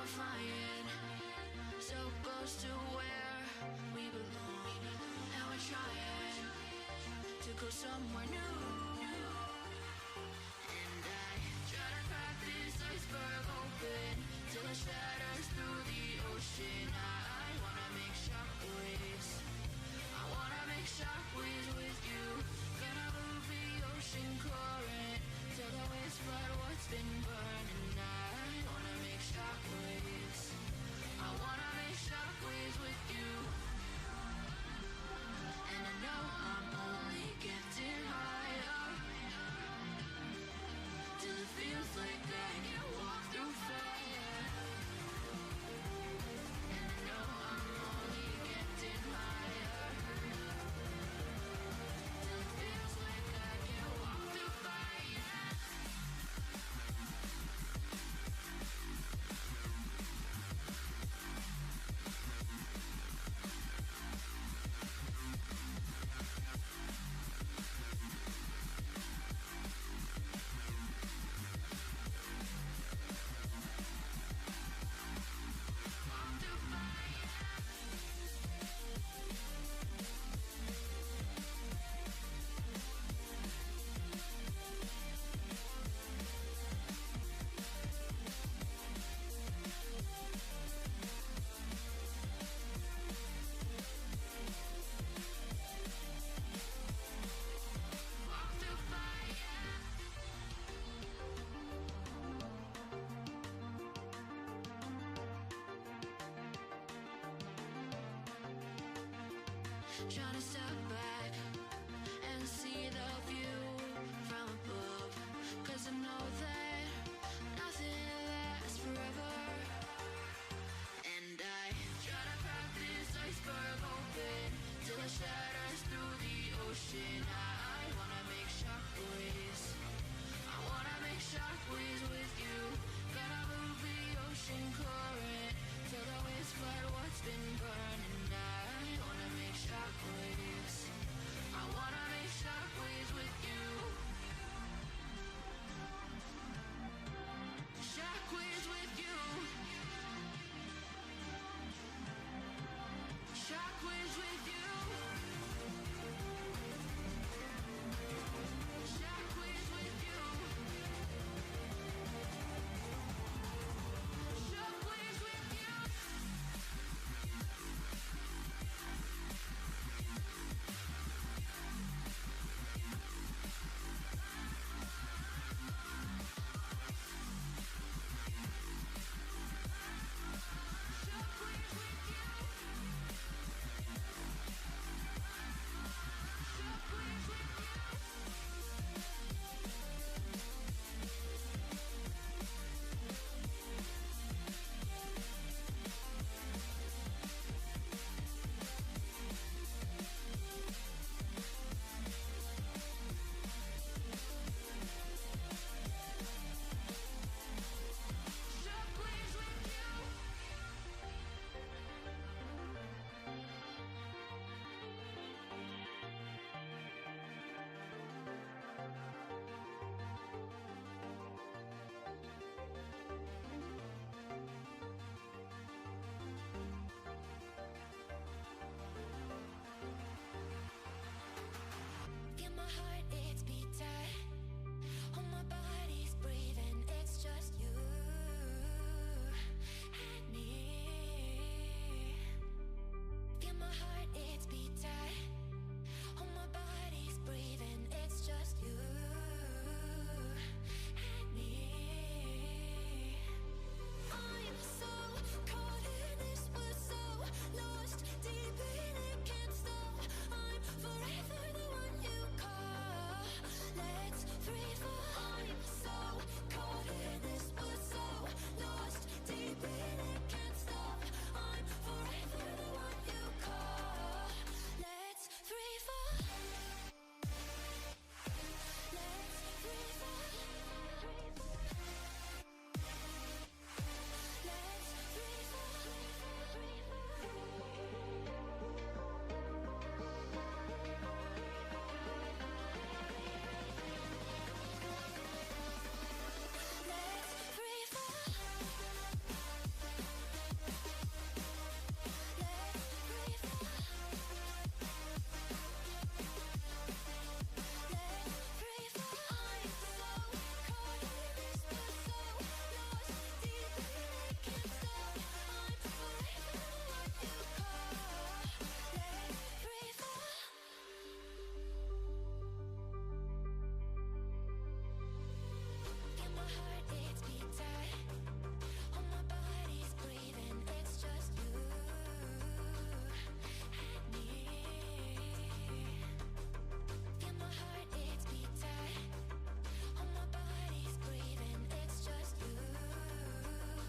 we're flying so close to where we belong, and we're trying to go somewhere new. And I try to crack this iceberg open till it shatters through the ocean. I wanna make shockwaves. I wanna make shockwaves with you. Gonna move the ocean current till the waves flood what's been burning. I wanna make shockwaves. I wanna make shockwaves with you. And I know I'm only getting higher till it feels like I can walk through fire. And I know I'm only getting higher till it feels like I can walk through fire. Trying to step back and see the view from above, 'cause I know that nothing lasts forever. And I try to crack this iceberg open till it shatters through the ocean. I wanna make shockwaves. I wanna make shockwaves with you. Gonna move the ocean current till the waves flood what's been burning. I wanna make shockwaves.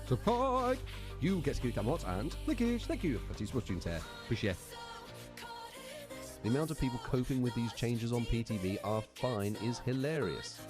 Support! You get security mods and thank you for these watching there. Appreciate. The amount of people coping with these changes on PTV are fine is hilarious.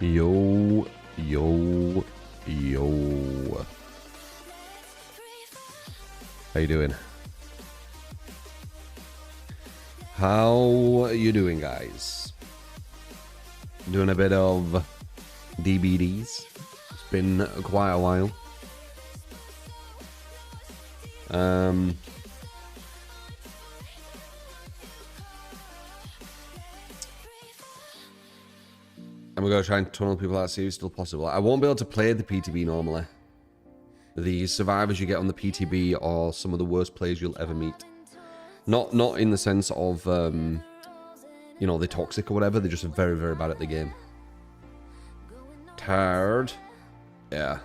Yo, yo, yo. How you doing? How you doing, guys? Doing a bit of DBDs. It's been quite a while. And we're going to try and tunnel people out, see if it's still possible. I won't be able to play the PTB normally. The survivors you get on the PTB are some of the worst players you'll ever meet. Not in the sense of, you know, they're toxic or whatever. They're just very, very bad at the game. Tired. Yeah.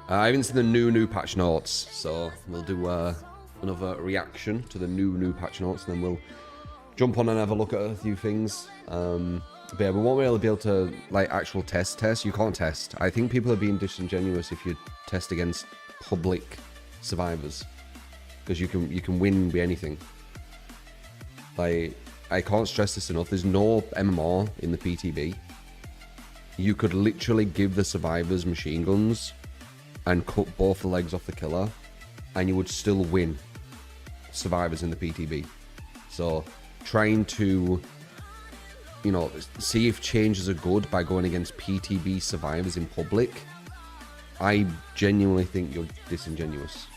I haven't seen the new patch notes, so we'll do another reaction to the new patch notes, and then we'll jump on and have a look at a few things. But yeah, we won't really be able to, like, actual test. You can't test. I think people are being disingenuous if you test against public survivors, because you can win with anything. Like, I can't stress this enough. There's no MMR in the PTB. You could literally give the survivors machine guns and cut both the legs off the killer, and you would still win survivors in the PTB. So trying to, you know, see if changes are good by going against PTB survivors in public, I genuinely think you're disingenuous,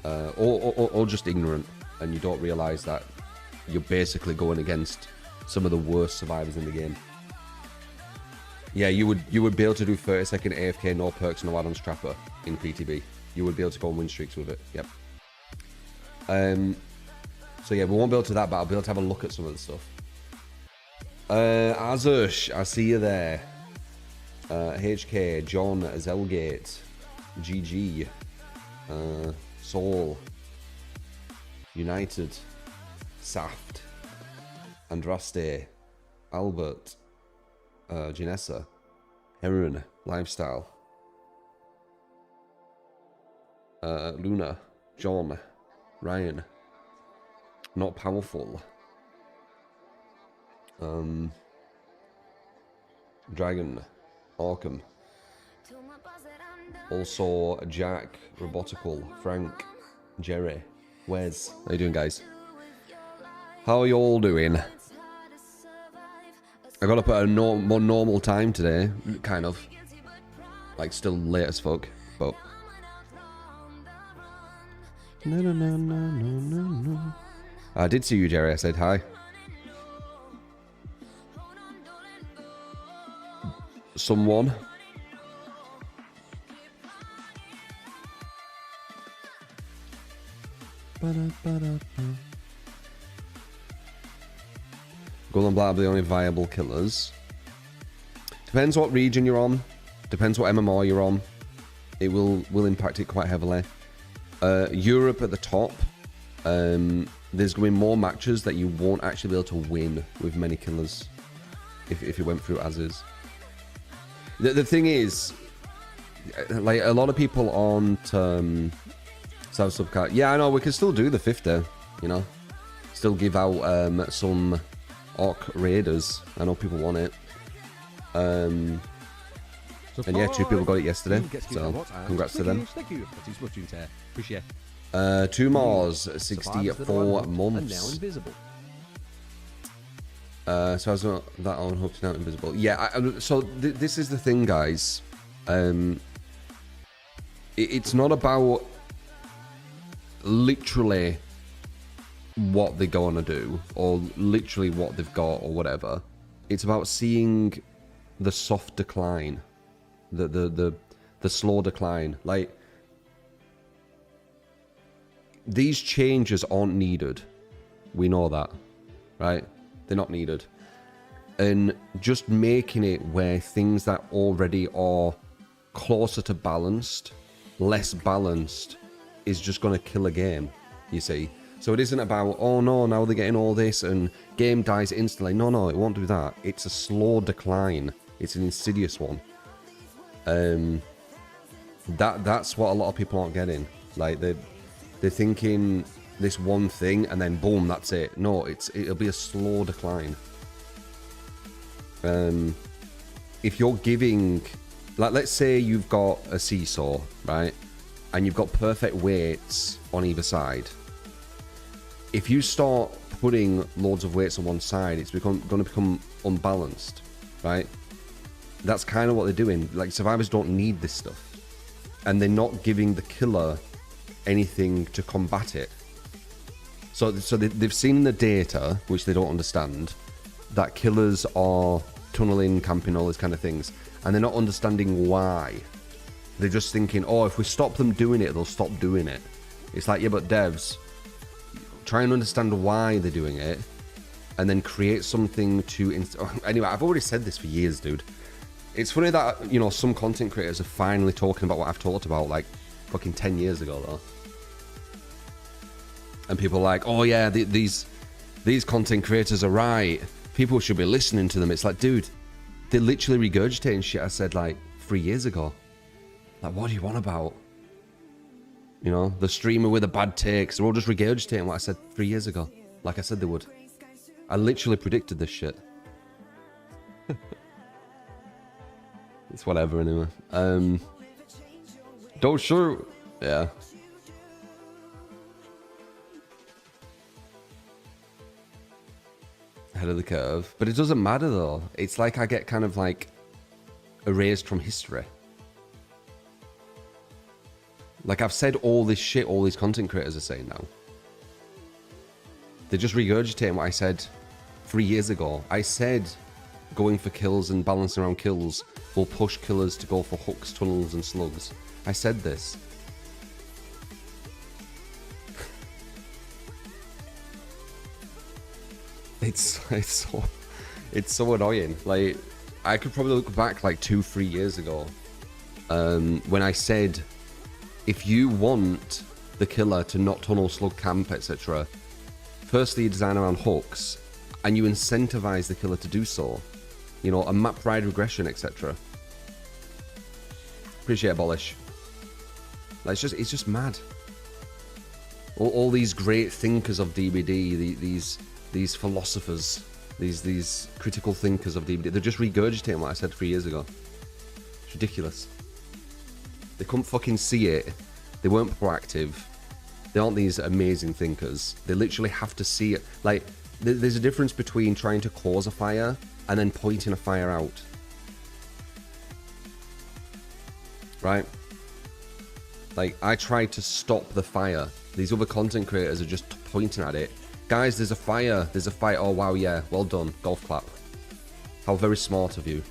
or just ignorant, and you don't realize that you're basically going against some of the worst survivors in the game. Yeah, you would be able to do 30-second AFK, no perks, no add-on strapper in PTB. You would be able to go on win streaks with it. Yep. So yeah, we won't be able to that, but I'll be able to have a look at some of the stuff. Azush, I see you there. HK, John, Zelgate, GG, Soul, United, Saft, Andraste, Albert, Janessa, Heron, Lifestyle, Luna, John, Ryan, Not Powerful, Dragon, Arkham, also Jack, Robotical, Frank, Jerry, Wes. How you doing, guys? How are you all doing? I got up at a more normal time today, kind of. Like, still late as fuck, but... No. I did see you, Jerry. I said hi. Someone. Gold and Black are the only viable killers. Depends what region you're on. Depends what MMR you're on. It will impact it quite heavily. Europe at the top. There's going to be more matches that you won't actually be able to win with many killers if you went through as is. The thing is, like, a lot of people aren't South Subcat. Yeah, I know, we can still do the 50, you know. Still give out some Orc Raiders. I know people want it. And yeah, 2 people got it yesterday, so congrats to them. Thank you. Appreciate. 2 Mars, 64 months. Now invisible. So I was not that on hooked now invisible. Yeah, so this is the thing, guys. It's not about literally what they're gonna do or literally what they've got or whatever. It's about seeing the soft decline, the the slow decline. Like, these changes aren't needed. We know that, right? They're not needed. And just making it where things that already are closer to balanced, less balanced, is just going to kill a game, you see. So it isn't about, oh no, now they're getting all this and game dies instantly. No, it won't do that. It's a slow decline. It's an insidious one. That's what a lot of people aren't getting. Like, they're thinking this one thing and then boom, that's it. No, it'll be a slow decline. If you're giving, like, let's say you've got a seesaw, right? And you've got perfect weights on either side. If you start putting loads of weights on one side, it's going to become unbalanced, right? That's kind of what they're doing. Like, survivors don't need this stuff. And they're not giving the killer anything to combat it. So they've seen the data, which they don't understand, that killers are tunneling, camping, all these kind of things. And they're not understanding why. They're just thinking, oh, if we stop them doing it, they'll stop doing it. It's like, yeah, but devs, try and understand why they're doing it, and then create something to... Anyway, I've already said this for years, dude. It's funny that, you know, some content creators are finally talking about what I've talked about, like, fucking 10 years ago, though. And people are like, oh, yeah, these content creators are right. People should be listening to them. It's like, dude, they're literally regurgitating shit I said, like, 3 years ago. Like, what do you want about? You know, the streamer with the bad takes, they're all just regurgitating what I said 3 years ago. Like I said they would. I literally predicted this shit. It's whatever, anyway. Don't show... Yeah. Ahead of the curve. But it doesn't matter, though. It's like I get kind of, like, erased from history. Like, I've said all this shit all these content creators are saying now. They're just regurgitating what I said 3 years ago. I said going for kills and balancing around kills will push killers to go for hooks, tunnels, and slugs. I said this. It's so annoying. Like, I could probably look back like 2-3 years ago, when I said, if you want the killer to not tunnel, slug, camp, etc., firstly you design around hooks, and you incentivize the killer to do so. You know, a map ride regression, etc. Appreciate it, Abolish. Like, it's just mad. All these great thinkers of DBD, these philosophers, these critical thinkers of DBD, they're just regurgitating what I said 3 years ago. It's ridiculous. They couldn't fucking see it. They weren't proactive. They aren't these amazing thinkers. They literally have to see it. Like, there's a difference between trying to cause a fire and then pointing a fire out. Right? Like, I tried to stop the fire. These other content creators are just pointing at it. Guys, there's a fire. There's a fire. Oh, wow, yeah. Well done. Golf clap. How very smart of you.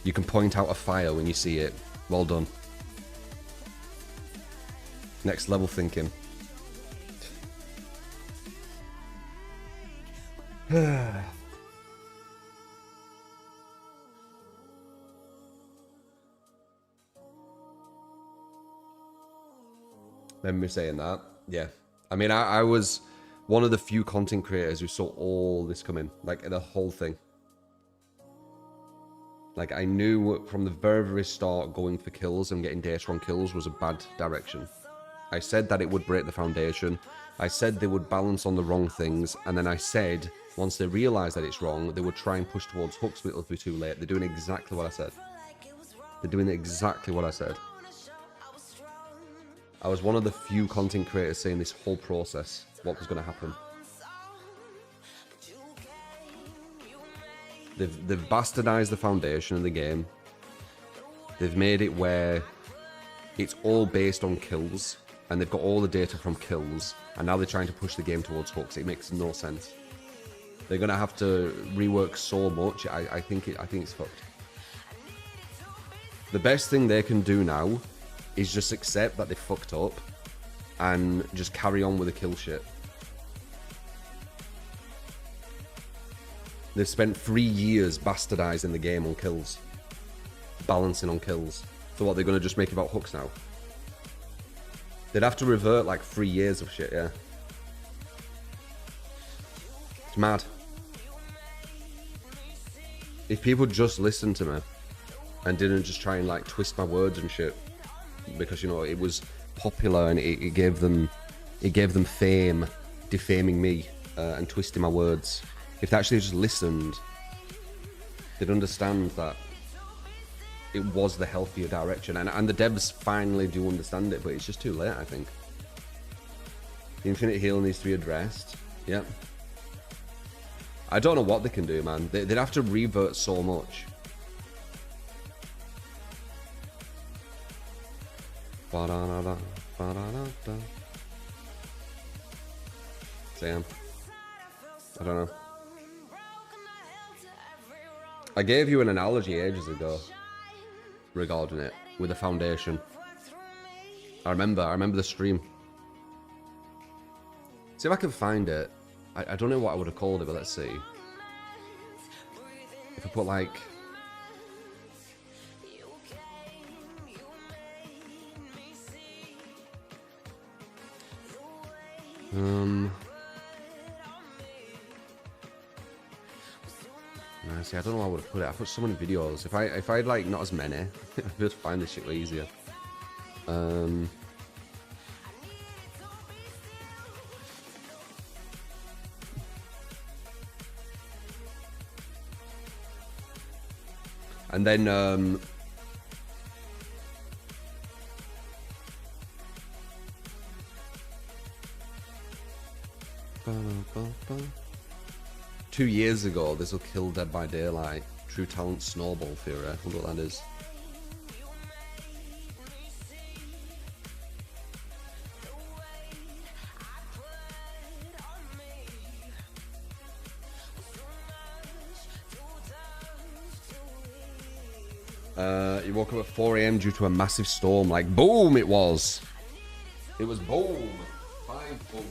You can point out a fire when you see it. Well done. Next level thinking. Remember saying that? Yeah. I mean, I was one of the few content creators who saw all this coming. Like, the whole thing. Like, I knew from the very, very start going for kills and getting data on kills was a bad direction. I said that it would break the foundation. I said they would balance on the wrong things. And then I said, once they realize that it's wrong, they would try and push towards hooks, but it'll be too late. They're doing exactly what I said. They're doing exactly what I said. I was one of the few content creators saying this whole process, what was going to happen. They've bastardized the foundation of the game. They've made it where it's all based on kills, and they've got all the data from kills, and now they're trying to push the game towards hooks. It makes no sense. They're gonna have to rework so much. I think it's fucked. The best thing they can do now is just accept that they fucked up and just carry on with the kill shit. They've spent 3 years bastardizing the game on kills. Balancing on kills. So what, they're going to just make it about hooks now? They'd have to revert like 3 years of shit, yeah. It's mad. If people just listened to me and didn't just try and like twist my words and shit, because, you know, it was popular and it gave them fame defaming me and twisting my words. If they actually just listened, they'd understand that it was the healthier direction. And the devs finally do understand it, but it's just too late, I think. The infinite heal needs to be addressed. Yep. I don't know what they can do, man. They'd have to revert so much. Damn. I don't know. I gave you an analogy ages ago regarding it with the foundation. I remember the stream. See if I can find it. I don't know what I would have called it, but let's see. If I put like... See, I don't know how I would have put it. I put so many videos. If I had like not as many, I'd just find this shit way easier. And then Two years ago, this will kill Dead by Daylight. True Talent Snowball Theory. I wonder what that is. You woke up at 4 AM due to a massive storm. Like, boom, it was. It was boom. 5 boom.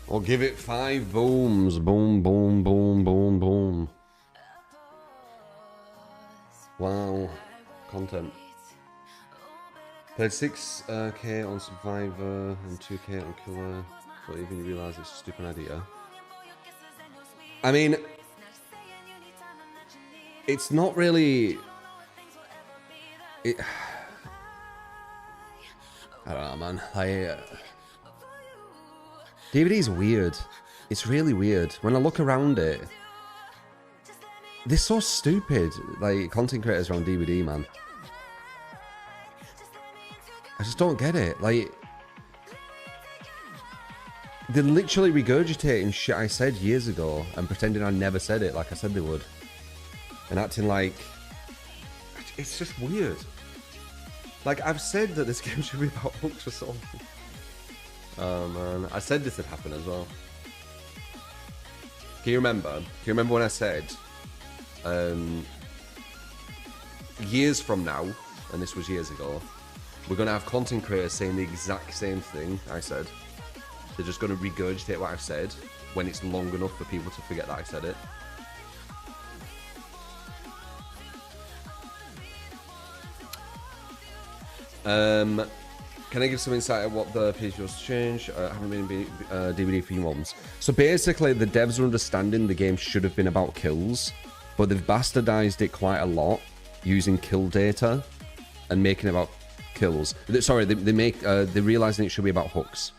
Or give it 5 booms. Boom, boom, boom, boom, boom. Wow. Content. Played 6k on Survivor and 2k on Killer. Don't even realise it's a stupid idea. I mean, it's not really... I don't know, man. DVD is weird. It's really weird. When I look around it, they're so stupid. Like, content creators around DVD, man. I just don't get it. Like, they're literally regurgitating shit I said years ago and pretending I never said it like I said they would. And acting like... It's just weird. Like, I've said that this game should be about hooks for so long. Oh man, I said this would happen as well. Can you remember? Can you remember when I said, years from now, and this was years ago, we're going to have content creators saying the exact same thing I said. They're just going to regurgitate what I've said when it's long enough for people to forget that I said it. Can I give some insight at what the page was to change? I haven't been in DVD for a few months. So basically, the devs are understanding the game should have been about kills, but they've bastardized it quite a lot using kill data and making it about kills. Sorry, they're realizing it should be about hooks.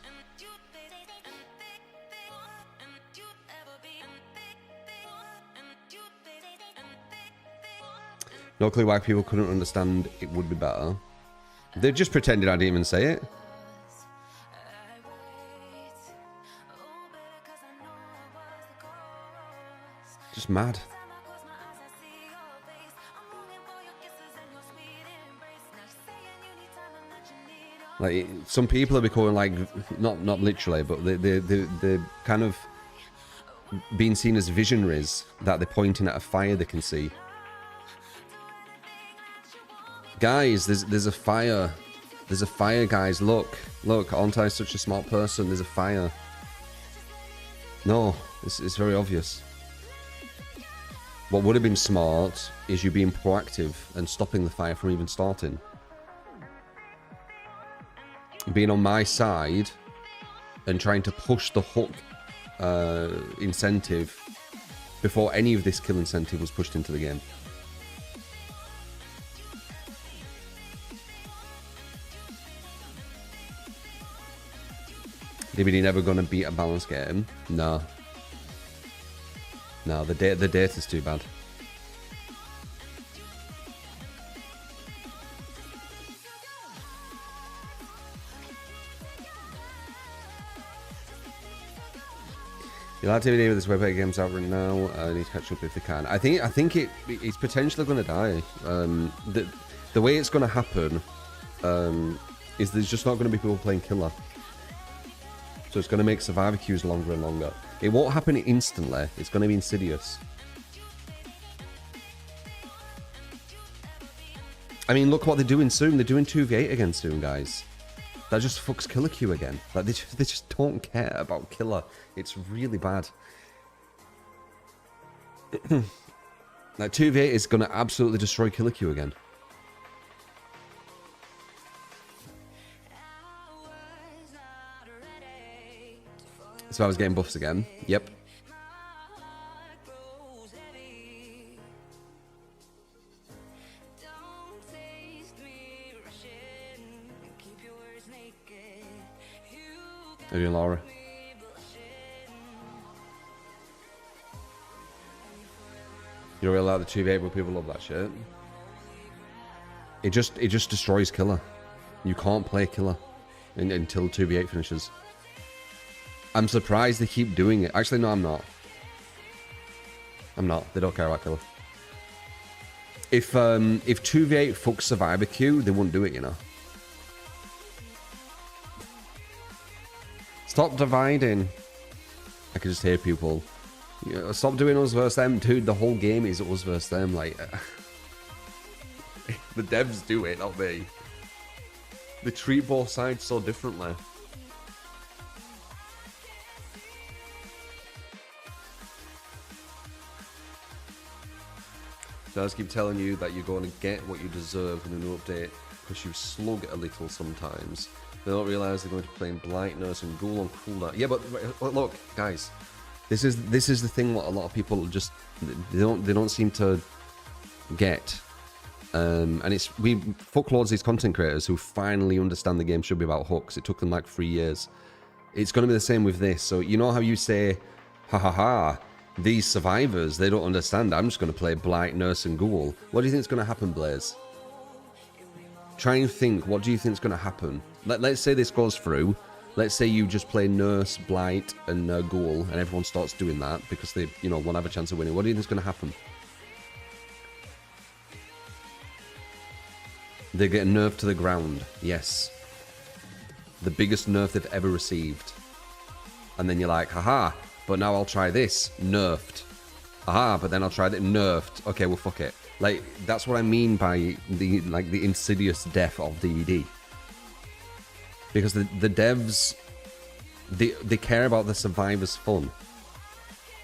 No clue why people couldn't understand it would be better. They just pretended I didn't even say it. Just mad. Like, some people are becoming, like, not literally, but they're kind of being seen as visionaries, that they're pointing at a fire they can see. Guys, there's a fire. There's a fire, guys. Look, aren't I such a smart person? There's a fire. No, it's very obvious. What would have been smart is you being proactive and stopping the fire from even starting. Being on my side and trying to push the hook incentive before any of this kill incentive was pushed into the game. DBD never gonna beat a balanced game? No. No, the data's too bad. You'll have DVD with this webpack game's out right now. I need to catch up if they can. I think it's potentially going to die. The way it's going to happen is there's just not going to be people playing killer. So it's going to make survivor queues longer and longer. It won't happen instantly. It's going to be insidious. I mean, look what they're doing soon. They're doing 2v8 again soon, guys. That just fucks killer queue again. Like, they just don't care about killer. It's really bad. Like, 2v8 is going to absolutely destroy killer queue again. So I was getting buffs again. Yep. How are you doing, Laura? You don't really like the 2v8, but people love that shit. It just destroys killer. You can't play killer until 2v8 finishes. I'm surprised they keep doing it. Actually, no, I'm not. I'm not. They don't care about killer. If 2v8 fucks survivor queue, they wouldn't do it, you know. Stop dividing. I can just hear people. Stop doing us versus them, dude. The whole game is us versus them. Like, the devs do it, not me. They treat both sides so differently. So I just keep telling you that you're going to get what you deserve in a new update because you slug a little sometimes. They don't realise they're going to be playing Blight, Nurse and Ghoul on cooldown. Yeah, but look, guys, this is the thing. What a lot of people just they don't seem to get, and it's fuckloads these content creators who finally understand the game should be about hooks. It took them like 3 years. It's going to be the same with this. So you know how you say, ha ha ha, these survivors, they don't understand. I'm just going to play Blight, Nurse and Ghoul. What do you think is going to happen, Blaze? Try and think, what do you think is going to happen? Let's say this goes through. Let's say you just play Nurse, Blight, and Ghoul, and everyone starts doing that because they, want to have a chance of winning. What do you think is going to happen? They get nerfed to the ground. Yes. The biggest nerf they've ever received. And then you're like, haha, but now I'll try this. Nerfed. Aha, but then I'll try that. Nerfed. Okay, well, fuck it. Like, that's what I mean by the insidious death of DED. Because the devs, they care about the survivor's fun.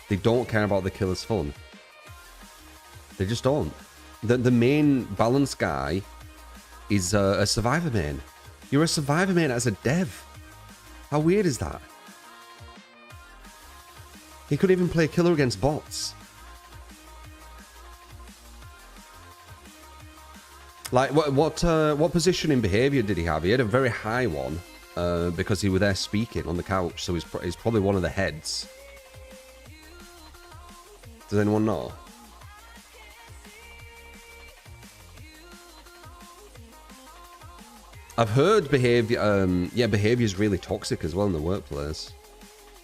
They don't care about the killer's fun. They just don't. The main balance guy is a survivor main. You're a survivor main as a dev. How weird is that? He could even play killer against bots. Like, what position in behavior did he have? He had a very high one, because he was there speaking on the couch, so he's probably one of the heads. Does anyone know? I've heard behavior, yeah, behavior is really toxic as well in the workplace.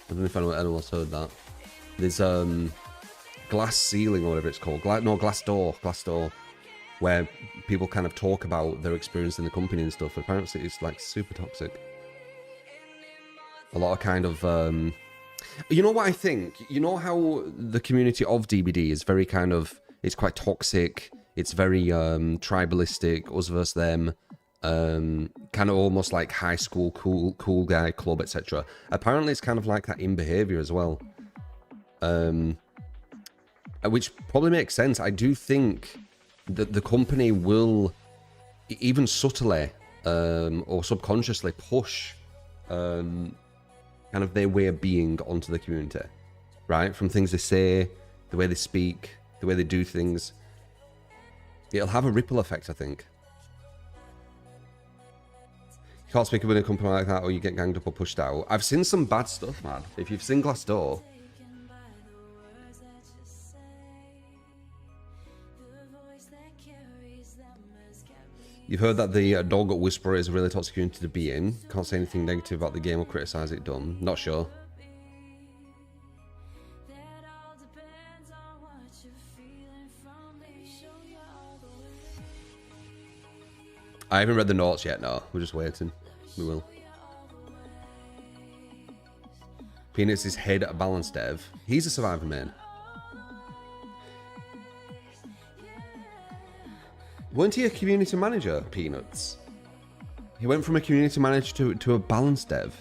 I don't know if anyone's heard that. There's, glass ceiling or whatever it's called. Glass door, where people kind of talk about their experience in the company and stuff. Apparently, it's like super toxic. A lot of kind of, you know what I think? You know how the community of DBD is very kind of, it's quite toxic. It's very tribalistic, us versus them. Kind of almost like high school cool guy club, etc. Apparently, it's kind of like that in behavior as well. Which probably makes sense. I do think that the company will, even subtly or subconsciously, push kind of their way of being onto the community, right? From things they say, the way they speak, the way they do things. It'll have a ripple effect, I think. You can't speak up in a company like that or you get ganged up or pushed out. I've seen some bad stuff, man. If you've seen Glassdoor, you've heard that the dog whisperer is a really toxic community to be in. Can't say anything negative about the game or criticise it done. Not sure. I haven't read the notes yet, no. We're just waiting. We will. Peanuts is head balance dev. He's a Survivor main. Weren't he a community manager, Peanuts? He went from a community manager to a balance dev.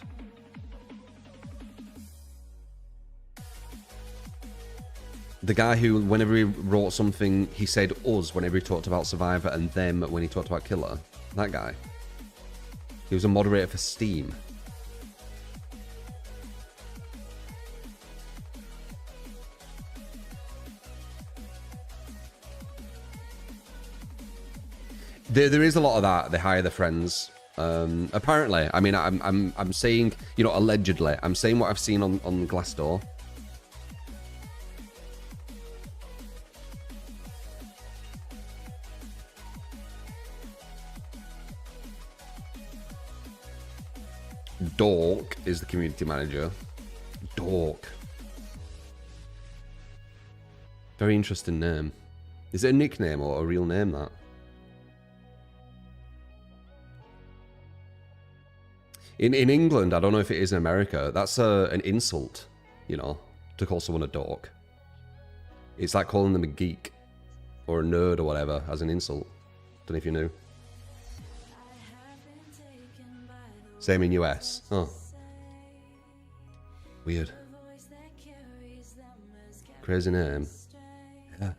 The guy who, whenever he wrote something, he said us whenever he talked about Survivor and them when he talked about Killer. That guy. He was a moderator for Steam. There is a lot of that. They hire their friends. Apparently, I mean, I'm saying, you know, allegedly. I'm saying what I've seen on Glassdoor. Dork is the community manager. Dork. Very interesting name. Is it a nickname or a real name, that? In England, I don't know if it is in America, that's an insult, you know, to call someone a dork. It's like calling them a geek or a nerd or whatever as an insult. Don't know if you knew. Same in US. Oh. Weird. Crazy name. Yeah.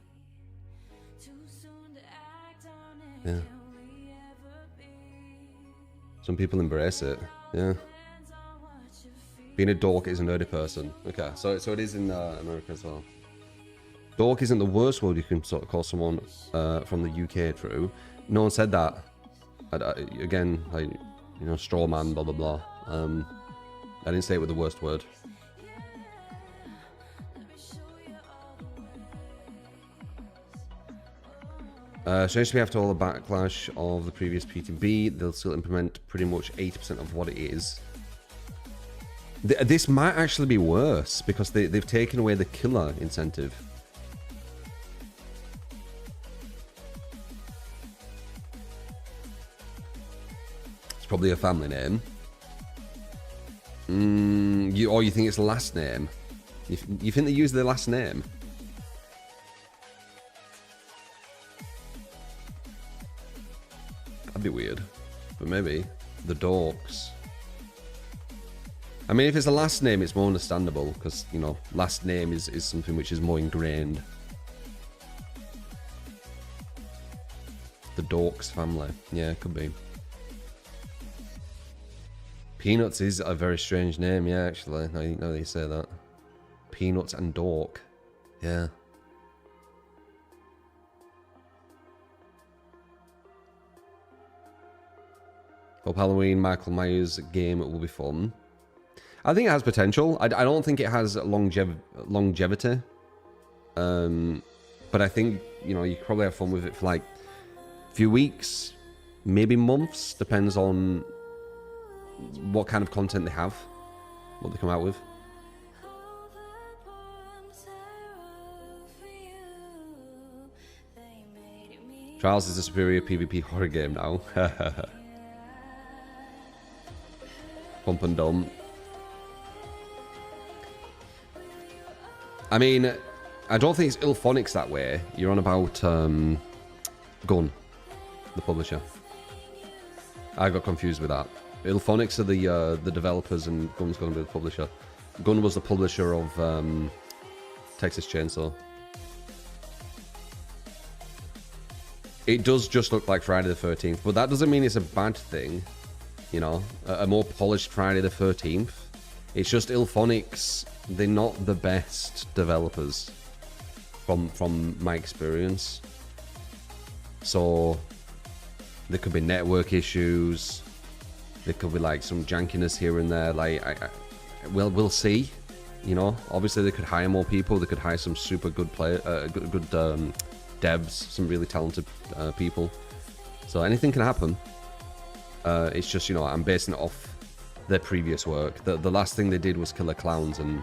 Yeah. Some people embrace it. Yeah. Being a dork is a nerdy person. Okay, so it is in America as well. Dork isn't the worst word you can sort of call someone from the UK, true. No one said that. Again, like, you know, straw man, blah, blah, blah. I didn't say it with the worst word. Essentially, after all the backlash of the previous PTB, they'll still implement pretty much 80% of what it is. This might actually be worse because they've taken away the killer incentive. It's probably a family name. Or you think it's last name? You think they use their last name? That'd be weird, but maybe the dorks. I mean, if it's a last name, it's more understandable because, you know, last name is something which is more ingrained. The Dorks family, yeah, it could be. Peanuts is a very strange name, yeah. Actually, now that you say that, Peanuts and Dork, yeah. Hope Halloween Michael Myers game will be fun. I think it has potential. I don't think it has longevity. But I think, you know, you could probably have fun with it for like a few weeks, maybe months. Depends on what kind of content they have, what they come out with. Trials is a superior PvP horror game now. Pump and dump. I mean, I don't think it's Ilphonics that way. You're on about Gun, the publisher. I got confused with that. Ilphonics are the developers and Gun's going to be the publisher. Gun was the publisher of Texas Chainsaw. It does just look like Friday the 13th, but that doesn't mean it's a bad thing. You know, a more polished Friday the 13th. It's just Ilphonics, they're not the best developers from my experience. So there could be network issues. There could be like some jankiness here and there. Like, we'll see. You know, obviously they could hire more people. They could hire some super good devs, some really talented people. So anything can happen. It's just, you know, I'm basing it off their previous work. The last thing they did was Killer Clowns, and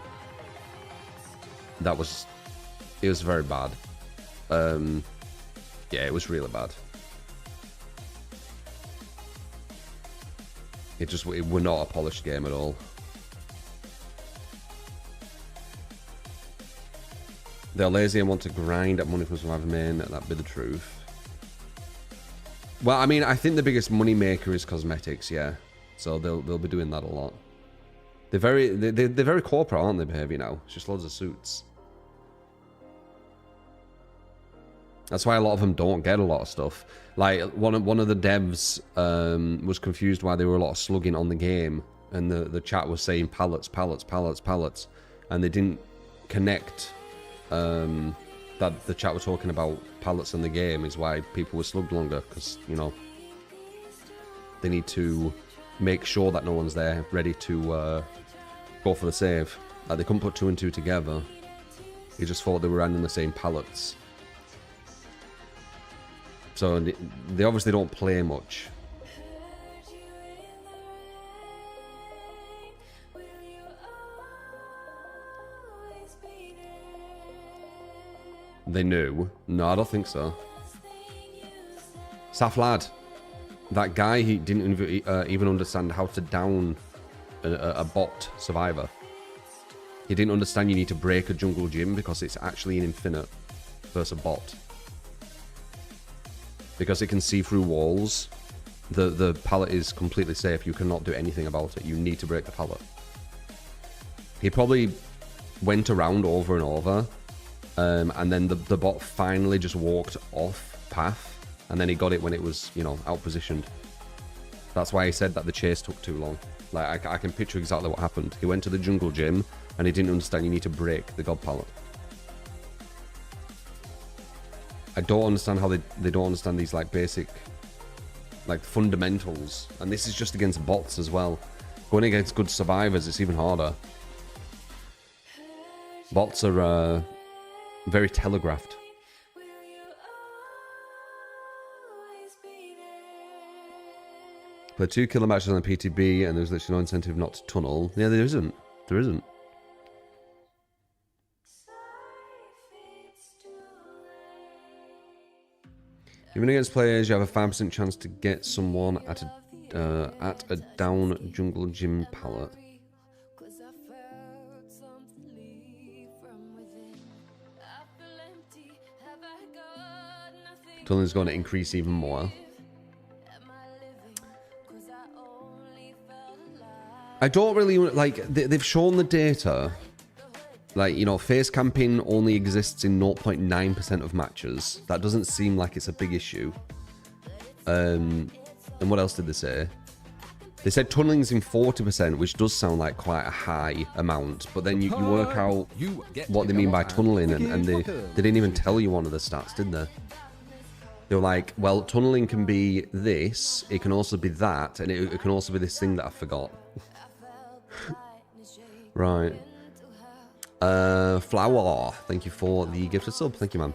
it was very bad. Yeah, it was really bad. It were not a polished game at all. They're lazy and want to grind at money from Survivor Main. That'd be the truth. Well, I mean, I think the biggest money maker is cosmetics, yeah. So they'll be doing that a lot. They're very corporate, aren't they, behavior now? It's just loads of suits. That's why a lot of them don't get a lot of stuff. Like one of the devs was confused why there were a lot of slugging on the game, and the chat was saying pallets, pallets, pallets, pallets, and they didn't connect that the chat was talking about pallets in the game is why people were slugged longer, because, you know, they need to make sure that no one's there ready to go for the save. Like, they couldn't put 2 and 2 together. He just thought they were running the same pallets. So they obviously don't play much. They knew? No, I don't think so. Saf lad. That guy, he didn't even understand how to down a bot survivor. He didn't understand you need to break a jungle gym because it's actually an infinite versus a bot. Because it can see through walls, the pallet is completely safe. You cannot do anything about it. You need to break the pallet. He probably went around over and over, and then the bot finally just walked off path, and then he got it when it was, you know, out positioned. That's why he said that the chase took too long. Like, I can picture exactly what happened. He went to the jungle gym, and he didn't understand you need to break the god pallet. I don't understand how they don't understand these, like, basic, like, fundamentals. And this is just against bots as well. Going against good survivors, it's even harder. Bots are very telegraphed. Play 2 killer matches on the PTB, and there's literally no incentive not to tunnel. Yeah, there isn't. There isn't. Even against players, you have a 5% chance to get someone at a down jungle gym pallet. Tunneling's going to increase even more. I don't really like. They've shown the data. Like, you know, face camping only exists in 0.9% of matches. That doesn't seem like it's a big issue. And what else did they say? They said tunneling's in 40%, which does sound like quite a high amount. But then you work out what they mean by tunnelling, and they didn't even tell you one of the stats, did they? They were like, well, tunnelling can be this, it can also be that, and it can also be this thing that I forgot. Right. Flower, thank you for the gifted sub. Thank you, man.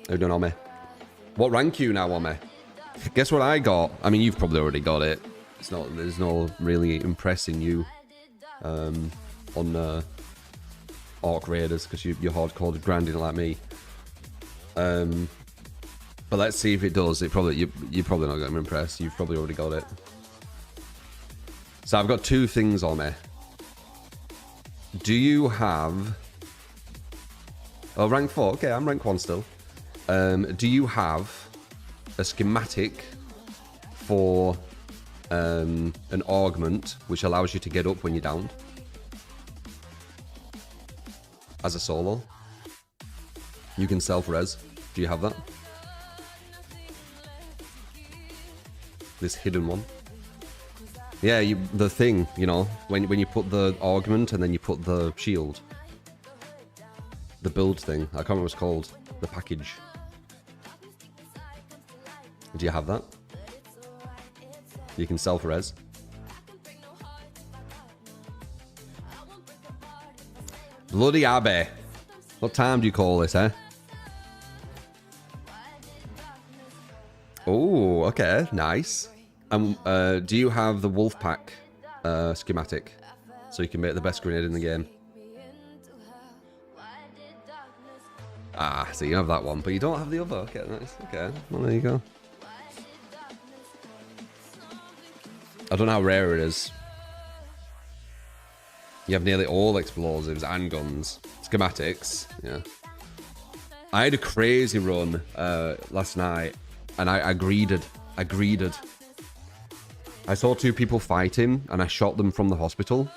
How you doing, Omi? What rank you now, Omi? Guess what I got? I mean, you've probably already got it. It's not. There's no really impressing you on Orc Raiders, because you're hardcore grinding like me. But let's see if it does. It probably you're probably not going to be impressed. You've probably already got it. So I've got two things on me. Do you have... Oh, rank 4. Okay, I'm rank 1 still. Do you have a schematic for an augment which allows you to get up when you're downed? As a solo? You can self-res. Do you have that? This hidden one. Yeah, the thing, you know, when you put the augment and then you put the shield. The build thing. I can't remember what it's called. The package. Do you have that? You can self-res. Bloody Abbey. What time do you call this, eh? Oh, okay, nice. Do you have the Wolfpack schematic? So you can make the best grenade in the game. Ah, so you have that one, but you don't have the other. Okay, nice. Okay, well, there you go. I don't know how rare it is. You have nearly all explosives and guns. Schematics, yeah. I had a crazy run last night. And I greeded. I saw two people fighting, and I shot them from the hospital.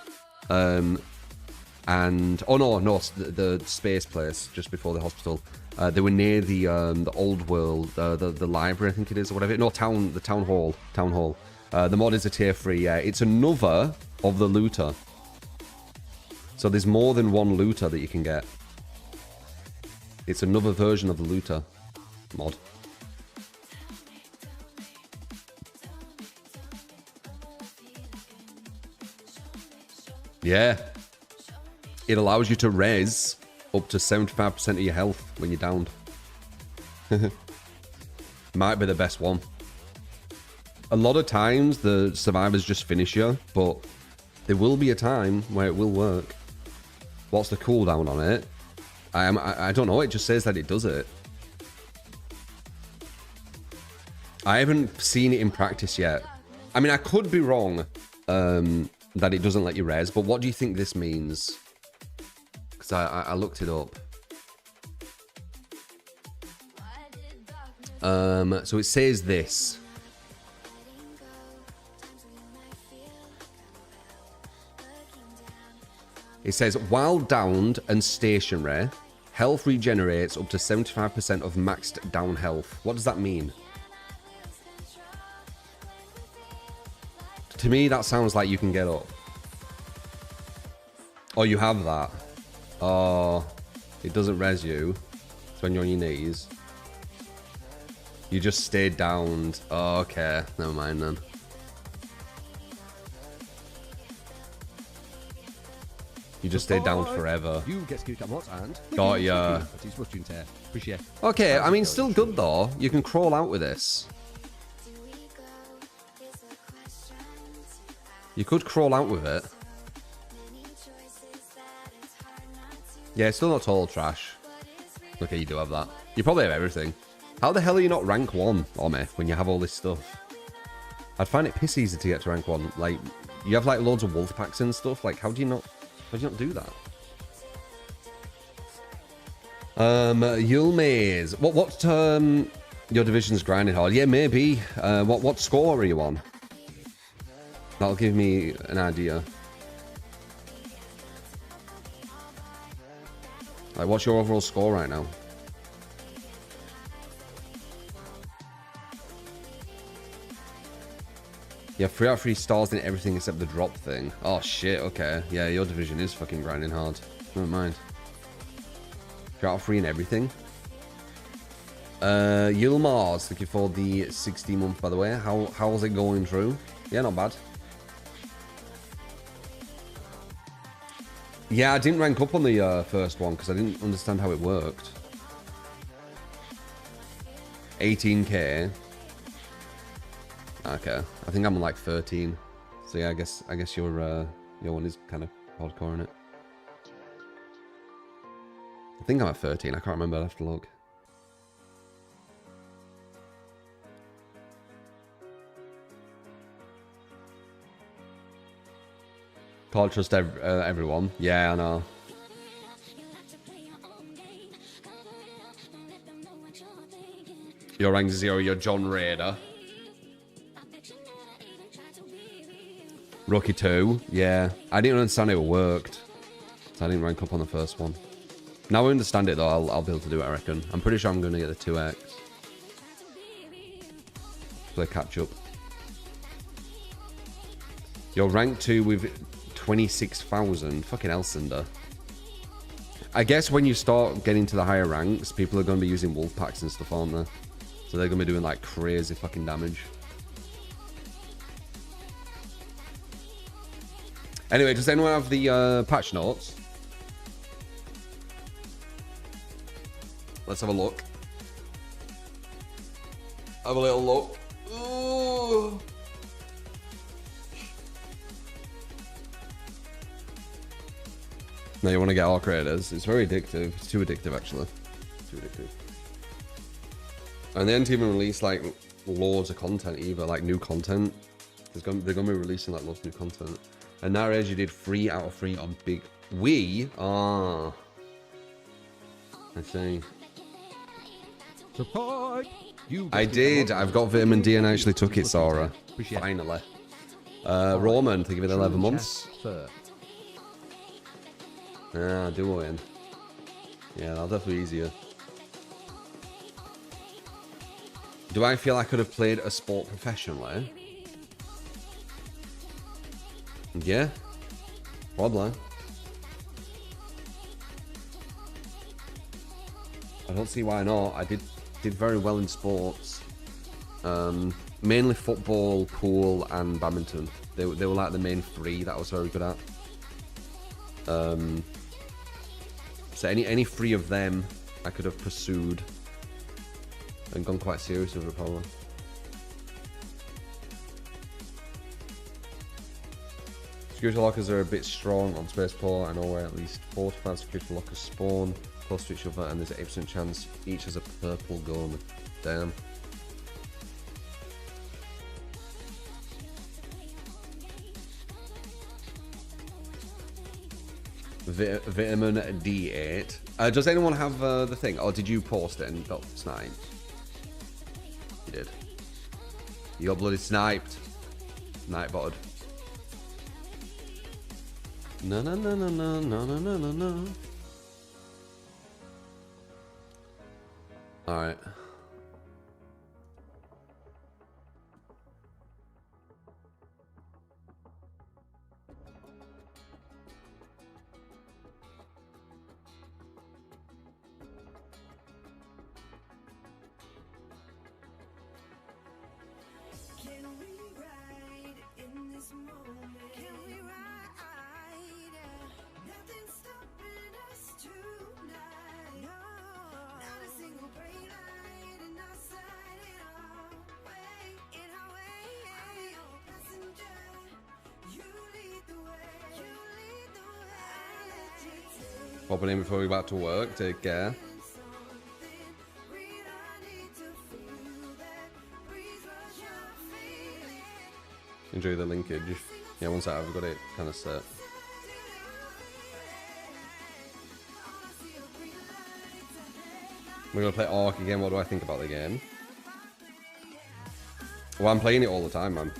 Oh no, the space place just before the hospital. They were near the old world, the library, I think it is, or whatever. No, the town hall. The mod is a tier 3. Yeah, it's another of the looter. So there's more than one looter that you can get. It's another version of the looter mod. Yeah. It allows you to res up to 75% of your health when you're downed. Might be the best one. A lot of times the survivors just finish you, but there will be a time where it will work. What's the cooldown on it? I don't know, it just says that it does it. I haven't seen it in practice yet. I mean, I could be wrong. That it doesn't let you res, but what do you think this means? Because I looked it up. So it says this. It says, while downed and stationary, health regenerates up to 75% of maxed down health. What does that mean? To me, that sounds like you can get up. Oh, you have that. Oh, it doesn't res you. It's when you're on your knees. You just stayed downed. Oh, okay. Never mind then. You just stayed down forever. You get and got ya. Okay, I mean, still good though. You can crawl out with this. You could crawl out with it. Yeah, it's still not total trash. Okay, you do have that. You probably have everything. How the hell are you not rank 1 on me when you have all this stuff? I'd find it piss easy to get to rank 1. Like, you have like loads of wolf packs and stuff. Like, how do you not do that? Yule Maze. What your division's grinding hard? Yeah, maybe. What score are you on? That'll give me an idea. Like, what's your overall score right now? Yeah, 3 out of 3 stars in everything except the drop thing. Oh shit, okay. Yeah, your division is fucking grinding hard. Never mind. 3 out of 3 in everything. Yilmars, thank you for the 60 month, by the way. How's it going through? Yeah, not bad. Yeah, I didn't rank up on the first one because I didn't understand how it worked. 18k. Okay, I think I'm on like 13. So yeah, I guess your one is kind of hardcore in it. I think I'm at 13. I can't remember. I'll have to look. Can't trust everyone. Yeah, I know. Your rank 0, you're John Raider. Rookie 2, yeah. I didn't understand how it worked. So I didn't rank up on the first one. Now I understand it though, I'll be able to do it, I reckon. I'm pretty sure I'm going to get the 2x. Play catch up. You're rank 2 with 26,000. Fucking hell, Cinder. I guess when you start getting to the higher ranks, people are going to be using wolf packs and stuff, aren't they? So they're going to be doing like crazy fucking damage. Anyway, does anyone have the patch notes? Let's have a look. Have a little look. Ooh. Now you want to get all creators. It's very addictive. It's too addictive, actually. Too addictive. And they haven't even released like loads of content either, like new content. They're going to be releasing like loads of new content. And now you did 3 out of 3 on Big Wii. Ah, I see. Support. I did. I've got vitamin D and I actually took it, Sora. Finally. Roman, thank you for the 11 months. Ah, duoing. Yeah, that'll definitely be easier. Do I feel I could have played a sport professionally? Yeah, probably. I don't see why not. I did very well in sports. Mainly football, pool, and badminton. They were like the main 3 that I was very good at. So any 3 of them I could have pursued and gone quite serious with it probably. Security lockers are a bit strong on Spaceport. I know where at least 4 to 5 security lockers spawn close to each other, and there's an 8% chance each has a purple gun. Damn. Vitamin D8. Does anyone have the thing? Or did you post it and got sniped? You did. You got bloody sniped. Nightbotted. No, no, no, no, no, no, no, no, no, no. Alright. Popping in before we go back to work. Take care. Enjoy the linkage. Yeah, once I've got it kind of set. We're gonna play Ark again. What do I think about the game? Well, I'm playing it all the time, man.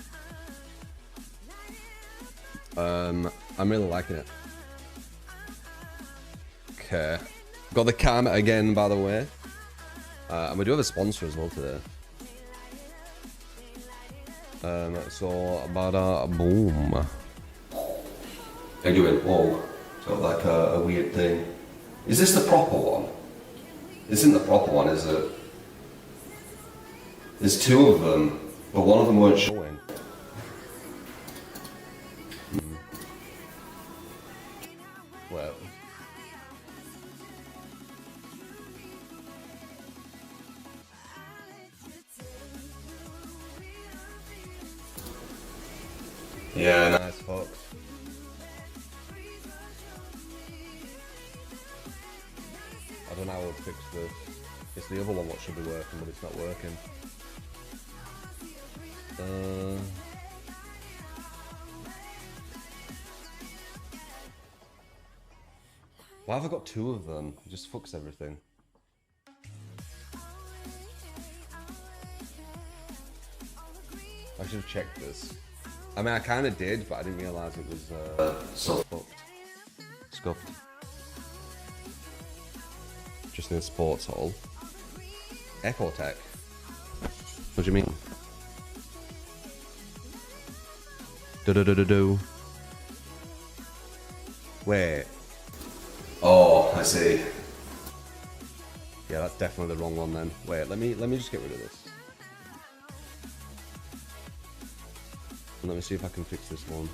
I'm really liking it. Okay. Got the cam again, by the way. And we do have a sponsor as well today. So, bada boom. How you doing? Whoa. It's got like a weird thing. Is this the proper one? This isn't the proper one, is it? There's 2 of them, but one of them weren't showing. Well. Yeah, nice fuck. I don't know how I would fix this. It's the other one what should be working, but it's not working. Why have I got two of them? It just fucks everything. I should have checked this. I mean, I kind of did, but I didn't realise it was so fucked. Scuffed. Just in a sports hall. Echo Tech. What do you mean? Do. Wait. Oh, I see. Yeah, that's definitely the wrong one then. Wait, let me just get rid of this. And let me see if I can fix this one.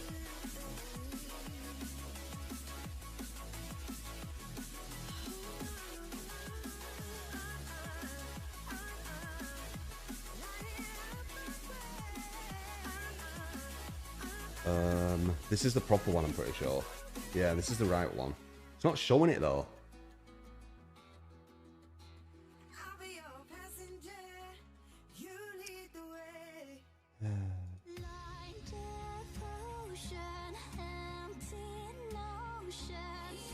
This is the proper one, I'm pretty sure. Yeah, this is the right one. It's not showing it though.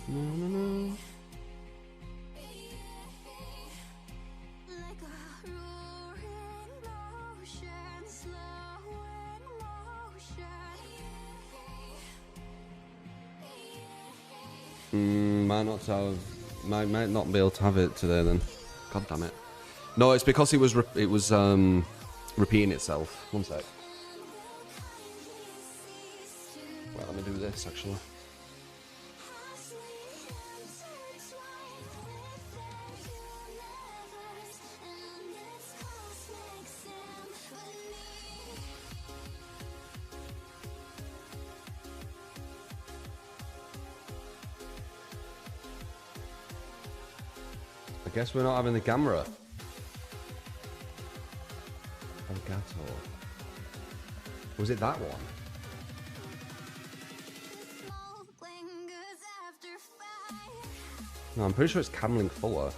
No. Might not be able to have it today then. God damn it. No, it's because it was repeating itself. One sec. Well, let me do this actually. I guess we're not having the camera. Elgato. Was it that one? No, I'm pretty sure it's Camlink Fuller.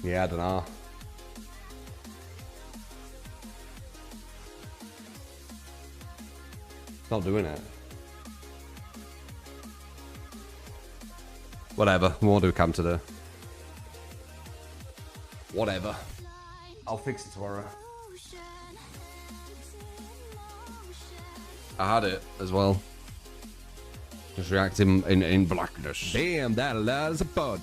Yeah, I don't know. It's not doing it. Whatever, we won't do cam today. Whatever. I'll fix it tomorrow. I had it as well. Just reacting in blackness. Damn, that allows a pod.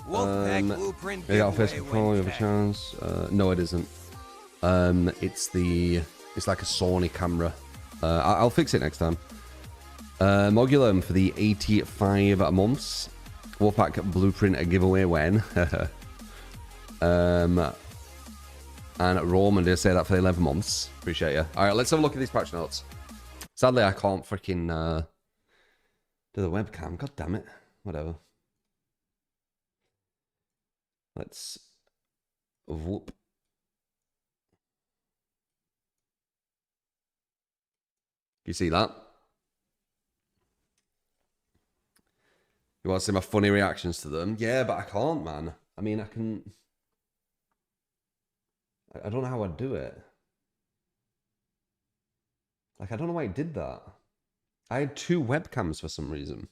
Wolfpack Blueprint Yeah, I'll giveaway face before you have a Wednesday. chance. No, it isn't. It's like a Sony camera. I'll fix it next time. Mogulum for the 85 months. Wolfpack Blueprint a giveaway when. And Roman did say that for the 11 months. Appreciate you. All right, let's have a look at these patch notes. Sadly, I can't freaking do the webcam. God damn it. Whatever. Let's whoop. You see that? You want to see my funny reactions to them? Yeah, but I can't, man. I mean, I can... I don't know how I'd do it. Like, I don't know why it did that. I had two webcams for some reason.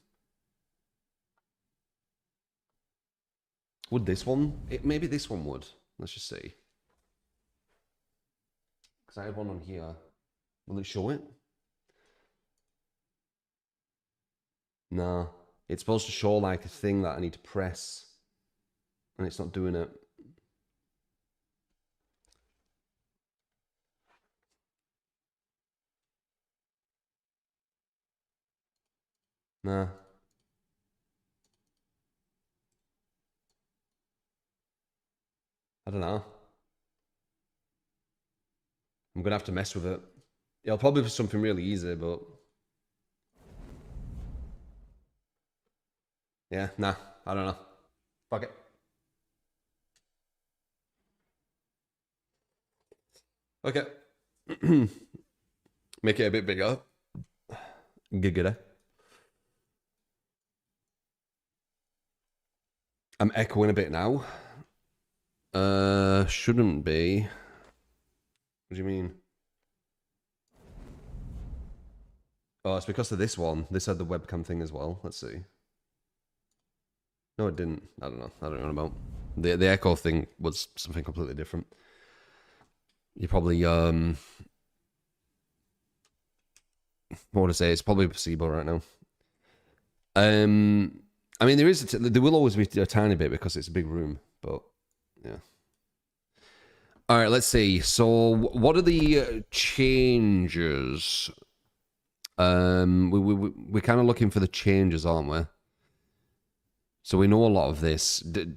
Would this one? Maybe this one would. Let's just see. Because I had one on here. Will it show it? No. It's supposed to show like a thing that I need to press. And it's not doing it. Nah. I don't know. I'm going to have to mess with it. It'll probably be something really easy, but... Yeah, nah. I don't know. Fuck it. Okay. Make it a bit bigger. Giggity. I'm echoing a bit now. Shouldn't be. What do you mean? Oh, it's because of this one. This had the webcam thing as well. Let's see. No, it didn't. I don't know. I don't know about. The echo thing was something completely different. You probably what would I say? It's probably placebo right now. I mean, there will always be a tiny bit because it's a big room, but yeah. All right, let's see. So, what are the changes? We're kind of looking for the changes, aren't we? So we know a lot of this. Do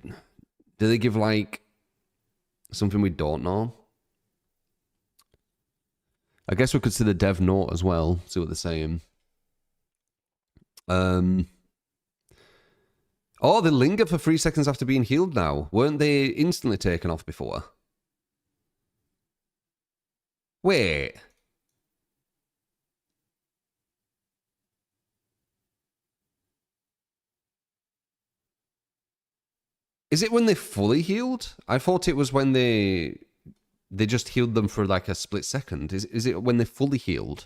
they give like something we don't know? I guess we could see the dev note as well. See what they're saying. Oh, they linger for 3 seconds after being healed now. Weren't they instantly taken off before? Wait. Is it when they fully healed? I thought it was when they just healed them for like a split second. Is it when they fully healed?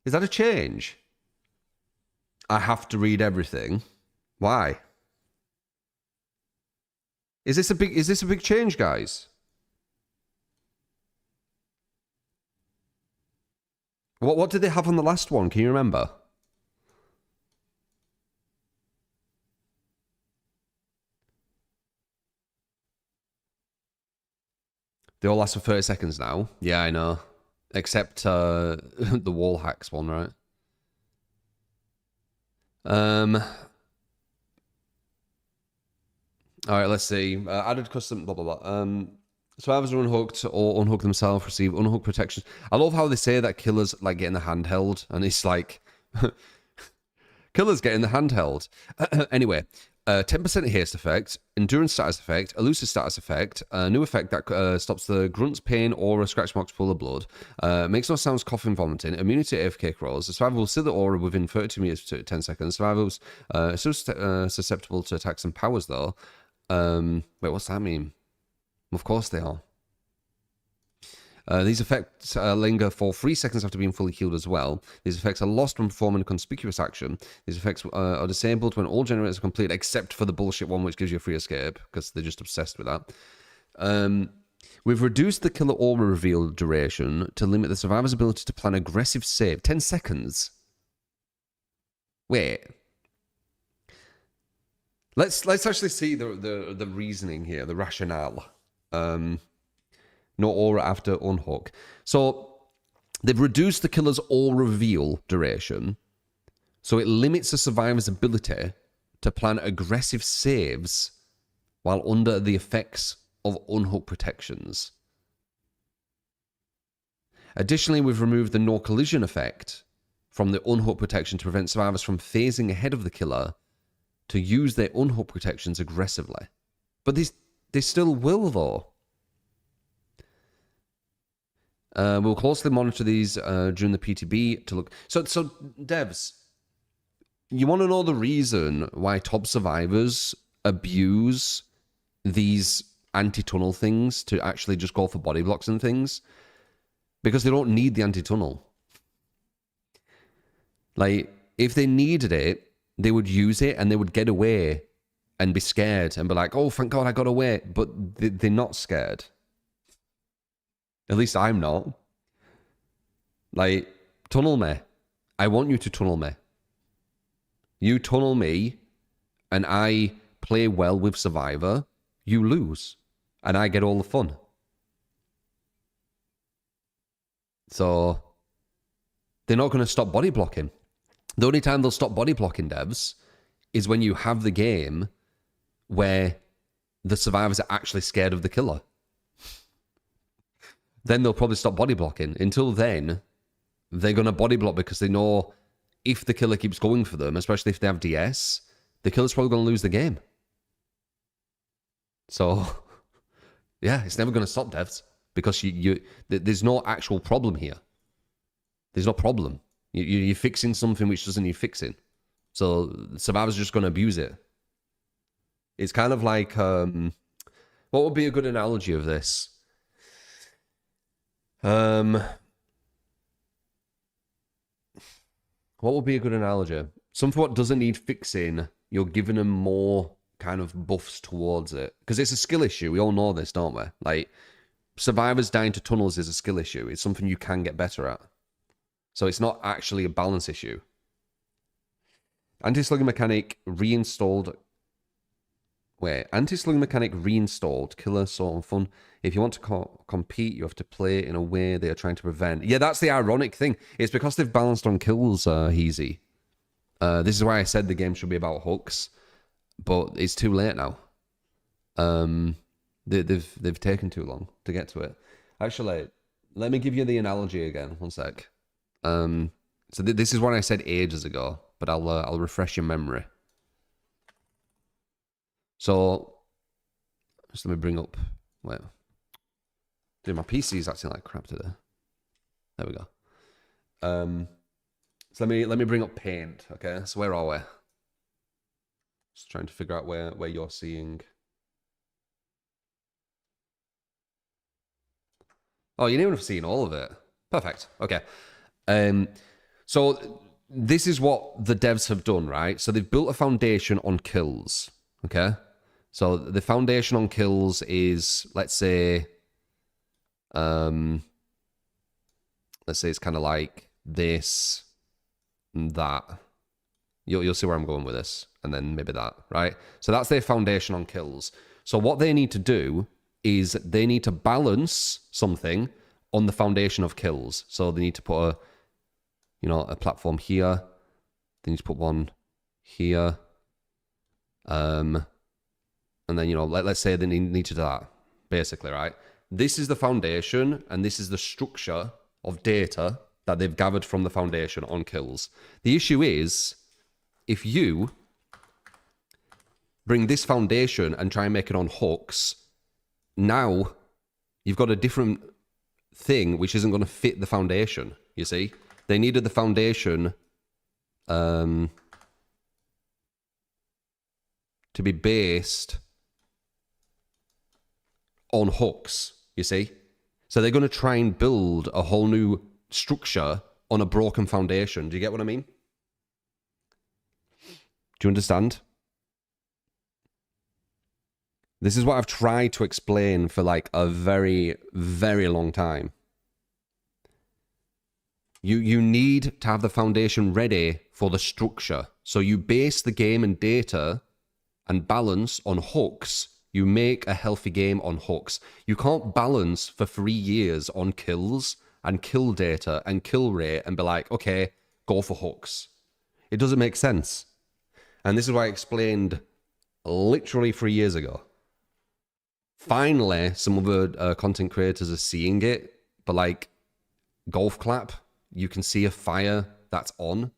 Is that a change? I have to read everything. Why? Is this a big change, guys? What did they have on the last one? Can you remember? They all last for 30 seconds now. Yeah, I know. Except the wall hacks one, right? All right, let's see. Added custom, blah, blah, blah. Survivors are unhooked or unhook themselves, receive unhook protection. I love how they say that killers like getting the handheld, and it's like killers getting the handheld. Anyway, 10% haste effect, endurance status effect, elusive status effect, a new effect that stops the grunts, pain, aura, scratch marks, pull of blood, makes no sounds, coughing, vomiting, immunity to AFK rolls. The survivor will see the aura within 32 meters to 10 seconds. Survivors susceptible to attacks and powers though. Wait, what's that mean? Of course they are. These effects linger for 3 seconds after being fully healed as well. These effects are lost when performing a conspicuous action. These effects are disabled when all generators are complete, except for the bullshit one which gives you a free escape, because they're just obsessed with that. We've reduced the killer aura reveal duration to limit the survivor's ability to plan aggressive save. 10 seconds. Wait. Let's actually see the reasoning here, the rationale. No aura after unhook. So they've reduced the killer's aura reveal duration, so it limits the survivor's ability to plan aggressive saves while under the effects of unhook protections. Additionally, we've removed the no collision effect from the unhook protection to prevent survivors from phasing ahead of the killer to use their unhook protections aggressively. But they still will, though. We'll closely monitor these during the PTB to look. So devs, you want to know the reason why top survivors abuse these anti-tunnel things to actually just go for body blocks and things? Because they don't need the anti-tunnel. Like, if they needed it, they would use it and they would get away and be scared and be like, oh, thank God I got away. But they're not scared. At least I'm not. Like, tunnel me. I want you to tunnel me. You tunnel me and I play well with Survivor, you lose. And I get all the fun. So, they're not going to stop body blocking. The only time they'll stop body blocking, devs, is when you have the game where the survivors are actually scared of the killer. Then they'll probably stop body blocking. Until then, they're going to body block because they know if the killer keeps going for them, especially if they have DS, the killer's probably going to lose the game. So, yeah, it's never going to stop, devs. because there's no actual problem here. There's no problem. You're fixing something which doesn't need fixing. So survivors are just going to abuse it. It's kind of like, what would be a good analogy of this? What would be a good analogy? Something what doesn't need fixing, you're giving them more kind of buffs towards it. Because it's a skill issue. We all know this, don't we? Like, survivors dying to tunnels is a skill issue. It's something you can get better at. So it's not actually a balance issue. Anti-slugging mechanic reinstalled. Wait, anti-slugging mechanic reinstalled. Killer sort of fun. If you want to compete, you have to play in a way they are trying to prevent. Yeah, that's the ironic thing. It's because they've balanced on kills, Heezy. This is why I said the game should be about hooks, but it's too late now. They've taken too long to get to it. Actually, let me give you the analogy again. One sec. So this is what I said ages ago, but I'll refresh your memory. So just let me bring up. Wait, dude, my PC is acting like crap today. There we go. So let me bring up Paint. Okay, so where are we? Just trying to figure out where you're seeing. Oh, you didn't even have seen all of it. Perfect. Okay. So this is what the devs have done, right? So they've built a foundation on kills. Okay. So the foundation on kills is, let's say it's kind of like this and that. You'll see where I'm going with this, and then maybe that, right? So that's their foundation on kills. So what they need to do is they need to balance something on the foundation of kills. So they need to put a platform here. They need to put one here. And then, let's say they need to do that, basically, right? This is the foundation, and this is the structure of data that they've gathered from the foundation on kills. The issue is, if you bring this foundation and try and make it on hooks, now you've got a different thing which isn't going to fit the foundation, you see? They needed the foundation to be based on hooks, you see? So they're going to try and build a whole new structure on a broken foundation. Do you get what I mean? Do you understand? This is what I've tried to explain for like a very, very long time. You need to have the foundation ready for the structure. So you base the game and data and balance on hooks. You make a healthy game on hooks. You can't balance for 3 years on kills and kill data and kill rate and be like, okay, go for hooks. It doesn't make sense. And this is why I explained literally 3 years ago. Finally, some other content creators are seeing it, but like golf clap, you can see a fire that's on.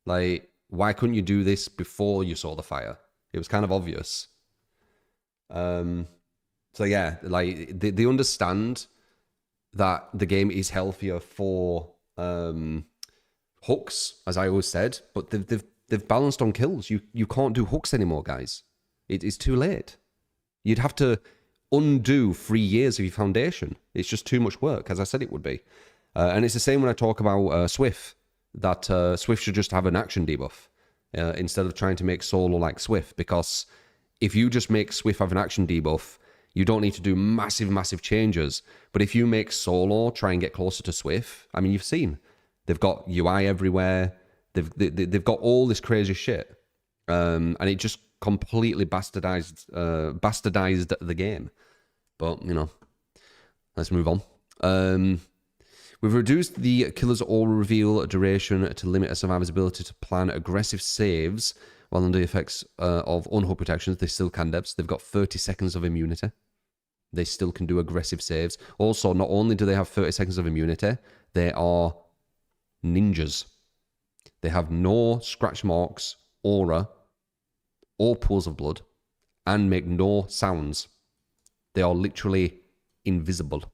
Like, why couldn't you do this before you saw the fire? It was kind of obvious. So yeah, like they understand that the game is healthier for hooks, as I always said, but they've balanced on kills. You can't do hooks anymore, guys. It's too late. You'd have to undo 3 years of your foundation. It's just too much work, as I said it would be. And it's the same when I talk about Swift, that Swift should just have an action debuff instead of trying to make solo like Swift, because if you just make Swift have an action debuff, you don't need to do massive, massive changes. But if you make solo try and get closer to Swift, I mean, you've seen. They've got UI everywhere. They've got all this crazy shit. And it just completely bastardized the game. But, let's move on. We've reduced the killer's aura reveal duration to limit a survivor's ability to plan aggressive saves while under the effects of unhook protections. They still can, devs. They've got 30 seconds of immunity. They still can do aggressive saves. Also, not only do they have 30 seconds of immunity, they are ninjas. They have no scratch marks, aura, or pools of blood, and make no sounds. They are literally invisible.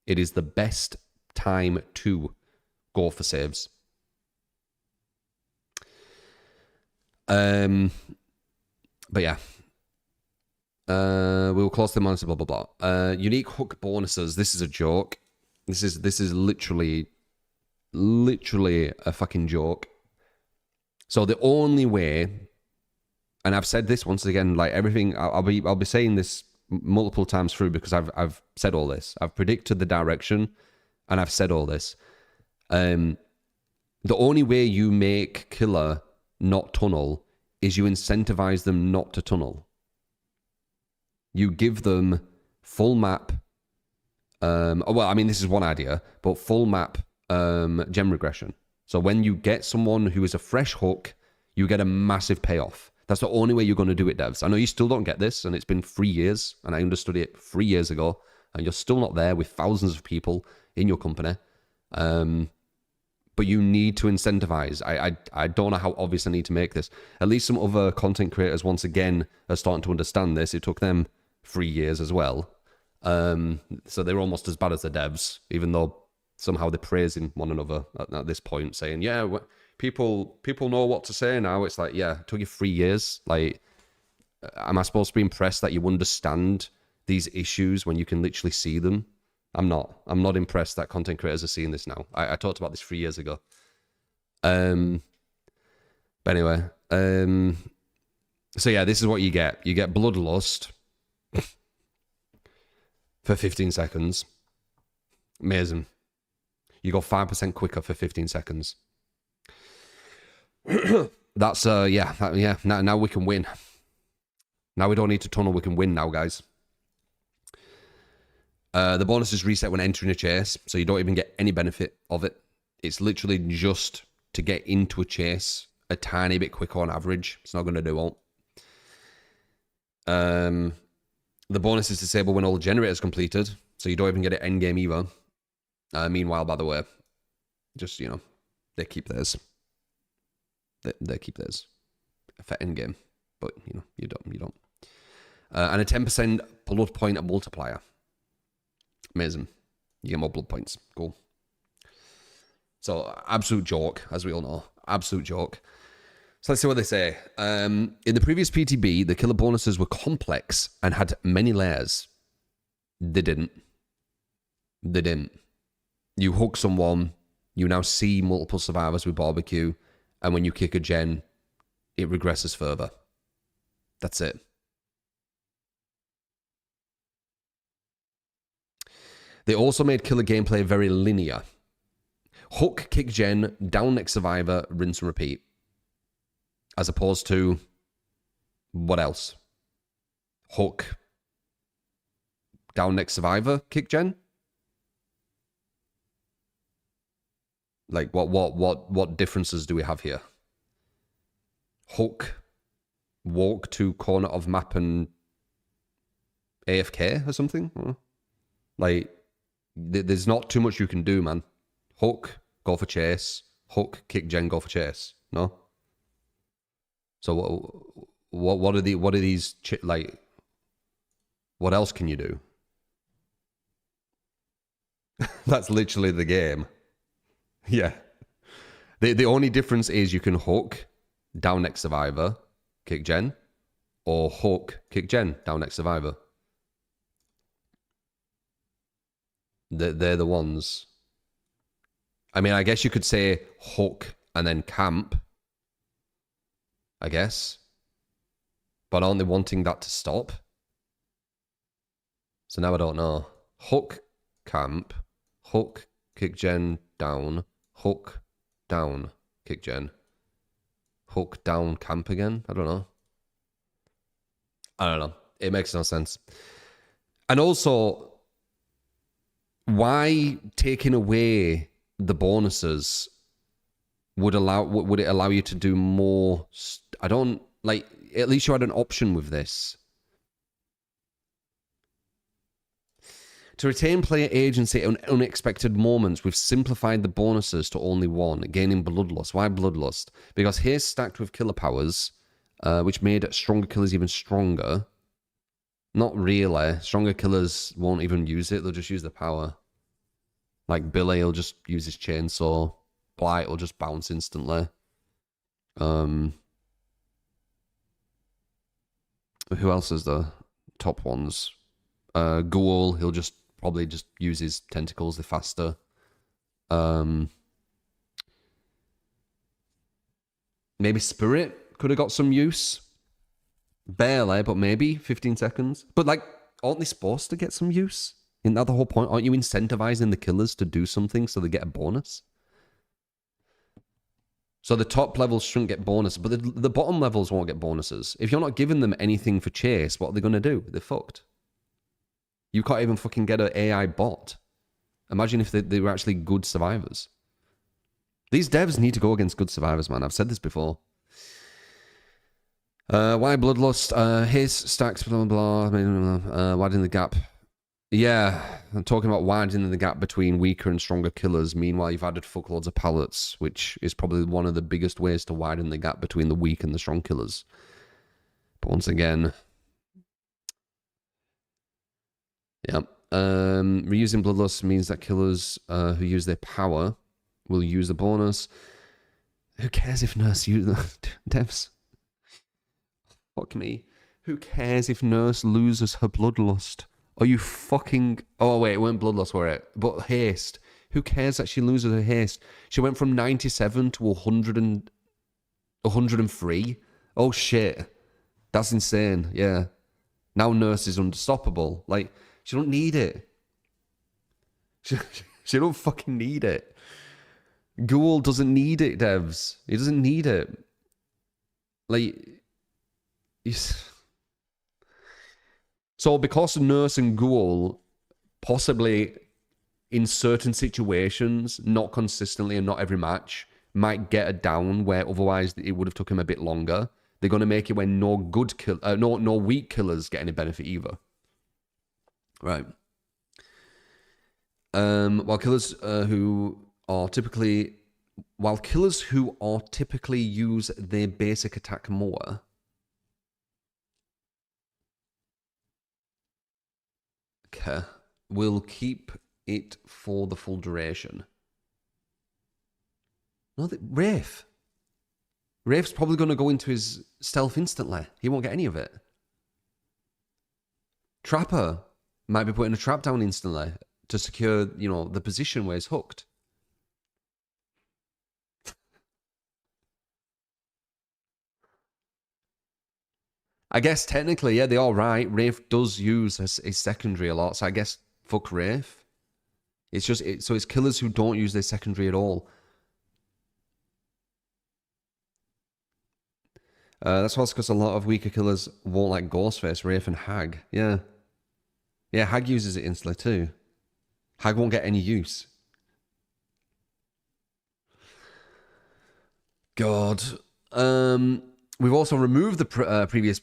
it is the best time to go for saves. But yeah. We will close the monitor, blah, blah, blah. Unique hook bonuses. This is a joke. This is literally a fucking joke. So the only way, and I've said this once again, like everything, I'll be saying this multiple times through because I've said all this. I've predicted the direction, and I've said all this. The only way you make killer not tunnel is you incentivize them not to tunnel. You give them full map. Well, I mean, this is one idea, but full map gem regression. So when you get someone who is a fresh hook, you get a massive payoff. That's the only way you're going to do it, devs. I know you still don't get this, and it's been 3 years, and I understood it 3 years ago, and you're still not there with thousands of people in your company. But you need to incentivize. I don't know how obvious I need to make this. At least some other content creators, once again, are starting to understand this. It took them 3 years as well. So they're almost as bad as the devs, even though somehow they're praising one another at this point, saying, yeah, people know what to say now. It's like, yeah, it took you 3 years. Like, am I supposed to be impressed that you understand these issues when you can literally see them? I'm not impressed that content creators are seeing this now. I talked about this 3 years ago. But anyway, so yeah, this is what you get. You get Bloodlust for 15 seconds. Amazing. You go 5% quicker for 15 seconds. That's, yeah. Now we can win. Now we don't need to tunnel. We can win now, guys. The bonuses reset when entering a chase, so you don't even get any benefit of it. It's literally just to get into a chase a tiny bit quicker on average. It's not going to do all. The bonus is disabled when all generators completed, so you don't even get it end game either. Meanwhile, by the way, just, you know, they keep theirs. They keep theirs for end game, but you know, you don't. And a 10% blood point multiplier. Amazing. You get more blood points. Cool. So, absolute joke, as we all know. Absolute joke. So let's see what they say. In the previous PTB, the killer bonuses were complex and had many layers. They didn't. You hook someone, you now see multiple survivors with barbecue, and when you kick a gen, it regresses further. That's it. They also made killer gameplay very linear. Hook, kick gen, down next survivor, rinse and repeat. As opposed to, what else? Hook, down next survivor, kick gen? Like, what differences do we have here? Hook, walk to corner of map and AFK or something? Like, there's not too much you can do, man. Hook, go for chase. Hook, kick gen, go for chase. No? So what are these like? What else can you do? That's literally the game. Yeah. The only difference is you can hook, down next survivor, kick gen, or hook, kick gen, down next survivor. They're the ones. I mean, I guess you could say hook and then camp. I guess. But aren't they wanting that to stop? So now I don't know. Hook, camp. Hook, kick gen, down. Hook, down, kick gen. Hook, down, camp again? I don't know. It makes no sense. And also, why taking away the bonuses would it allow you to do more? I don't, like, at least you had an option with this. To retain player agency in unexpected moments, we've simplified the bonuses to only one, gaining Bloodlust. Why Bloodlust? Because here's stacked with killer powers, which made stronger killers even stronger. Not really. Stronger killers won't even use it, they'll just use the power. Like Billy will just use his chainsaw. Blight will just bounce instantly. Who else is the top ones? Ghoul, he'll just probably just use his tentacles, they're faster. Maybe Spirit could have got some use. Barely, but maybe 15 seconds. But like, aren't they supposed to get some use? Isn't that the whole point? Aren't you incentivizing the killers to do something so they get a bonus? So the top levels shouldn't get bonuses, but the bottom levels won't get bonuses. If you're not giving them anything for chase, what are they going to do? They're fucked. You can't even fucking get an AI bot. Imagine if they were actually good survivors. These devs need to go against good survivors, man. I've said this before. Why Bloodlust? His stacks, blah, blah, blah. Widening the gap. Yeah, I'm talking about widening the gap between weaker and stronger killers. Meanwhile, you've added fuckloads of pallets, which is probably one of the biggest ways to widen the gap between the weak and the strong killers. But once again... Yeah. Reusing Bloodlust means that killers who use their power will use the bonus. Who cares if Nurse uses... Devs. Fuck me. Who cares if Nurse loses her Bloodlust? Are you fucking... Oh, wait, it weren't Bloodlust, were it? But Haste. Who cares that she loses her Haste? She went from 97 to 103. Oh, shit. That's insane, yeah. Now Nurse is unstoppable. Like, she don't need it. She don't fucking need it. Ghoul doesn't need it, devs. He doesn't need it. Like... So because Nurse and Ghoul, possibly in certain situations, not consistently and not every match, might get a down where otherwise it would have took him a bit longer, they're going to make it where no weak killers get any benefit either. Right. While killers who typically use their basic attack more, okay, will keep it for the full duration. No, Wraith. Wraith's probably going to go into his stealth instantly. He won't get any of it. Trapper might be putting a trap down instantly to secure, the position where he's hooked. I guess technically, yeah, they are right. Wraith does use his secondary a lot, so I guess fuck Wraith. It's just so it's killers who don't use their secondary at all. That's also because a lot of weaker killers won't like Ghostface, Wraith, and Hag. Yeah. Yeah, Hag uses it instantly too. Hag won't get any use. God. We've also removed the previous...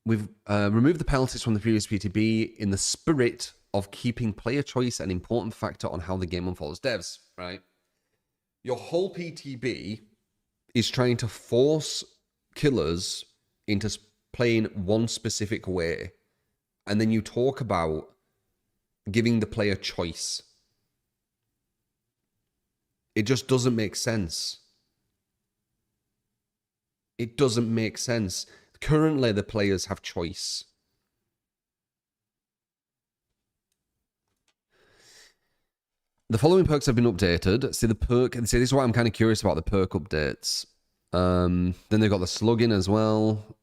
We've removed the penalties from the previous PTB in the spirit of keeping player choice an important factor on how the game unfolds. Devs, right? Your whole PTB is trying to force killers into playing one specific way. And then you talk about giving the player choice. It just doesn't make sense. It doesn't make sense. Currently, the players have choice. The following perks have been updated. See, this is what I'm kind of curious about, the perk updates. Then they've got the slugging as well.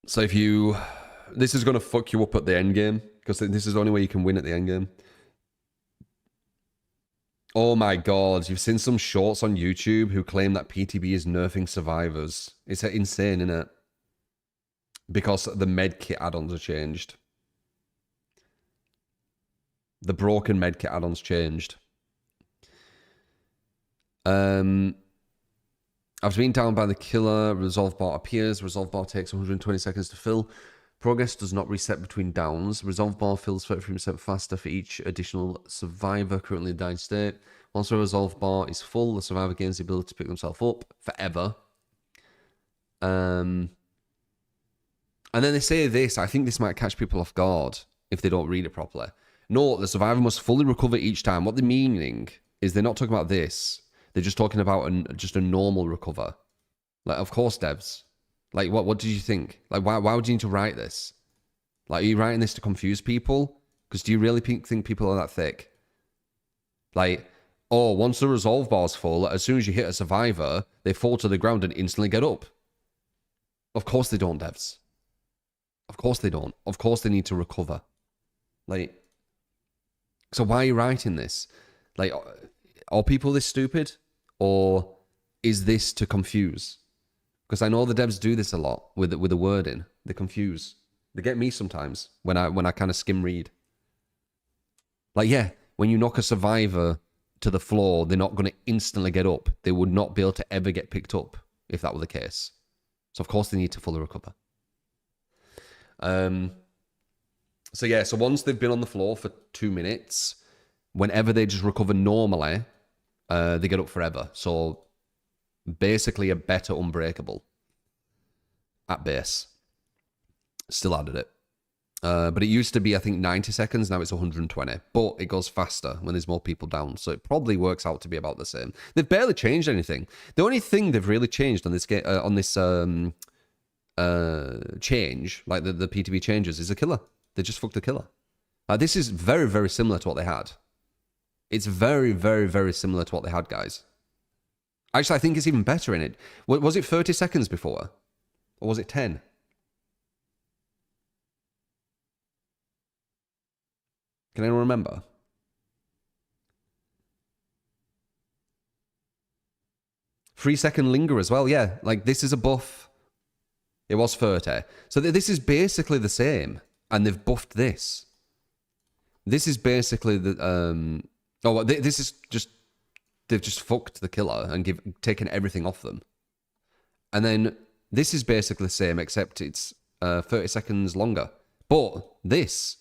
So this is going to fuck you up at the end game, because this is the only way you can win at the end game. Oh my god, you've seen some shorts on YouTube who claim that PTB is nerfing survivors. It's insane, isn't it? Because the medkit add-ons are changed. The broken medkit add-ons changed. After being down by the killer, resolve bar appears. Resolve bar takes 120 seconds to fill. Progress does not reset between downs. Resolve bar fills 33% faster for each additional survivor currently in dying state. Once the resolve bar is full, the survivor gains the ability to pick themselves up forever. And then they say this. I think this might catch people off guard if they don't read it properly. No, the survivor must fully recover each time. What they're meaning is they're not talking about this. They're just talking about just a normal recover. Like, of course, devs. Like, what did you think? Like, why would you need to write this? Like, are you writing this to confuse people? Because do you really think people are that thick? Like, oh, once the resolve bar's full, as soon as you hit a survivor, they fall to the ground and instantly get up. Of course they don't, devs. Of course they don't. Of course they need to recover. Like, so why are you writing this? Like, are people this stupid? Or is this to confuse? Because I know the devs do this a lot with the wording. They confuse. They get me sometimes when I kind of skim read. Like, yeah, when you knock a survivor to the floor, they're not going to instantly get up. They would not be able to ever get picked up if that were the case. So, of course, they need to fully recover. So, yeah, so once they've been on the floor for 2 minutes, whenever they just recover normally, they get up forever. So, basically a better unbreakable at base. Still added it. But it used to be, I think, 90 seconds. Now it's 120. But it goes faster when there's more people down. So it probably works out to be about the same. They've barely changed anything. The only thing they've really changed on this change, like the PTB changes, is a killer. They just fucked the killer. This is very, very similar to what they had. It's very, very, very similar to what they had, guys. Actually, I think it's even better in it. Was it 30 seconds before? Or was it 10? Can anyone remember? Three-second linger as well, yeah. Like, this is a buff. It was 30. So this is basically the same. And they've buffed this. This is basically the... this is just... They've just fucked the killer and taken everything off them. And then this is basically the same, except it's 30 seconds longer. But this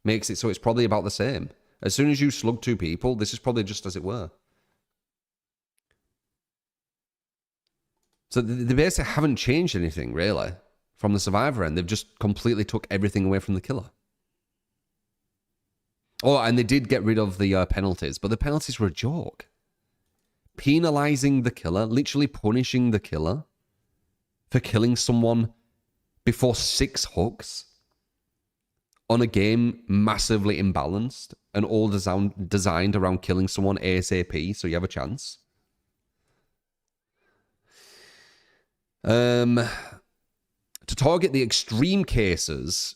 makes it so it's probably about the same. As soon as you slug 2 people, this is probably just as it were. So they basically haven't changed anything, really, from the survivor end. They've just completely took everything away from the killer. Oh, and they did get rid of the penalties, but the penalties were a joke. Penalizing the killer, literally punishing the killer for killing someone before 6 hooks on a game massively imbalanced and all designed around killing someone ASAP so you have a chance. To target the extreme cases,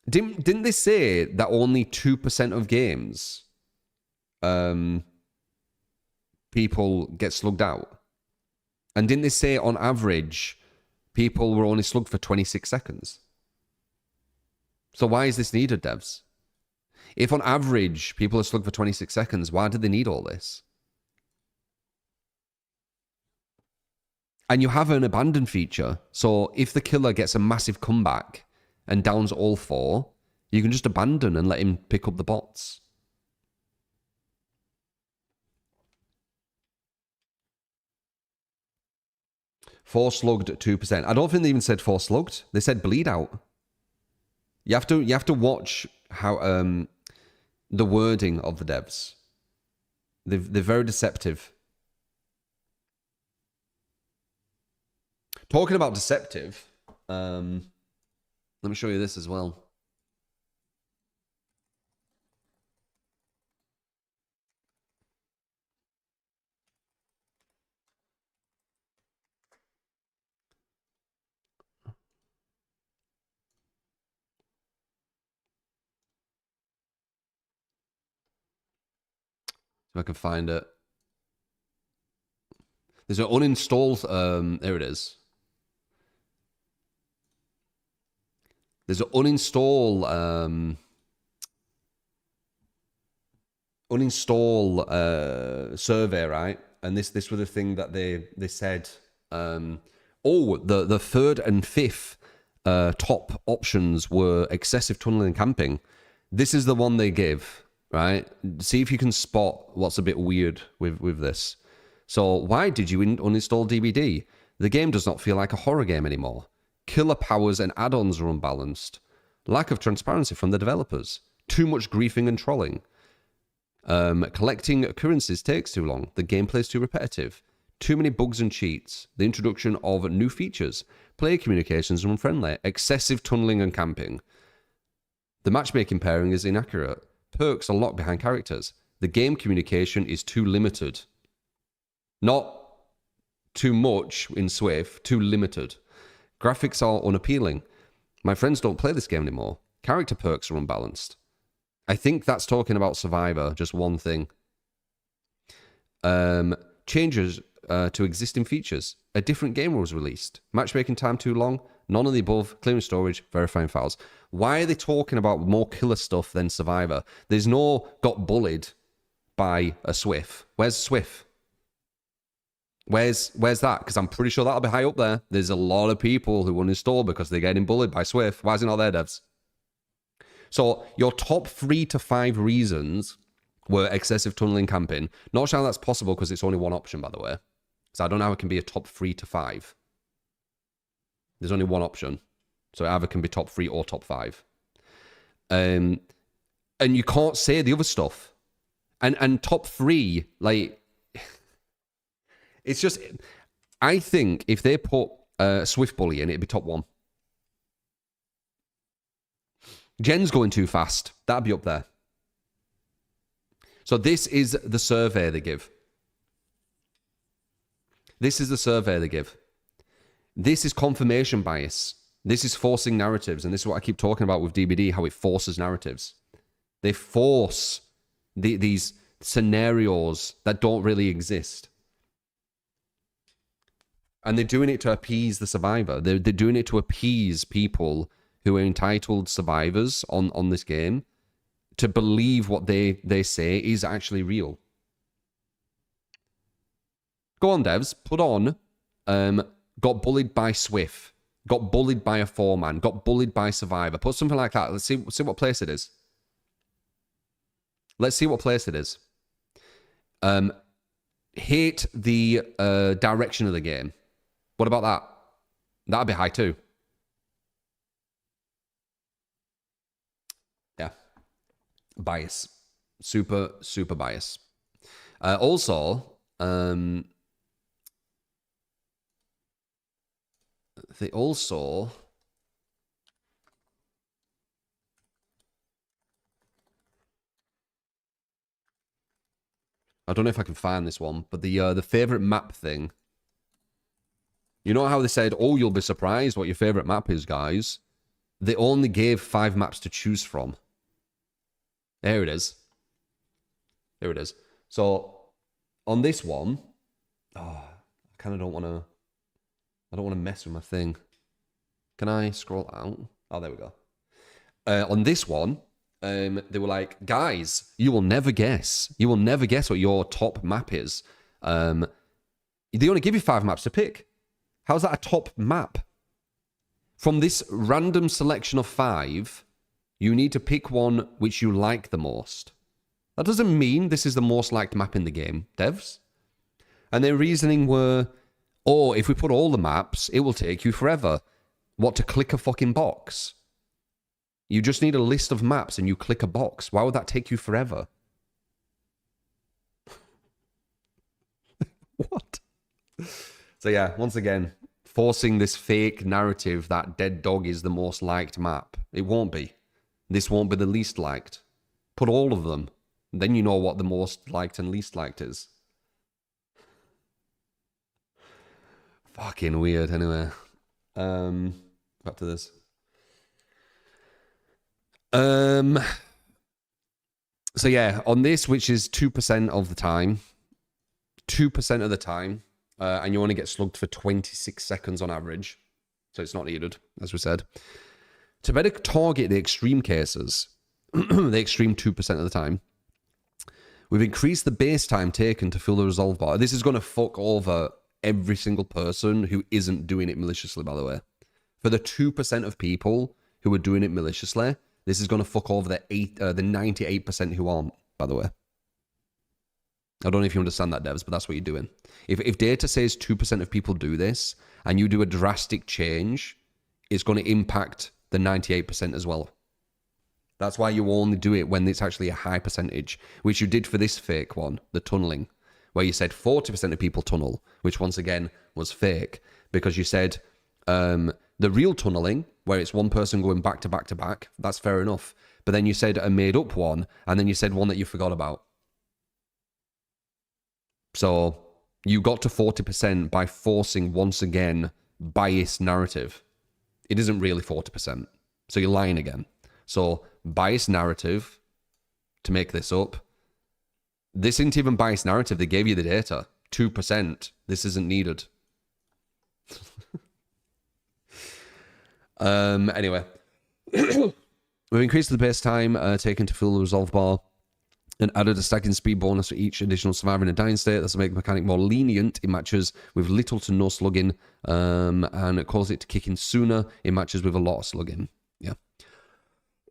didn't they say that only 2% of games people get slugged out? And didn't they say on average people were only slugged for 26 seconds? So why is this needed, devs? If on average people are slugged for 26 seconds, why do they need all this? And you have an abandon feature, so if the killer gets a massive comeback and downs all 4, you can just abandon and let him pick up the bots. Four slugged at 2%. I don't think they even said 4 slugged. They said bleed out. You have to watch how the wording of the devs. They're very deceptive. Talking about deceptive, let me show you this as well. If I can find it. There's an uninstall, there it is. There's an uninstall survey, right? And this was the thing that they said. The 3rd and 5th top options were excessive tunneling and camping. This is the one they give, right? See if you can spot what's a bit weird with this. So why did you uninstall DBD? The game does not feel like a horror game anymore. Killer powers and add-ons are unbalanced. Lack of transparency from the developers. Too much griefing and trolling. Collecting currencies takes too long. The gameplay is too repetitive. Too many bugs and cheats. The introduction of new features. Player communications are unfriendly. Excessive tunneling and camping. The matchmaking pairing is inaccurate. Perks are locked behind characters. The game communication is too limited. Not too much in Swift, too limited. Graphics are unappealing. My friends don't play this game anymore. Character perks are unbalanced. I think that's talking about Survivor, just one thing. Changes to existing features. A different game was released. Matchmaking time too long. None of the above. Clearing storage. Verifying files. Why are they talking about more killer stuff than Survivor? There's no got bullied by a Swift. Where's Swift? Where's that? Because I'm pretty sure that'll be high up there. There's a lot of people who uninstall because they're getting bullied by Swift. Why is it not there, devs? So your top 3 to 5 reasons were excessive tunneling camping. Not sure how that's possible because it's only one option, by the way. So I don't know how it can be a top 3 to 5. There's only one option. So it either can be top 3 or top 5. And you can't say the other stuff. And top 3, like... It's just, I think if they put Swift Bully in, it'd be top 1. Jen's going too fast. That'd be up there. So this is the survey they give. This is the survey they give. This is confirmation bias. This is forcing narratives. And this is what I keep talking about with DBD, how it forces narratives. They force these scenarios that don't really exist. And they're doing it to appease the survivor. They're doing it to appease people who are entitled survivors on this game to believe what they say is actually real. Go on, devs. Put on, got bullied by Swift. Got bullied by a 4-man. Got bullied by Survivor. Put something like that. Let's see what place it is. Let's see what place it is. Hate the direction of the game. What about that? That'd be high too. Yeah. Bias. Super, super bias. Also, they also... I don't know if I can find this one, but the favorite map thing. You know how they said, oh, you'll be surprised what your favorite map is, guys? They only gave 5 maps to choose from. There it is. There it is. So, on this one, I kind of don't want to... I don't want to mess with my thing. Can I scroll out? Oh, there we go. On this one, they were like, guys, you will never guess. You will never guess what your top map is. They only give you 5 maps to pick. How's that a top map? From this random selection of 5, you need to pick one which you like the most. That doesn't mean this is the most liked map in the game, devs. And their reasoning were, oh, if we put all the maps, it will take you forever. What, to click a fucking box? You just need a list of maps and you click a box. Why would that take you forever? What? So yeah, once again, forcing this fake narrative that Dead Dog is the most liked map. It won't be. This won't be the least liked. Put all of them. Then you know what the most liked and least liked is. Fucking weird, anyway. Back to this. So yeah, on this, which is 2% of the time, 2% of the time, and you only get slugged for 26 seconds on average, so it's not needed, as we said. To better target the extreme cases, the extreme 2% of the time, we've increased the base time taken to fill the resolve bar. This is going to fuck over every single person who isn't doing it maliciously, by the way. For the 2% of people who are doing it maliciously, this is going to fuck over the 98% who aren't, by the way. I don't know if you understand that, devs, but that's what you're doing. If data says 2% of people do this, and you do a drastic change, it's going to impact the 98% as well. That's why you only do it when it's actually a high percentage, which you did for this fake one, the tunneling, where you said 40% of people tunnel, which once again was fake, because you said the real tunneling, where it's one person going back to back to back, that's fair enough. But then you said a made up one, and then you said one that you forgot about. So you got to 40% by forcing, once again, biased narrative. It isn't really 40%. So you're lying again. So biased narrative, to make this up. This isn't even biased narrative. They gave you the data. 2%. This isn't needed. Anyway. We've increased the base time taken to fill the resolve bar and added a stacking speed bonus for each additional survivor in a dying state. That's to make the mechanic more lenient in matches with little to no slugging, and it causes it to kick in sooner in matches with a lot of slugging. Yeah.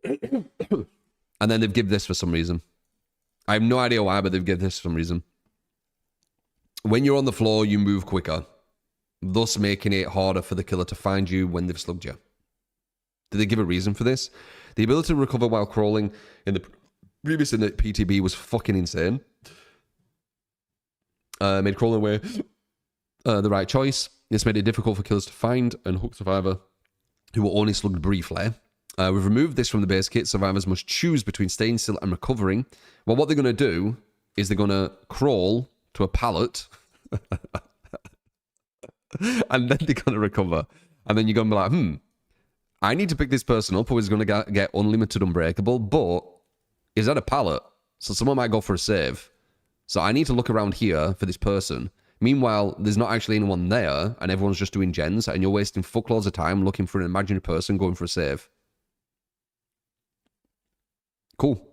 And then they've given this for some reason. I have no idea why, but they've given this for some reason. When you're on the floor, you move quicker, thus making it harder for the killer to find you when they've slugged you. Did they give a reason for this? The ability to recover while crawling in the previous in the PTB was fucking insane. Made crawling away the right choice. This made it difficult for killers to find and hook survivor who were only slugged briefly. We've removed this from the base kit. Survivors must choose between staying still and recovering. Well, what they're going to do is they're going to crawl to a pallet and then they're going to recover. And then you're going to be like, I need to pick this person up who is going to get unlimited unbreakable, but is that a pallet? So someone might go for a save. So I need to look around here for this person. Meanwhile, there's not actually anyone there, and everyone's just doing gens, and you're wasting fuckloads of time looking for an imaginary person going for a save. Cool.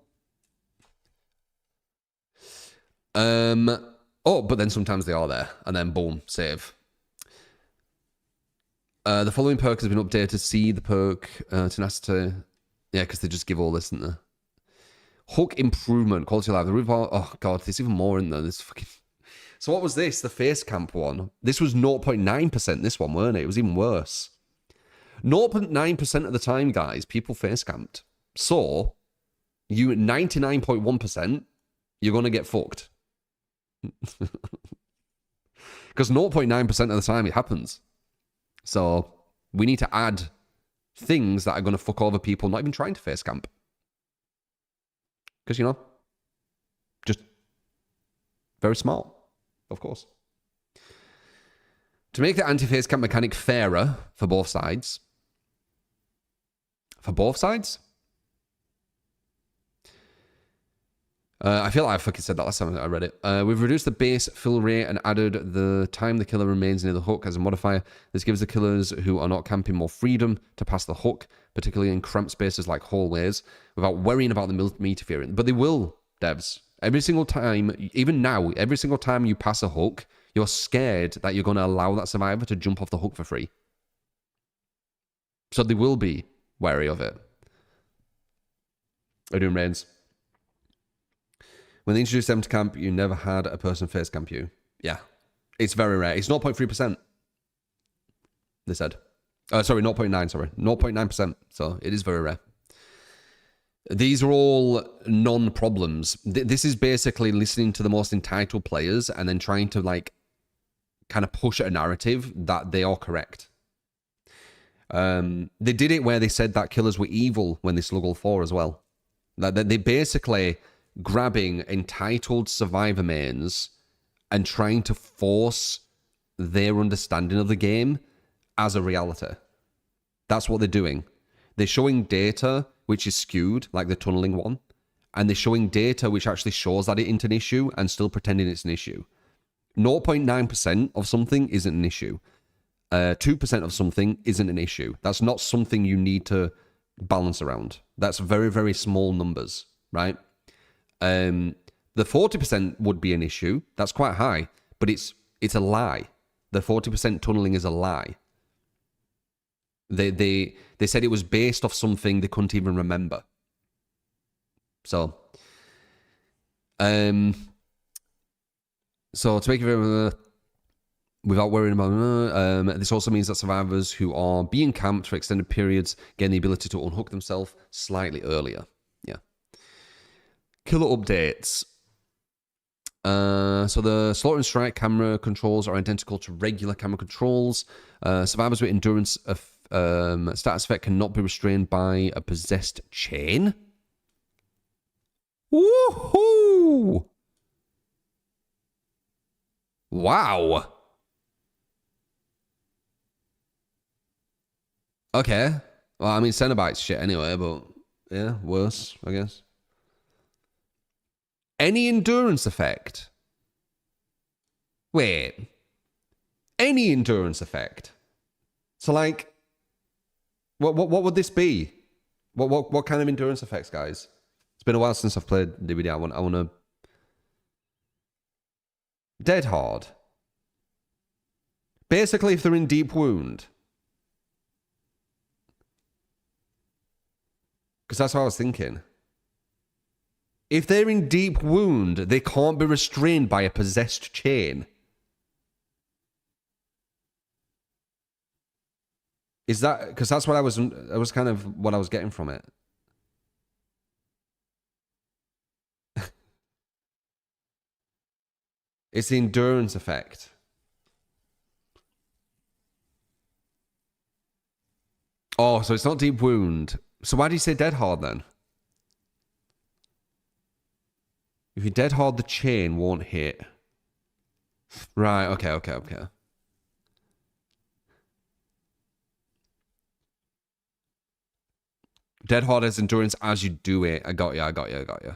Oh, but then sometimes they are there, and then boom, save. The following perk has been updated. See the perk, tenacity. Yeah, because they just give all this, isn't there? Hook improvement, quality of life. The roof. Oh god, there's even more in there. This fucking. So what was this? The face camp one. This was 0.9%. This one, weren't it? It was even worse. 0.9% of the time, guys, people face camped. So you 99.1%, you're gonna get fucked. Because 0.9% of the time it happens. So we need to add things that are going to fuck over people not even trying to face camp. Because, you know, just very smart, of course. To make the anti-face camp mechanic fairer for both sides. For both sides? I feel like I fucking said that last time I read it. We've reduced the base fill rate and added the time the killer remains near the hook as a modifier. This gives the killers who are not camping more freedom to pass the hook, particularly in cramped spaces like hallways, without worrying about the interference. But they will, devs. Every single time, even now, every single time you pass a hook, you're scared that you're going to allow that survivor to jump off the hook for free. So they will be wary of it. We're doing Reigns. When they introduced them to camp, you never had a person face camp you. Yeah. It's very rare. It's 0.3%. They said. Sorry, 0.9, sorry. 0.9%. So it is very rare. These are all non-problems. This is basically listening to the most entitled players and then trying to, like, kind of push a narrative that they are correct. They did it where they said that killers were evil when they sluggled 4 as well. They basically grabbing entitled survivor mains and trying to force their understanding of the game as a reality. That's what they're doing. They're showing data which is skewed, like the tunneling one, and they're showing data which actually shows that it isn't an issue and still pretending it's an issue. 0.9% of something isn't an issue. 2% of something isn't an issue. That's not something you need to balance around. That's very, very small numbers, right? The 40% would be an issue. That's quite high, but it's a lie. The 40% tunneling is a lie. They said it was based off something they couldn't even remember. So to make it without worrying about this also means that survivors who are being camped for extended periods gain the ability to unhook themselves slightly earlier. Killer updates. So the Slaughter and Strike camera controls are identical to regular camera controls. Survivors with endurance status effect cannot be restrained by a possessed chain. Woohoo! Wow. Okay. Well, I mean, Cenobite's shit anyway, but yeah, worse, I guess. Any endurance effect? Wait. Any endurance effect? So, like, what would this be? What kind of endurance effects, guys? It's been a while since I've played DVD. I want to Dead hard. Basically, if they're in deep wound. Because that's what I was thinking. If they're in deep wound, they can't be restrained by a possessed chain. Is that... Because that's what that was kind of what I was getting from it. It's the endurance effect. Oh, so it's not deep wound. So why do you say dead hard then? If you dead hard, the chain won't hit. Right, okay. Dead hard has endurance as you do it. I got you.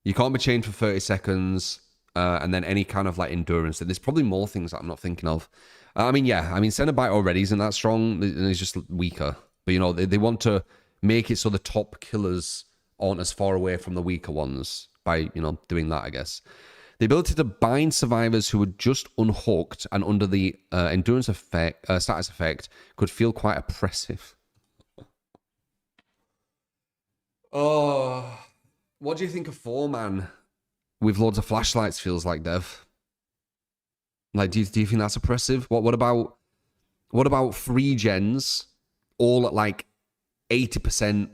You can't be chained for 30 seconds. And then any kind of like endurance. There's probably more things that I'm not thinking of. Cenobite already isn't that strong. It's just weaker. But, you know, they want to make it so the top killers aren't as far away from the weaker ones by, you know, doing that, I guess. The ability to bind survivors who were just unhooked and under the endurance effect, status effect could feel quite oppressive. Oh, what do you think of 4-man with loads of flashlights feels like, Dev? Like, do you think that's oppressive? What about 3 gens all at like 80%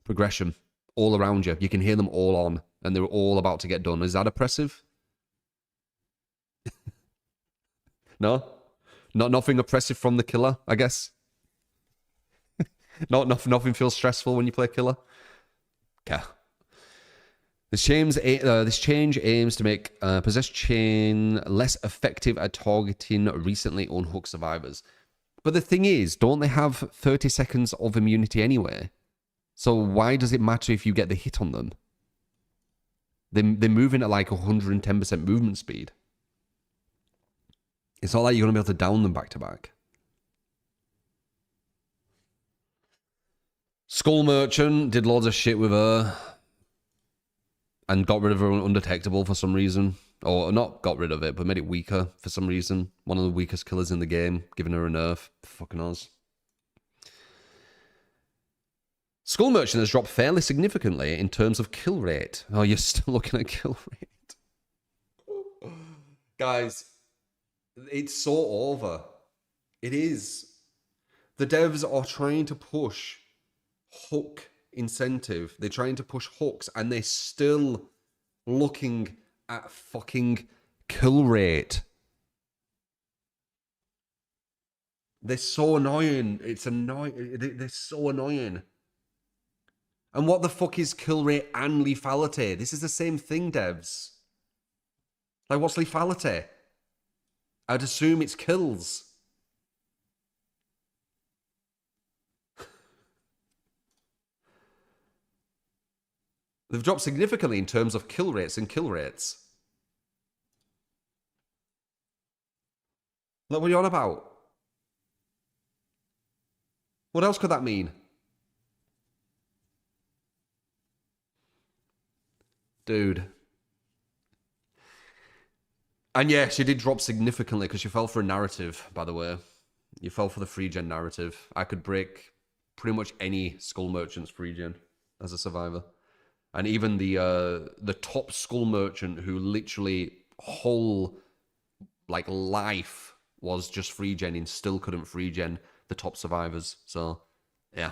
progression all around you? You can hear them all on and they're all about to get done. Is that oppressive? No? Nothing oppressive from the killer, I guess? Nothing feels stressful when you play killer? Okay. This change aims to make Possessed Chain less effective at targeting recently unhooked survivors. But the thing is, don't they have 30 seconds of immunity anyway? So why does it matter if you get the hit on them? They're moving at like 110% movement speed. It's not like you're going to be able to down them back to back. Skull Merchant did loads of shit with her. And got rid of her undetectable for some reason. Or not got rid of it, but made it weaker for some reason. One of the weakest killers in the game, giving her a nerf. Fucking Oz. Skull Merchant has dropped fairly significantly in terms of kill rate. Oh, you're still looking at kill rate. Guys, it's so over. It is. The devs are trying to push hook incentive. They're trying to push hooks and they're still looking at fucking kill rate. They're so annoying. It's annoying. They're so annoying. And what the fuck is kill rate and lethality? This is the same thing, devs. Like, what's lethality? I'd assume it's kills. They've dropped significantly in terms of kill rates and kill rates. Like, what are you on about? What else could that mean? Dude. And yeah, she did drop significantly because she fell for a narrative, by the way. You fell for the free gen narrative. I could break pretty much any Skull Merchant's free gen as a survivor. And even the top Skull Merchant who literally whole like life was just free genning still couldn't free gen the top survivors. So yeah.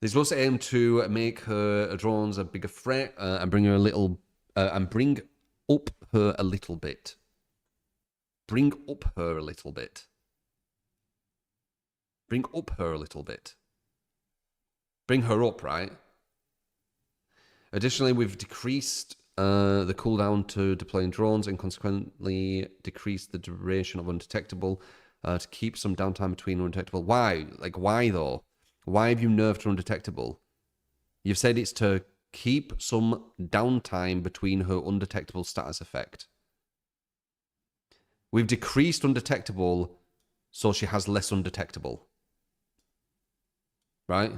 These laws aim to make her drones a bigger threat and bring her a little and bring up her a little bit. Bring up her a little bit. Bring up her a little bit. Bring her up, right? Additionally, we've decreased the cooldown to deploying drones and consequently decreased the duration of undetectable to keep some downtime between undetectable. Why? Like, why though? Why have you nerfed her undetectable? You've said it's to keep some downtime between her undetectable status effect. We've decreased undetectable so she has less undetectable. Right?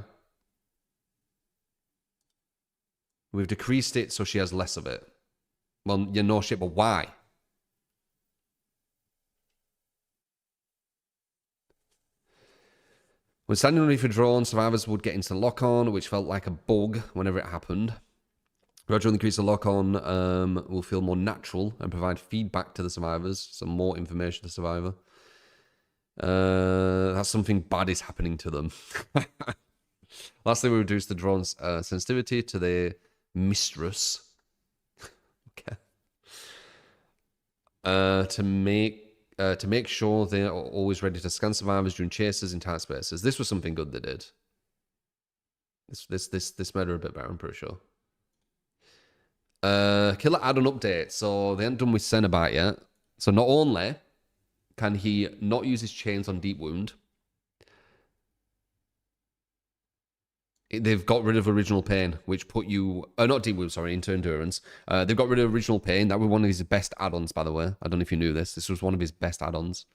We've decreased it so she has less of it. Well, you know shit, but why? When standing underneath a drone, survivors would get into lock-on, which felt like a bug whenever it happened. Gradually increase the lock-on will feel more natural and provide feedback to the survivors, some more information to the survivor. That's something bad is happening to them. Lastly, we reduce the drone's sensitivity to their mistress. Okay. To make sure they are always ready to scan survivors during chases in tight spaces. This was something good they did. This made her a bit better, I'm pretty sure. Killer add-on update. So they haven't done with Cenobite yet. So not only can he not use his chains on Deep Wound, they've got rid of Original Pain, which put you... not Deep Wound, sorry, into Endurance. They've got rid of Original Pain. That was one of his best add-ons, by the way. I don't know if you knew this. This was one of his best add-ons.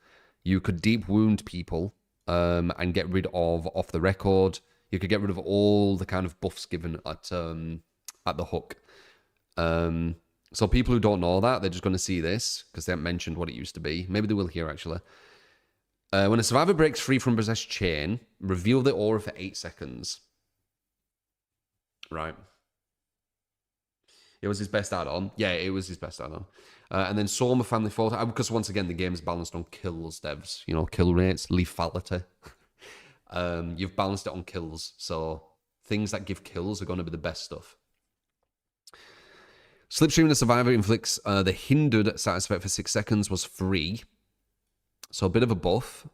You could Deep Wound people and get rid of Off the Record. You could get rid of all the kind of buffs given at the hook. So people who don't know that, they're just going to see this because they haven't mentioned what it used to be. Maybe they will here, actually. When a survivor breaks free from possessed chain, reveal the aura for 8 seconds. Right. It was his best add-on. Yeah, it was his best add-on. And then Soma Family Photo, because once again, the game is balanced on kills, devs. You know, kill rates, lethality. You've balanced it on kills. So things that give kills are going to be the best stuff. Slipstream the survivor inflicts the hindered status effect for 6 seconds was free. So a bit of a buff.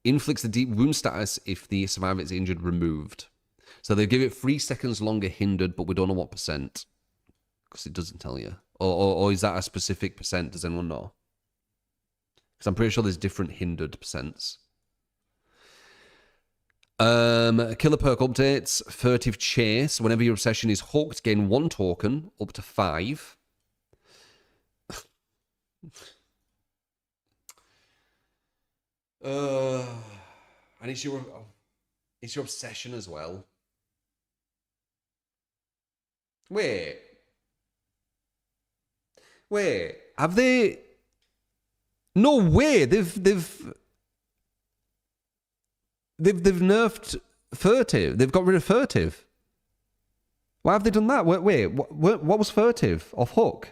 Inflicts the deep wound status if the survivor is injured, removed. So they give it 3 seconds longer hindered, but we don't know what percent. Because it doesn't tell you. Or is that a specific percent? Does anyone know? Because I'm pretty sure there's different hindered percents. Killer perk updates. Furtive Chase. Whenever your obsession is hooked, gain 1 token, up to 5. And it's your obsession as well. Wait, have they? No way. They've nerfed furtive. They've got rid of furtive. Why have they done that? Wait, what was furtive off hook?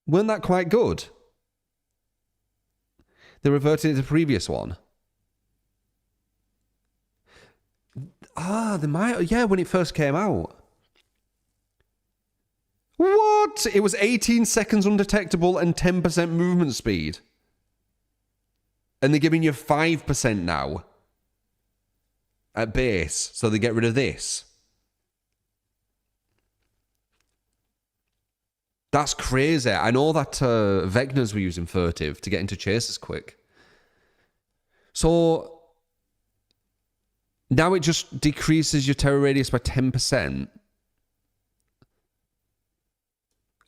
Weren't that quite good? They reverted it to the previous one. They might. Yeah, when it first came out. What? It was 18 seconds undetectable and 10% movement speed. And they're giving you 5% now. At base. So they get rid of this. That's crazy. I know that Vecners were using furtive to get into chases quick. So now it just decreases your terror radius by 10%.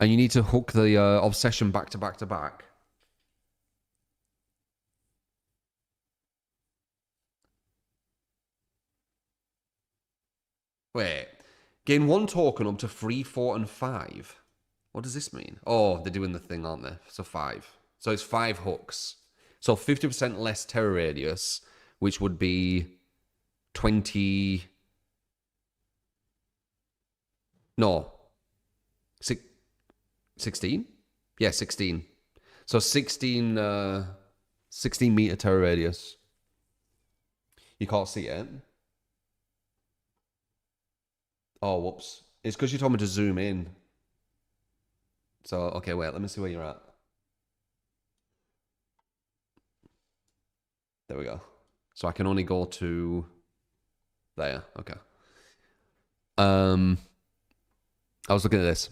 And you need to hook the obsession back to back to back. Wait. Gain 1 token up to 3, 4, and 5. What does this mean? Oh, they're doing the thing, aren't they? So 5. So it's 5 hooks. So 50% less terror radius, which would be 20... No. 16? Yeah, 16. So 16 meter terror radius. You can't see it. Oh, whoops. It's because you told me to zoom in. So, okay, wait, let me see where you're at. There we go. So I can only go to there. Okay. I was looking at this.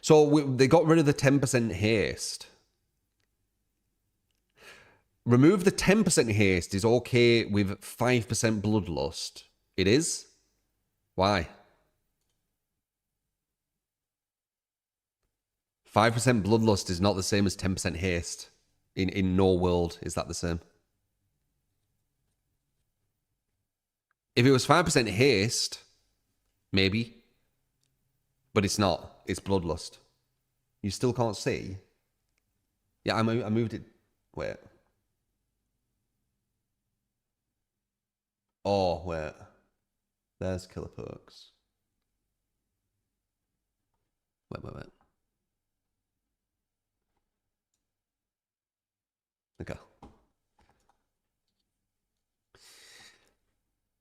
So they got rid of the 10% haste. Remove the 10% haste is okay with 5% bloodlust. It is? Why? 5% bloodlust is not the same as 10% haste. In no world is that the same. If it was 5% haste, maybe. But it's not. It's bloodlust. You still can't see? Yeah, I moved it. Wait. Oh, wait. There's killer perks. Wait. Okay.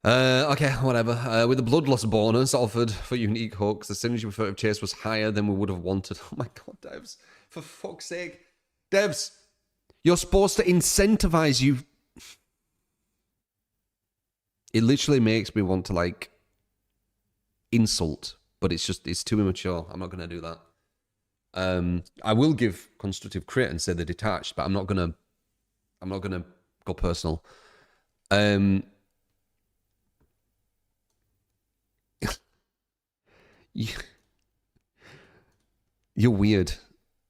Okay, whatever. With the bloodlust bonus offered for unique hooks, the synergy with furtive chase was higher than we would have wanted. Oh my god, Devs. For fuck's sake. Devs, you're supposed to incentivize you. It literally makes me want to, like, insult, but it's too immature. I'm not going to do that. I will give constructive crit and say they're detached, but I'm not going to go personal. You're weird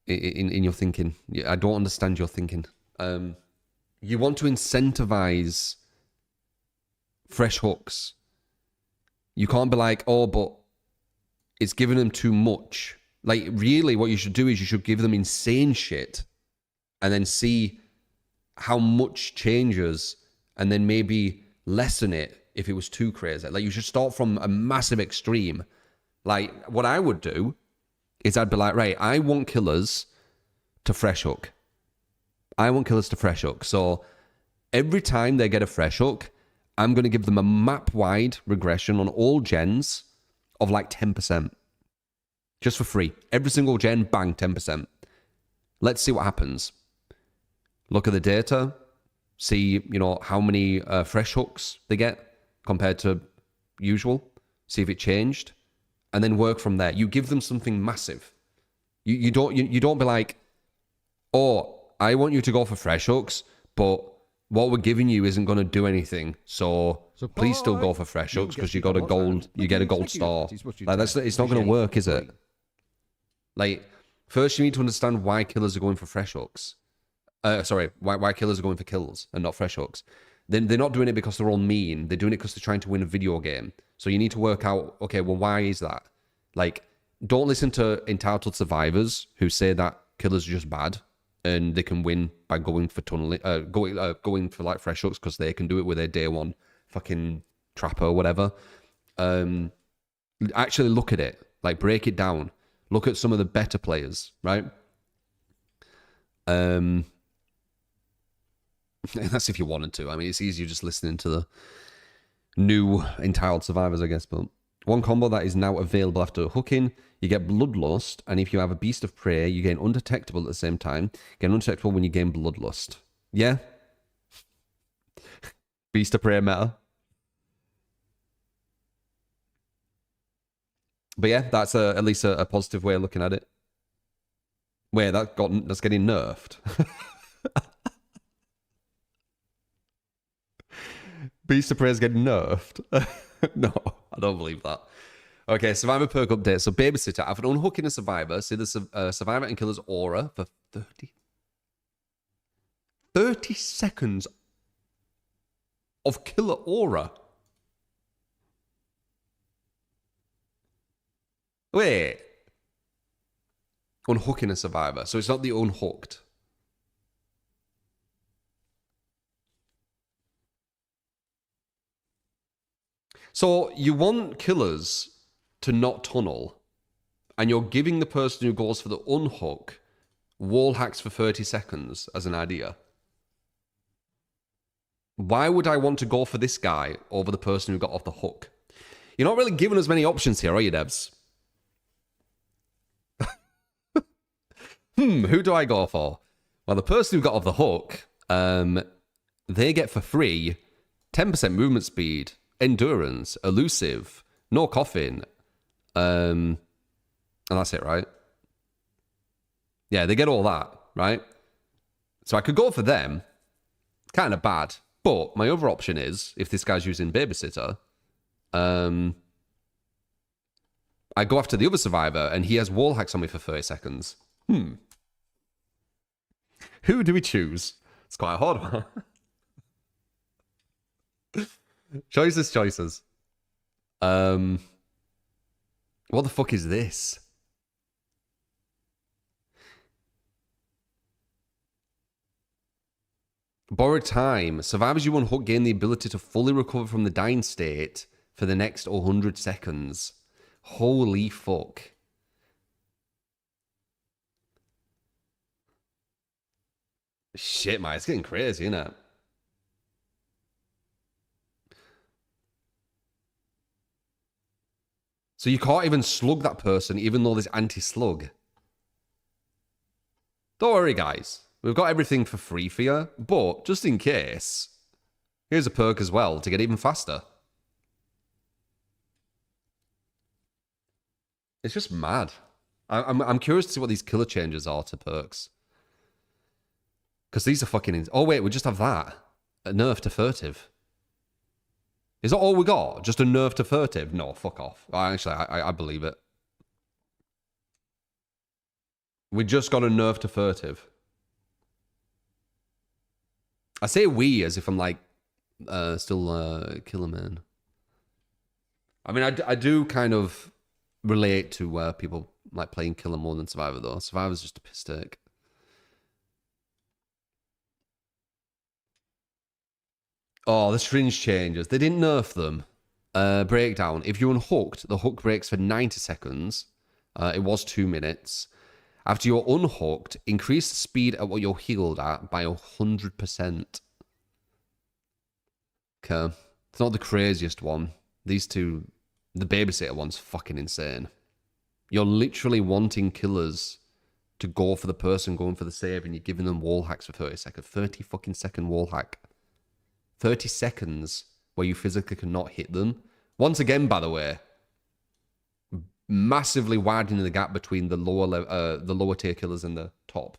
in your thinking. I don't understand your thinking. You want to incentivize fresh hooks. You can't be like, oh, but it's giving them too much. Like, really, what you should do is you should give them insane shit and then see how much changes and then maybe lessen it if it was too crazy. Like, you should start from a massive extreme. Like, what I would do is I'd be like, right, I want killers to fresh hook. So every time they get a fresh hook, I'm going to give them a map-wide regression on all gens of like 10%. Just for free. Every single gen, bang, 10%. Let's see what happens. Look at the data. See, how many fresh hooks they get compared to usual. See if it changed. And then work from there. You give them something massive. You don't be like, oh, I want you to go for fresh hooks, but what we're giving you isn't going to do anything. So please still go for fresh hooks because you got a gold. You get a gold star. Like it's not going to work, is it? Like, first you need to understand why killers are going for fresh hooks. Why killers are going for kills and not fresh hooks. Then they're not doing it because they're all mean. They're doing it because they're trying to win a video game. So you need to work out, okay, well, why is that? Like, don't listen to entitled survivors who say that killers are just bad and they can win by going for tunneling, going for like fresh hooks because they can do it with their day one fucking trapper or whatever. Actually look at it, like break it down. Look at some of the better players, right? That's if you wanted to. I mean, it's easier just listening to the new entitled survivors, I guess. But one combo that is now available after hooking, you get Bloodlust, and if you have a Beast of Prey, you gain Undetectable at the same time. Gain Undetectable when you gain Bloodlust. Yeah? Beast of Prey meta. But yeah, that's at least a positive way of looking at it. Wait, that's getting nerfed. Beast of Prey is getting nerfed. No, I don't believe that. Okay, Survivor perk update. So Babysitter, after unhooking a Survivor, see the Survivor and Killer's aura for 30 seconds of Killer aura. Wait. Unhooking a Survivor. So it's not the unhooked. So you want killers to not tunnel, and you're giving the person who goes for the unhook wall hacks for 30 seconds as an idea. Why would I want to go for this guy over the person who got off the hook? You're not really giving us many options here, are you, Debs? Who do I go for? Well, the person who got off the hook, they get for free 10% movement speed, endurance, elusive, no coffin, and that's it, right? Yeah, they get all that, right? So I could go for them. Kind of bad. But my other option is, if this guy's using babysitter, I go after the other survivor, and he has wall hacks on me for 30 seconds. Who do we choose? It's quite a hard one. Choices. What the fuck is this? Borrowed time. Survivors you unhook gain the ability to fully recover from the dying state for the next 100 seconds. Holy fuck. Shit, man. It's getting crazy, isn't it? So you can't even slug that person even though there's anti-slug. Don't worry, guys. We've got everything for free for you, but just in case, here's a perk as well to get even faster. It's just mad. I'm curious to see what these killer changes are to perks. Because these are fucking... Oh, wait, we just have that. A nerf to furtive. Is that all we got? Just a nerf to furtive? No, fuck off. Actually, I believe it. We just got a nerf to furtive. I say we as if I'm like still Killer Man. I mean, I do kind of relate to people like playing Killer more than Survivor though. Survivor's just a piss take. Oh, the fringe changes. They didn't nerf them. Breakdown. If you're unhooked, the hook breaks for 90 seconds. It was 2 minutes. After you're unhooked, increase the speed at what you're healed at by 100%. Okay. It's not the craziest one. These two, the babysitter one's fucking insane. You're literally wanting killers to go for the person going for the save and you're giving them wall hacks for 30 seconds. 30 fucking second wall hack. 30 seconds where you physically cannot hit them. Once again, by the way, massively widening the gap between the lower tier killers and the top.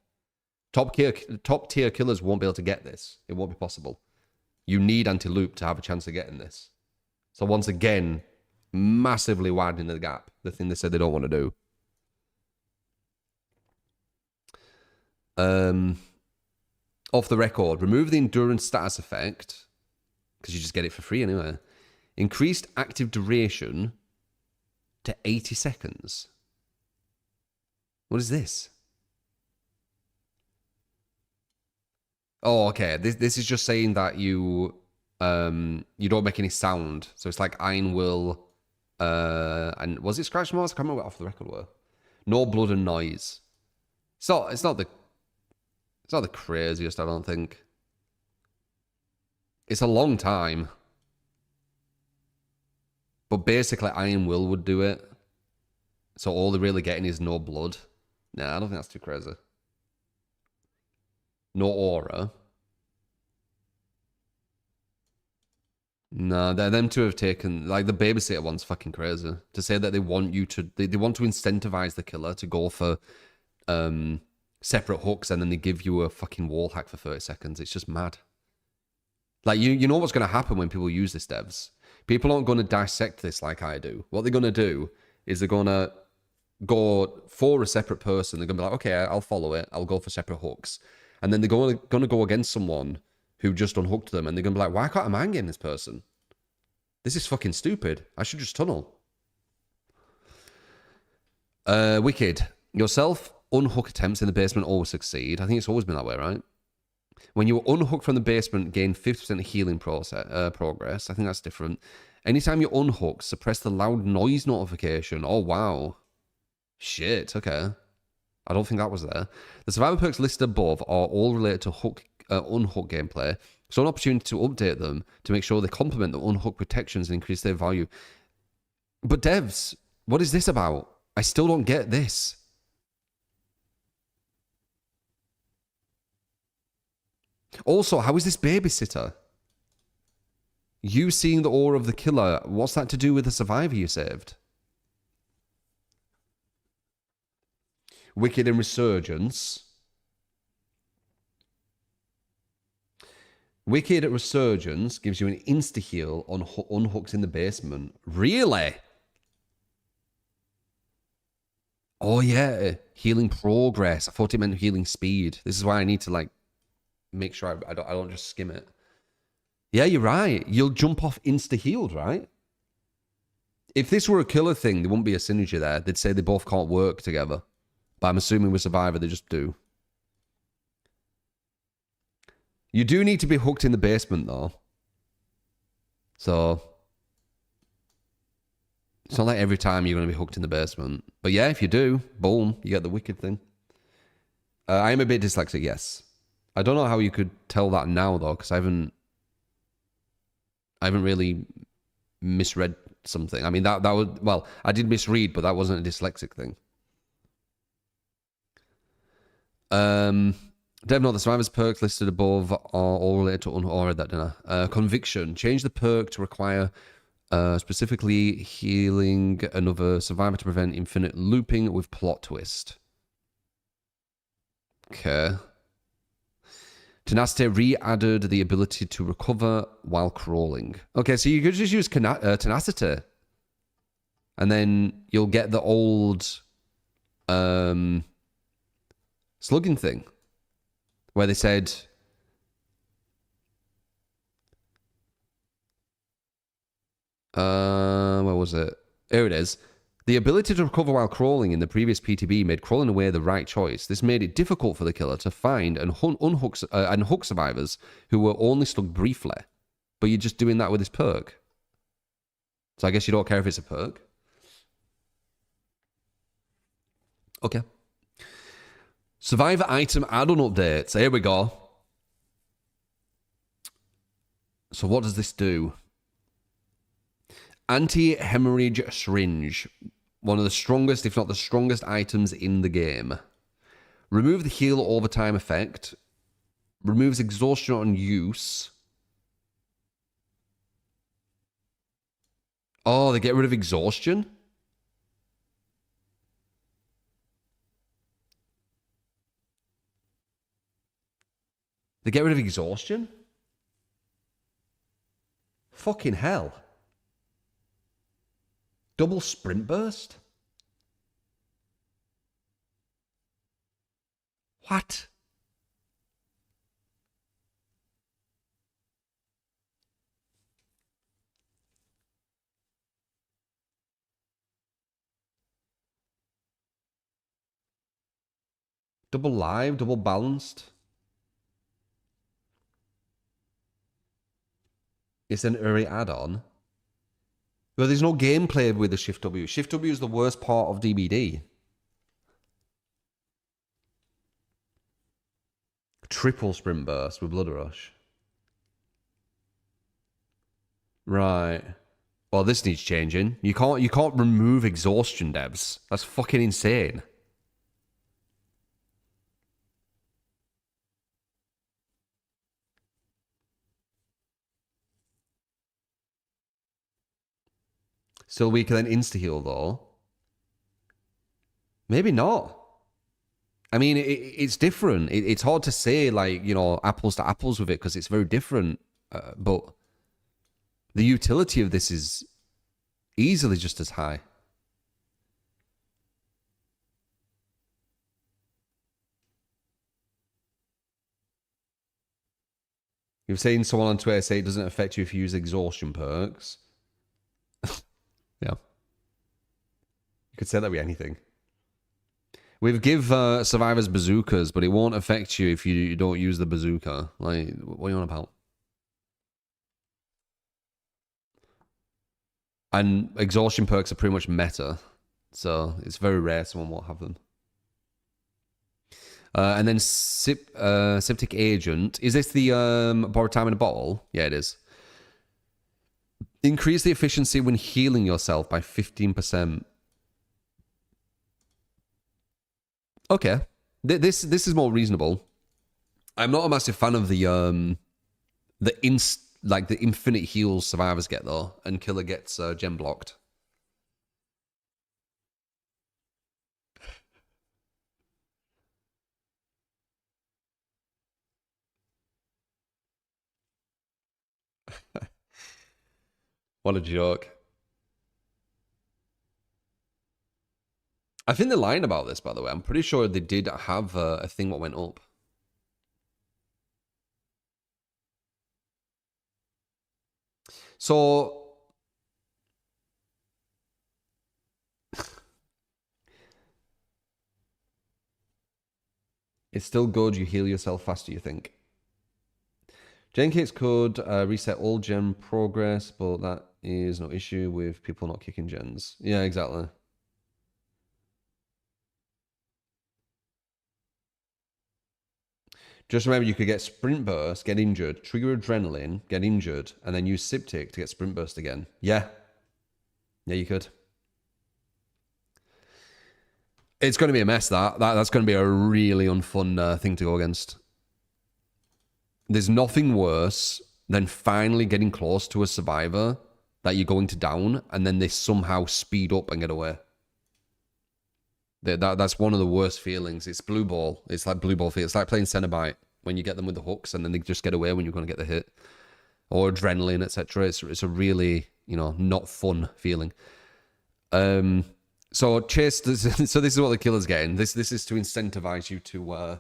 Top tier killers won't be able to get this. It won't be possible. You need anti-loop to have a chance of getting this. So once again, massively widening the gap. The thing they said they don't want to do. Off the record, remove the endurance status effect, because you just get it for free anyway. Increased active duration to 80 seconds. What is this? Oh, okay. This is just saying that you don't make any sound. So it's like Iron Will, and was it Scratch Mars? I can't remember what off the record were. No blood and noise. It's not the craziest, I don't think. It's a long time. But basically, Iron Will would do it. So all they're really getting is no blood. Nah, I don't think that's too crazy. No aura. No, them two have taken... Like, the babysitter one's fucking crazy. To say that they want you to... They want to incentivize the killer to go for separate hooks and then they give you a fucking wall hack for 30 seconds. It's just mad. Like, you know what's going to happen when people use this, devs? People aren't going to dissect this like I do. What they're going to do is they're going to go for a separate person. They're going to be like, okay, I'll follow it. I'll go for separate hooks. And then they're going to go against someone who just unhooked them. And they're going to be like, why can't I man game this person? This is fucking stupid. I should just tunnel. Wicked. Yourself, unhook attempts in the basement always succeed. I think it's always been that way, right? When you unhook from the basement, gain 50% healing progress. I think that's different. Anytime you unhook, suppress the loud noise notification. Oh, wow. Shit, okay. I don't think that was there. The survivor perks listed above are all related to hook unhook gameplay, so an opportunity to update them to make sure they complement the unhook protections and increase their value. But devs, what is this about? I still don't get this. Also, how is this babysitter? You seeing the aura of the killer, what's that to do with the survivor you saved? Wicked and Resurgence. Wicked Resurgence gives you an insta-heal on unhooks in the basement. Really? Oh yeah, healing progress. I thought it meant healing speed. This is why I need to like make sure I don't just skim it. Yeah, you're right. You'll jump off insta-healed, right? If this were a killer thing, there wouldn't be a synergy there. They'd say they both can't work together. But I'm assuming with Survivor, they just do. You do need to be hooked in the basement, though. So it's not like every time you're going to be hooked in the basement. But yeah, if you do, boom, you get the wicked thing. I am a bit dyslexic, yes. I don't know how you could tell that now, though, because I haven't really misread something. I mean, that would... Well, I did misread, but that wasn't a dyslexic thing. Dev, the survivor's perks listed above are all related to unhored that dinner. Conviction. Change the perk to require specifically healing another survivor to prevent infinite looping with plot twist. Okay. Tenacity re-added the ability to recover while crawling. Okay, so you could just use tenacity. And then you'll get the old slugging thing. Where they said... where was it? Here it is. The ability to recover while crawling in the previous PTB made crawling away the right choice. This made it difficult for the killer to find and hook survivors who were only slugged briefly. But you're just doing that with this perk. So I guess you don't care if it's a perk. Okay. Survivor item add-on updates. Here we go. So what does this do? Anti-hemorrhage syringe. One of the strongest, if not the strongest items in the game. Remove the heal over time effect. Removes exhaustion on use. Oh, they get rid of exhaustion? They get rid of exhaustion? Fucking hell. Double sprint burst? What? Double live, double balanced. It's an early add-on. Well, there's no gameplay with the Shift W. Shift W is the worst part of DBD. Triple sprint burst with Blood Rush. Right. Well, this needs changing. You can't remove exhaustion, devs. That's fucking insane. Still weaker than insta-heal, though. Maybe not. I mean, it's different. It's hard to say, like, you know, apples to apples with it because it's very different. But the utility of this is easily just as high. You've seen someone on Twitter say it doesn't affect you if you use exhaustion perks. Yeah. You could say that with anything. We've give survivors bazookas, but it won't affect you if you don't use the bazooka. Like, what are you on about? And exhaustion perks are pretty much meta. So it's very rare someone won't have them. And then Septic Agent. Is this the borrowed time in a bottle? Yeah, it is. Increase the efficiency when healing yourself by 15%. Okay. This is more reasonable. I'm not a massive fan of the infinite heals survivors get though, and killer gets gem blocked. What a joke. I think they're lying about this, by the way. I'm pretty sure they did have a thing that went up. So it's still good. You heal yourself faster, you think. Gen kits could reset all gen progress, but that is no issue with people not kicking gens. Yeah, exactly. Just remember, you could get sprint burst, get injured, trigger adrenaline, get injured, and then use Siptic to get sprint burst again. Yeah. Yeah, you could. It's going to be a mess, that's going to be a really unfun thing to go against. There's nothing worse than finally getting close to a survivor that you're going to down, and then they somehow speed up and get away. That's one of the worst feelings. It's blue ball. It's like blue ball feel. It's like playing Cenobite when you get them with the hooks and then they just get away when you're going to get the hit. Or adrenaline, etc. It's a really, not fun feeling. So Chase, so this is what the killer's getting. This is to incentivize you to...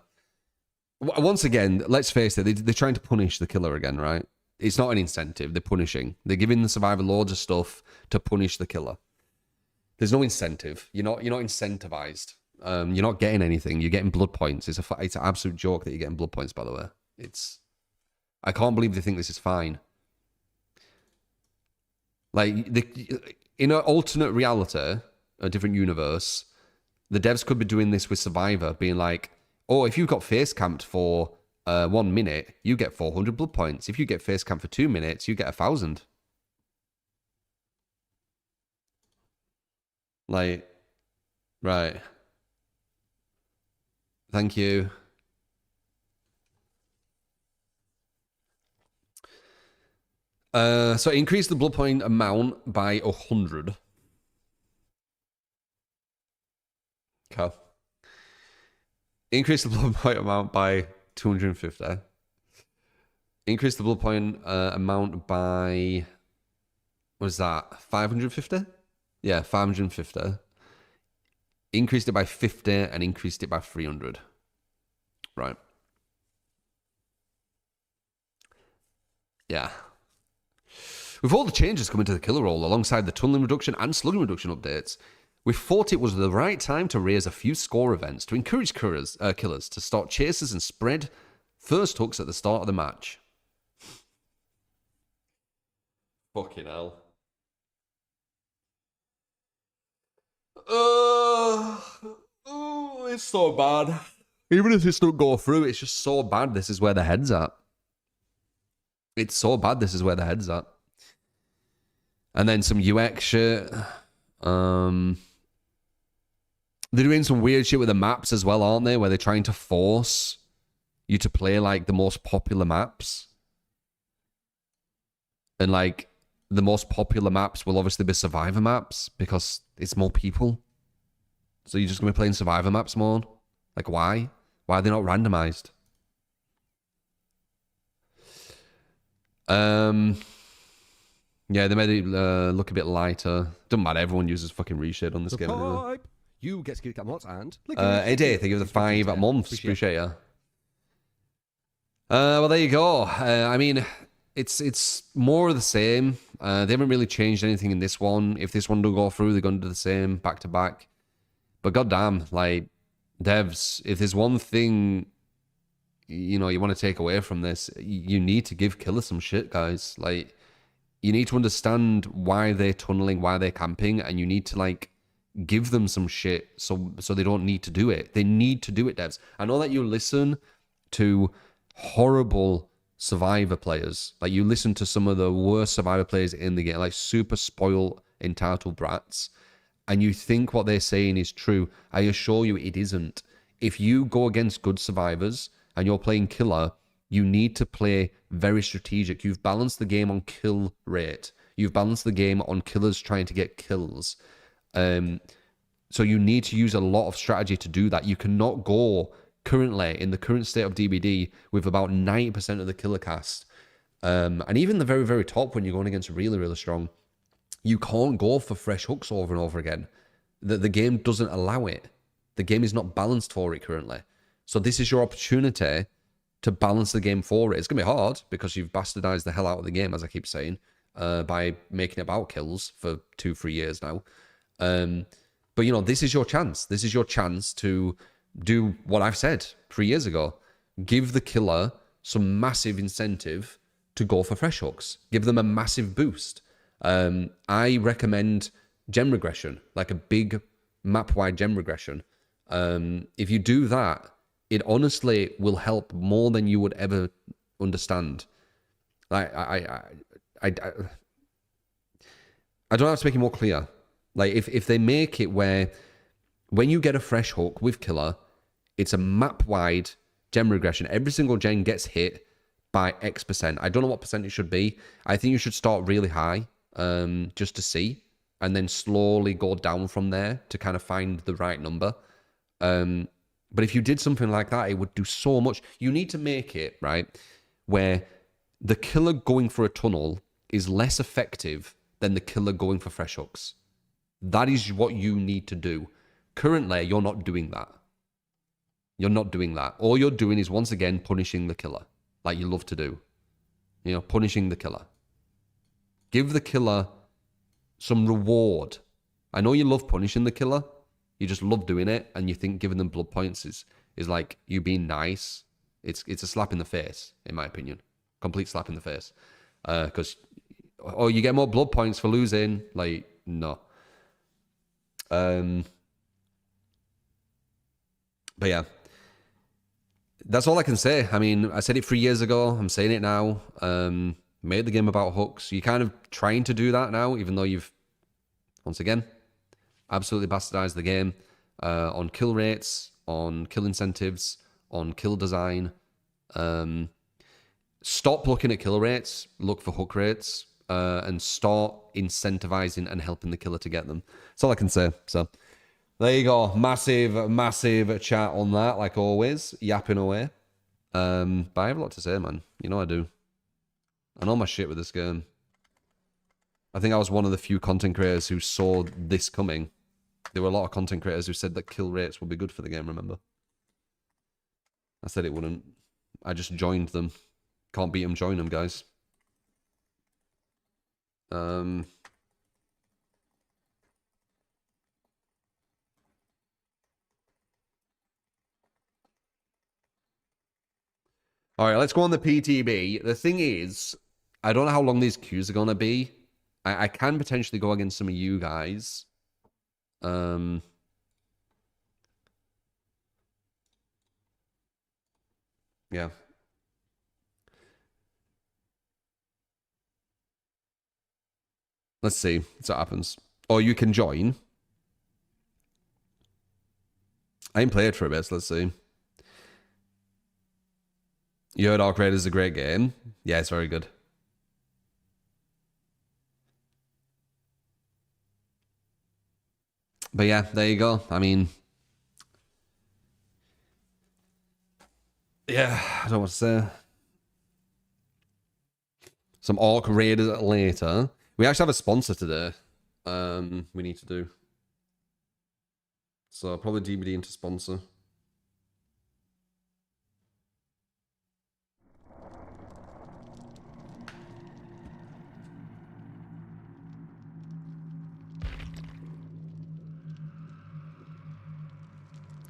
once again, let's face it, they're trying to punish the killer again, right? It's not an incentive. They're punishing. They're giving the survivor loads of stuff to punish the killer. There's no incentive. You're not incentivized. You're not getting anything. You're getting blood points. It's an absolute joke that you're getting blood points, by the way. I can't believe they think this is fine. Like, in an alternate reality, a different universe, the devs could be doing this with Survivor, being like, oh, if you've got face camped for 1 minute, you get 400 blood points. If you get face camped for 2 minutes, you get 1,000. Like, right. Thank you. So increase the blood point amount by 100. Okay. Increase the blood point amount by 250. Increase the blood point amount by... what is that? 550? Yeah, 550. Increased it by 50 and increased it by 300. Right. Yeah. With all the changes coming to the killer roll alongside the tunneling reduction and slugging reduction updates, we thought it was the right time to raise a few score events to encourage killers to start chasers and spread first hooks at the start of the match. Fucking hell. It's so bad. Even if this don't go through, it's just so bad. This is where the head's at. It's so bad. This is where the head's at. And then some UX shit. They're doing some weird shit with the maps as well, aren't they? Where they're trying to force you to play like the most popular maps. And like the most popular maps will obviously be survivor maps because it's more people. So you're just going to be playing survivor maps more? Like why? Why are they not randomized? Yeah, they made it look a bit lighter. Doesn't matter, everyone uses fucking reshade on this game anyway. You get to give that mods and... Eddie, thank you for the 5 months. Appreciate you. Well, there you go. I mean, it's more of the same. They haven't really changed anything in this one. If this one do go through, they're going to do the same back to back. But goddamn, like, devs, if there's one thing, you want to take away from this, you need to give killer some shit, guys. Like, you need to understand why they're tunneling, why they're camping, and you need to, like, give them some shit so they don't need to do it. They need to do it, devs. I know that you listen to horrible Survivor players. Like, you listen to some of the worst Survivor players in the game, like super spoiled, entitled brats, and you think what they're saying is true. I assure you it isn't. If you go against good survivors and you're playing killer, you need to play very strategic. You've balanced the game on kill rate. You've balanced the game on killers trying to get kills. So you need to use a lot of strategy to do that. You cannot go currently, in the current state of DBD, with about 90% of the killer cast. And even the very, very top, when you're going against really, really strong, you can't go for fresh hooks over and over again. The game doesn't allow it. The game is not balanced for it currently. So this is your opportunity to balance the game for it. It's going to be hard because you've bastardized the hell out of the game, as I keep saying, by making it about kills for 2-3 years now. But, you know, this is your chance. This is your chance to do what I've said 3 years ago. Give the killer some massive incentive to go for fresh hooks. Give them a massive boost. I recommend gem regression, like a big map-wide gem regression. If you do that, it honestly will help more than you would ever understand. Like, I don't have to make it more clear. Like, if they make it where when you get a fresh hook with killer, it's a map-wide gem regression. Every single gen gets hit by X%. I don't know what percent it should be. I think you should start really high, just to see, and then slowly go down from there to kind of find the right number. But if you did something like that, it would do so much. You need to make it, right, where the killer going for a tunnel is less effective than the killer going for fresh hooks. That is what you need to do. Currently, you're not doing that. You're not doing that. All you're doing is, once again, punishing the killer, like you love to do. You know, punishing the killer. Give the killer some reward. I know you love punishing the killer. You just love doing it, and you think giving them blood points is like you being nice. It's a slap in the face, in my opinion. Complete slap in the face. Because, oh, you get more blood points for losing. Like, no. But yeah, that's all I can say. I mean, I said it 3 years ago. I'm saying it now. Made the game about hooks. You're kind of trying to do that now, even though you've, once again, absolutely bastardized the game on kill rates, on kill incentives, on kill design. Stop looking at kill rates, look for hook rates, and start incentivizing and helping the killer to get them. That's all I can say. So there you go. Massive, massive chat on that, like always, yapping away. But I have a lot to say, man. You know I do. I know my shit with this game. I think I was one of the few content creators who saw this coming. There were a lot of content creators who said that kill rates would be good for the game, remember? I said it wouldn't. I just joined them. Can't beat them, join them, guys. All right, let's go on the PTB. The thing is, I don't know how long these queues are going to be. I can potentially go against some of you guys. Yeah. Let's see what happens. Or you can join. I ain't played for a bit, so let's see. You heard Arc Raiders is a great game. Yeah, it's very good. But yeah, there you go. I mean, yeah, I don't know what to say. Some Arc Raiders later. We actually have a sponsor today. We need to do. So probably DBD into sponsor.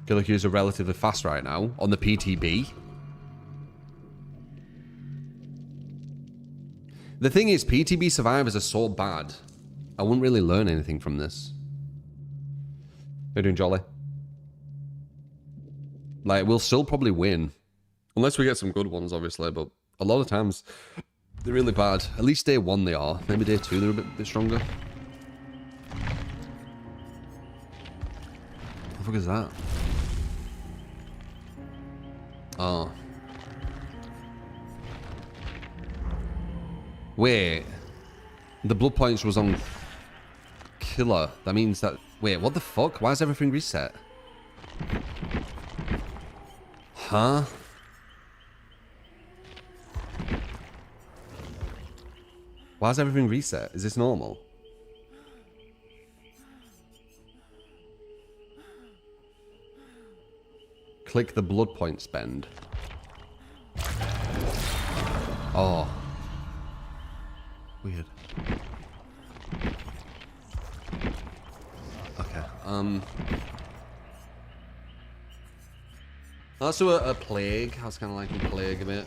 Killer queues are relatively fast right now on the PTB. The thing is, PTB survivors are so bad. I wouldn't really learn anything from this. you doing, Jolly? Like, we'll still probably win. Unless we get some good ones, obviously, but a lot of times they're really bad. At least day 1 they are. Maybe day 2 they're a bit stronger. What the fuck is that? Oh. Wait. The blood points was on killer. That means that... Wait, what the fuck? Why is everything reset? Huh? Why is everything reset? Is this normal? Click the blood point spend. Oh. Weird. Okay. Let's do a plague. I was kind of liking plague a bit.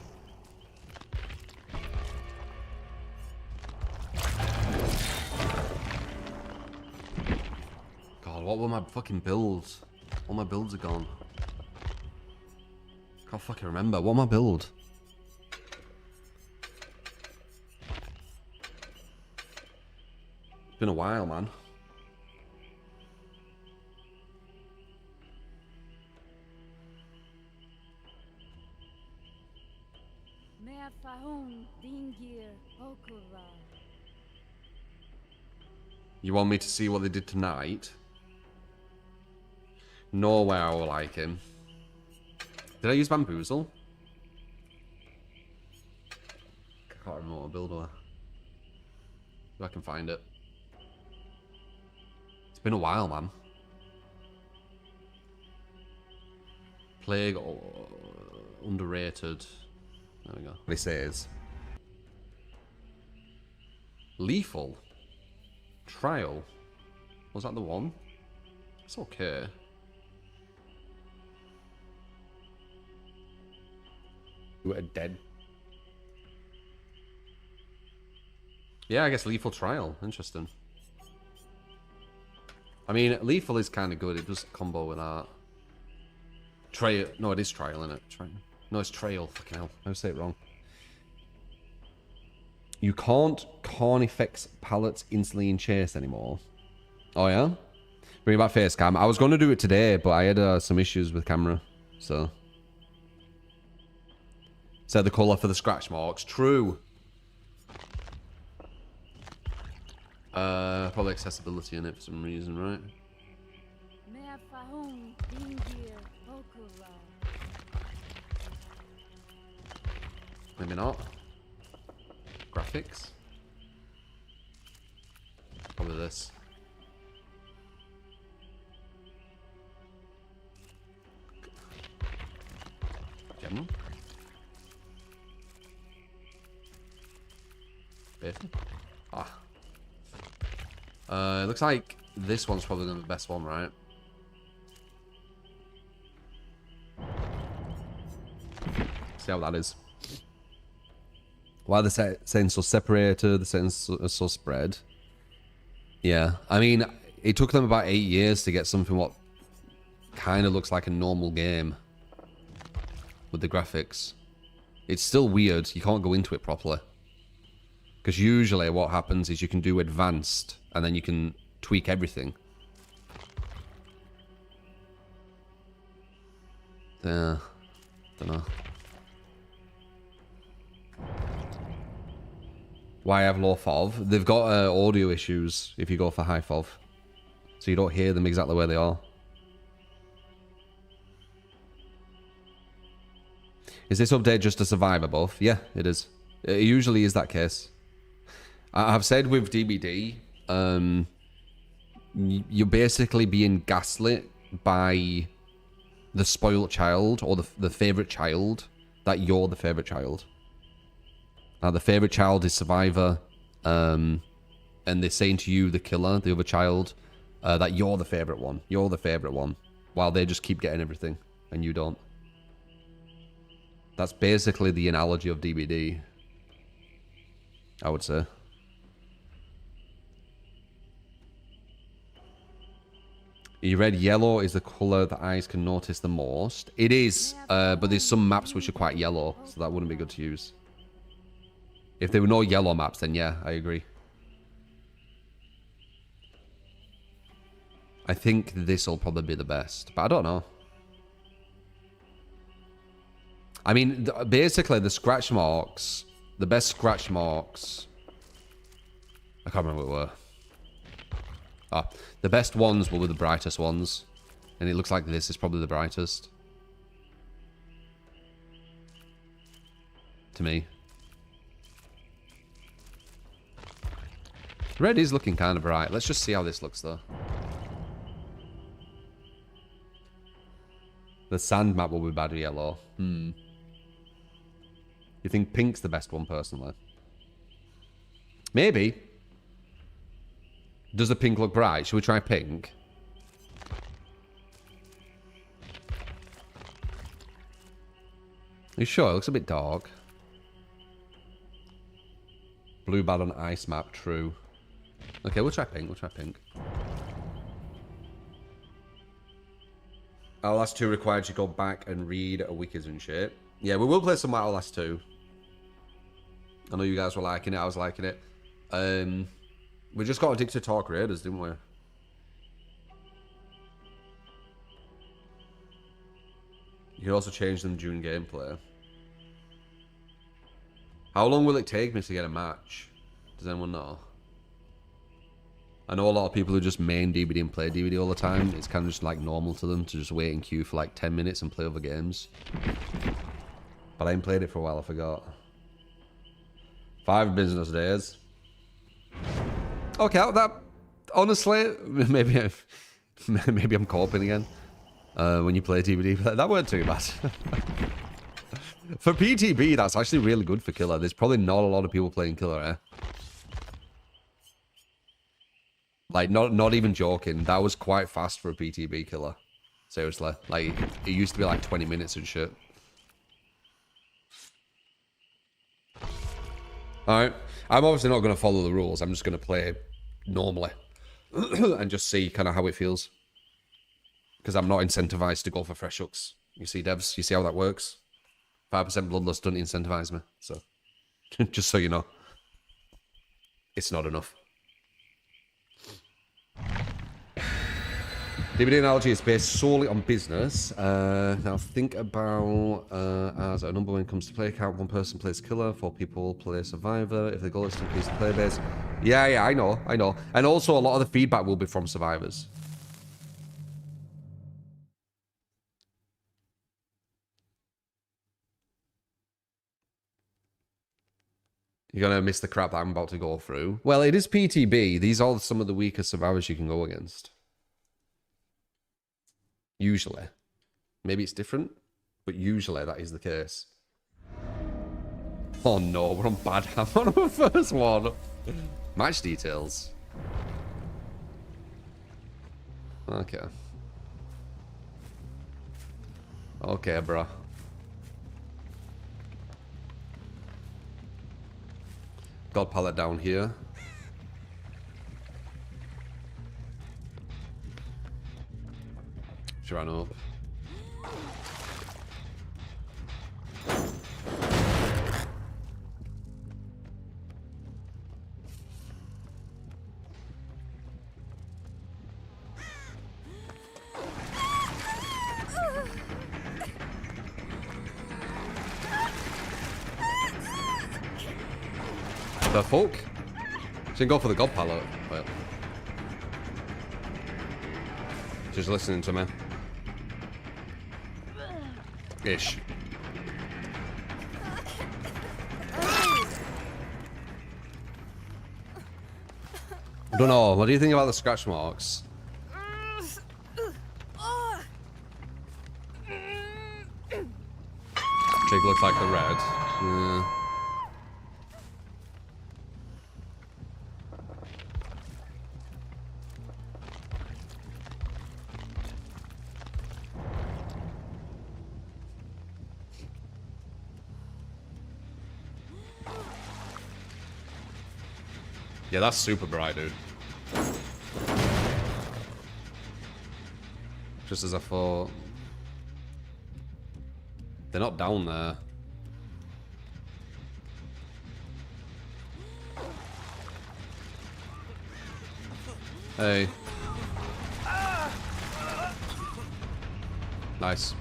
God, what were my fucking builds? All my builds are gone. Can't fucking remember. What my build? It's been a while, man. You want me to see what they did tonight? No way I will like him. Did I use Bamboozle? I can't remember what I build was. If I can find it. It's been a while, man. Plague or underrated. There we go. What he says. Lethal. Trial. Was that the one? It's okay. You were dead. Yeah, I guess lethal trial. Interesting. I mean, lethal is kind of good. It does combo with that. Trail. No, it is trial, isn't it? Trial. No, it's trail. Fucking hell. I say it wrong. You can't Carnifex pallets instantly in chase anymore. Oh, yeah? Bring back face cam. I was going to do it today, but I had some issues with camera. So. Set the colour for the scratch marks. True. Probably accessibility in it for some reason, right? Maybe not. Graphics. Probably this. General. Ah. It looks like this one's probably the best one, right? See how that is. Why are the settings so separated? The settings are so spread. Yeah, I mean, it took them about 8 years to get something what kind of looks like a normal game with the graphics. It's still weird. You can't go into it properly. Because usually what happens is you can do advanced and then you can tweak everything. Yeah, don't know. Why I have low FOV? They've got audio issues if you go for high FOV. So you don't hear them exactly where they are. Is this update just a survivor buff? Yeah, it is. It usually is that case. I've said with DBD, you're basically being gaslit by the spoiled child or the favorite child that you're the favorite child. Now, the favorite child is survivor, and they're saying to you, the killer, the other child, that you're the favorite one. You're the favorite one, while they just keep getting everything, and you don't. That's basically the analogy of DBD, I would say. You read yellow is the colour that eyes can notice the most. It is, but there's some maps which are quite yellow, so that wouldn't be good to use. If there were no yellow maps, then yeah, I agree. I think this will probably be the best, but I don't know. I mean, basically the scratch marks, the best scratch marks, I can't remember what they were. Ah, the best ones were the brightest ones. And it looks like this is probably the brightest. To me. Red is looking kind of bright. Let's just see how this looks though. The sand map will be bad with yellow. You think pink's the best one personally? Maybe. Does the pink look bright? Should we try pink? Are you sure? It looks a bit dark. Blue bad on ice map, true. Okay, we'll try pink. We'll try pink. Outlast 2 required you go back and read wikis and shit. Yeah, we will play some Outlast 2. I know you guys were liking it. I was liking it. We just got addicted to Talk Raiders, didn't we? You can also change them during gameplay. How long will it take me to get a match? Does anyone know? I know a lot of people who just main DVD and play DVD all the time. It's kind of just like normal to them to just wait in queue for like 10 minutes and play other games. But I ain't played it for a while, I forgot. 5 business days. Okay, that honestly, maybe I'm coping again. When you play DVD, that weren't too bad. For PTB, that's actually really good for Killer. There's probably not a lot of people playing Killer, eh? Like, not even joking. That was quite fast for a PTB Killer. Seriously. Like, it used to be like 20 minutes and shit. Alright. I'm obviously not going to follow the rules. I'm just going to play normally. And just see kind of how it feels. Because I'm not incentivized to go for fresh hooks. You see, devs? You see how that works? 5% bloodlust doesn't incentivize me. So, just so you know. It's not enough. DVD analogy is based solely on business. Now think about as a number when it comes to play count. 1 person plays Killer, 4 people play Survivor. If the goal is to increase the player base. Yeah, I know. And also a lot of the feedback will be from survivors. You're going to miss the crap that I'm about to go through. Well, it is PTB. These are some of the weaker survivors you can go against. Usually. Maybe it's different, but usually that is the case. Oh no, we're on bad ham on our first one. Match details. Okay. Okay, bro. God pallet down here. She ran up. The fuck? She didn't go for the god pallet. Wait. She's listening to me. Ish. I don't know. What do you think about the scratch marks? Jig looks like the red. Yeah. Yeah, that's super bright, dude. just as I thought. They're not down there. Hey. Nice.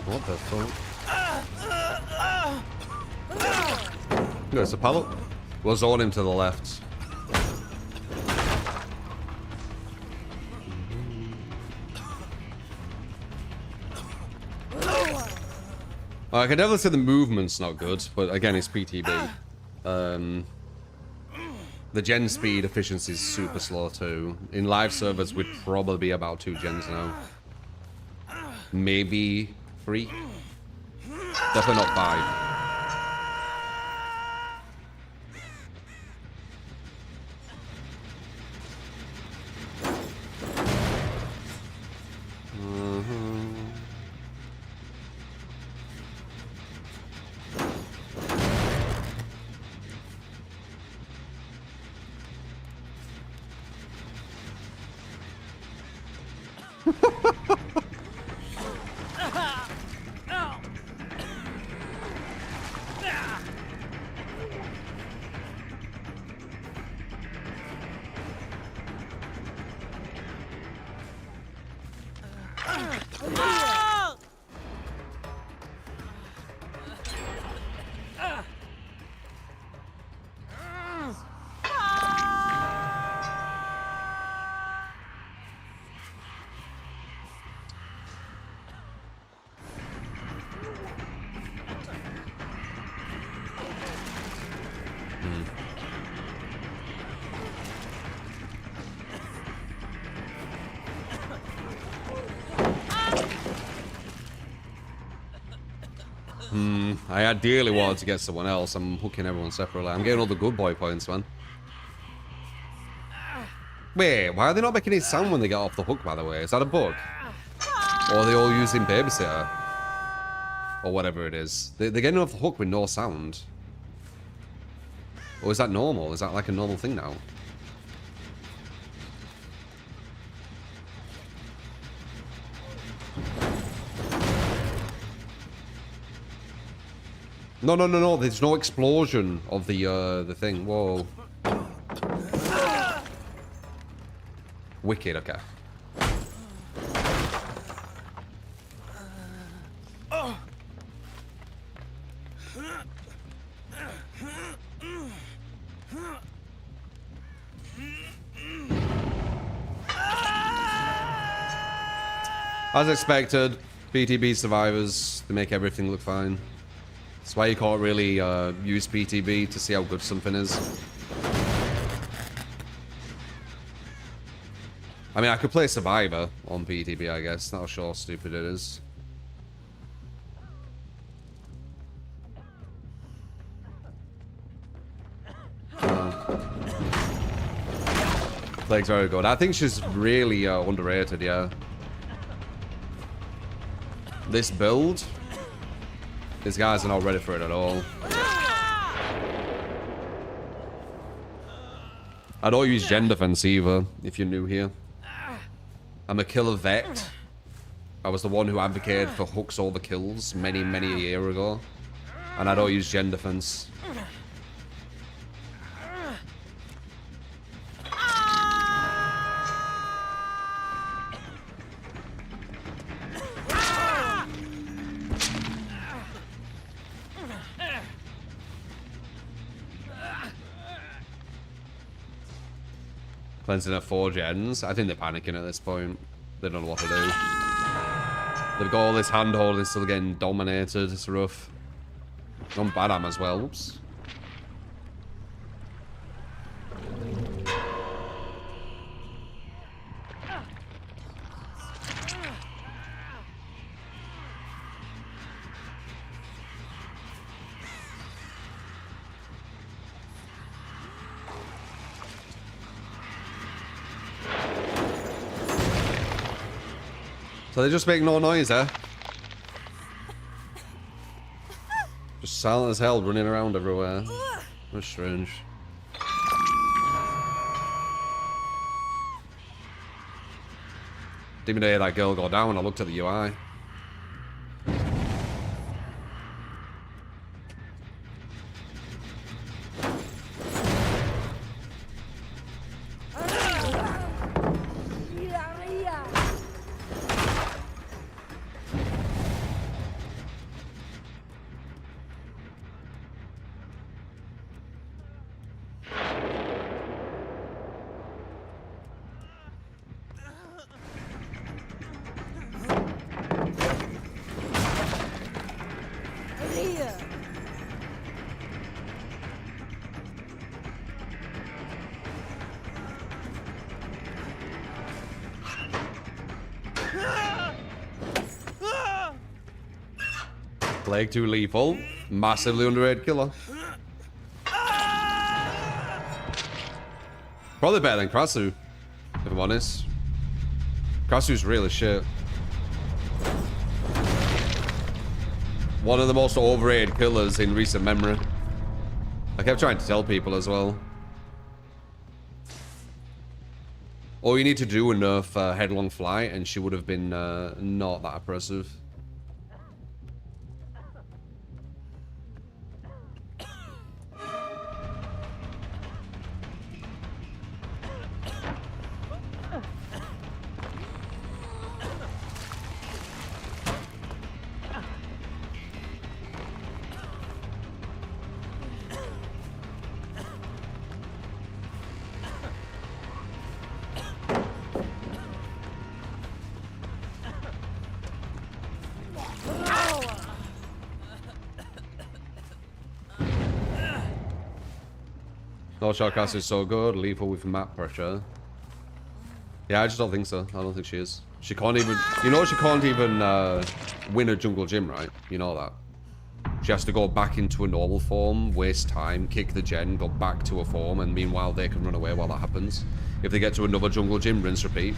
What the fuck? There's a pallet. We'll zone him to the left. I can definitely say the movement's not good, but again, it's PTB. The gen speed efficiency is super slow too. In live servers, we'd probably be about 2 gens now. Maybe 3. Definitely not 5. I ideally wanted to get someone else. I'm hooking everyone separately. I'm getting all the good boy points, man. Wait, why are they not making any sound when they get off the hook, by the way? Is that a bug? Or are they all using babysitter? Or whatever it is. They're getting off the hook with no sound. Or is that normal? Is that like a normal thing now? No, no, no, no. There's no explosion of the thing. Whoa. Wicked, okay. As expected, PTB survivors, they make everything look fine. That's why you can't really use PTB to see how good something is. I mean, I could play Survivor on PTB, I guess. That'll show how stupid it is. Plague's very good. I think she's really underrated, yeah. This build... These guys are not ready for it at all. I don't use gen defense either, if you're new here. I'm a killer vet. I was the one who advocated for hooks over kills many a year ago. And I don't use gen defense. Cleansing at 4 gens. I think they're panicking at this point. They don't know what to do. They've got all this hand-holding, still getting dominated. It's rough. On Badam as well. Oops. So they just make no noise, eh? silent as hell, running around everywhere. That's strange. Didn't even hear that girl go down. I looked at the UI. Plague 2 lethal. Massively underrated killer. Probably better than Krasu, if I'm honest. Krasu's really shit. One of the most overrated killers in recent memory. I kept trying to tell people as well. All you need to do is nerf Headlong Flight and she would have been not that oppressive. No shotcast is so good, lethal with map pressure. Yeah, I just don't think so. I don't think she is. She can't even... You know she can't even win a jungle gym, right? You know that. She has to go back into a normal form, waste time, kick the gen, go back to a form, and meanwhile they can run away while that happens. If they get to another jungle gym, rinse, repeat.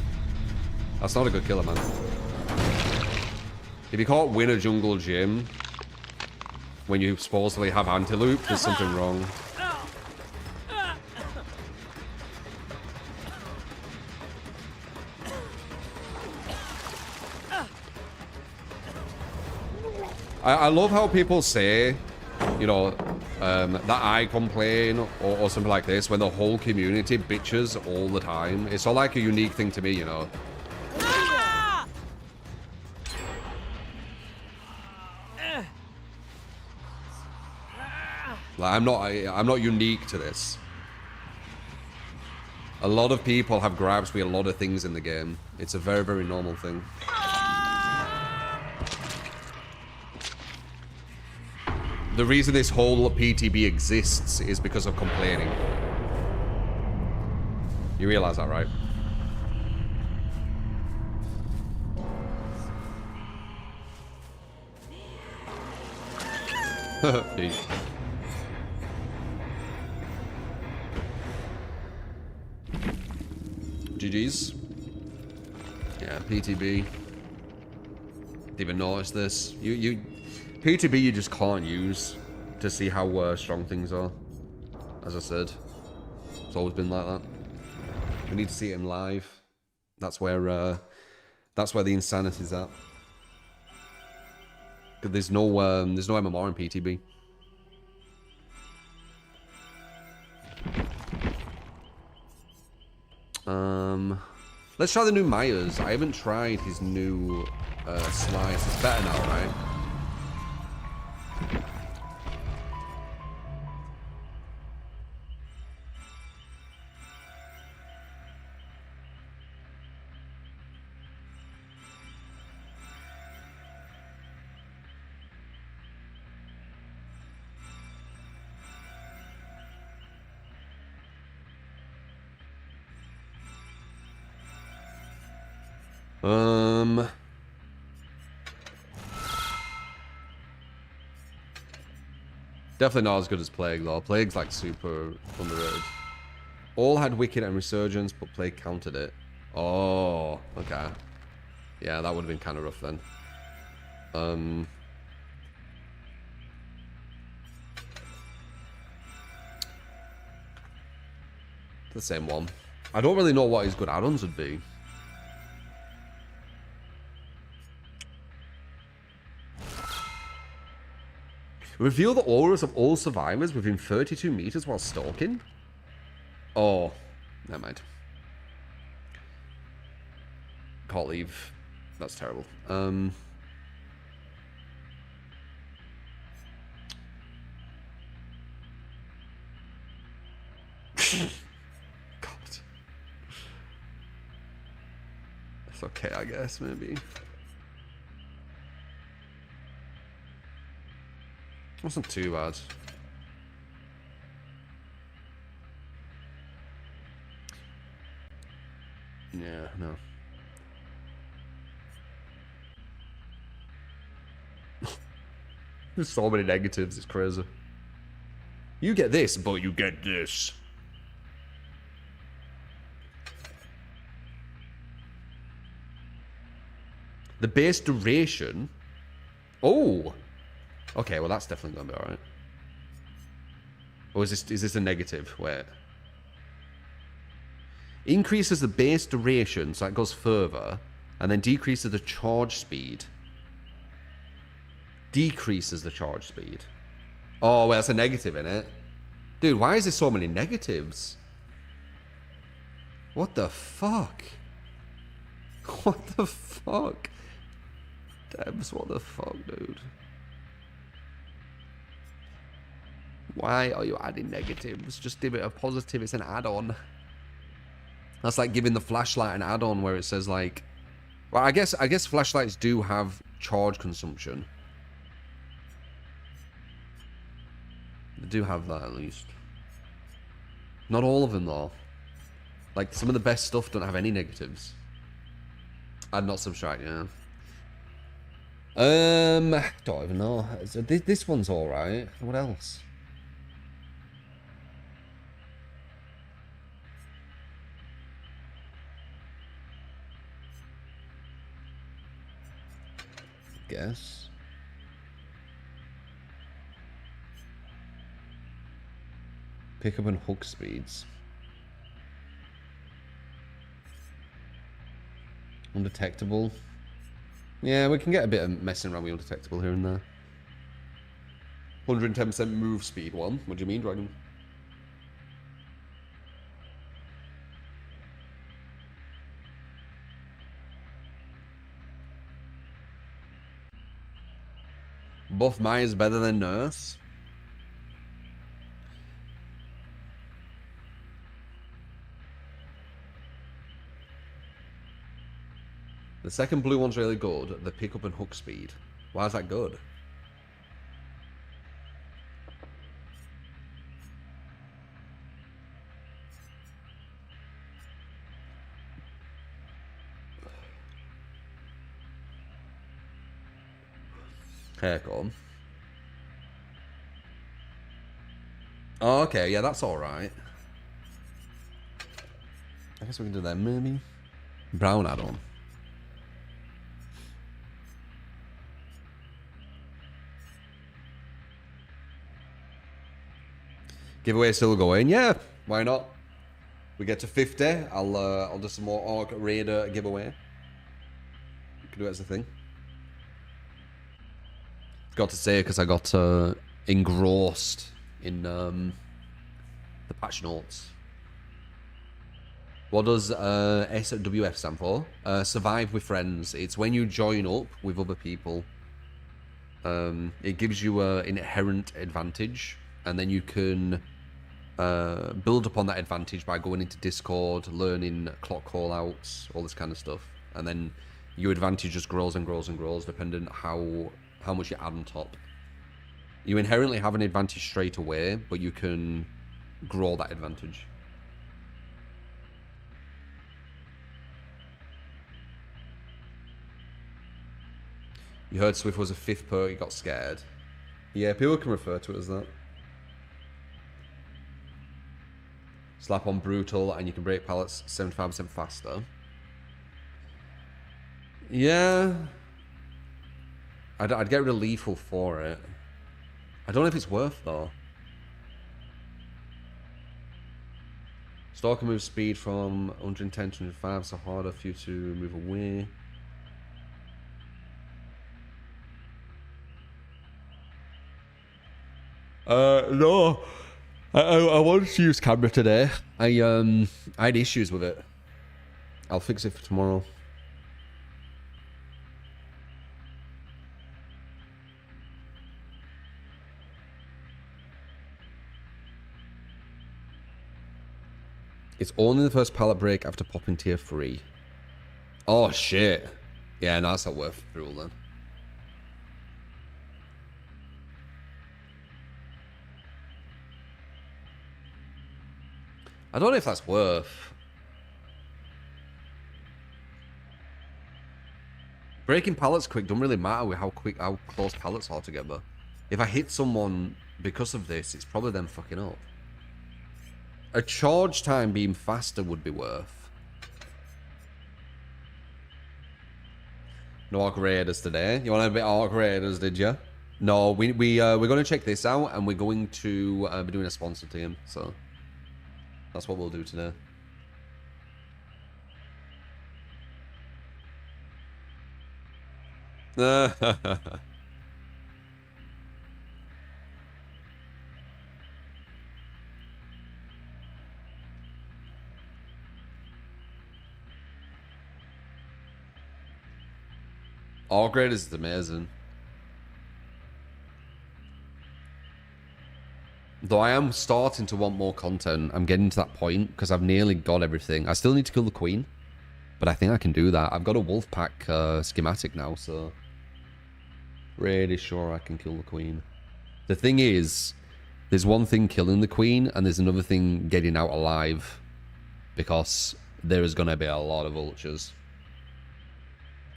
That's not a good killer, man. If you can't win a jungle gym when you supposedly have anti-loop, there's something wrong. I love how people say, you know, that I complain or something like this when the whole community bitches all the time. It's not like a unique thing to me, you know. Like, I'm not unique to this. A lot of people have grabs with a lot of things in the game. It's a very, very normal thing. The reason this whole PTB exists is because of complaining. You realize that, right? GG's. Yeah, PTB. Didn't even notice this. PTB you just can't use to see how strong things are. As I said, it's always been like that. We need to see it in live. That's where the insanity's at. Cause there's no MMR in PTB. Let's try the new Myers. I haven't tried his new slice. It's better now, right? Definitely not as good as Plague though. Plague's like super underrated. All had Wicked and Resurgence, but Plague countered it. Oh, okay. Yeah, that would have been kind of rough then. The same one. I don't really know what his good add-ons would be. Reveal the auras of all survivors within 32 meters while stalking? Oh, never mind. Can't leave. That's terrible. God. That's okay, I guess, maybe. Wasn't too bad. Yeah, no. There's so many negatives, it's crazy. You get this, but you get this. The base duration. Oh! Okay, well that's definitely gonna be alright. Or is this a negative? Wait. Increases the base duration, so that goes further, and then decreases the charge speed. Decreases the charge speed. Oh, well, that's a negative in it. Dude, why is there so many negatives? What the fuck? What the fuck? Debs, what the fuck, dude? Why are you adding negatives? Just give it a positive, it's an add-on. That's like giving the flashlight an add-on where it says like... Well, I guess flashlights do have charge consumption. They do have that at least. Not all of them though. Like some of the best stuff don't have any negatives. I'd not subtract, yeah. Don't even know. This one's alright. What else? Guess. Pickup and hook speeds. Undetectable. Yeah, we can get a bit of messing around with undetectable here and there. 110% move speed one. What do you mean, Dragon? Buff Maya's better than Nurse. The second blue one's really good. The pickup and hook speed. Why is that good? Haircut. Oh, okay, yeah, that's alright. I guess we can do that, maybe. Brown add-on. Giveaway still going? Yeah, why not? We get to 50. I'll do some more Orc Raider giveaway. You can do it as a thing. Got to say because I got engrossed in the patch notes. What does SWF stand for? Survive with friends. It's when you join up with other people. It gives you an inherent advantage, and then you can build upon that advantage by going into Discord, learning clock callouts, all this kind of stuff, and then your advantage just grows and grows and grows depending on how much you add on top. You inherently have an advantage straight away, but you can grow that advantage. You heard Swift was a 5th perk, you got scared. Yeah, people can refer to it as that. Slap on brutal and you can break pallets 75% faster. Yeah. I'd get rid of lethal for it. I don't know if it's worth though. Stalker moves speed from 110 to 105, so harder for you to move away. No. I wanted to use camera today. I had issues with it. I'll fix it for tomorrow. It's only the first pallet break after popping tier 3. Oh shit. Yeah, no, that's not worth the rule then. I don't know if that's worth. Breaking pallets quick don't really matter with how close pallets are together. If I hit someone because of this, it's probably them fucking up. A charge time being faster would be worth. No Arc Raiders today. You want a bit of Arc Raiders, did you? No, we're going to check this out, and we're going to be doing a sponsor team, so that's what we'll do today. Arc Raiders is amazing. Though I am starting to want more content. I'm getting to that point because I've nearly got everything. I still need to kill the queen, but I think I can do that. I've got a wolf pack schematic now, so really sure I can kill the queen. The thing is, there's one thing killing the queen, and there's another thing getting out alive, because there is going to be a lot of vultures.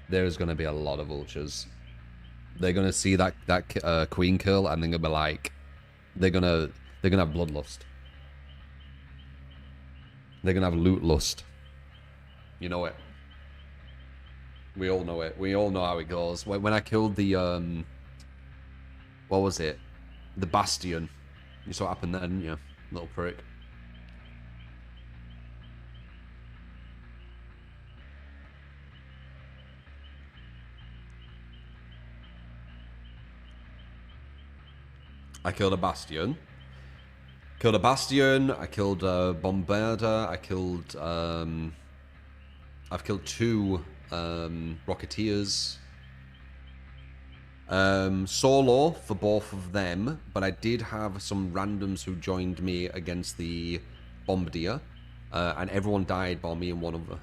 There is going to be a lot of vultures. They're going to see that queen kill, and they're going to be like, they're gonna have bloodlust. They're gonna have loot lust. You know it. We all know it. We all know how it goes. When I killed the what was it? The Bastion. You saw what happened there, didn't you? Little prick. I killed a Bastion. Killed a Bastion. I killed a Bombarder. I killed. I've killed 2 Rocketeers. Solo for both of them, but I did have some randoms who joined me against the Bombardier, and everyone died by me and one other.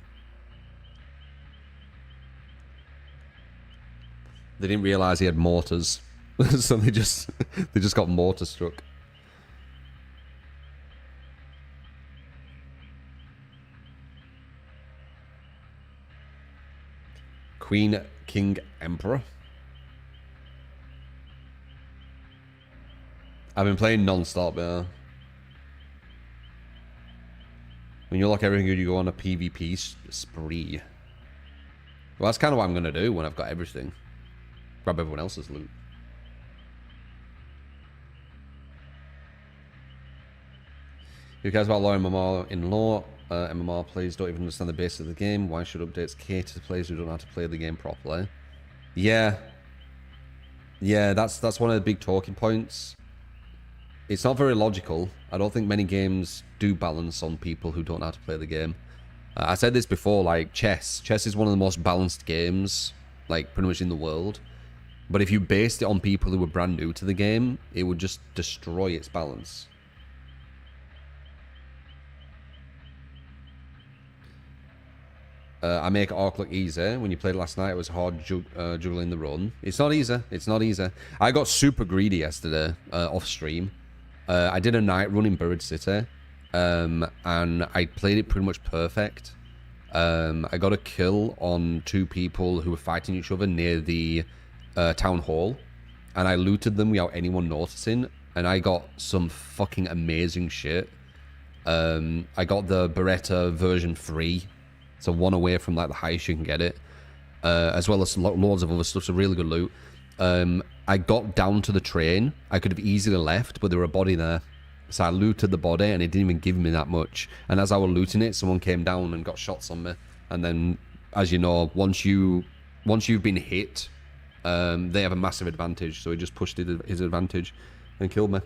They didn't realize he had mortars. So they just got mortar struck. Queen, King, Emperor. I've been playing non-stop, yeah. When you lock everything good, you go on a PvP spree. Well, that's kind of what I'm going to do when I've got everything. Grab everyone else's loot. Who cares about law MMR in law? MMR players don't even understand the basics of the game. Why should updates cater to players who don't know how to play the game properly? Yeah. Yeah, that's one of the big talking points. It's not very logical. I don't think many games do balance on people who don't know how to play the game. I said this before, like chess. Chess is one of the most balanced games, like pretty much in the world. But if you based it on people who were brand new to the game, it would just destroy its balance. I make Arc look easy. When you played last night, it was hard juggling the run. It's not easy. It's not easy. I got super greedy yesterday off stream. I did a night run in Buried City, and I played it pretty much perfect. I got a kill on 2 people who were fighting each other near the town hall, and I looted them without anyone noticing, and I got some fucking amazing shit. I got the Beretta version 3. So 1 away from like the highest you can get it, as well as loads of other stuff. So really good loot. I got down to the train. I could have easily left, but there were a body there, So I looted the body, and it didn't even give me that much. And as I was looting it, someone came down and got shots on me. And then, as you know, once you've been hit, they have a massive advantage. So he just pushed his advantage and killed me.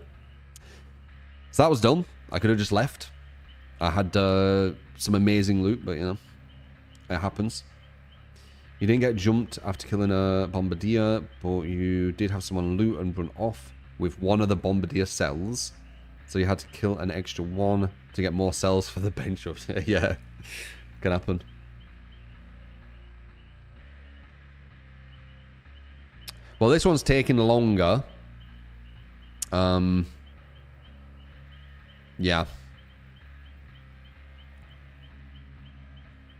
So that was done. I could have just left. I had some amazing loot, but you know, it happens. You didn't get jumped after killing a bombardier, but you did have someone loot and run off with one of the bombardier cells. So you had to kill an extra one to get more cells for the bench ups. Yeah, can happen. Well, this one's taking longer. Yeah.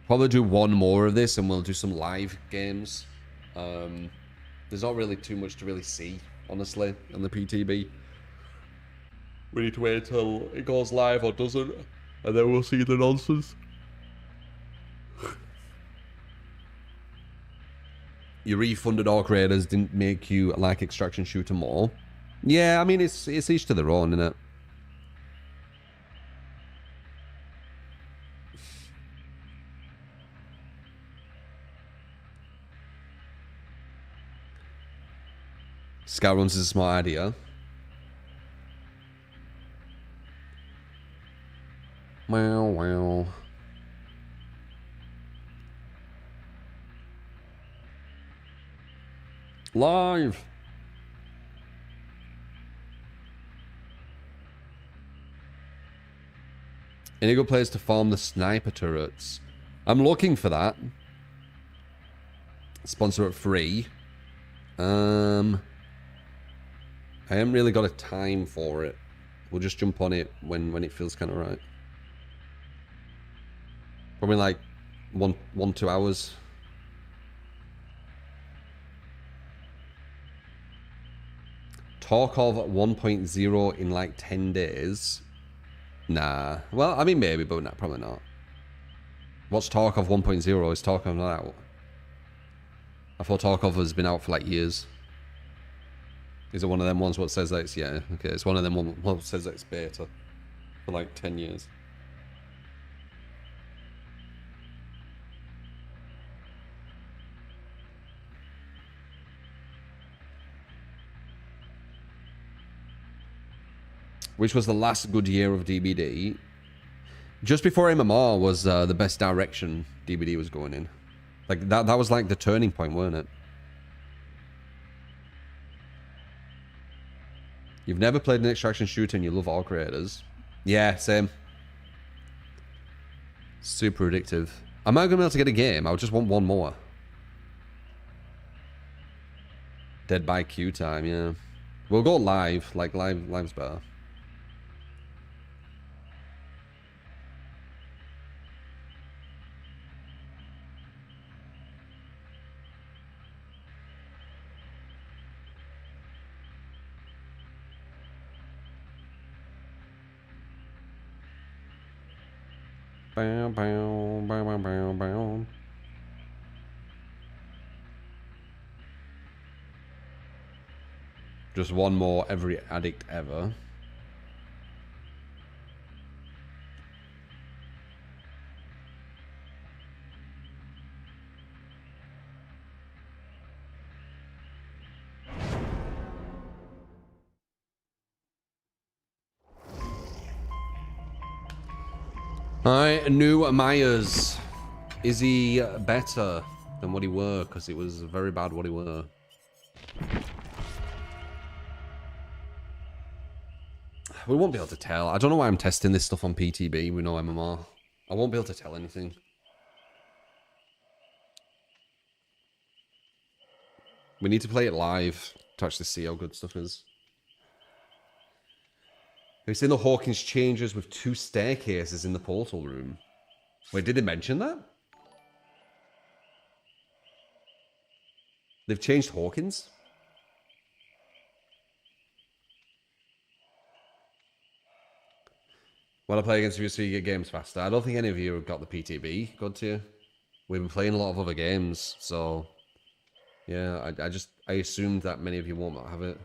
Probably do one more of this and we'll do some live games. There's not really too much to really see, honestly, on the PTB. We need to wait until it goes live or doesn't, and then we'll see the nonsense. Your refunded Orc Raiders didn't make you like Extraction Shooter more. Yeah, I mean, it's each to their own, innit? Scout runs is a smart idea. Wow. Live. Any good place to farm the sniper turrets? I'm looking for that. Sponsor at free. I haven't really got a time for it. We'll just jump on it when it feels kind of right. Probably like 2 hours. Talk of 1.0 in like 10 days. Nah. Well, I mean maybe, but nah, probably not. What's Talk of 1.0? Is Talk of not out? I thought Talk of has been out for like years. Is it one of them ones what says that it's, yeah, okay, it's one of them one what says that it's beta for like 10 years. Which was the last good year of DBD. Just before MMR was the best direction DBD was going in. Like that was like the turning point, weren't it? You've never played an extraction shooter and you love Orc Raiders. Yeah, same. Super addictive. Am I going to be able to get a game? I would just want one more. Dead by queue time, yeah. We'll go live. Like, live's better. Bow, bow, bow, bow, bow, bow. Just one more every addict ever. Alright, new Myers. Is he better than what he were? Because it was very bad what he were. We won't be able to tell. I don't know why I'm testing this stuff on PTB. We know MMR. I won't be able to tell anything. We need to play it live to actually see how good stuff is. Have you seen the Hawkins changes with 2 staircases in the portal room? Wait, did they mention that? They've changed Hawkins? When I play against you so you get games faster. I don't think any of you have got the PTB good to you. We've been playing a lot of other games, so... Yeah, I assumed that many of you won't have it.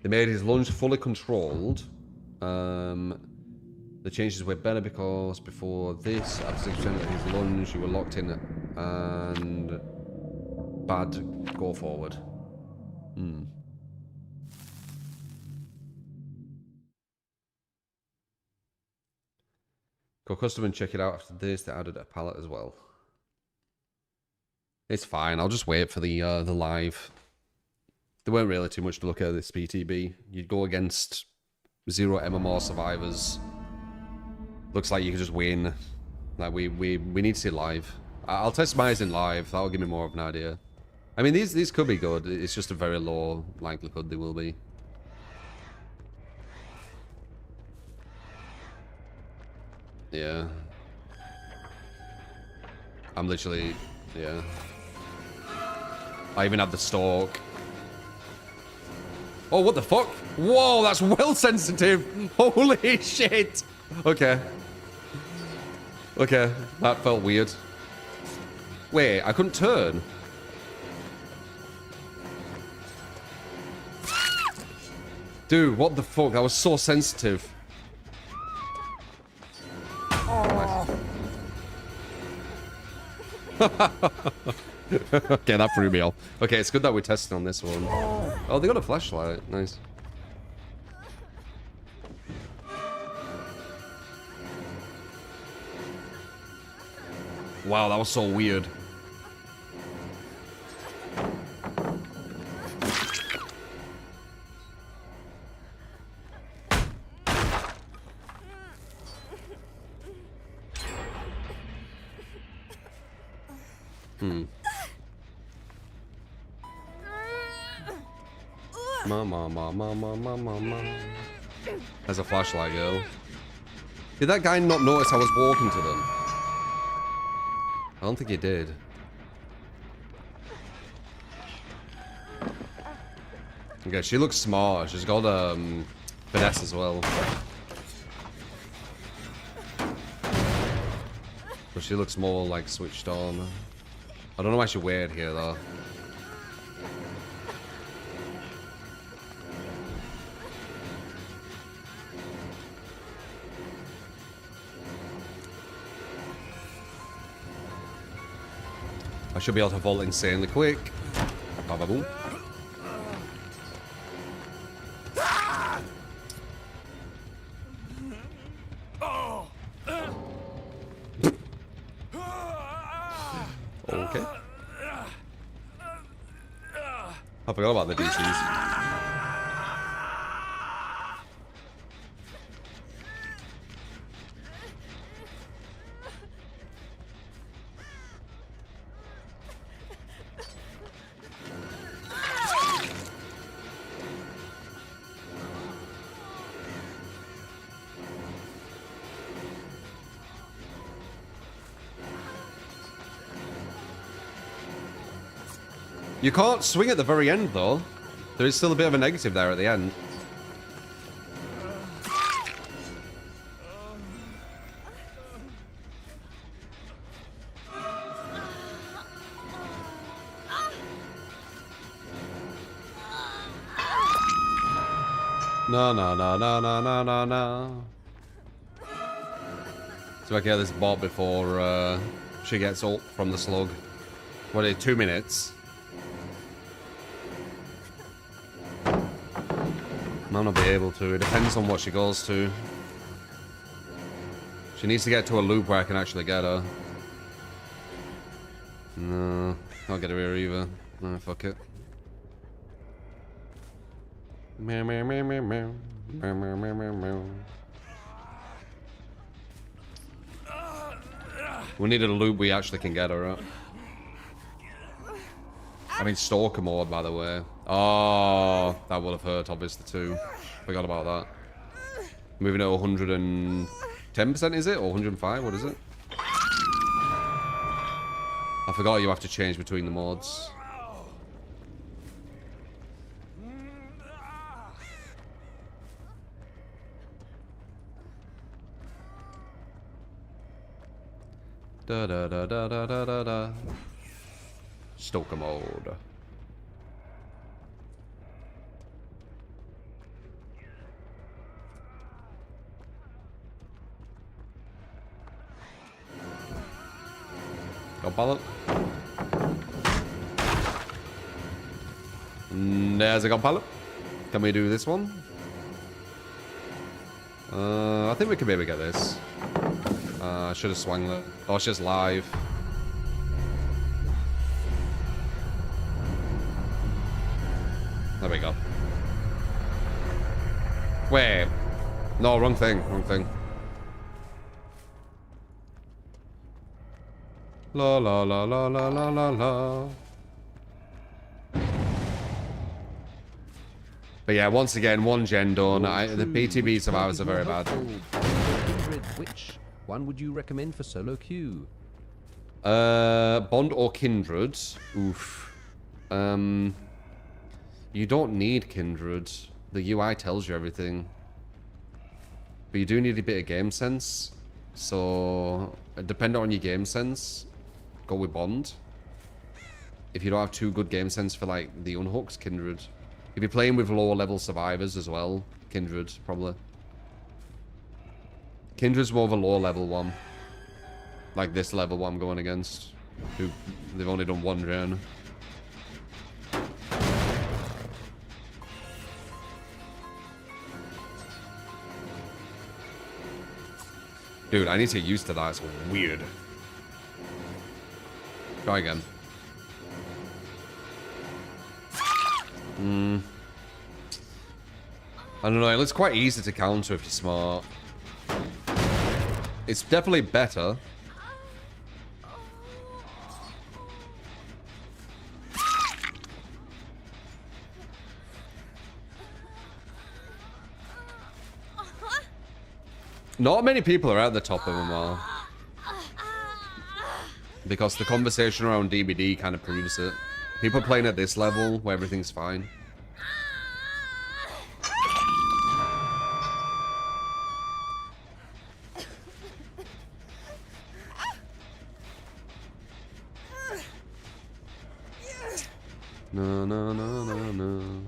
They made his lunge fully controlled. The changes were better because before this, after 6% of his lunge, you were locked in and bad go forward. Go custom and check it out after this. They added a palette as well. It's fine. I'll just wait for the live. There weren't really too much to look at this PTB. You'd go against 0 MMR survivors. Looks like you could just win. Like we need to see live. I'll test mine in live. That'll give me more of an idea. I mean, these could be good. It's just a very low likelihood they will be. Yeah. I'm literally, yeah. I even have the stalk. Oh, what the fuck? Whoa, that's well sensitive. Holy shit. Okay. Okay, that felt weird. Wait, I couldn't turn. Dude, what the fuck? That was so sensitive. Okay, that threw me off. Okay, it's good that we're testing on this one. Oh, they got a flashlight. Nice. Wow, that was so weird. Mama. There's a flashlight, girl. Did that guy not notice I was walking to them? I don't think he did. Okay, she looks smart. She's got finesse as well. But she looks more like switched on. I don't know why she's weird here though. I should be able to vault insanely quick. Ba-ba-boom. Okay. I forgot about the DCs. You can't swing at the very end, though. There is still a bit of a negative there at the end. No. So I get this bot before she gets ult from the slug. What is it, 2 minutes? Might not be able to. It depends on what she goes to. She needs to get to a loop where I can actually get her. No, can't get her here either. No, fuck it. Meow, meow, meow, meow, meow. Meow, meow, meow, meow, meow. We needed a loop we actually can get her at. I mean, stalker mode, by the way. Oh, that would have hurt, obviously, too. Forgot about that. Moving at 110%, is it? Or 105? What is it? I forgot you have to change between the modes. Da. Stalker mode. Got ballot. There's a gun pallet. Can we do this one? I think we could maybe get this. I should have swung that. Oh, it's just live. There we go. Wait. No, wrong thing. Wrong thing. La la la la la la la la. But yeah, once again, one gen done. The PTB survivors are very bad. Which one would you recommend for solo queue? Bond or Kindred? Oof. You don't need Kindred. The UI tells you everything. But you do need a bit of game sense. So, depending on your game sense, go with Bond. If you don't have too good game sense for like the unhooked, Kindred. If you're playing with lower level survivors as well, Kindred, probably. Kindred's more of a lower level one. Like this level one I'm going against. Who they've only done one gen. Dude, I need to get used to that. It's weird. Try again. I don't know, it's quite easy to counter if you're smart. It's definitely better. Not many people are at the top of them all. Because the conversation around DBD kind of proves it. People playing at this level where everything's fine. No, no, no, no, no.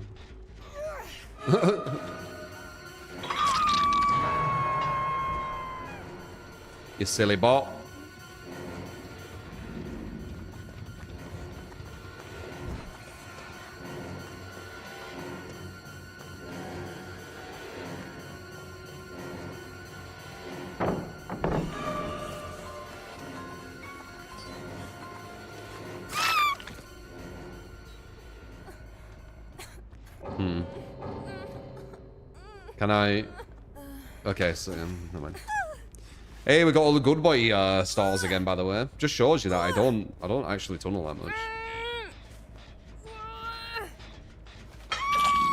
You silly bot. Can I... Okay, so... never mind. Hey, we got all the good boy stars again, by the way. Just shows you that I don't actually tunnel that much.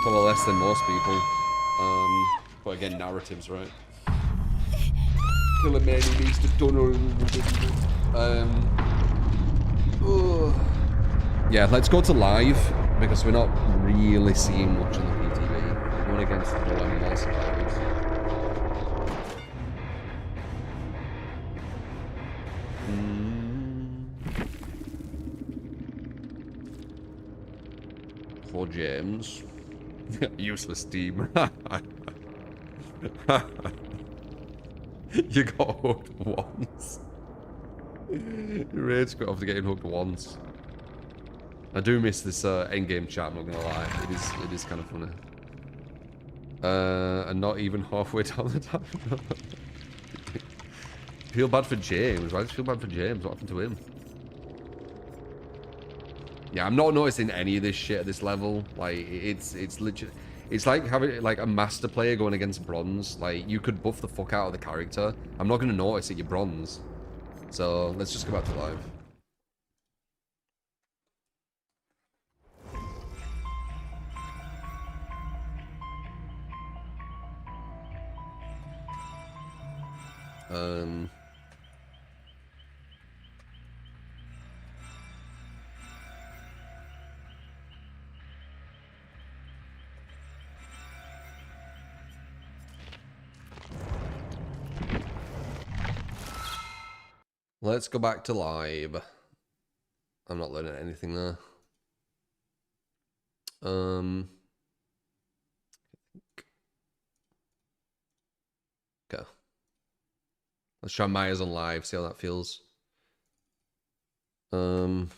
Probably less than most people. But again, narratives, right? Kill a man who needs to tunnel. Yeah, let's go to live because we're not really seeing much of the PTV. Going against the millennial survivors. Poor James. Useless team. You got hooked once. Your rage got off to getting hooked once. I do miss this endgame chat, I'm not gonna lie. It is kind of funny. And not even halfway down the time. Feel bad for James. Why does it feel bad for James? What happened to him? Yeah, I'm not noticing any of this shit at this level. Like, it's legit. It's like having like a master player going against bronze. Like, you could buff the fuck out of the character. I'm not gonna notice that you're bronze. So let's just go back to live. Let's go back to live. I'm not learning anything there. Okay. Let's try Myers on live, see how that feels. Um.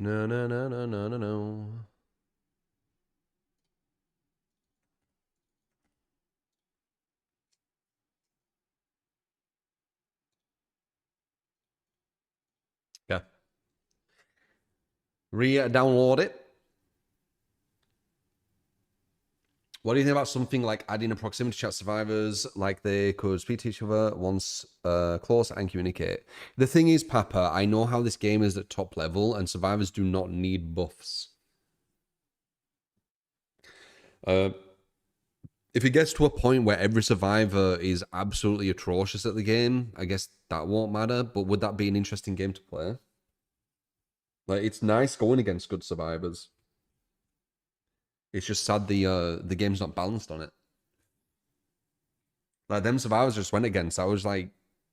No, no, no, no, no, no, no. Yeah. Re-download it. What do you think about something like adding a proximity chat survivors, like they could speak to each other once close and communicate? The thing is, Papa, I know how this game is at top level, and survivors do not need buffs. If it gets to a point where every survivor is absolutely atrocious at the game, I guess that won't matter. But would that be an interesting game to play? Like, it's nice going against good survivors. It's just sad the game's not balanced on it. Like, them survivors just went against, I was like,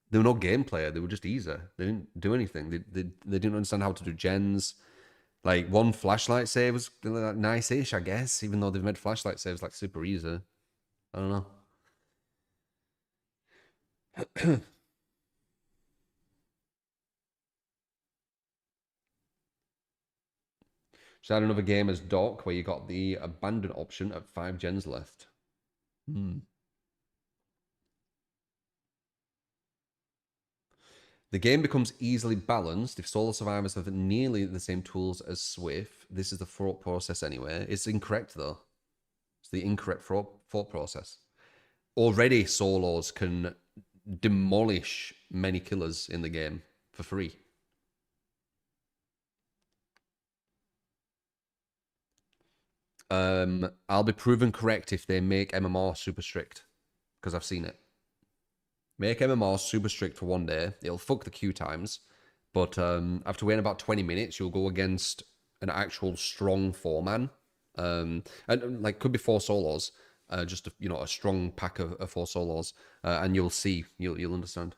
they were no gameplay. They were just easy. They didn't do anything. They didn't understand how to do gens. Like, one flashlight save was like, nice-ish, I guess, even though they've made flashlight saves like super easy. I don't know. Should add another game as Doc, where you got the abandon option at 5 gens left. The game becomes easily balanced if solo survivors have nearly the same tools as Swift. This is the thought process anyway. It's incorrect, though. It's the incorrect thought process. Already, solos can demolish many killers in the game for free. I'll be proven correct if they make MMR super strict, because I've seen it. Make MMR super strict for one day. It'll fuck the queue times, but after waiting about 20 minutes, you'll go against an actual strong 4-man. And like, could be 4 solos, just a strong pack of 4 solos, and you'll see, you'll understand.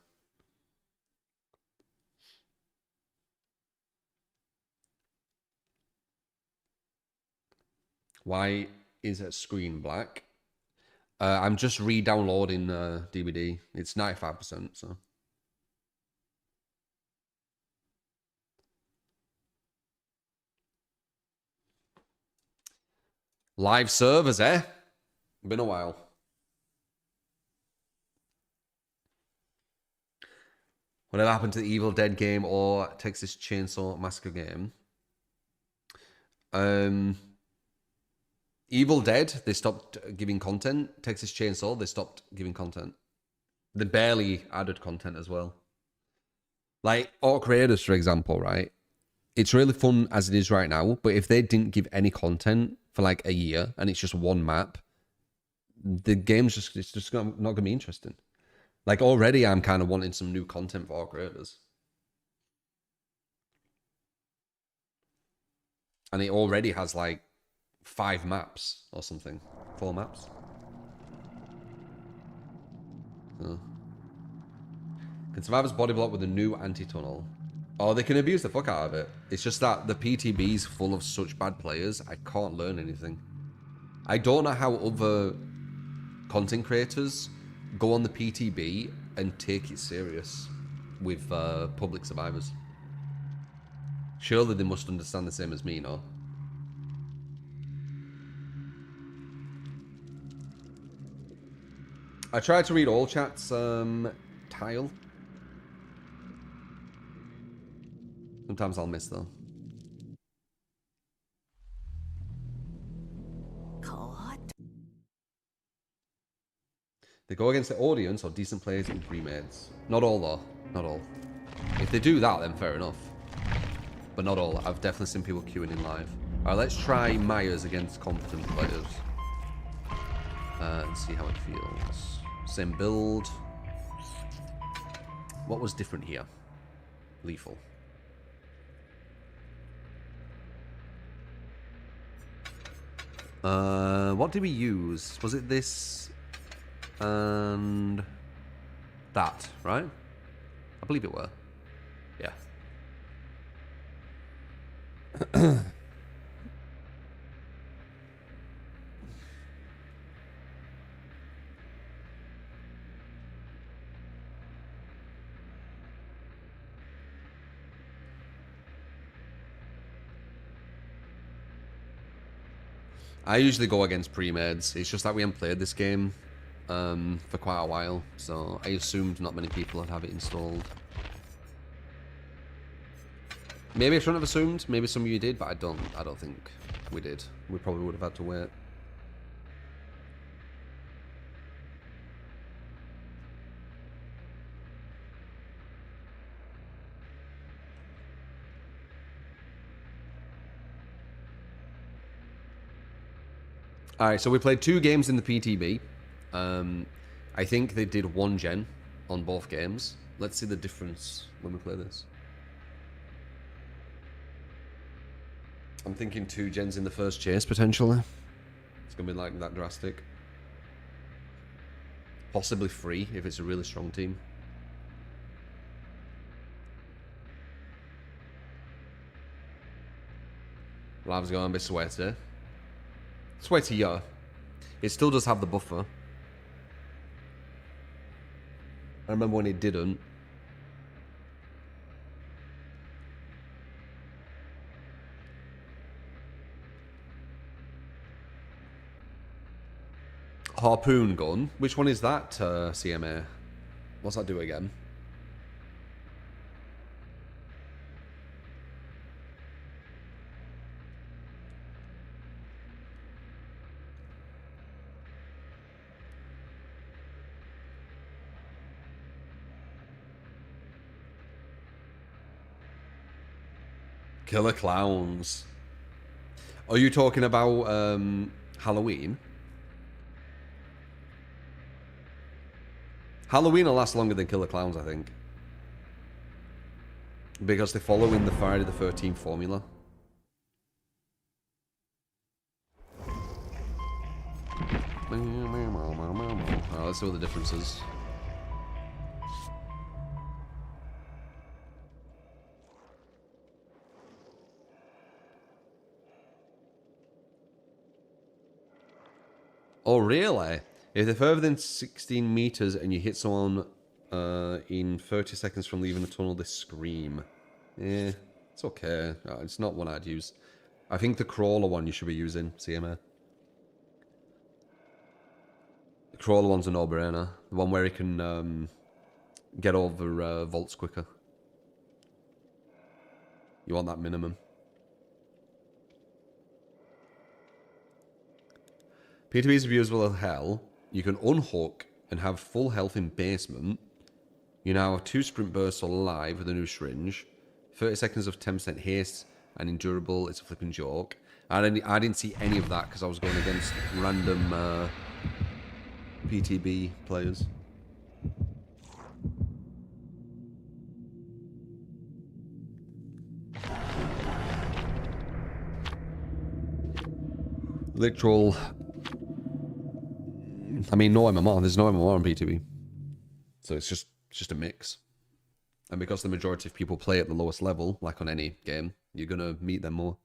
Why is it screen black? I'm just re-downloading DVD. It's 95%, so. Live servers, eh? Been a while. Whatever happened to the Evil Dead game or Texas Chainsaw Massacre game? Evil Dead, they stopped giving content. Texas Chainsaw, they stopped giving content. They barely added content as well. Like, Orc Raiders, for example, right? It's really fun as it is right now, but if they didn't give any content for like a year and it's just one map, the game's it's just not going to be interesting. Like, already I'm kind of wanting some new content for Orc Raiders. And it already has like 5 maps or something. 4 maps. Oh. Can survivors body block with a new anti-tunnel? Oh, they can abuse the fuck out of it. It's just that the PTB's full of such bad players, I can't learn anything. I don't know how other content creators go on the PTB and take it serious with public survivors. Surely they must understand the same as me, no? I tried to read all chats, Tile. Sometimes I'll miss, though. They go against the audience or decent players in pre-mades. Not all, though. Not all. If they do that, then fair enough. But not all. I've definitely seen people queuing in live. Alright, let's try Myers against competent players. And see how it feels. Same build. What was different here? Lethal. What did we use? Was it this and that, right? I believe it were. Yeah. I usually go against pre-meds. It's just that we haven't played this game for quite a while, so I assumed not many people would have it installed. Maybe I shouldn't have assumed. Maybe some of you did, but I don't think we did. We probably would have had to wait. Alright, so we played 2 games in the PTB. I think they did 1 gen on both games. Let's see the difference when we play this. I'm thinking 2 gens in the first chase, potentially. It's going to be like that drastic. Possibly 3 if it's a really strong team. Lav's going to be sweaty. Sweatier. It still does have the buffer. I remember when it didn't. Harpoon gun. Which one is that, CMA? What's that do again? Killer Clowns. Are you talking about Halloween? Halloween will last longer than Killer Clowns, I think. Because they follow in the Friday the 13th formula. Oh, let's see what the difference is. Oh, really? If they're further than 16 meters and you hit someone in 30 seconds from leaving the tunnel, they scream. Yeah, it's okay. It's not one I'd use. I think the crawler one you should be using, CMA. The crawler one's a no-brainer. The one where he can get over vaults quicker. You want that minimum. P2B's reviews will hell. You can unhook and have full health in basement. You now have 2 sprint bursts alive with a new syringe. 30 seconds of 10% haste and endurable. It's a flipping joke. I didn't see any of that because I was going against random PTB players. Literal. I mean, no MMR. There's no MMR on PTB. So it's just a mix. And because the majority of people play at the lowest level, like on any game, you're going to meet them more.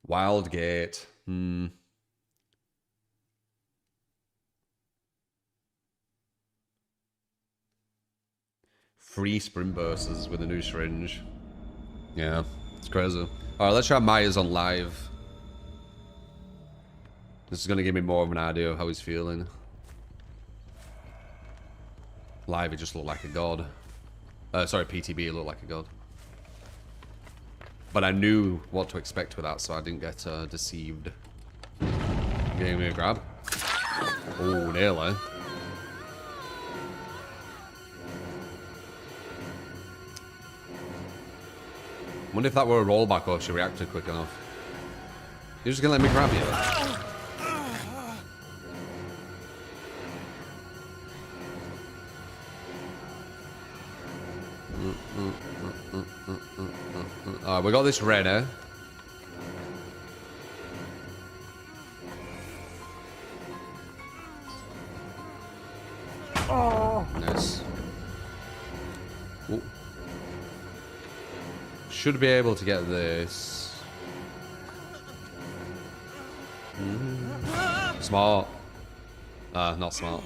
Wildgate. Free sprint bursts with a new syringe. Yeah, it's crazy. Alright, let's try Myers on live. This is going to give me more of an idea of how he's feeling. Live, he just looked like a god. Sorry, PTB, he looked like a god. But I knew what to expect with that, so I didn't get deceived. Gave me a grab. Oh, nearly. Wonder if that were a rollback or if she reacted quick enough. You're just gonna let me grab you? Alright, we got this Renner. Nice. Ooh. Should be able to get this. Smart. Not smart.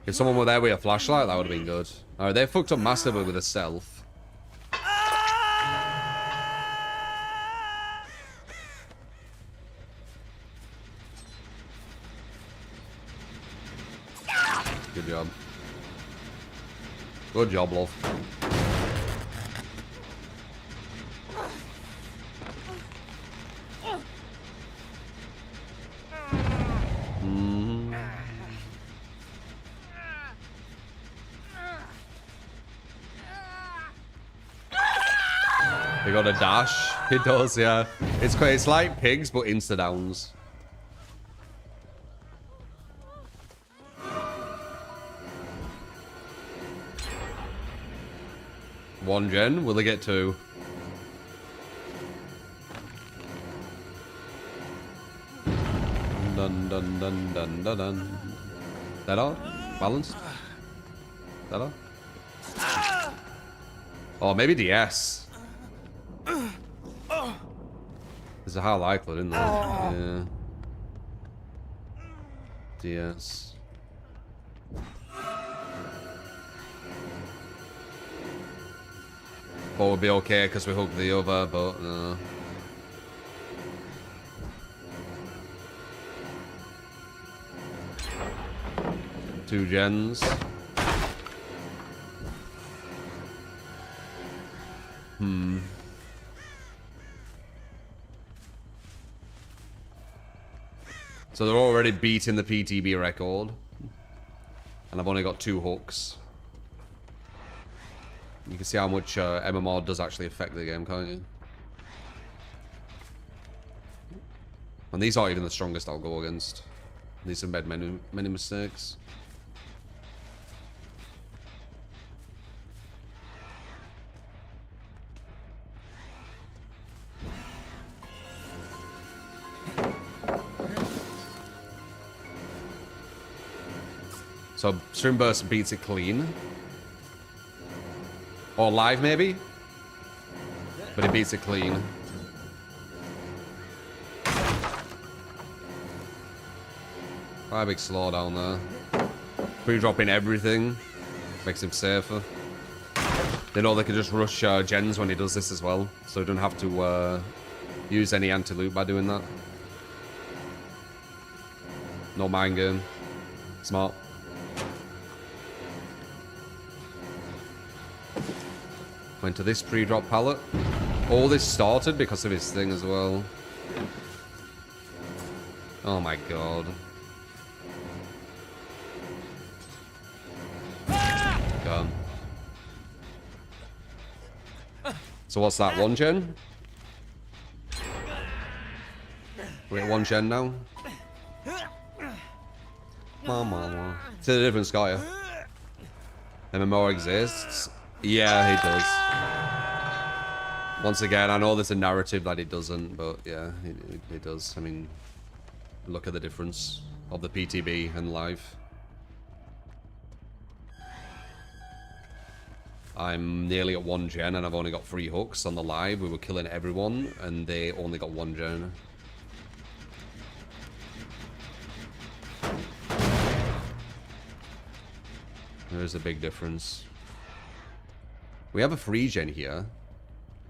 If someone were there with a flashlight, that would have been good. Alright, they fucked up massively with a self. Good job. Good job, love. They got a dash. It does, yeah. It's like pigs, but insta downs. One gen. Will they get two? Dun dun dun dun dun dun. That all? Balanced? That all? Oh, maybe DS. There's a high likelihood, isn't there? Yeah. DS. But we'll be okay because we hooked the other, but no. Two gens. So they're already beating the PTB record. And I've only got 2 hooks. You can see how much MMR does actually affect the game, can't you? And these aren't even the strongest I'll go against. These have made many mistakes. So Stream Burst beats it clean. Or live, maybe? But it beats it clean. Quite a big slowdown there. Pre-dropping everything. Makes him safer. They know they can just rush gens when he does this as well. So he doesn't have to use any anti-loot by doing that. No mind game. Smart. Went to this pre-drop pallet. All this started because of his thing as well. Oh my god. Gone. So what's that, 1 gen? We're at 1 gen now? Mama. It's a different Sky. MMO exists. Yeah, he does. Once again, I know there's a narrative that he doesn't, but yeah, he does. I mean, look at the difference of the PTB and live. I'm nearly at 1 gen and I've only got 3 hooks on the live. We were killing everyone and they only got 1 gen. There's a big difference. We have a 3 gen here.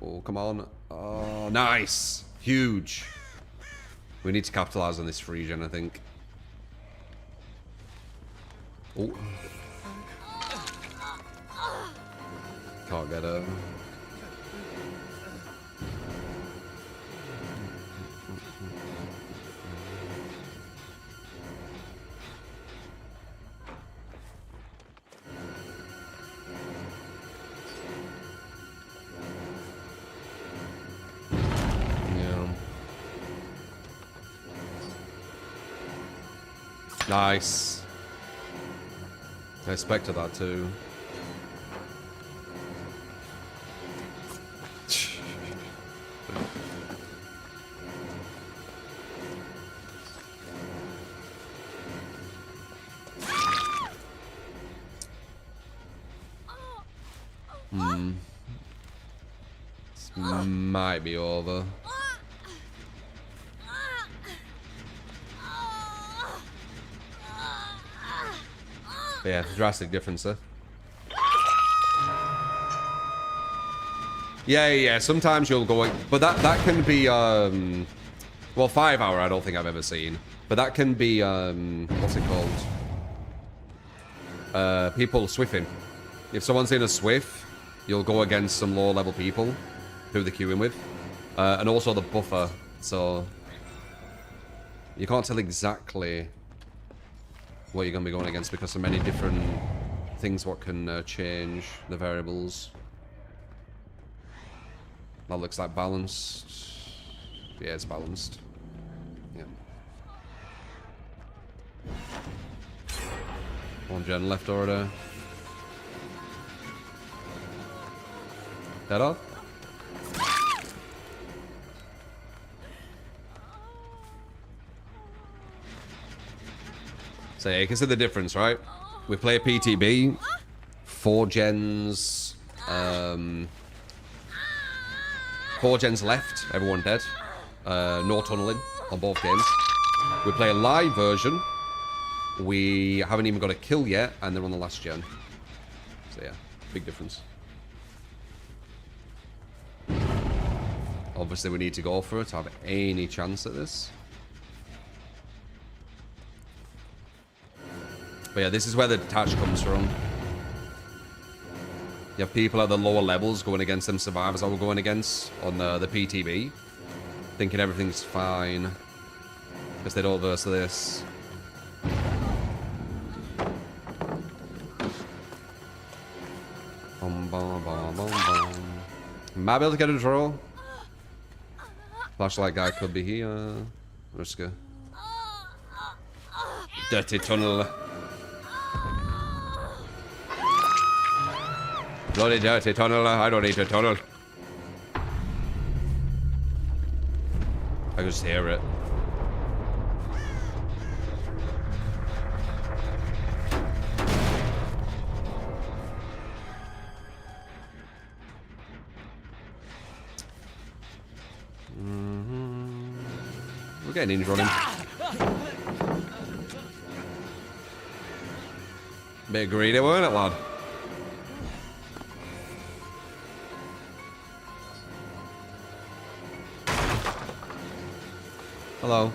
Oh, come on. Oh, nice. Huge. We need to capitalize on this 3 gen, I think. Oh. Can't get her. Nice. I expected that too. This might be over. But yeah, drastic difference there. Yeah. Sometimes you'll go, but that can be well, 5 hour. I don't think I've ever seen, but that can be what's it called? People swiffing. If someone's in a swift, you'll go against some lower level people who they're queuing with, and also the buffer. So you can't tell exactly what you're gonna be going against because of many different things what can change the variables. That looks like balanced. Yeah, it's balanced. Yeah. One gen left order. Dead off? So yeah, you can see the difference, right? We play PTB, 4 gens, 4 gens left, everyone dead. No tunneling on both games. We play a live version. We haven't even got a kill yet, and they're on the last gen. So yeah, big difference. Obviously, we need to go for it to have any chance at this. But yeah, this is where the detach comes from. You have people at the lower levels going against them survivors that we're going against on the PTB, thinking everything's fine because they don't verse this. Bum, bum, bum, bum, bum. Might be able to get a draw. Flashlight guy could be here. Let's go. Dirty tunnel. Bloody dirty tunnel. I don't need to tunnel. I can just hear it. We're getting injured on him. Bit greedy, weren't it, lad? Hello.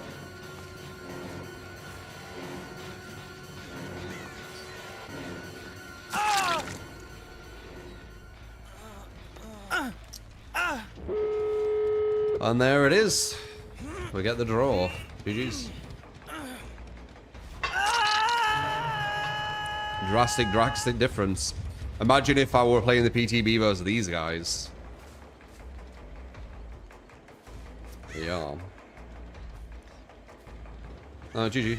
And there it is. We get the draw. GG's. Drastic difference. Imagine if I were playing the PTB versus these guys. Yeah. GG.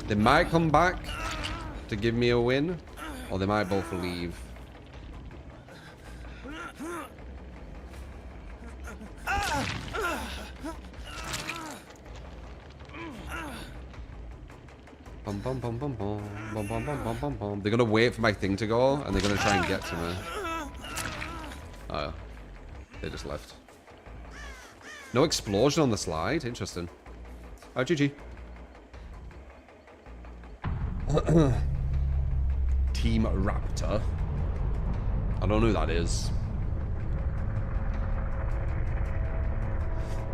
They might come back to give me a win, or they might both leave. Bum, bum, bum, bum, bum, bum, bum, bum, bum, bum, bum. They're gonna wait for my thing to go, and they're gonna try and get to me. Oh, they just left. No explosion on the slide. Interesting. Oh, GG. Team Raptor. I don't know who that is.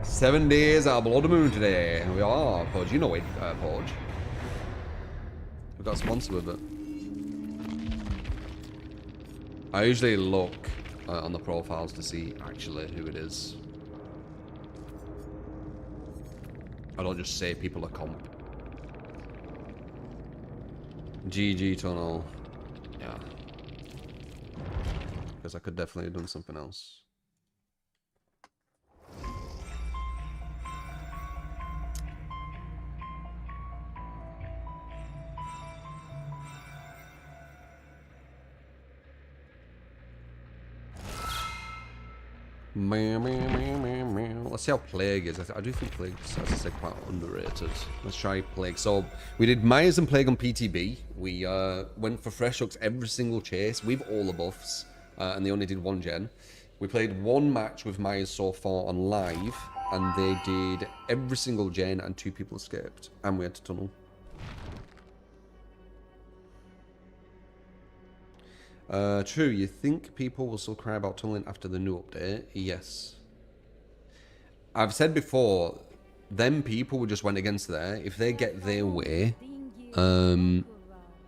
7 days at BloodMoons today. We are, Podge. You know it, Podge. We got sponsored with it. I usually look on the profiles to see actually who it is. I don't just say people are comp. GG tunnel. Yeah. Because I could definitely have done something else. Let's see how Plague is. I do think Plague is, as I said, quite underrated. Let's try Plague. So we did Myers and Plague on PTB. We went for Fresh Hooks every single chase with all the buffs, and they only did 1 gen. We played 1 match with Myers so far on live, and they did every single gen, and 2 people escaped, and we had to tunnel. True, you think people will still cry about tunneling after the new update? Yes. I've said before, them people who just went against there, if they get their way, the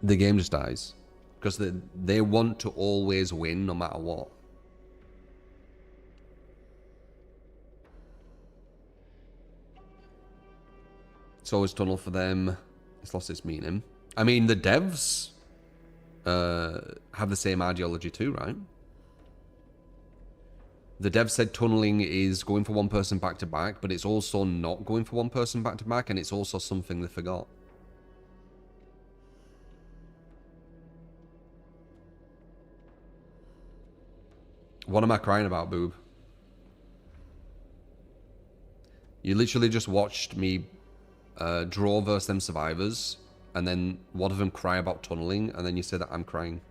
game just dies. Because they want to always win no matter what. It's always tunnel for them. It's lost its meaning. I mean, the devs have the same ideology too, right? The dev said tunneling is going for one person back to back, but it's also not going for one person back to back, and it's also something they forgot. What am I crying about, boob? You literally just watched me draw versus them survivors, and then one of them cry about tunneling, and then you say that I'm crying.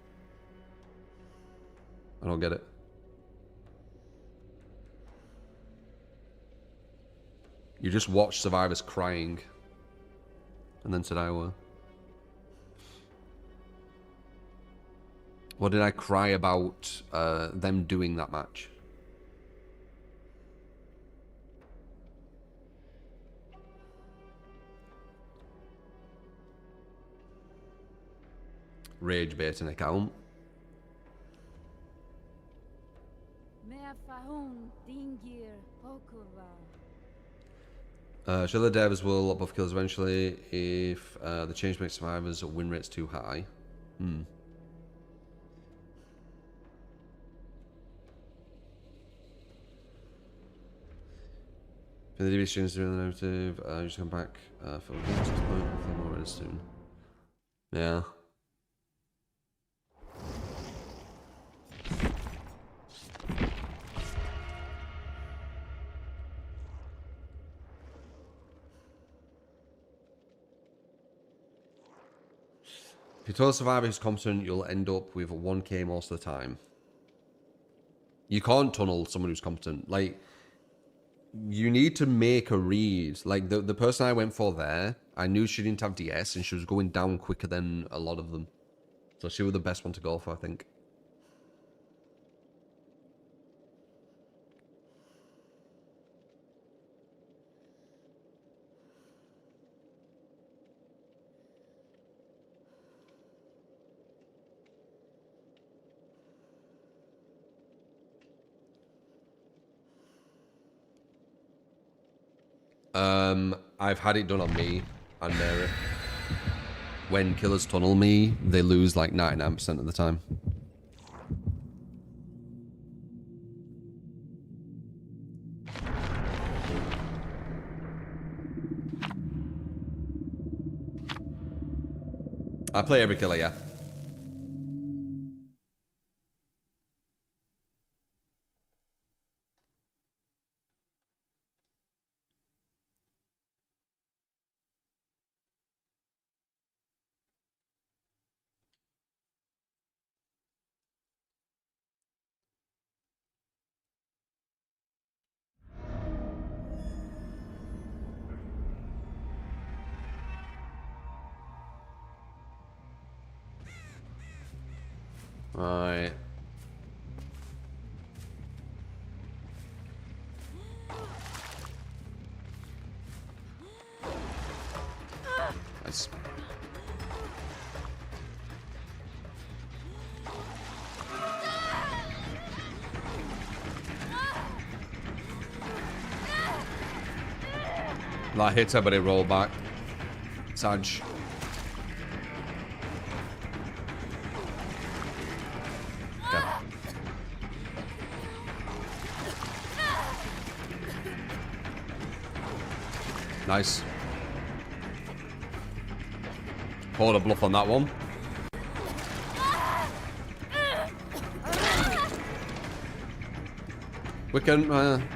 I don't get it. You just watched survivors crying, and then said I were. What did I cry about them doing that match? Rage baiting account. Sure, the devs will buff kills eventually if the change makes survivors win rates too high. For the DB students doing the narrative, just come back for the next point. Hopefully more ready soon. Yeah. If you tell a survivor who's competent, you'll end up with 1k most of the time. You can't tunnel someone who's competent. Like, you need to make a read. Like, the person I went for there, I knew she didn't have DS, and she was going down quicker than a lot of them. So she was the best one to go for, I think. I've had it done on me and Mary. When killers tunnel me, they lose like 99% of the time. I play every killer, yeah. Right. Nice. That hit her, but it rolled back. Saj. Nice. Called a bluff on that one. We can...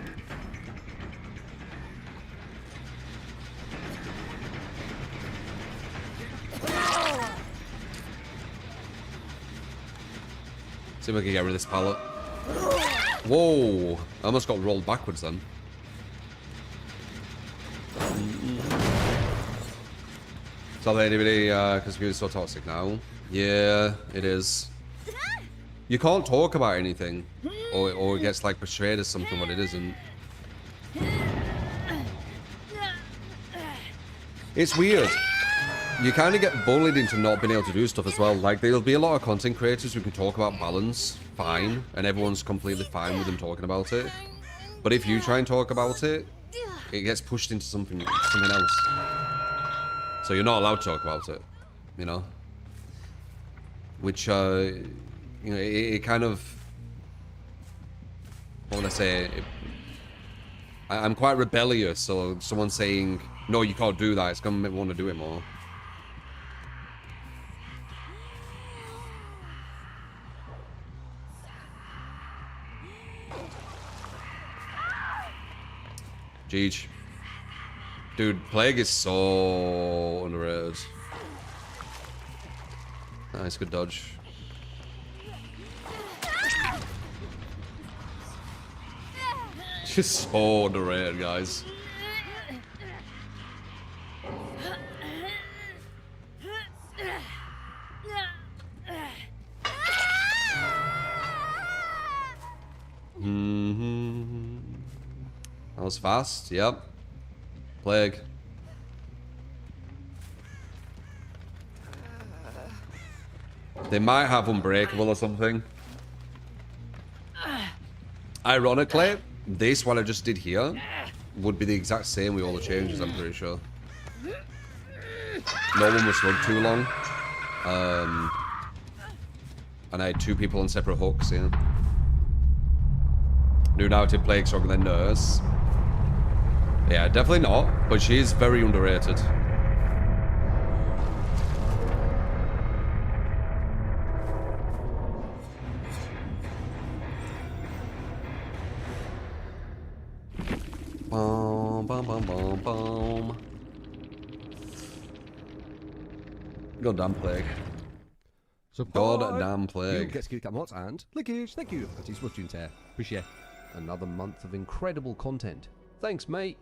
See if I can get rid of this pallet. Whoa! I almost got rolled backwards then. So anybody, because we're so toxic now. Yeah, it is. You can't talk about anything, or it gets like portrayed as something what it isn't. It's weird. You kind of get bullied into not being able to do stuff as well. Like, there'll be a lot of content creators who can talk about balance, fine, and everyone's completely fine with them talking about it. But if you try and talk about it, it gets pushed into something else. So you're not allowed to talk about it, you know? Which, you know, it kind of... What would I say? I'm quite rebellious, so someone saying, no, you can't do that, it's going to make me want to do it more. Jeej. Dude, Plague is so underrated. Nice, good dodge. Just so underrated, guys. That was fast, yep. Plague. They might have Unbreakable or something. Ironically, this, what I just did here, would be the exact same with all the changes, I'm pretty sure. No one was slugged too long. And I had 2 people on separate hooks, yeah. New doubted Plague stronger than Nurse. Yeah, definitely not, but she is very underrated. Boom, boom, boom, boom, boom. Goddamn Plague. Goddamn Plague. Get skill mods and Lickage, thank you. That is watching tear. Appreciate another month of incredible content. Thanks, mate.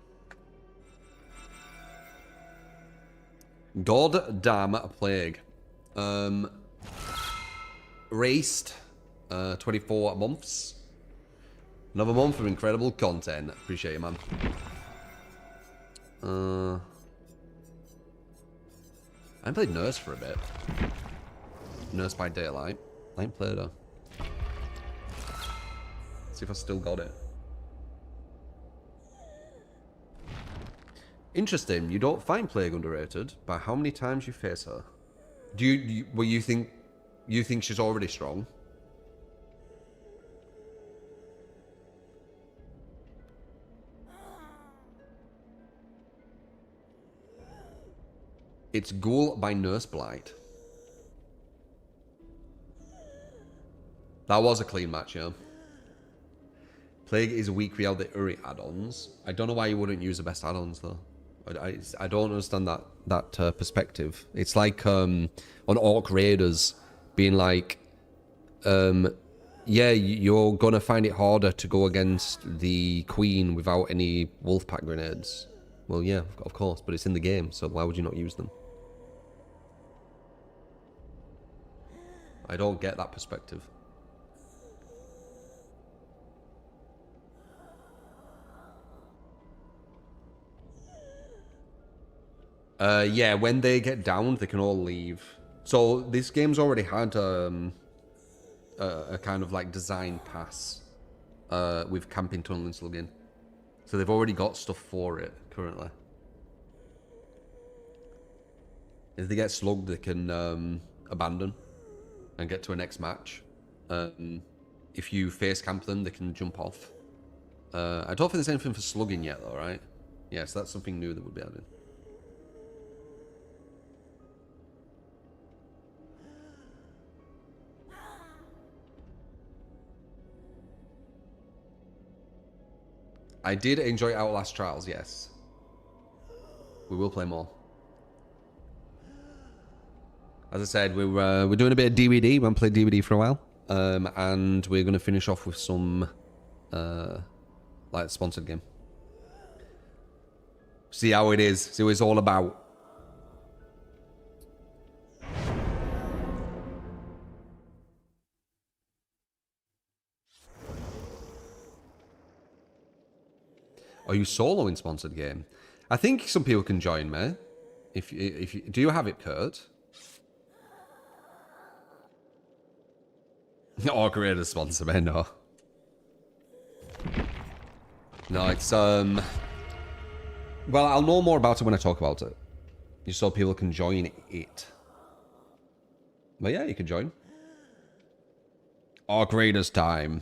Goddamn Plague. Raced 24 months. Another month of incredible content. Appreciate you, man. I haven't played Nurse for a bit. Nurse by Daylight. I ain't played her. See if I still got it. Interesting. You don't find Plague underrated by how many times you face her. Do you think she's already strong? It's Ghoul by Nurse Blight. That was a clean match, yeah. Plague is weak without the Uri add-ons. I don't know why you wouldn't use the best add-ons though. I don't understand that perspective. It's like on Orc Raiders being like, yeah, you're gonna find it harder to go against the Queen without any Wolfpack grenades. Well, yeah, of course, but it's in the game, so why would you not use them? I don't get that perspective. Yeah, when they get downed, they can all leave. So this game's already had a kind of like design pass with camping, tunnel, and slugging. So they've already got stuff for it currently. If they get slugged, they can abandon and get to a next match. If you face camp them, they can jump off. I don't think there's anything for slugging yet, though, right? Yeah, so that's something new that would be added. I did enjoy Outlast Trials, yes. We will play more. As I said, we're doing a bit of DVD. We haven't played DVD for a while. and we're going to finish off with some like sponsored game. See how it is. See what it's all about. Are you soloing sponsored game? I think some people can join me. If you, do you have it, Kurt? Oh, create a sponsor, man. No. No, it's well, I'll know more about it when I talk about it. Just so people can join it. But yeah, you can join. Our greatest time.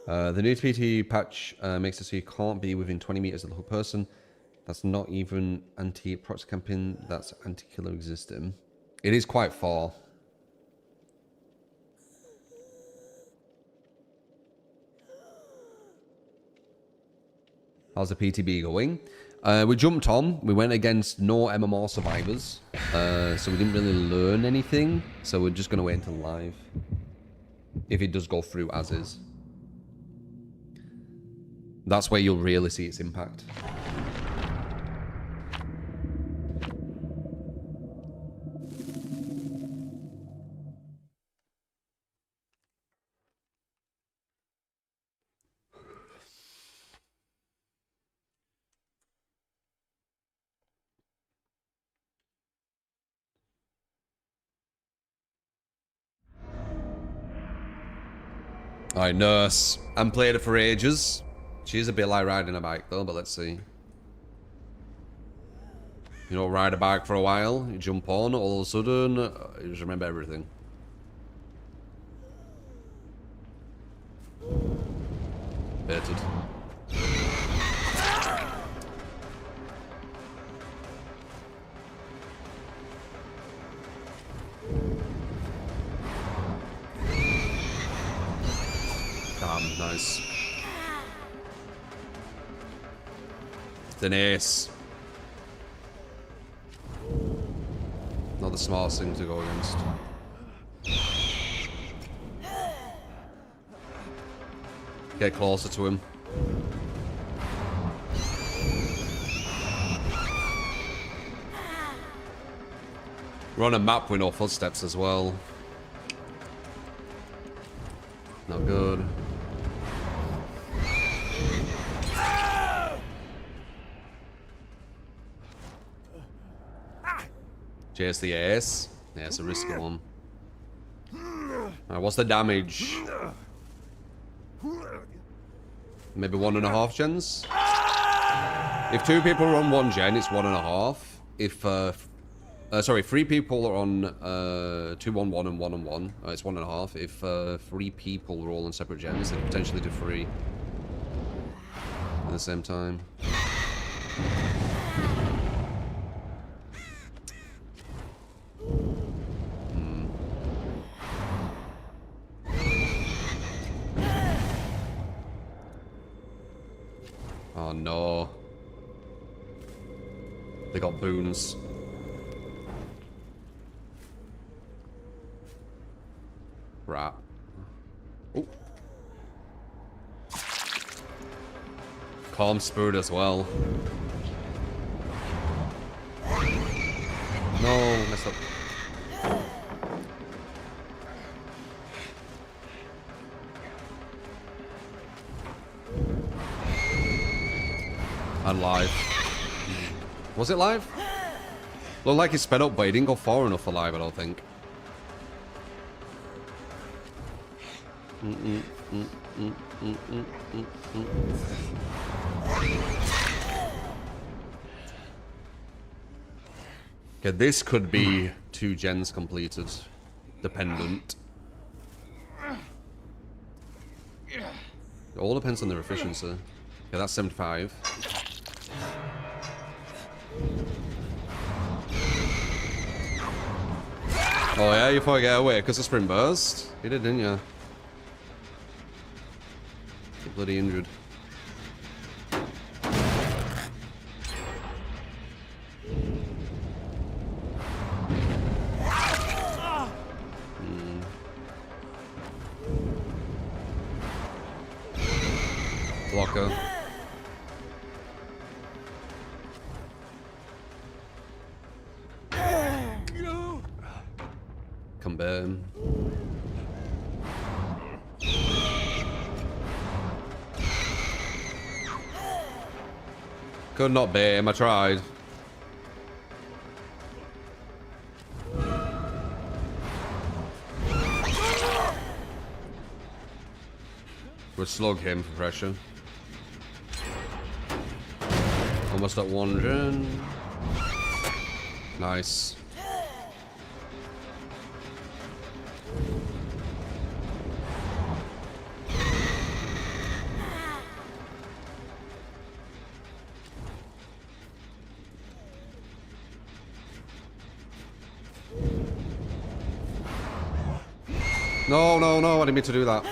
The new PT patch makes it so you can't be within 20 meters of the whole person. That's not even anti-proxy camping. That's anti-killer existing. It is quite far. How's the PTB going? We jumped on. We went against no MMR survivors. So we didn't really learn anything. So we're just going to wait until live. If it does go through as is. That's where you'll really see its impact. Alright, Nurse. I haven't played her for ages. She's a bit like riding a bike though, but let's see. You don't ride a bike for a while, you jump on, all of a sudden, you just remember everything. Baited. Damn, nice. It's an ace. Not the smartest thing to go against. Get closer to him. We're on a map with no footsteps as well. Not good. Chase the ace. Yeah, it's a risky one. Alright, what's the damage? Maybe 1.5 gens? If 2 people are on 1 gen, it's 1.5. If, sorry, 3 people are on 2 on 1 and 1 on 1, it's 1.5. If 3 people are all on separate gens, they potentially do 3 at the same time. Oh no. They got boons. Right. Oh. Calm Spirit as well. No, messed up. And live. Was it live? Looked like it sped up, but it didn't go far enough for live, I don't think. Okay, this could be 2 gens completed. Dependent. It all depends on their efficiency. Okay, that's 75. Oh yeah, you thought I get away because of sprint burst? You did, didn't you? You're bloody injured. blocker. Come burn. Could not bait him, I tried. We'll slug him for pressure. Almost at 100. Nice. No, no, no, I didn't mean to do that.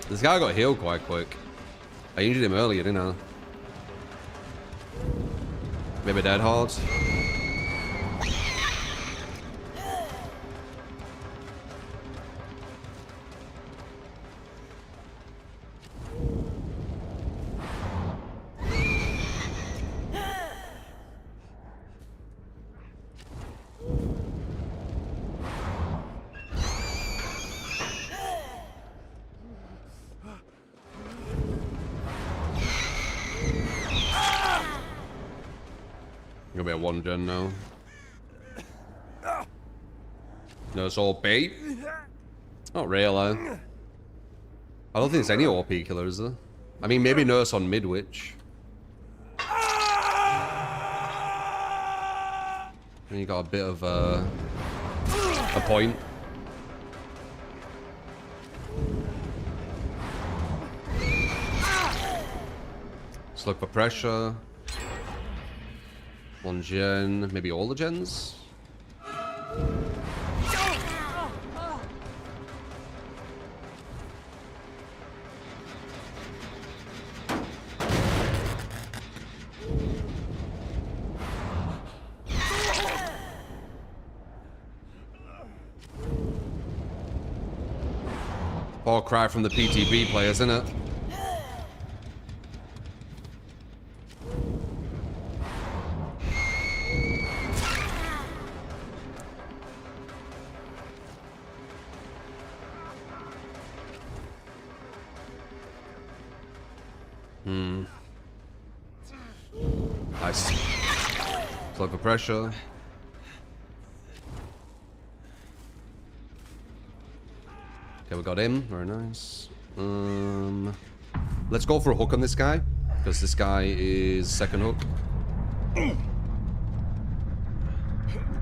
This guy got healed quite quick. I injured him earlier, didn't I? Maybe dead hard. Gonna be a 1-gen now. No, it's all bait. Not really. I don't think there's any OP killer, is there? I mean, maybe Nurse on mid-witch. And you got a bit of a point. Let's look for pressure. 1-gen, maybe all the gens? All cry from the PTB players, isn't it? Nice. Plug for pressure. Okay, we got him. Very nice. Let's go for a hook on this guy, because this guy is second hook.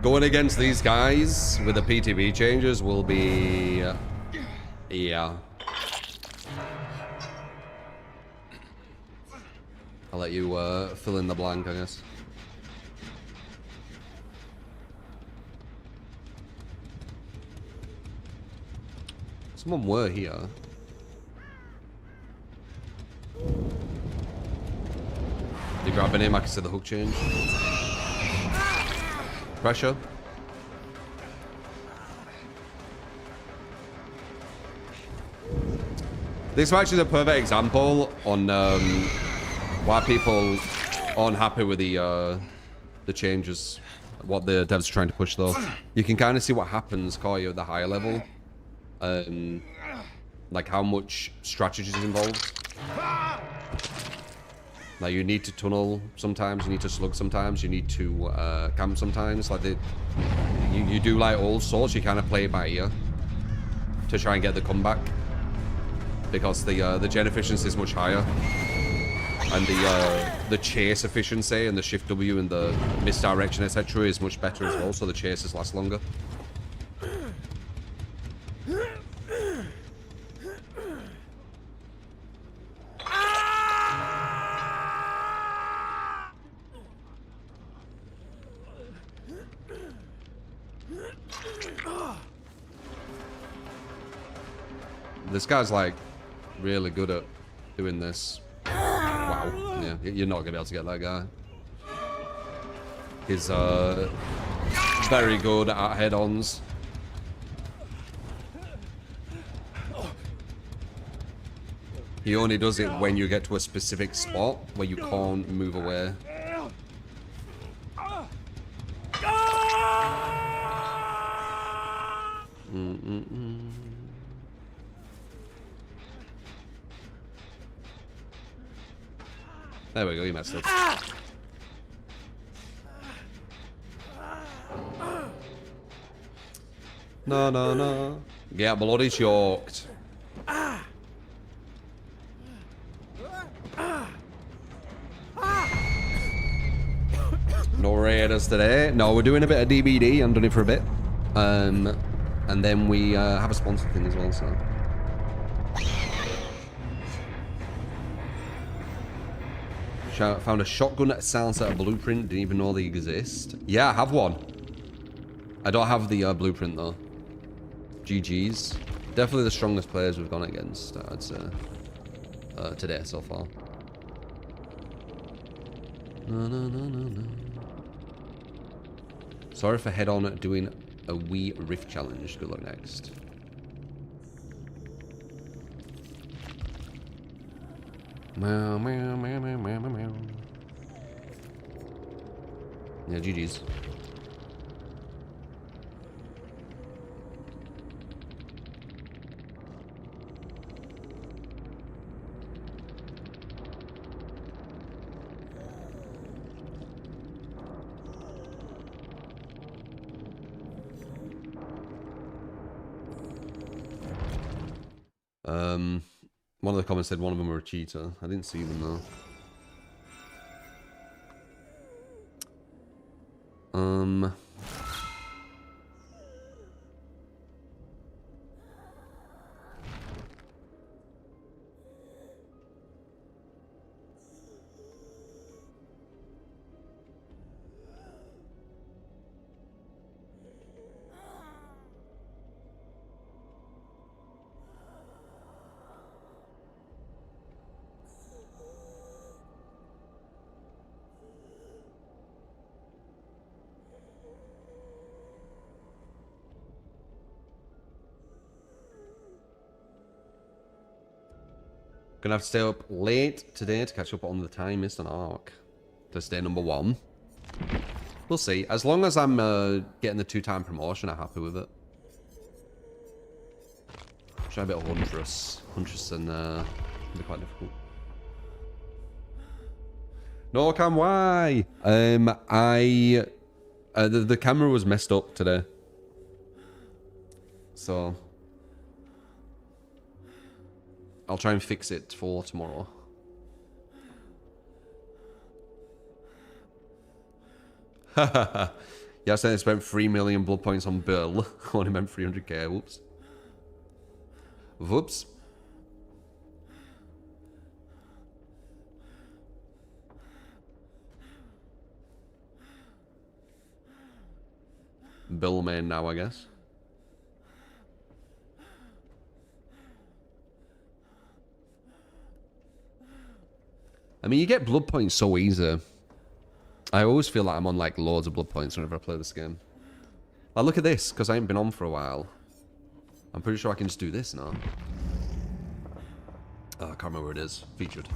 Going against these guys with the PTB changes will be... yeah. I'll let you fill in the blank, I guess. Someone were here. You grabbing him? I can see the hook change. Pressure. This is actually the perfect example on why people aren't happy with the changes. What the devs are trying to push, though. You can kind of see what happens, can't you, at the higher level. Like how much strategy is involved. Like you need to tunnel sometimes, you need to slug sometimes, you need to camp sometimes. Like you do like all sorts. You kind of play it by ear to try and get the comeback, because the gen efficiency is much higher, and the chase efficiency and the shift W and the misdirection etc. is much better as well. So the chases last longer. This guy's like really good at doing this. Wow. Yeah, you're not gonna be able to get that guy. He's very good at head-ons. He only does it when you get to a specific spot where you can't move away. There we go, you messed up. No, no, no. Get bloody choked. No raiders today. No, we're doing a bit of DBD. I'm doing it for a bit. And then we have a sponsor thing as well, so. Found a shotgun silencer blueprint. Didn't even know they exist. Yeah, I have one. I don't have the blueprint though. GG's. Definitely the strongest players we've gone against, I'd say. Today so far. No, no, no, no, no. Sorry for head-on doing a wee rift challenge. Good luck next. Meow, meow, meow, meow, meow, meow. Yeah, GG's. One of the comments said one of them were a cheater. I didn't see them though. Gonna have to stay up late today to catch up on the time missed on Ark. To stay #1. We'll see. As long as I'm getting the 2-time promotion, I'm happy with it. Try a bit of Huntress. Huntress and be quite difficult. No, Cam, why? The camera was messed up today. So I'll try and fix it for tomorrow. Yeah, I said I spent 3 million blood points on Bill. Only meant 300k. Whoops. Whoops. Bill main now, I guess. I mean, you get blood points so easy. I always feel like I'm on like loads of blood points whenever I play this game. Like, look at this, because I ain't been on for a while. I'm pretty sure I can just do this now. Oh, I can't remember where it is. Featured.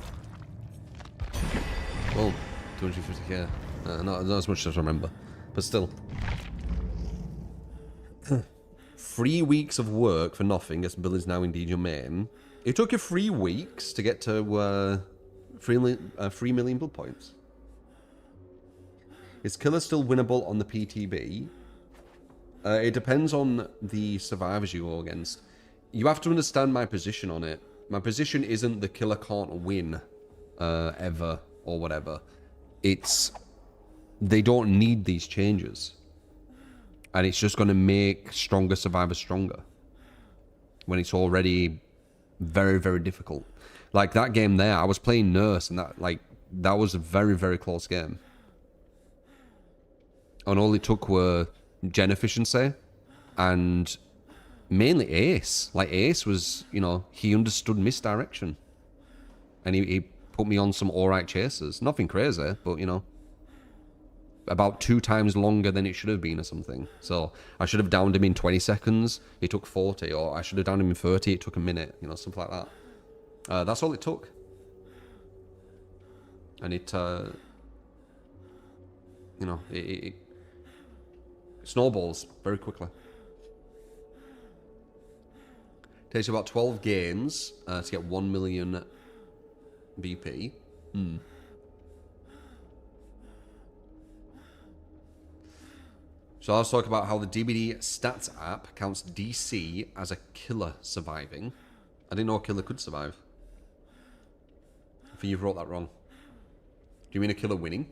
Well, 250k. Not as much as I remember. But still. 3 weeks of work for nothing. Guess Bill is now indeed your main. It took you 3 weeks to get to 3 million blood points. Is Killer still winnable on the PTB? It depends on the survivors you go against. You have to understand my position on it. My position isn't the Killer can't win ever or whatever. It's they don't need these changes. And it's just going to make stronger survivors stronger. When it's already very, very difficult. Like that game there, I was playing Nurse and that was a very, very close game. And all it took were gen efficiency and mainly Ace. Like, Ace was, you know, he understood misdirection. And he put me on some alright chasers. Nothing crazy, but, you know, about 2 times longer than it should have been or something. So I should have downed him in 20 seconds. It took 40. Or I should have downed him in 30. It took a minute. You know, something like that. That's all it took. And it, you know, it snowballs very quickly. Takes you about 12 games to get 1 million BP. So let's talk about how the DBD stats app counts DC as a killer surviving. I didn't know a killer could survive. I think you've wrote that wrong. Do you mean a killer winning?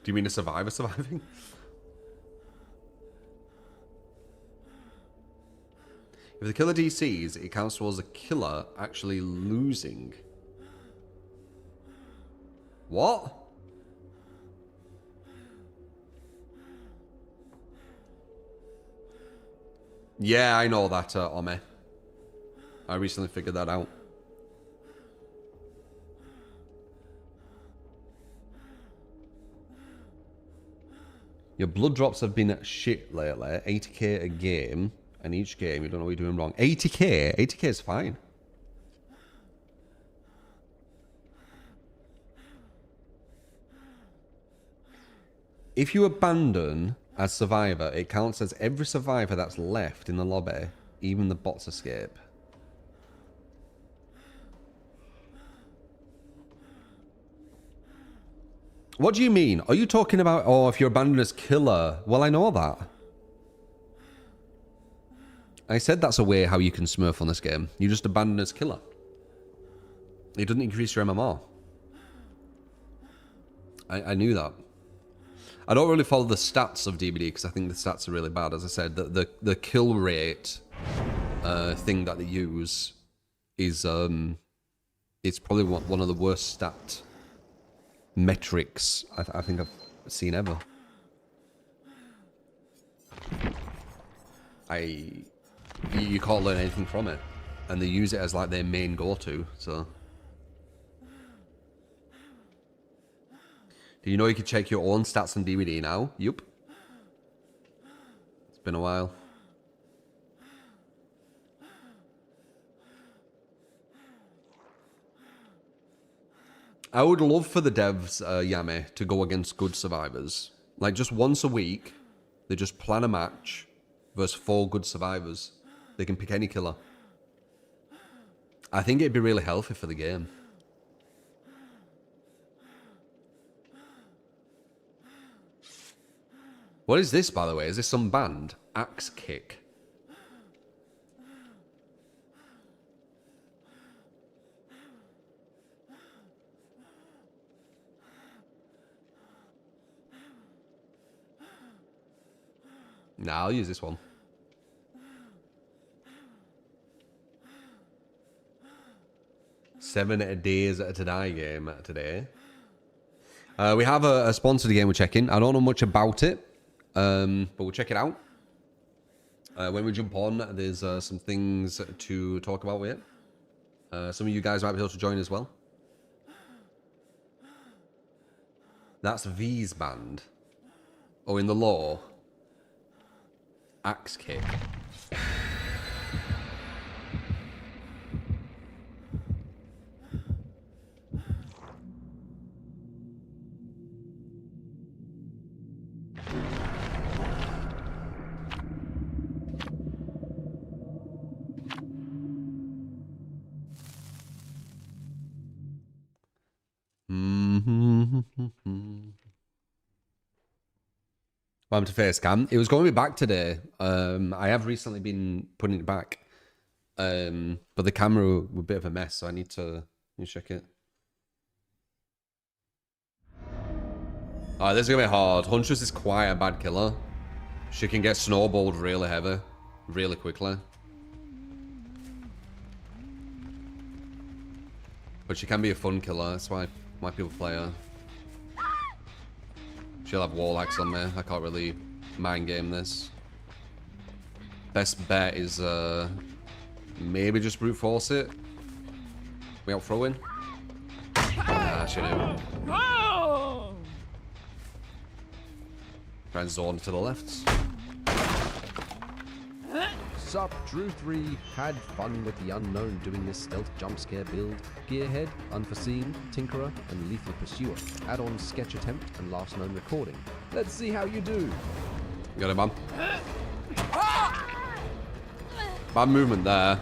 Do you mean a survivor surviving? If the killer DCs, it counts towards the killer actually losing. What? Yeah, I know that, Ome. I recently figured that out. Your blood drops have been shit lately. 80k a game, and each game you don't know what you're doing wrong. 80k? 80k is fine. If you abandon as survivor, it counts as every survivor that's left in the lobby, even the bots escape. What do you mean? Are you talking about, oh, if you're abandoned as killer? Well, I know that. I said that's a way how you can smurf on this game. You just abandon as killer. It doesn't increase your MMR. I knew that. I don't really follow the stats of DBD because I think the stats are really bad. As I said, the kill rate thing that they use is it's probably one of the worst stat metrics I think I've seen ever. You can't learn anything from it, and they use it as like their main go-to. So, do you know you can check your own stats on DBD now? Yup. It's been a while. I would love for the devs, Yami, to go against good survivors. Like, just once a week, they just plan a match versus 4 good survivors. They can pick any killer. I think it'd be really healthy for the game. What is this, by the way? Is this some band? Axe Kick. Nah, I'll use this one. Seven days to die game today. We have a sponsored game we're checking. I don't know much about it, but we'll check it out. When we jump on, there's some things to talk about with it. Some of you guys might be able to join as well. That's V's band. Oh, in the law. Axe Kick. Welcome to face cam. It was going to be back today. I have recently been putting it back, but the camera was a bit of a mess, so I need to check it. This is gonna be hard. Huntress is quite a bad killer. She can get snowballed really heavy. really quickly. But she can be a fun killer, that's why people play her. She'll have wall hacks on me, I can't really mind game this. Best bet is maybe just brute force it. Without throwing. Ah, she knew. Try and zone to the left. Sup, Drew3 had fun with the unknown doing this stealth jump scare build. Gearhead, Unforeseen, Tinkerer, and Lethal Pursuer. Add-on sketch attempt and last known recording. Let's see how you do. Got it, man. Bad movement there.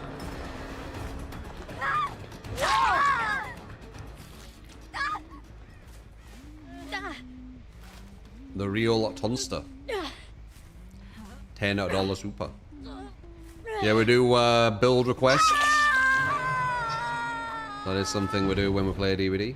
The real Tonster. $10 super. Yeah, we do build requests. That is something we do when we play a DVD.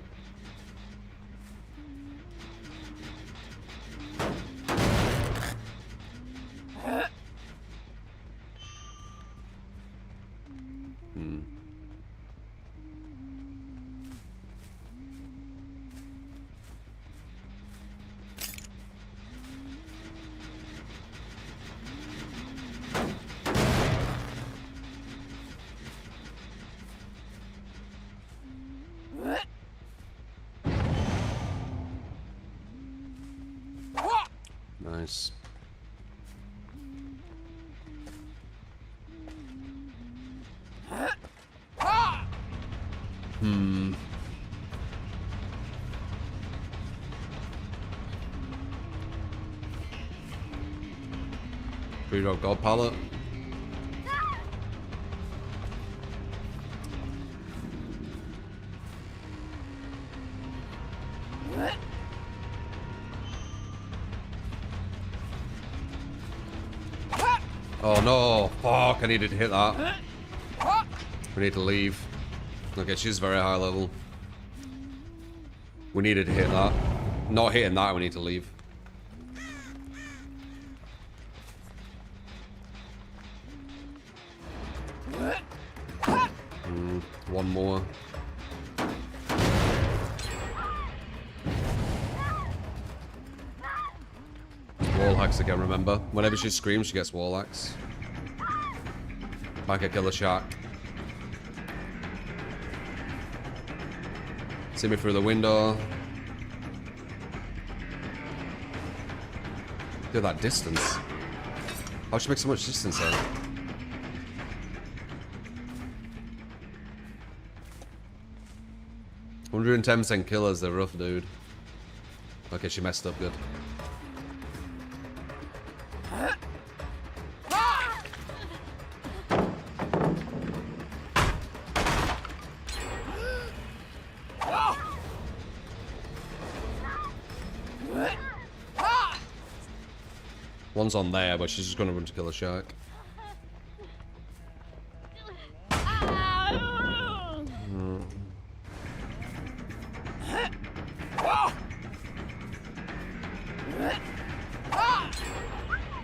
Nice. Free drop gold pallet. Oh no, fuck, I needed to hit that. We need to leave. Okay, she's very high level. We needed to hit that. Not hitting that, we need to leave. One more. Wall hacks again, remember? Whenever she screams, she gets wall hacks. Back at Killer Shark. See me through the window. Look at that distance. How'd she make so much distance there? $110% killers, they're rough, dude. Okay, she messed up good. One's on there, but she's just gonna run to kill a shark.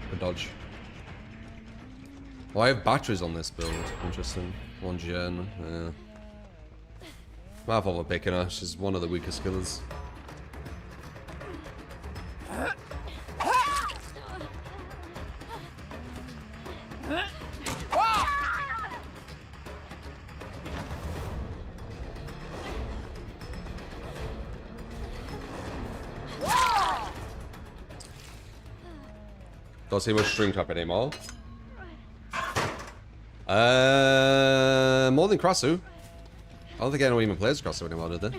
Good dodge. Oh, I have batteries on this build. Interesting. 1 gen. Yeah. My fault for picking her. She's one of the weakest killers. Don't see much string top anymore. More than Krasu. I don't think anyone even plays Krasu anymore, did they?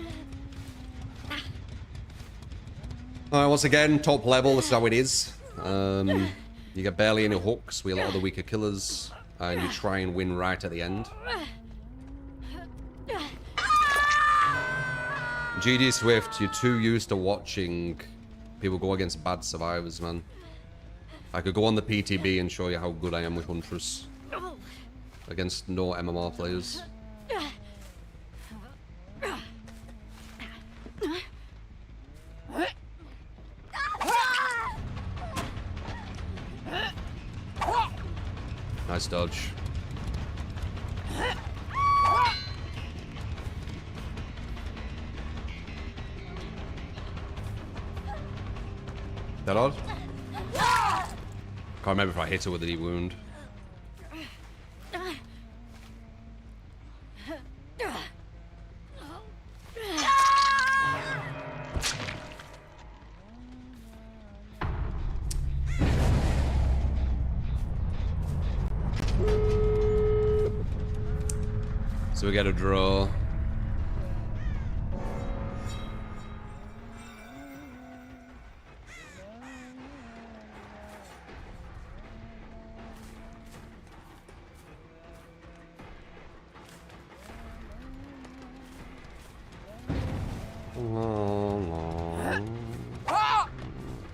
Alright, once again, top level, this is how it is. You get barely any hooks with a lot of the weaker killers, and you try and win right at the end. GG Swift, you're too used to watching people go against bad survivors, man. I could go on the PTB and show you how good I am with Huntress. Against no MMR players. Nice dodge. That odd? Can't remember if I hit her with a deep wound. So we get a draw.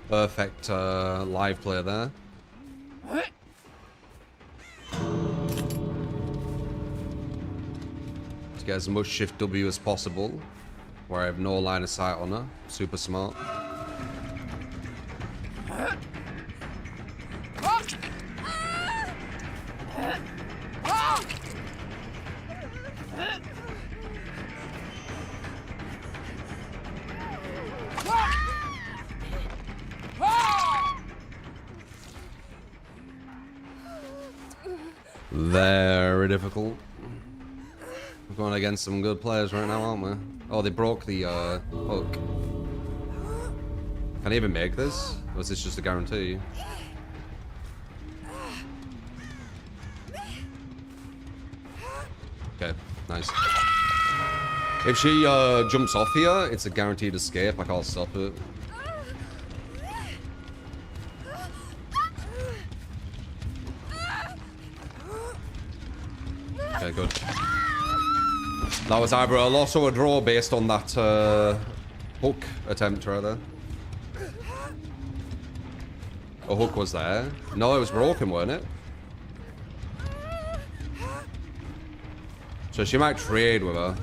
Perfect live play there. To get as much shift W as possible, where I have no line of sight on her. Super smart. Very difficult. We're going against some good players right now, aren't we? Oh, they broke the hook. Can I even make this? Or is this just a guarantee? Okay, nice. If she jumps off here, it's a guaranteed escape. I can't stop it. Okay, good. That was either a loss or a draw based on that hook attempt right there. A hook was there. No, it was broken, weren't it? So she might trade with her.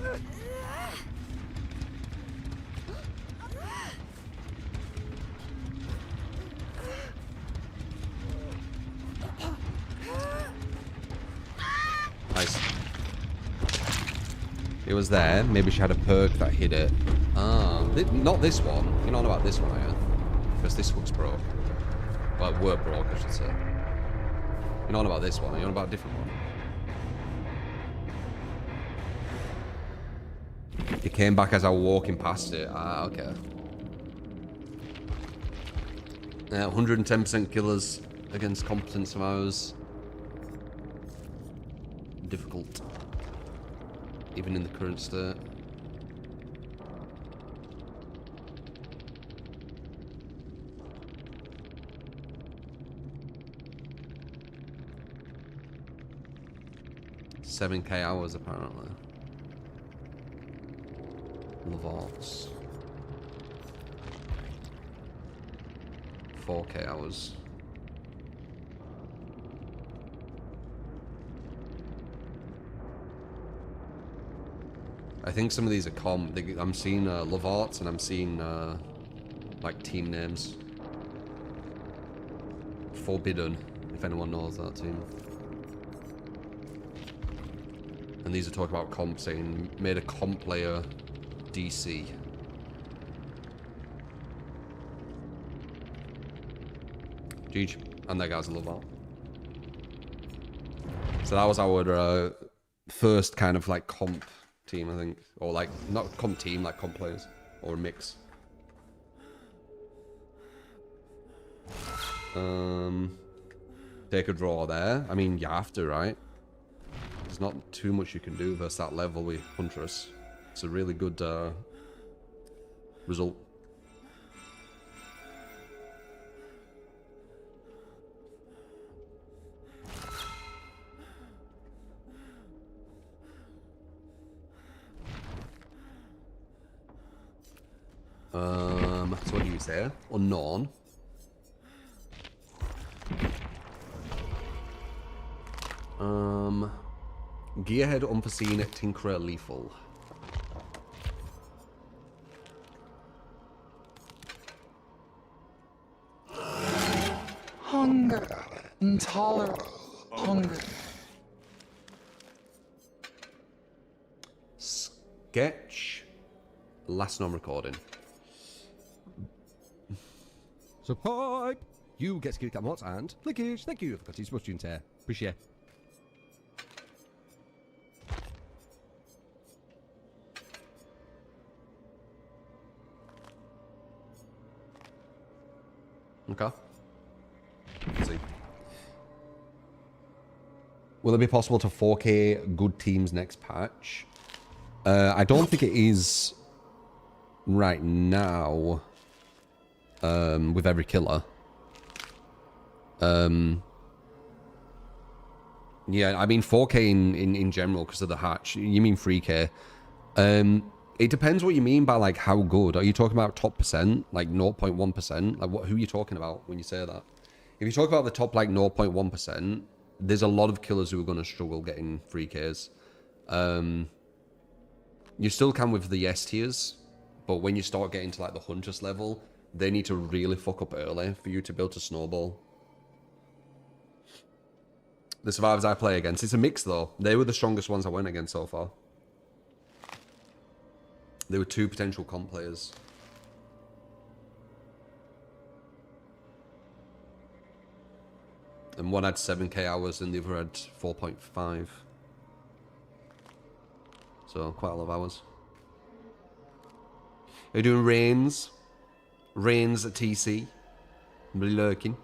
Nice. It was there. Maybe she had a perk that hit it. Ah, not this one. You're not about this one, are you? Because this hook's broke. Well, were broke, I should say. You're not about this one. You're on about a different one. It came back as I was walking past it. Ah, okay. 110% killers against competent survivors. Difficult. Even in the current state. $7K hours apparently. Lavarts. 4K hours. I think some of these are I'm seeing Lavarts and I'm seeing like team names. Forbidden, if anyone knows that team. And these are talking about comp, saying made a comp player DC. GG. And that guy's a Lavart. So that was our first kind of like comp team, I think. Or like, not comp team, like comp players. Or a mix. Take a draw there. I mean, you have to, right? There's not too much you can do versus that level with Huntress. It's a really good result. So what do you say? Unknown. Gearhead, Unforeseen, Tinkerer, Lethal. Hunger, intolerable, Sketch. Last known recording. So pipe! You get skill cap mods and clickage. Thank you for cutting smudge and tear. Appreciate. Okay. Let's see. Will it be possible to 4K good teams next patch? I don't think it is right now. With every killer. Yeah, I mean 4K in general because of the hatch. You mean 3K? It depends what you mean by like how good. Are you talking about top percent, like 0.1%? Like who are you talking about when you say that? If you talk about the top like 0.1%, there's a lot of killers who are going to struggle getting 3Ks. You still can with the S tiers, but when you start getting to like the Huntress level, they need to really fuck up early for you to be able to snowball. The survivors I play against, it's a mix though. They were the strongest ones I went against so far. There were 2 potential comp players. And one had 7k hours and the other had 4.5. So quite a lot of hours. Are you doing Reigns? Reigns at TC. Really lurking.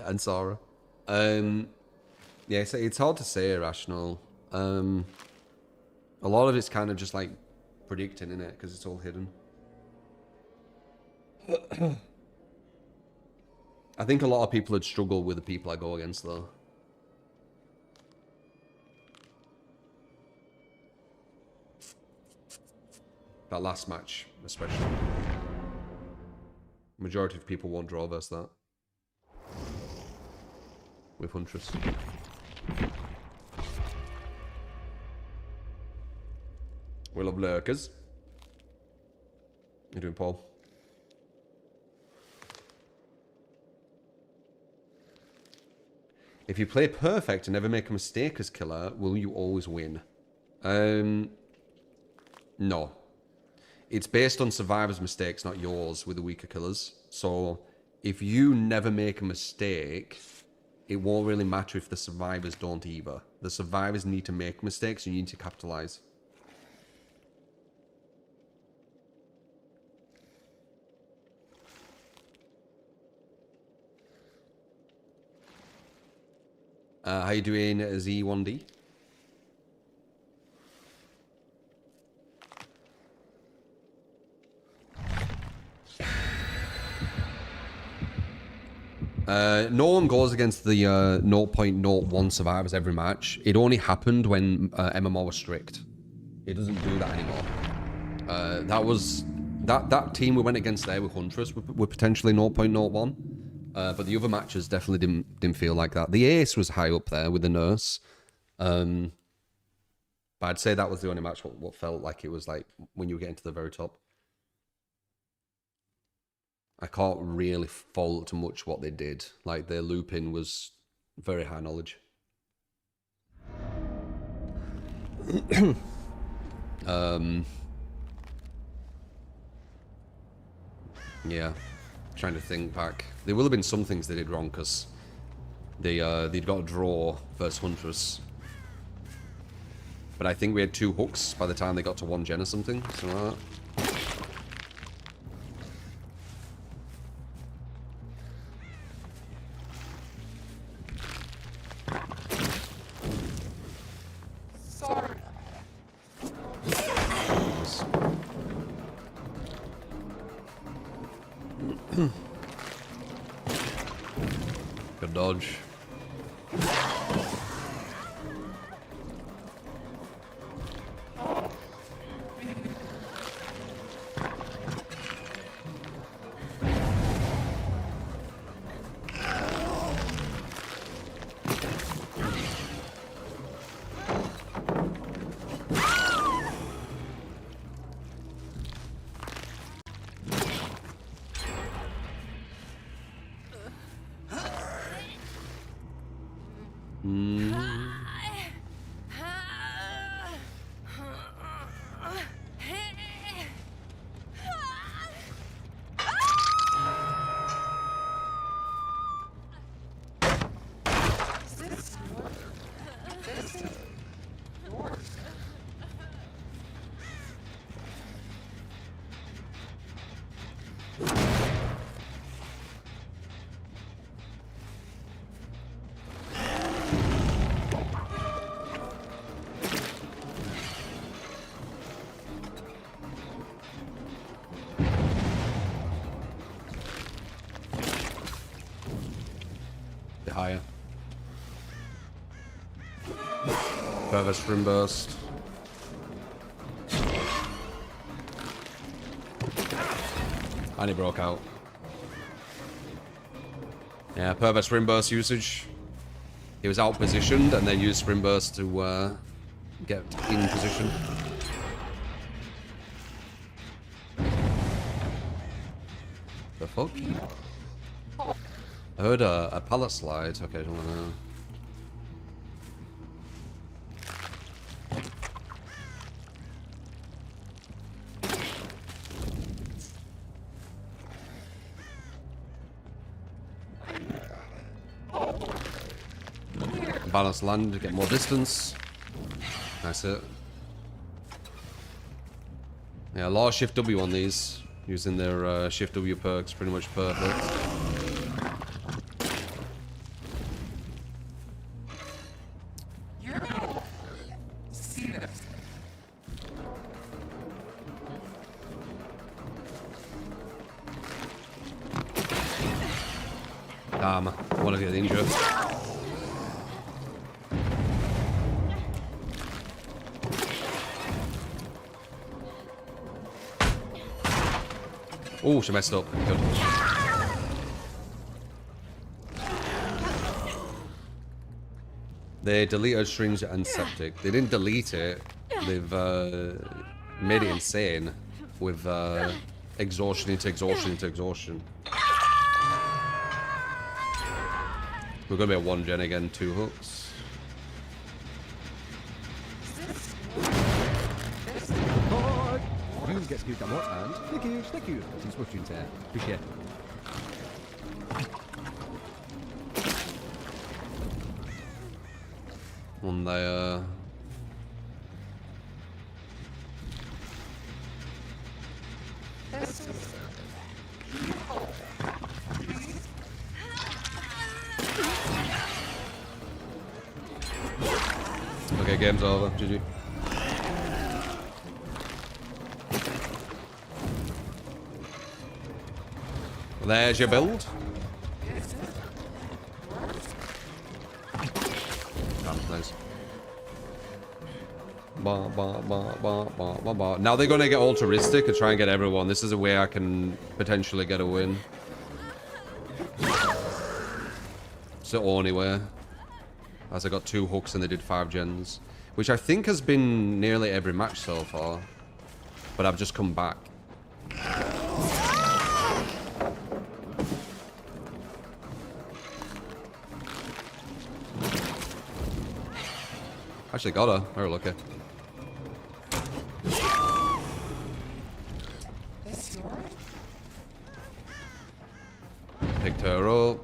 And Sarah. Yeah, it's hard to say, Irrational. A lot of it's kind of just like predicting, innit? Because it's all hidden. I think a lot of people would struggle with the people I go against, though. That last match, especially. Majority of people won't draw versus that. With Huntress. We love lurkers. How you doing, Paul? If you play perfect and never make a mistake as killer, will you always win? No. It's based on survivors' mistakes, not yours, with the weaker killers. So, if you never make a mistake, it won't really matter if the survivors don't either. The survivors need to make mistakes, and you need to capitalize. How you doing, Z1D? No one goes against the 0.01 survivors every match. It only happened when MMR was strict. It doesn't do that anymore. That team we went against there with Huntress were potentially 0.01. But the other matches definitely didn't feel like that. The Ace was high up there with the Nurse. But I'd say that was the only match what felt like it was like when you were getting to the very top. I can't really fault much what they did. Like, their looping was very high knowledge. Yeah. Trying to think back. There will have been some things they did wrong, because they'd got a draw versus Huntress. But I think we had 2 hooks by the time they got to 1 gen or something. Something like that. Good dodge. higher. Further Spring Burst. And he broke out. Yeah, Pervert Spring Burst usage. He was out positioned and then used Spring Burst to get in position. The fuck? I heard a pallet slide. Okay, I don't wanna... Balance land to get more distance. That's it. Yeah, a lot of Shift W on these. Using their Shift W perks, pretty much perfect. Damn, I want to get injured. Oh, she messed up. Good. They deleted Strange and Septic. They didn't delete it. They've made it insane with exhaustion into exhaustion into exhaustion. We're gonna be at 1 gen again, 2 hooks. You get skewed down what? And thank you. Some switch tunes here. Appreciate it. One there. Okay, game's over. GG. There's your build. Nice. Now they're gonna get altruistic and try and get everyone. This is a way I can potentially get a win. It's the only way. As I got 2 hooks and they did 5 gens. Which I think has been nearly every match so far. But I've just come back. Actually got her. Very lucky. Picked her up.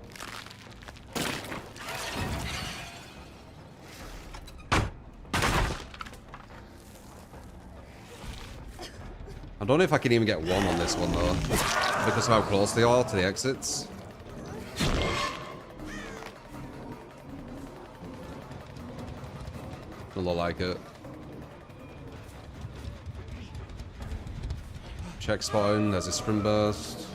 I don't know if I can even get 1 on this one though, because of how close they are to the exits. Doesn't look like it. Check spotting, there's a Spring Burst.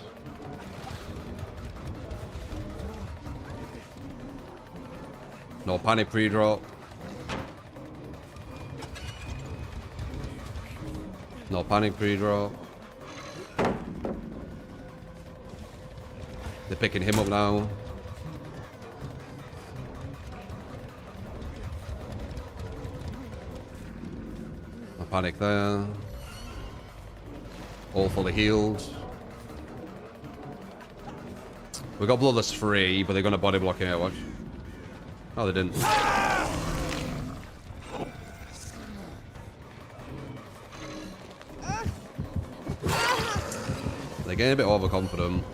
No panic pre-drop. No panic pre-drop. They're picking him up now. No panic there. All fully healed. We got Bloodless free, but they're gonna body block him. Watch. Oh, they didn't. They're getting a bit overconfident.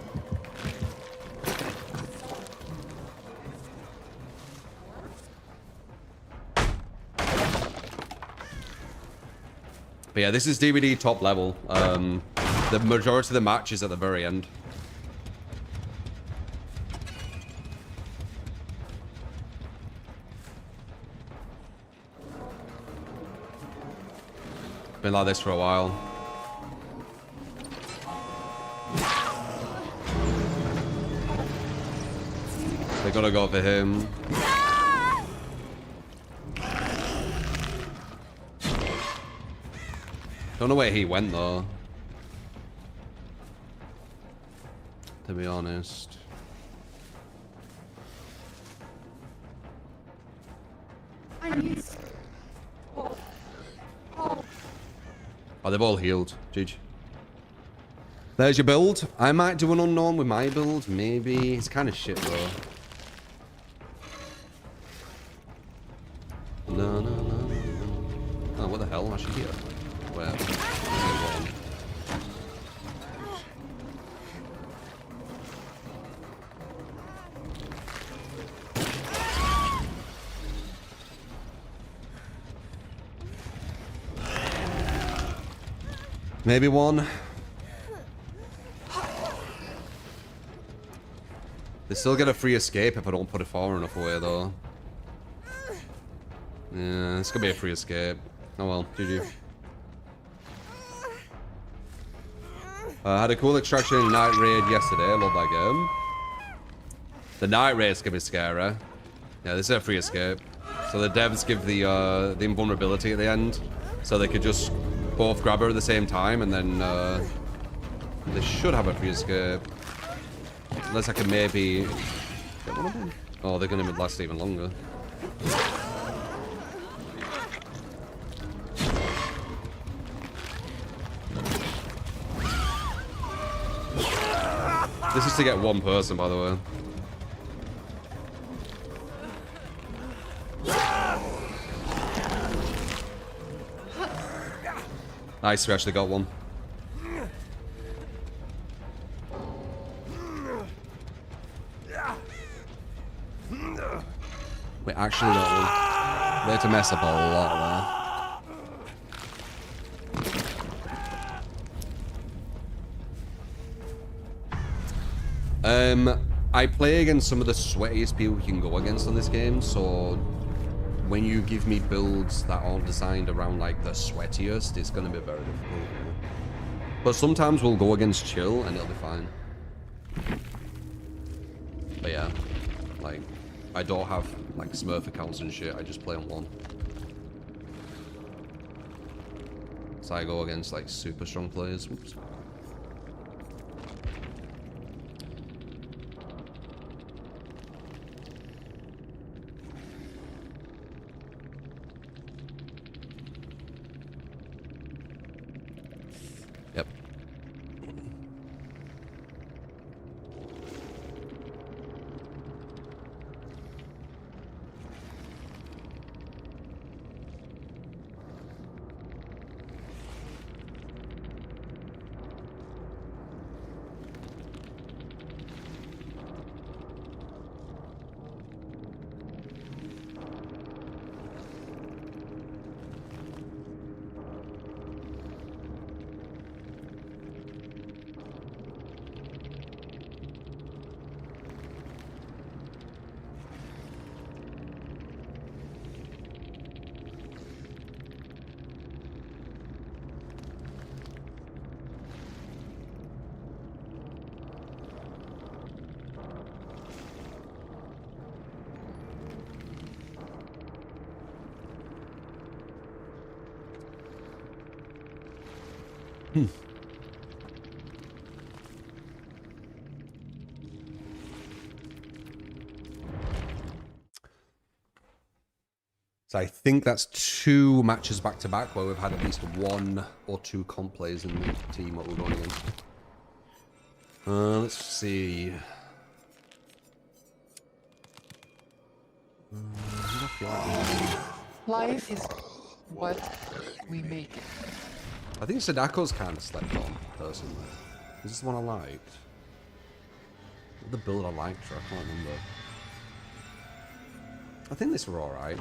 But yeah, this is DVD top level. The majority of the match is at the very end. Been like this for a while. They gotta go for him. Don't know where he went though. To be honest. Oh, they've all healed. GG. There's your build. I might do an unknown with my build. Maybe. It's kind of shit though. No, no, no, no. Oh, what the hell? I should hear. Where? Maybe one. They still get a free escape if I don't put it far enough away, though. Yeah, it's gonna be a free escape. Oh well, GG. I had a cool extraction in Night Raid yesterday. I love that game. The Night Raid's gonna be scary. Yeah, this is a free escape. So the devs give the invulnerability at the end, so they could just both grab her at the same time, and then they should have a free escape. Unless I can maybe get one of them. Oh, they're gonna last even longer. This is to get one person, by the way. Nice, we actually got one. We actually got one. We had to mess up a lot there. I play against some of the sweatiest people you can go against on this game, so when you give me builds that are designed around like the sweatiest, it's gonna be very difficult. But sometimes we'll go against chill and it'll be fine. But yeah, like I don't have like Smurf accounts and shit, I just play on one. So I go against like super strong players. Oops. Yep. So I think that's 2 matches back to back where we've had at least 1 or 2 comp players in the team what we're going against. Let's see. Life is what we make it. I think Sadako's kind of slept on, personally. Is this the one I liked? What the build I liked, I can't remember. I think this were alright.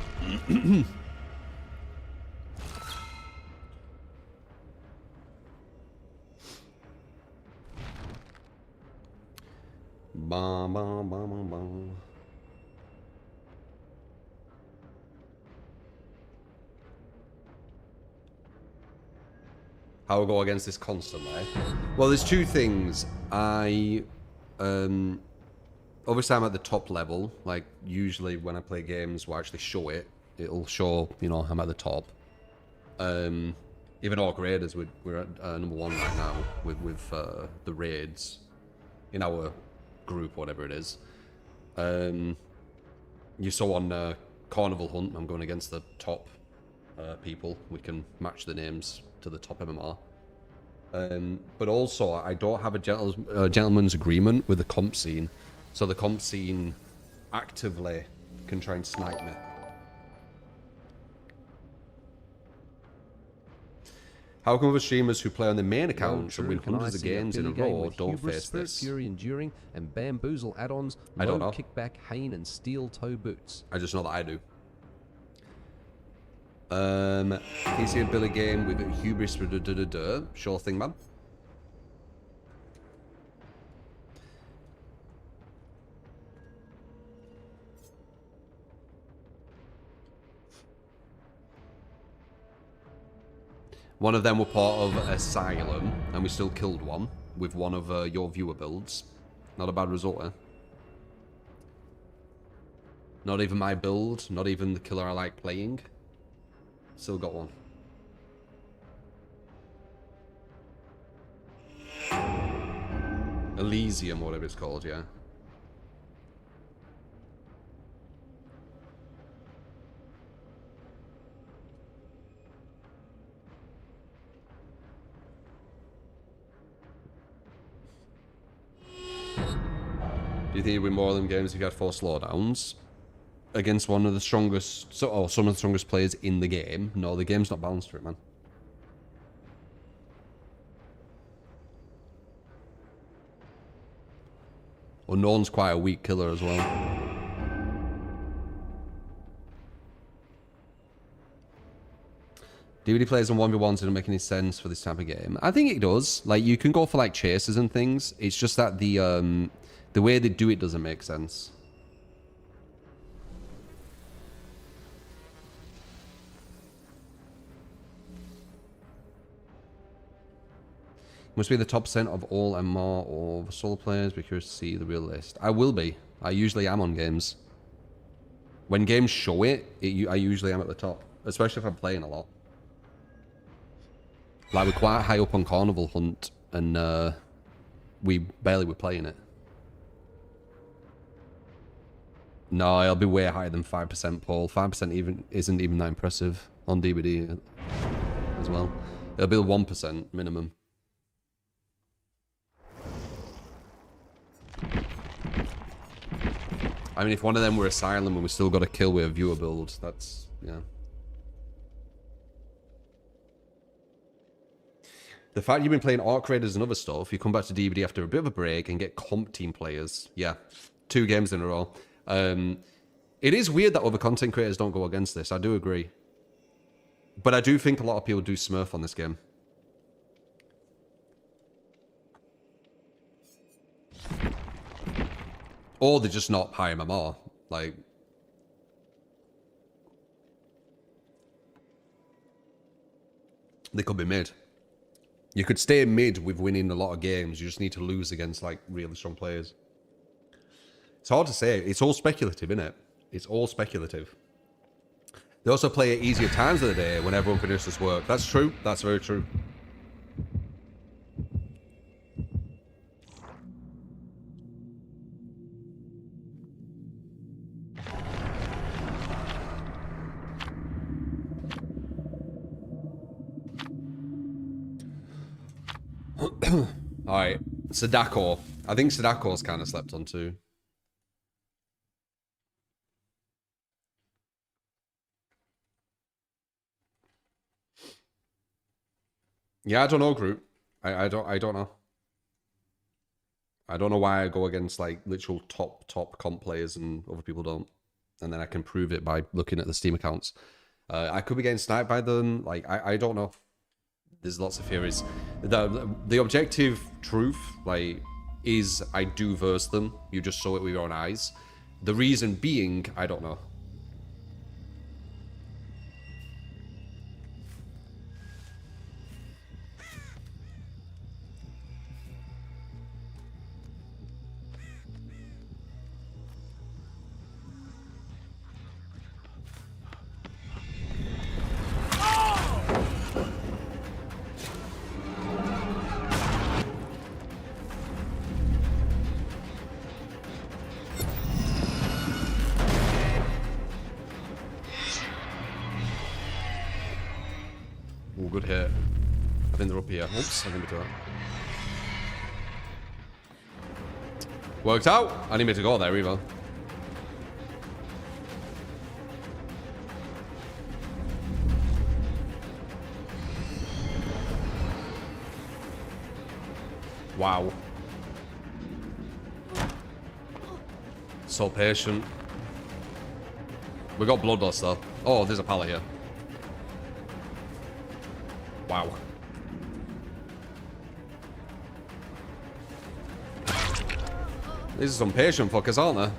Bum, bum, bum, bum, bum. How will go against this constantly? Well, there's 2 things. obviously I'm at the top level. Like usually when I play games where I actually show it, it'll show, you know, I'm at the top. Even Orc Raiders, we're at number 1 right now with the raids in our group, whatever it is. You saw on Carnival Hunt, I'm going against the top people. We can match the names to the top MMR. But also, I don't have a gentleman's agreement with the comp scene. So the comp scene actively can try and snipe me. How come other streamers who play on the main accounts and win hundreds of games in a row don't face this? Fury Enduring and Bamboozle add-ons, I don't know. Kickback, Hane, and Steel Toe Boots. I just know that I do. Can you see a Billy game with hubris? Sure thing, man. One of them were part of Asylum, and we still killed one with one of your viewer builds. Not a bad result, eh? Not even my build, not even the killer I like playing. Still got one. Elysium, whatever it's called, yeah. Do you think you'd win more of them games if you had 4 slowdowns? Against one of the strongest, or some of the strongest players in the game? No, the game's not balanced for it, man. Unknown's quite a weak killer as well. DVD players on 1v1s didn't make any sense for this type of game. I think it does. Like, you can go for, like, chases and things. It's just that the way they do it doesn't make sense. Must be the top % of all MR or solo players. Be curious to see the real list. I will be. I usually am on games. When games show it, I usually am at the top. Especially if I'm playing a lot. Like, we're quite high up on Carnival Hunt, and we barely were playing it. No, it'll be way higher than 5%, Paul. 5% isn't even that impressive on DBD as well. It'll be 1% minimum. I mean, if one of them were Asylum and we still got a kill with a viewer build, that's, yeah. The fact you've been playing Orc Raiders and other stuff, you come back to DBD after a bit of a break and get comp team players. Yeah, 2 games in a row. It is weird that other content creators don't go against this. I do agree. But I do think a lot of people do smurf on this game. Or they're just not high MMR. Like, they could be mid. You could stay mid with winning a lot of games. You just need to lose against, like, really strong players. It's hard to say. It's all speculative, isn't it? It's all speculative. They also play at easier times of the day when everyone finishes work. That's true. That's very true. Alright, Sadako. I think Sadako's kind of slept on too. Yeah, I don't know, group. I don't know. I don't know why I go against like literal top comp players and other people don't. And then I can prove it by looking at the Steam accounts. I could be getting sniped by them. Like, I don't know. There's lots of theories. The objective truth, like, is I do verse them. You just saw it with your own eyes. The reason being, I don't know. I think they're up here. Oops, I didn't mean to do that. Worked out. I didn't mean to go there either. Wow. So patient. We got bloodlust though. Oh, there's a pallet here. Wow. These are some patient fuckers, aren't they?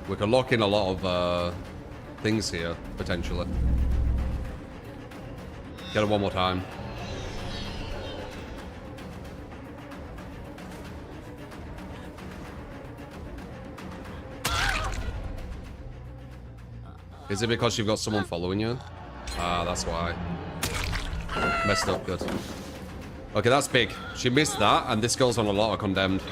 We could lock in a lot of things here, potentially. Get it one more time. Is it because you've got someone following you? Ah, that's why. Messed up, good. Okay, that's big. She missed that, and this girl's on a lot of condemned.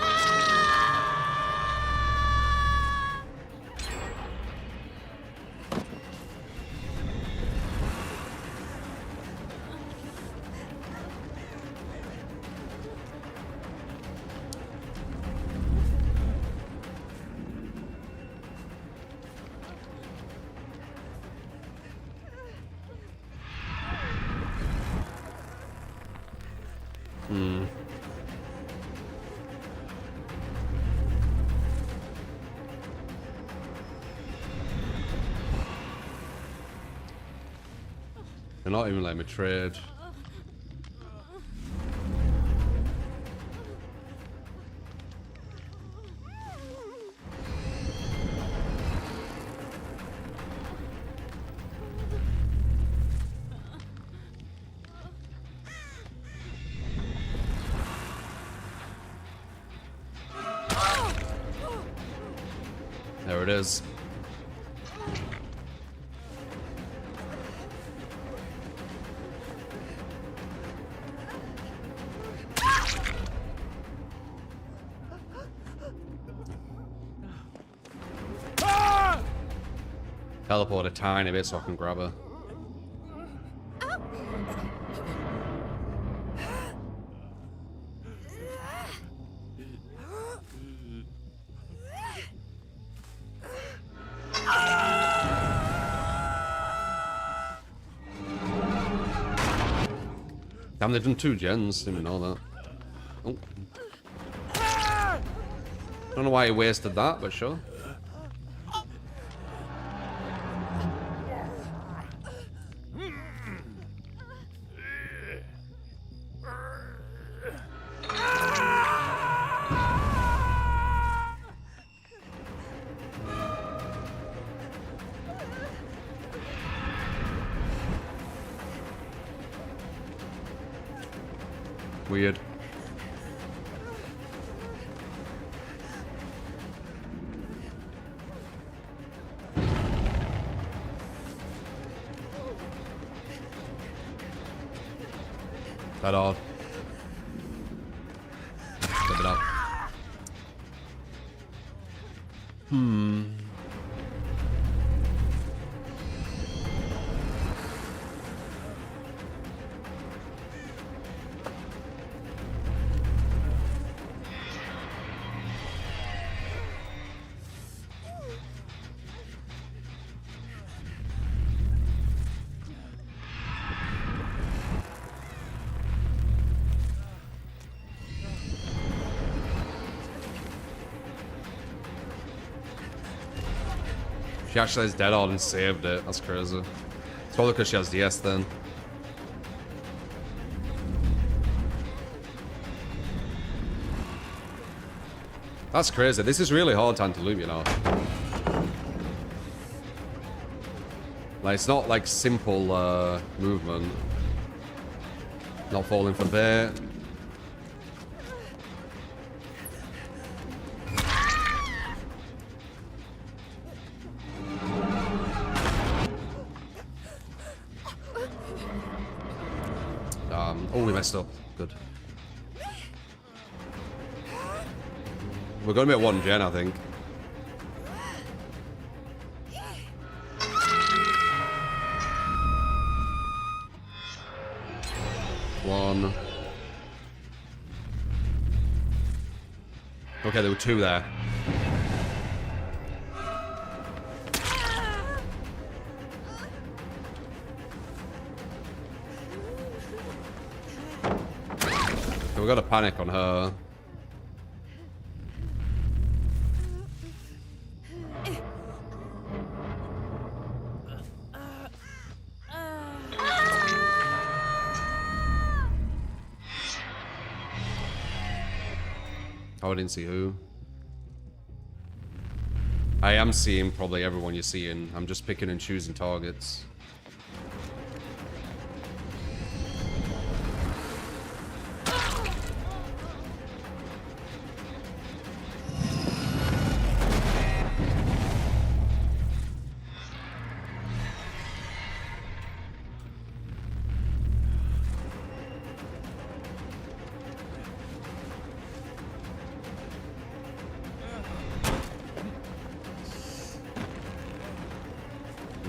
They're not even letting me trade. There it is. Teleport a tiny bit so I can grab her. Damn, they've done 2 gens. Didn't even know that. Oh. Don't know why he wasted that, but sure. Weird. That odd. Flip it up. She actually has dead on and saved it. That's crazy. It's probably because she has DS then. That's crazy. This is really hard time to loot, you know. Like, it's not like simple movement. Not falling for bait. Oh, we messed up. Good. We're going to be at 1 gen, I think. One. Okay, there were 2 there. Okay, we got to panic on her. Oh, I didn't see who. I am seeing probably everyone you're seeing. I'm just picking and choosing targets.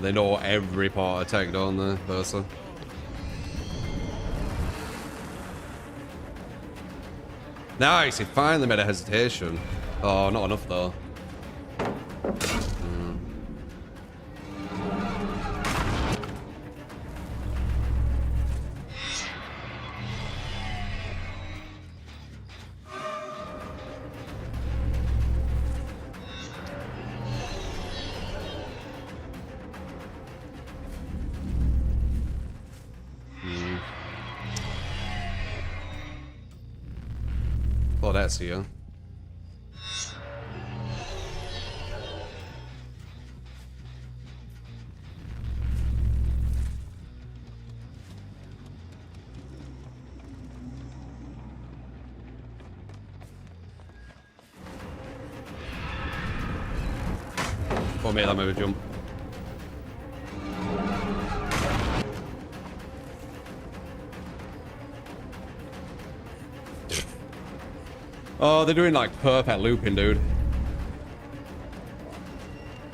They know every part of tech, don't they, Versa? Nice, he finally made a hesitation. Oh, not enough though. Oh, that's here. Oh, mate, that made a jump. Oh, they're doing like perfect looping, dude.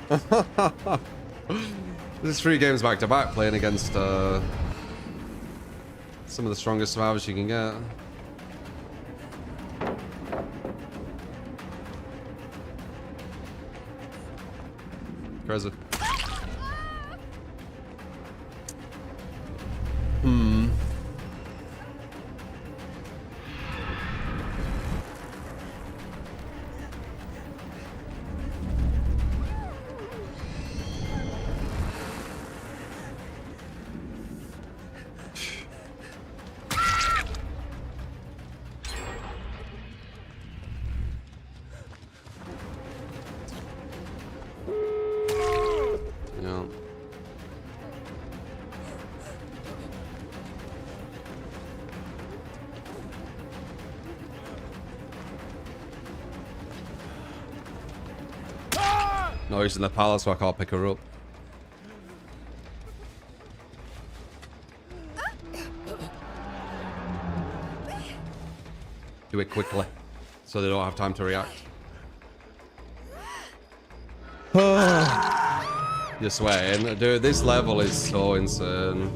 This is 3 games back to back playing against some of the strongest survivors you can get. Crazy. Yeah. No, he's in the palace, so I can't pick her up. Do it quickly, so they don't have time to react. You're sweating. Dude, this level is so insane.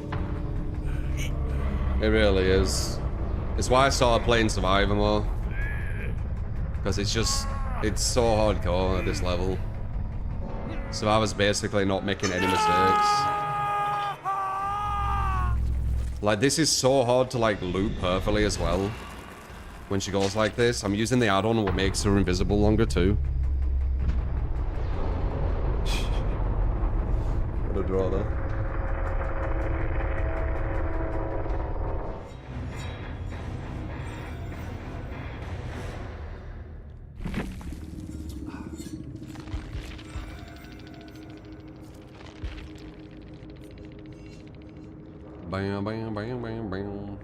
It really is. It's why I started playing Survivor more. Because it's just, it's so hardcore at this level. Survivor's basically not making any mistakes. Like, this is so hard to, like, loop perfectly as well. When she goes like this. I'm using the add-on, what makes her invisible longer, too. What a draw there. Bam, bam, bam, bam, bam.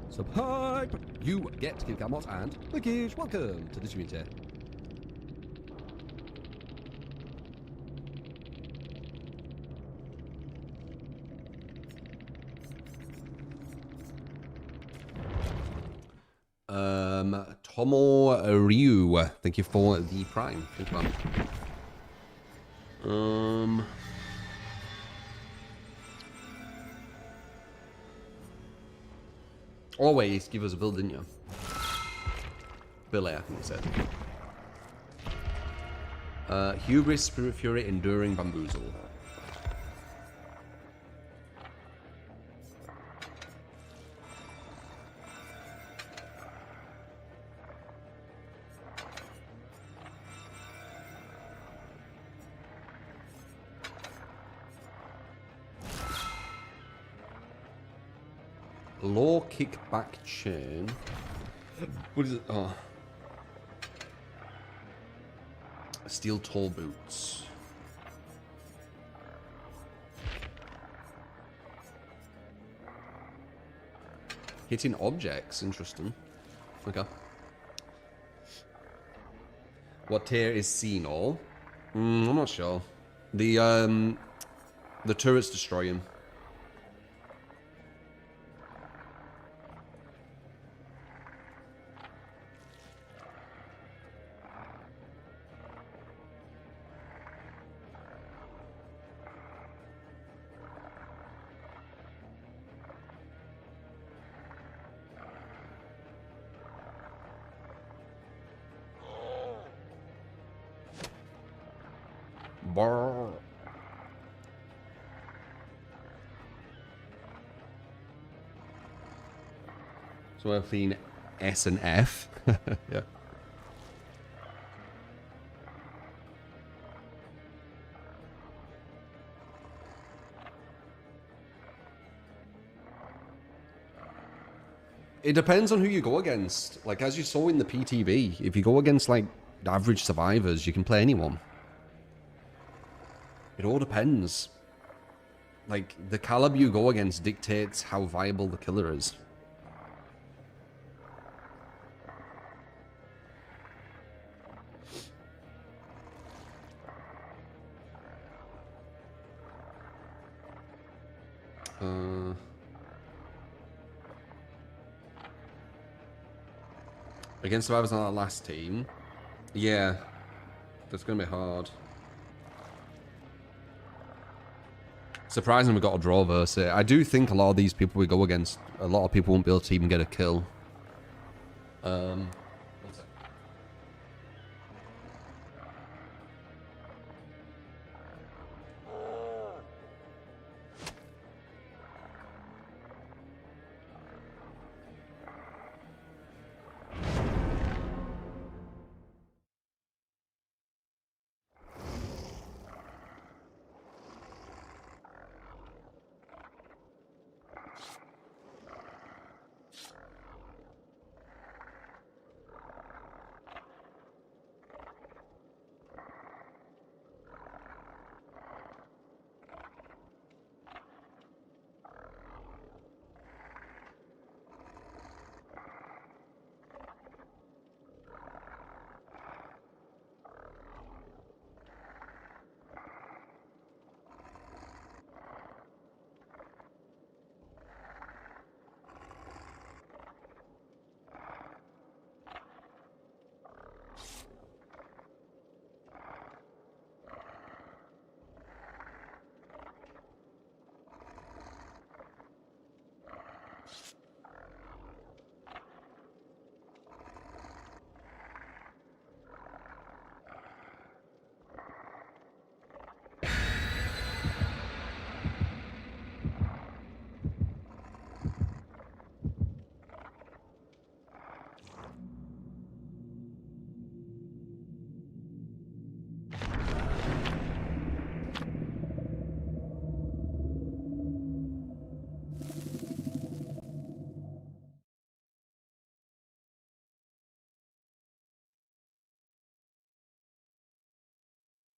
Subhype! You get Kilgamot and Wikish. Welcome to the community. Tomo Ryu, thank you for the prime. Thank you, man. Always give us a build, didn't you? Billy, I think you said. Hubris, Spirit Fury, Enduring, Bamboozle. Law kickback chain. What is it? Oh. Steel tall boots. Hitting objects. Interesting. Okay. What tier is Xenol? I'm not sure. The turrets destroy him. Brr. So I've seen S and F. Yeah. It depends on who you go against. Like, as you saw in the PTB, if you go against, like, average survivors, you can play anyone. It all depends. Like, the caliber you go against dictates how viable the killer is. Against survivors on that last team, yeah, that's gonna be hard. Surprising we got a draw versus it. I do think a lot of these people we go against, a lot of people won't be able to even get a kill. One sec.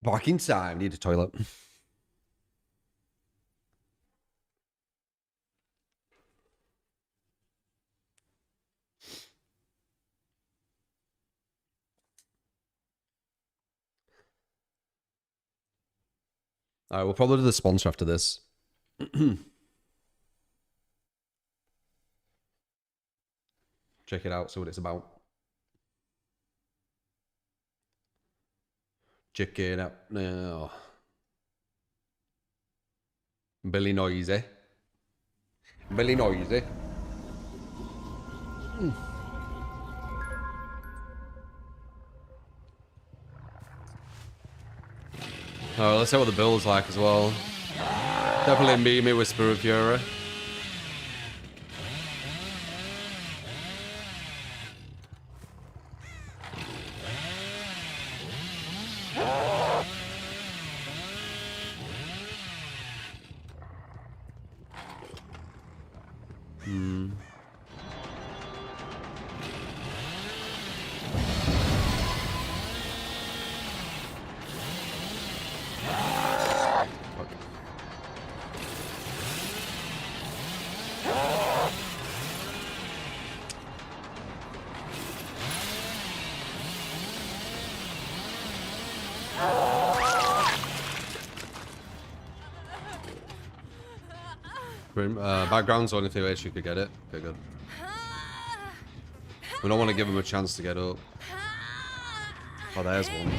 Back in time. Need a toilet. Alright, we'll probably do the sponsor after this. Check it out, see what it's about. Check it out now. Billy Noisy. Billy Noisy. Oh, let's see what the build's like as well. Definitely meet me, Whisper of Fury. Background's only two ways you could get it. Okay, good. We don't want to give him a chance to get up. Oh, there's one.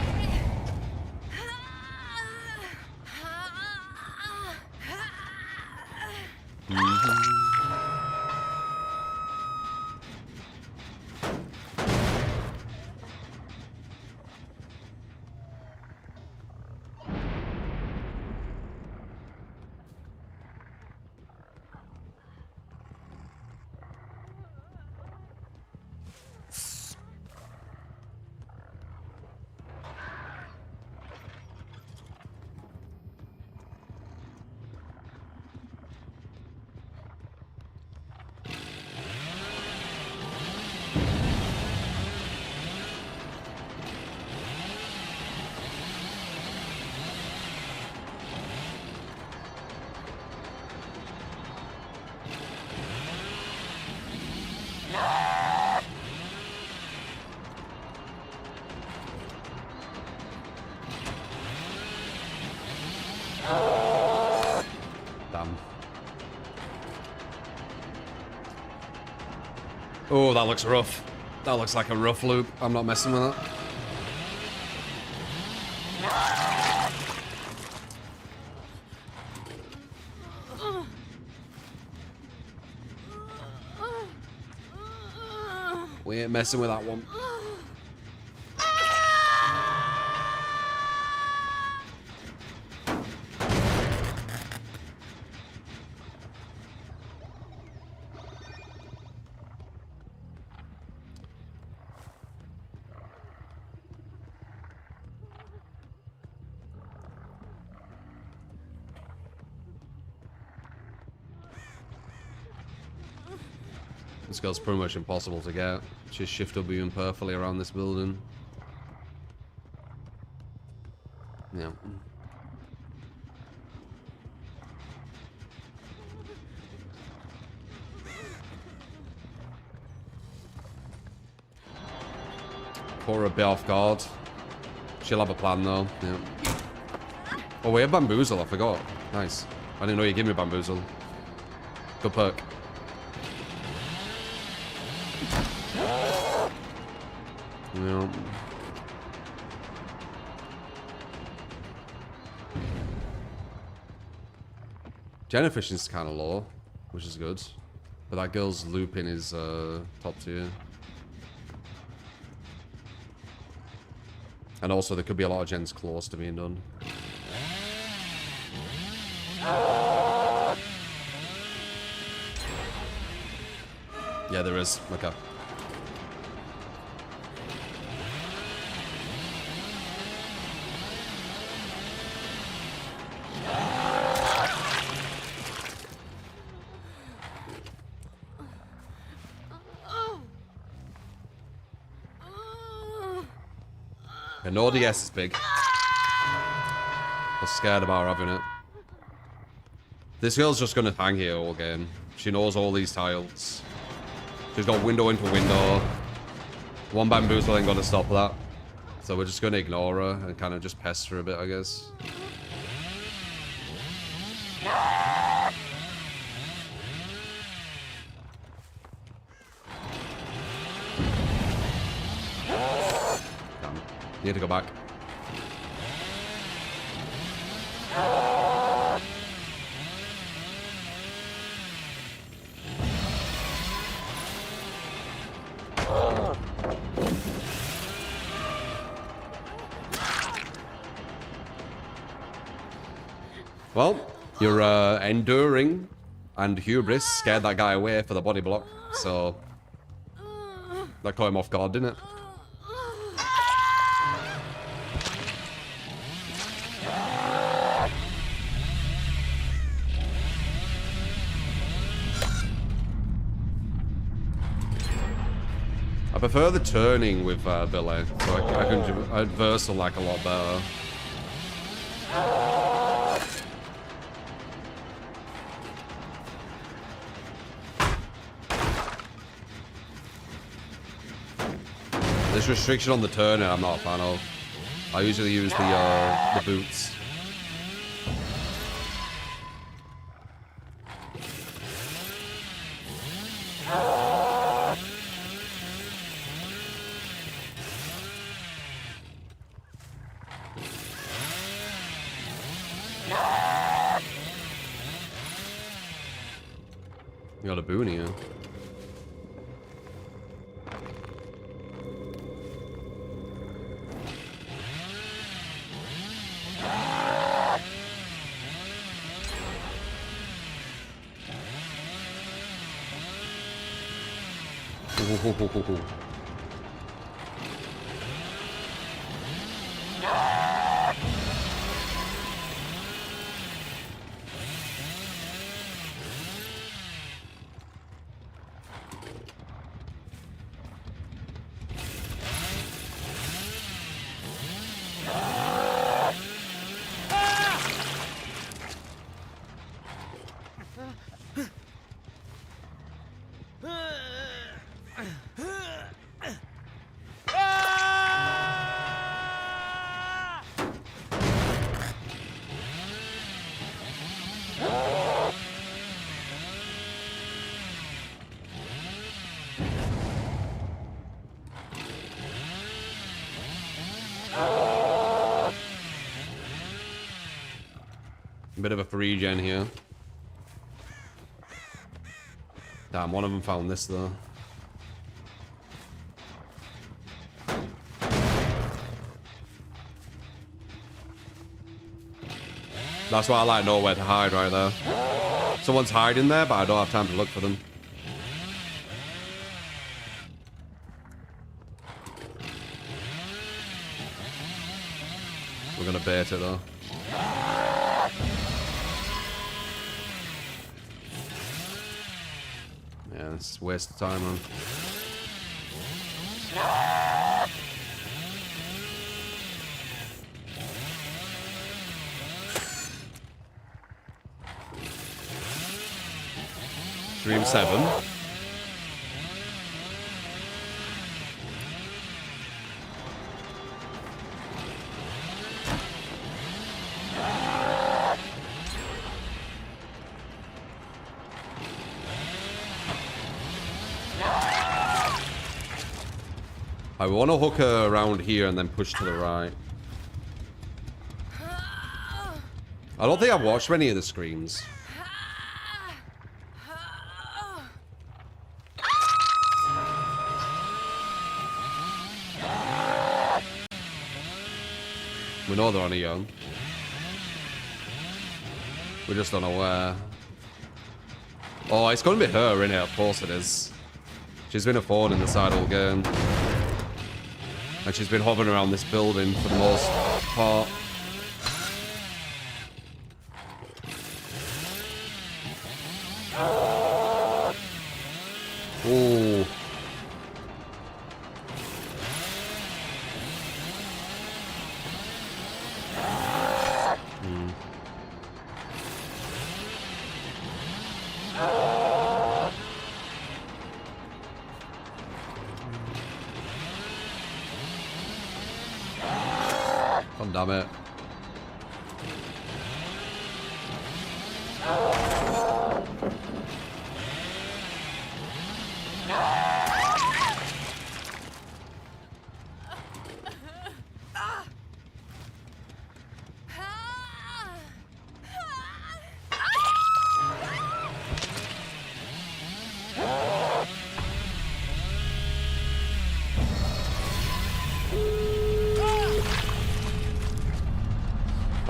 Damn. Oh, that looks rough. That looks like a rough loop. I'm not messing with that. We ain't messing with that one. This girl's pretty much impossible to get. She's shift Wing perfectly around this building. Yeah. Put her a bit off guard. She'll have a plan though. Yeah. Oh, we have bamboozle. I forgot. Nice. I didn't know you gave me bamboozle. Good perk. Yeah. Gen efficiency is kind of low, which is good. But that girl's looping is top tier. And also there could be a lot of gens close to being done. Yeah, there is. Okay. An ODS is big. I was scared about her having it. This girl's just gonna hang here all game. She knows all these tiles. She's got window into window. One bamboozle ain't gonna stop that. So we're just gonna ignore her and kind of just pester her a bit, I guess. Need to go back. Well, your enduring and hubris scared that guy away for the body block, so that caught him off guard, didn't it? I prefer the turning with Billy, so I can adversal like a lot better. This restriction on the turning I'm not a fan of. I usually use the boots. You got a boon here. Bit of a free gen here. Damn, one of them found this though. That's why I like nowhere to hide right there. Someone's hiding there, but I don't have time to look for them. We're gonna bait it though. Yeah, it's a waste of time, man. Stream 7. I want to hook her around here and then push to the right. I don't think I've watched many of the screams. We know they're on a young. We just don't know where. Oh, it's going to be her, innit? Of course it is. She's been a phone in the side all game. And she's been hovering around this building for the most part. Ooh. Oh, damn it.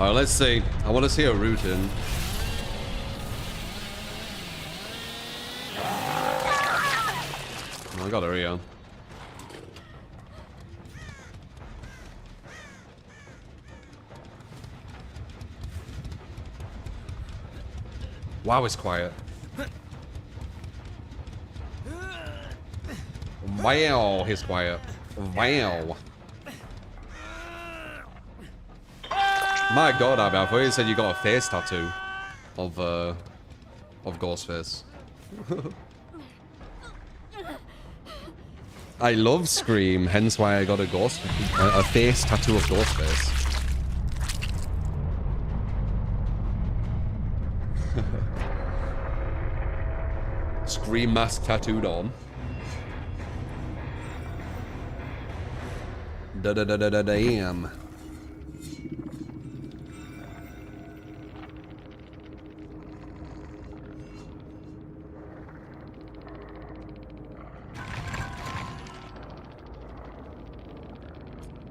Alright, let's see. I want to see a route in. Oh, I got her here. Wow, it's quiet. Wow, he's quiet. Wow. My god, Abby, I thought you said you got a face tattoo of Ghostface. I love Scream, hence why I got a face tattoo of Ghostface. Scream mask tattooed on. Damn.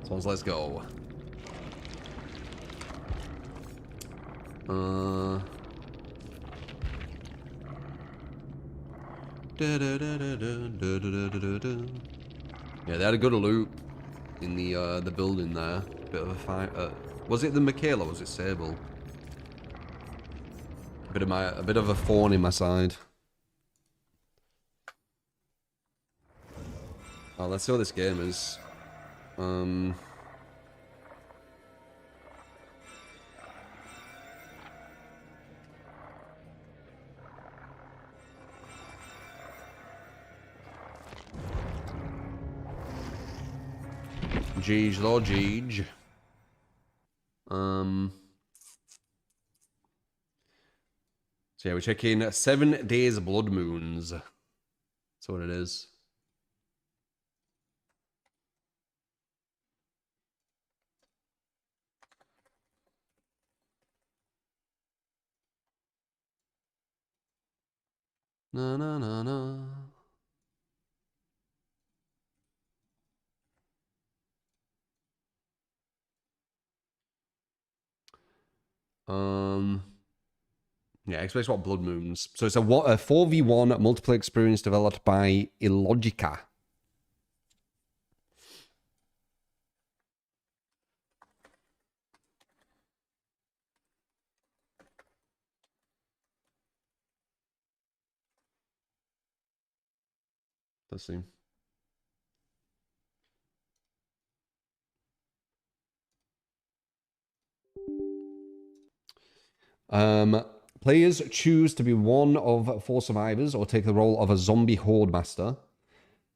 So let's go. Yeah, they had a good loop in the building there. Bit of a fight. Was it the Michaela or was it Sable? A bit of a thorn in my side. Oh, let's see what this game is. Jeej, Lord Jeej. So yeah, we're checking 7 Days Blood Moons. That's what it is. Na na na na. Yeah, explains what Blood Moons. So it's a 4v1 multiplayer experience developed by Illogica. Let's see. Players choose to be one of 4 survivors or take the role of a zombie horde master.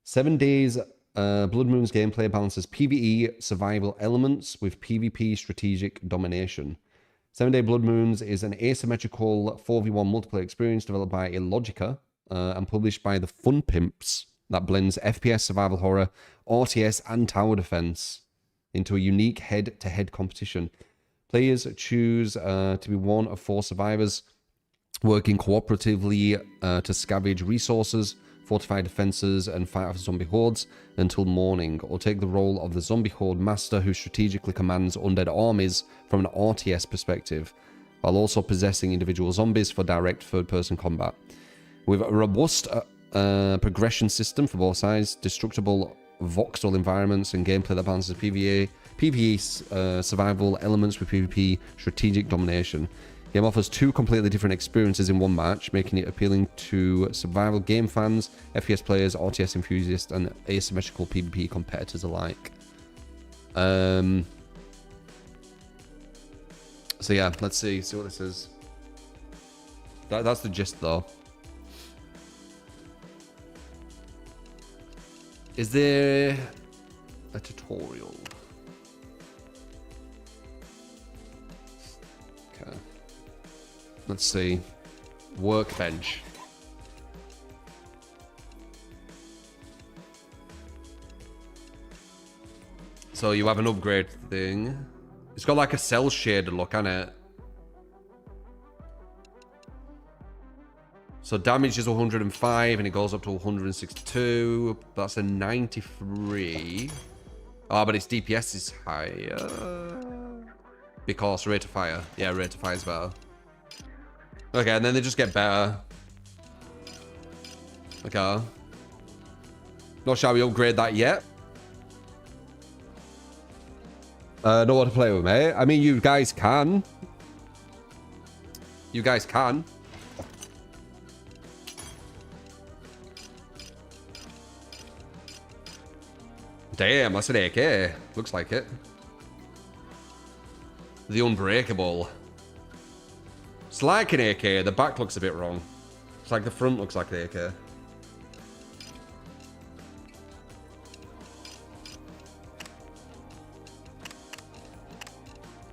7 Days Blood Moons gameplay balances PvE survival elements with PvP strategic domination. 7 Day Blood Moons is an asymmetrical 4v1 multiplayer experience developed by Illogica and published by the Fun Pimps that blends FPS survival horror, RTS, and tower defense into a unique head-to-head competition. Players choose to be one of 4 survivors, working cooperatively to scavenge resources, fortify defenses, and fight off zombie hordes until morning, or take the role of the zombie horde master who strategically commands undead armies from an RTS perspective, while also possessing individual zombies for direct third-person combat. With a robust progression system for both sides, destructible voxel environments, and gameplay that balances PvE survival elements with PvP strategic domination. The game offers 2 completely different experiences in one match, making it appealing to survival game fans, FPS players, RTS enthusiasts, and asymmetrical PvP competitors alike. So yeah, let's see what this is. That's the gist though. Is there a tutorial? Okay. Let's see. Workbench. So you have an upgrade thing. It's got like a cell shaded look on it. So damage is 105 and it goes up to 162. That's a 93. Oh, but its DPS is higher. Because rate of fire. Yeah, rate of fire is better. Okay, and then they just get better. Okay. Not shall we upgrade that yet? Know what to play with, mate. I mean, you guys can. You guys can. Damn, that's an AK. Looks like it. The Unbreakable. It's like an AK. The back looks a bit wrong. It's like the front looks like the AK.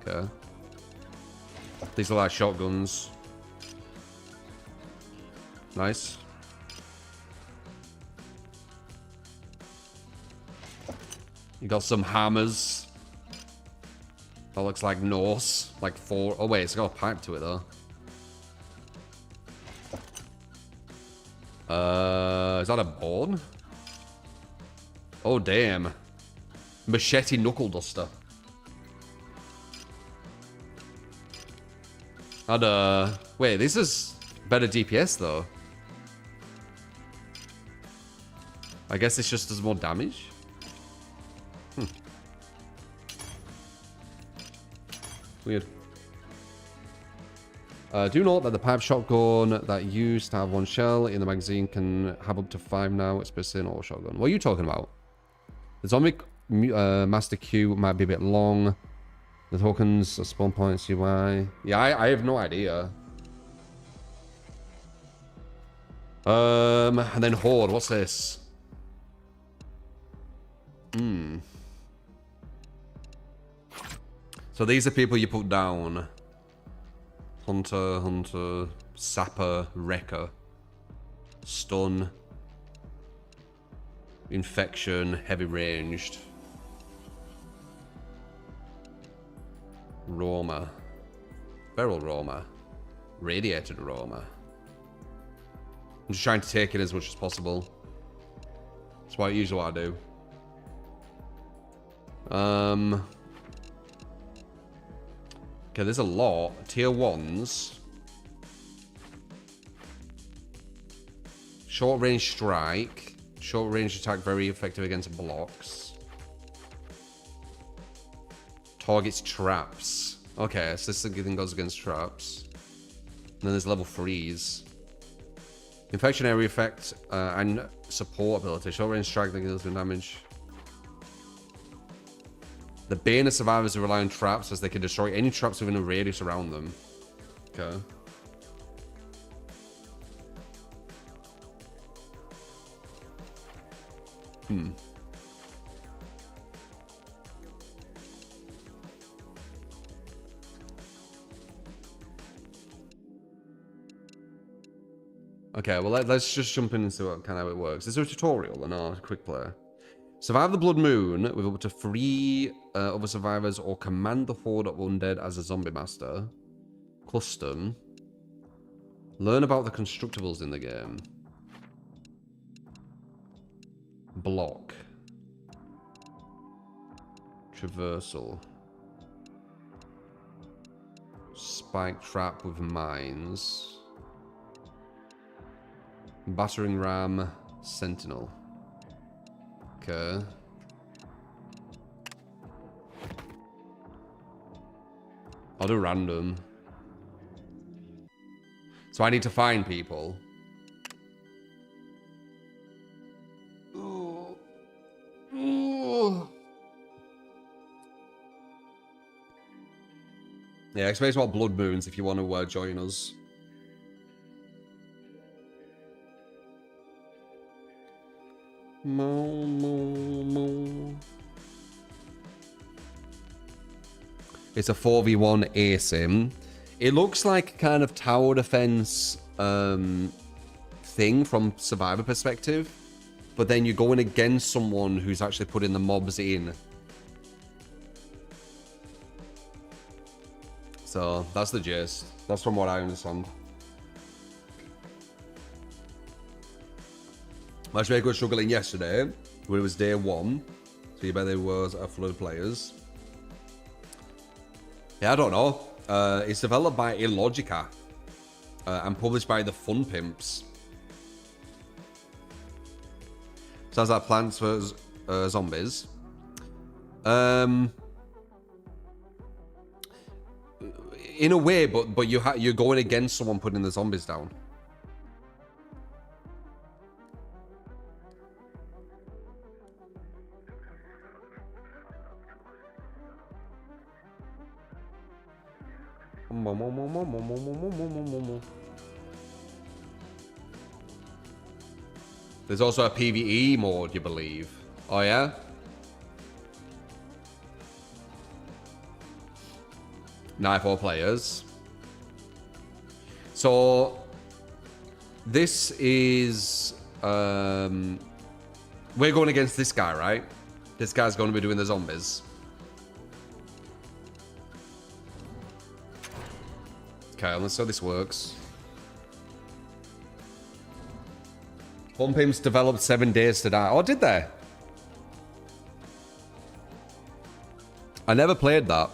Okay. These are like shotguns. Nice. You got some hammers. That looks like Norse. Like 4. Oh, wait, it's got a pipe to it, though. Is that a bone? Oh, damn. Machete knuckle duster. And, wait, this is better DPS, though. I guess this just does more damage. Weird. Do note that the pipe shotgun that used to have 1 shell in the magazine can have up to 5 now. It's basically an auto shotgun. What are you talking about? The zombie master queue might be a bit long. The tokens are spawn points UI. Yeah, I have no idea. And then Horde. What's this? So these are people you put down. Hunter, Sapper, Wrecker. Stun. Infection, heavy ranged. Roma. Feral Roma. Radiated Roma. I'm just trying to take it as much as possible. That's what usually what I do. Okay, there's a lot. Tier 1s. Short range strike. Short range attack very effective against blocks. Targets traps. Okay, so this thing goes against traps. And then there's level 3s. Infection area effect and support ability. Short range strike that deals with damage. The bane of survivors who rely on traps as they can destroy any traps within a radius around them. Okay. Okay, well let's just jump in and see what kind of how it works. Is there a tutorial or not? A quick play. Survive the Blood Moon with up to 3 other survivors or command the horde of undead as a zombie master. Custom. Learn about the constructibles in the game. Block. Traversal. Spike trap with mines. Battering ram. Sentinel. Okay. I'll do random. So I need to find people. Ooh. Ooh. Yeah, explain about BloodMoons if you want to join us. It's a 4v1 ASIM. It looks like kind of tower defense thing from survivor perspective, but then you're going against someone who's actually putting the mobs in. So that's the gist. That's from what I understand. Matchmaker was struggling yesterday when it was day 1, so you bet there was a flood of players. Yeah, I don't know. It's developed by Illogica and published by the Fun Pimps. Sounds like Plants vs Zombies. In a way, but you're going against someone putting the zombies down. There's also a PvE mode, you believe? Oh yeah? Now 4 players. So this is we're going against this guy, right? This guy's going to be doing the zombies. Okay, let's see how this works. Fun Pimps developed 7 Days to Die. Oh, did they? I never played that.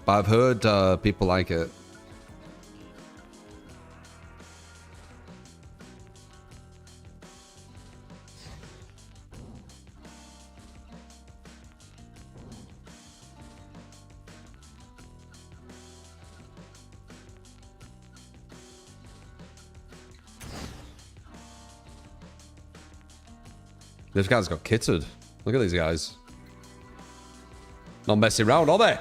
But I've heard people like it. This guy's got kitted. Look at these guys. Not messing around, are they?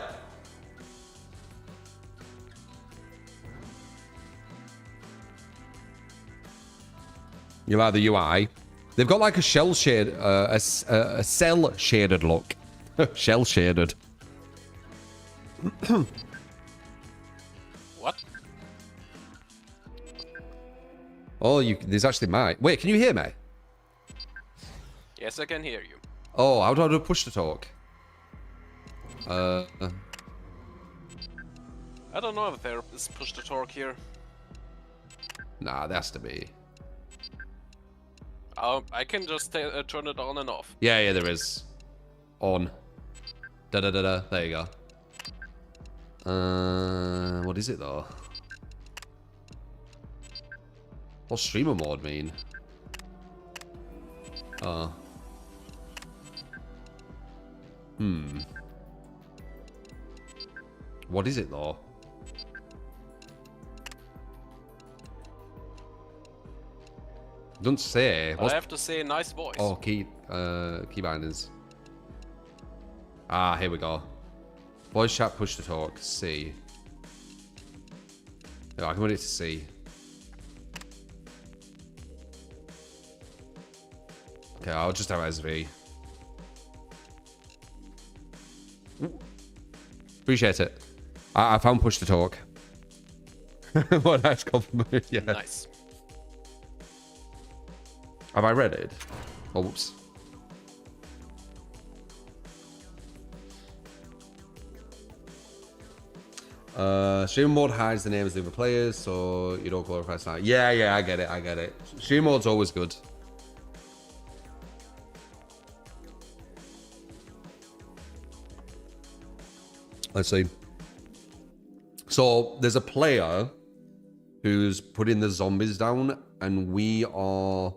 You like the UI? They've got like a shell shade, a cell shaded look. Shell shaded. What? Oh, there's actually mic. Wait, can you hear me? Yes, I can hear you. Oh, how do I do push to talk? I don't know if there is push to talk here. Nah, there has to be. I can just turn it on and off. Yeah, there is. On. Da-da-da-da. There you go. What is it, though? What's streamer mode mean? Oh. What is it, though? Don't say. I have to say nice voice. Oh, key bindings. Ah, here we go. Voice chat, push to talk. C. No, I can put it to C. Okay, I'll just have SV. Appreciate it. I found push to talk. What a nice compliment. Yeah. Nice. Have I read it? Oh, whoops. Stream mode hides the names of the other players, so you don't glorify sign. Yeah, I get it. Stream mode's always good. Let's see. So there's a player who's putting the zombies down, and we are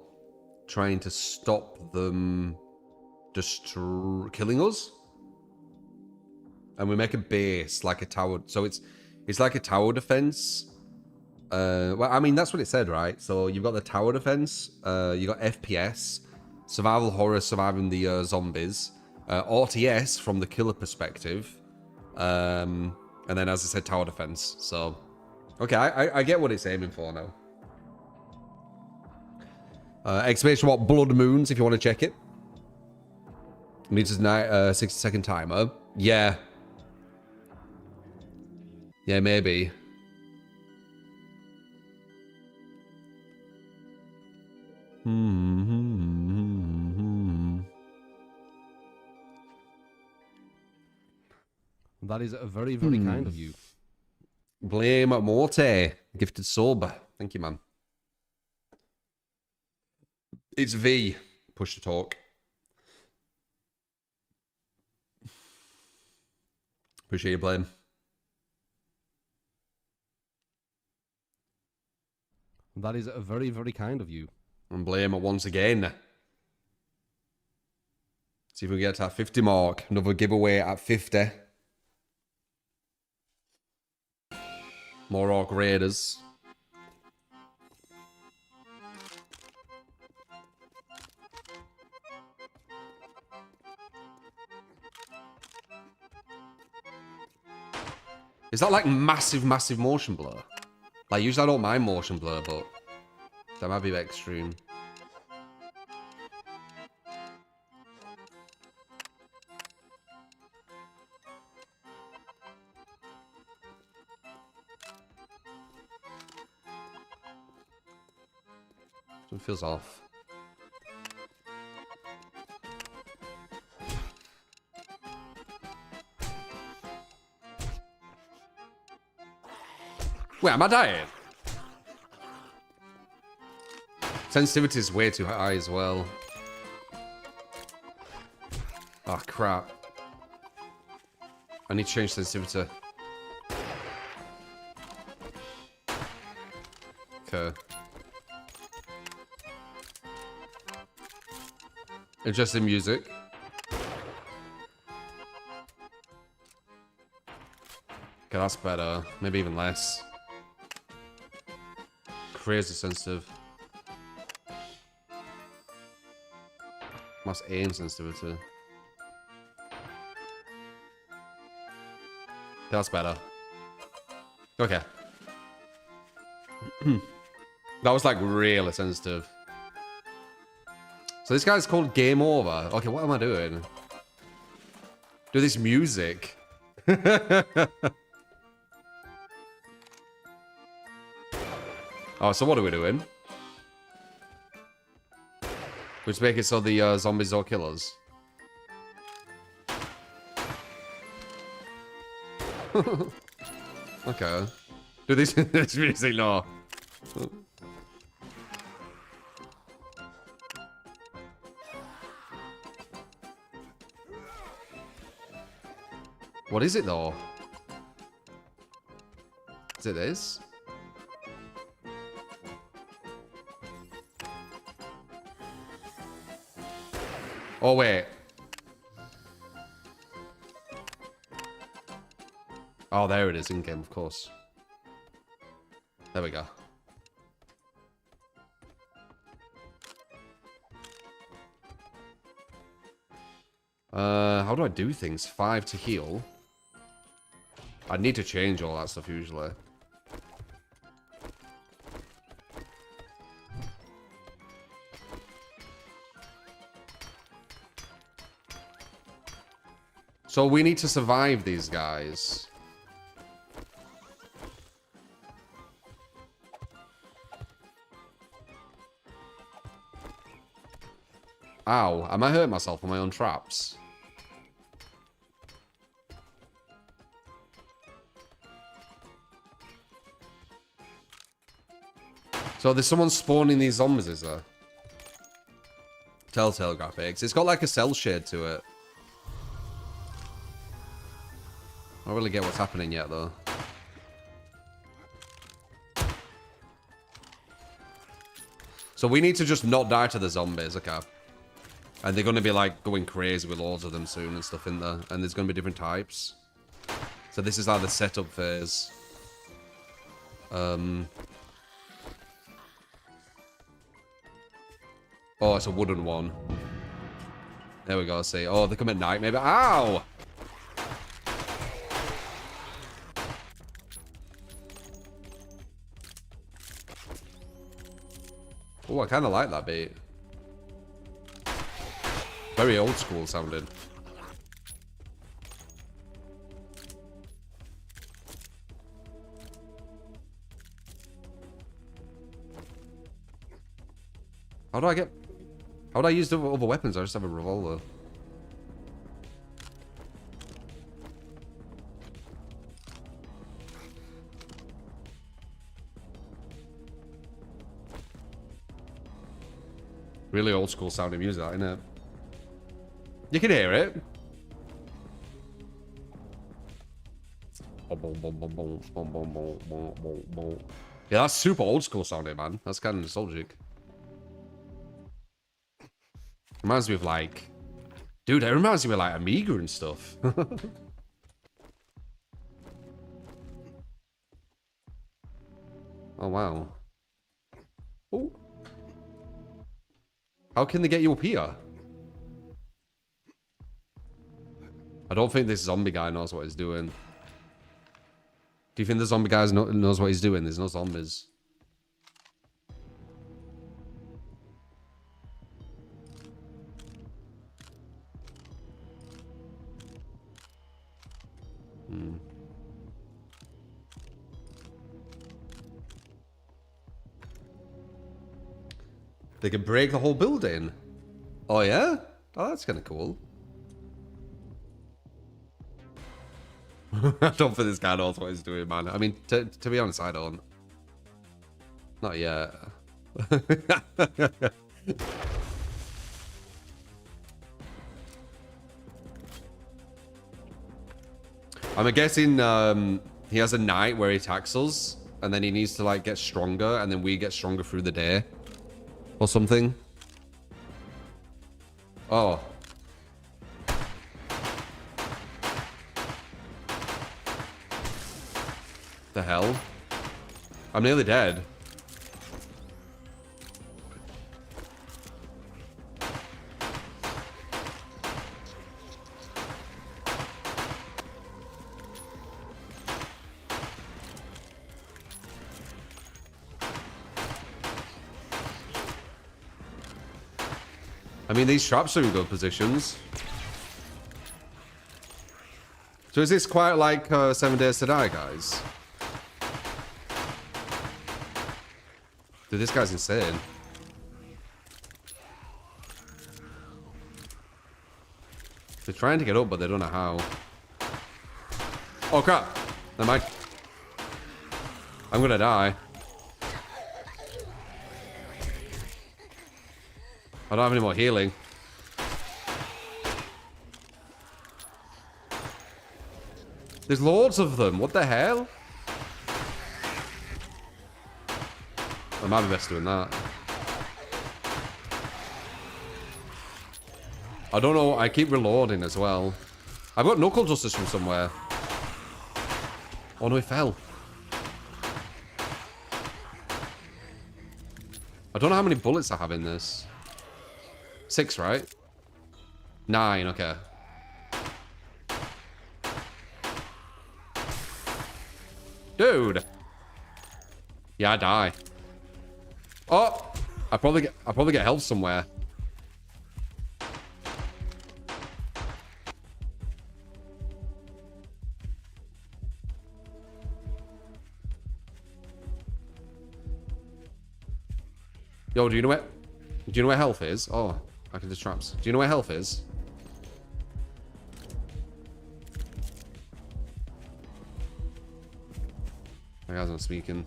trying to stop them killing us. And we make a base like a tower. So it's like a tower defense. Well, I mean, that's what it said, right? So you've got the tower defense. You got FPS, survival horror, surviving the zombies, RTS from the killer perspective, and then, as I said, tower defense. So, okay, I get what it's aiming for now. Exclamation mark BloodMoons if you want to check it. Needs a 60-second timer. Yeah. Yeah, maybe. That is very, very kind of you. Blame Morte. Gifted sober. Thank you, man. It's V. Push to talk. Appreciate your blame. That is very, very kind of you. And blame it once again. See if we can get to that 50 mark. Another giveaway at 50. More Orc Raiders. Is that like massive, massive motion blur? Like, usually I don't mind motion blur, but that might be a bit extreme. It feels off. Wait, am I dying? Sensitivity is way too high as well. Oh, crap. I need to change sensitivity. Okay. Interesting music. Okay, that's better. Maybe even less. Crazy sensitive. Must aim sensitivity. That's better. Okay. That was like really sensitive. So this guy's called Game Over. Okay, what am I doing? Do this music. Oh, so what are we doing? We just make it so the zombies don't kill us. Okay. Do this this music no. What is it though? Is it this? Oh, wait. Oh, there it is in-game, of course. There we go. How do I do things? 5 to heal. I need to change all that stuff usually. So we need to survive these guys. Ow, am I hurting myself on my own traps? So there's someone spawning these zombies, is there? Telltale graphics. It's got like a cell shade to it. I don't really get what's happening yet, though. So we need to just not die to the zombies, okay. And they're going to be, like, going crazy with loads of them soon and stuff in there. And there's going to be different types. So this is like the setup phase. Oh, it's a wooden one. There we go, see. Oh, they come at night, maybe. Ow! Oh, I kind of like that beat. Very old school sounding. How do I get... How do I use the other weapons? I just have a revolver. Really old school sounding music, isn't it? You can hear it. Yeah, that's super old school sounding, man. That's kind of nostalgic. Reminds me of like... Dude, it reminds me of like Amiga and stuff. Oh, wow. Oh. How can they get you up here? I don't think this zombie guy knows what he's doing. Do you think the zombie guy knows what he's doing? There's no zombies. Hmm. They can break the whole building. Oh, yeah? Oh, that's kind of cool. I don't think this guy knows what he's doing, man. I mean, to be honest, I don't. Not yet. I'm guessing he has a night where he attacks us, and then he needs to like get stronger, and then we get stronger through the day. Or something. Oh. The hell? I'm nearly dead. I mean, these traps are in good positions. So is this quite like 7 Days to Die, guys? Dude, this guy's insane. They're trying to get up, but they don't know how. Oh, crap. Never mind. I'm gonna die. I don't have any more healing. There's loads of them. What the hell? I might be best doing that. I don't know. I keep reloading as well. I've got knuckle dusters from somewhere. Oh no, he fell. I don't know how many bullets I have in this. 6, right? 9, okay. Dude. Yeah, I die. Oh, I probably get health somewhere. Yo, do you know where health is? Oh, I can do traps. Do you know where health is? My guy's not speaking.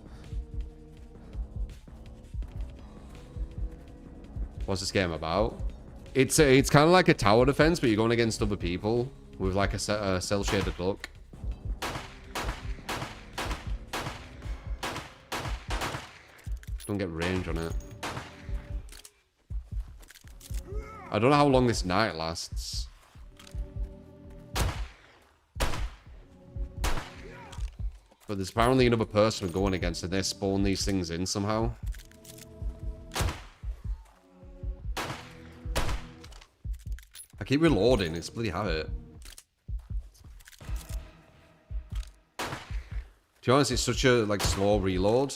What's this game about? It's kind of like a tower defense, but you're going against other people with like a cell shaded look. Don't get range on it. I don't know how long this night lasts. But there's apparently another person we're going against, and they spawn these things in somehow. I keep reloading, it's bloody habit. To be honest, it's such a like slow reload.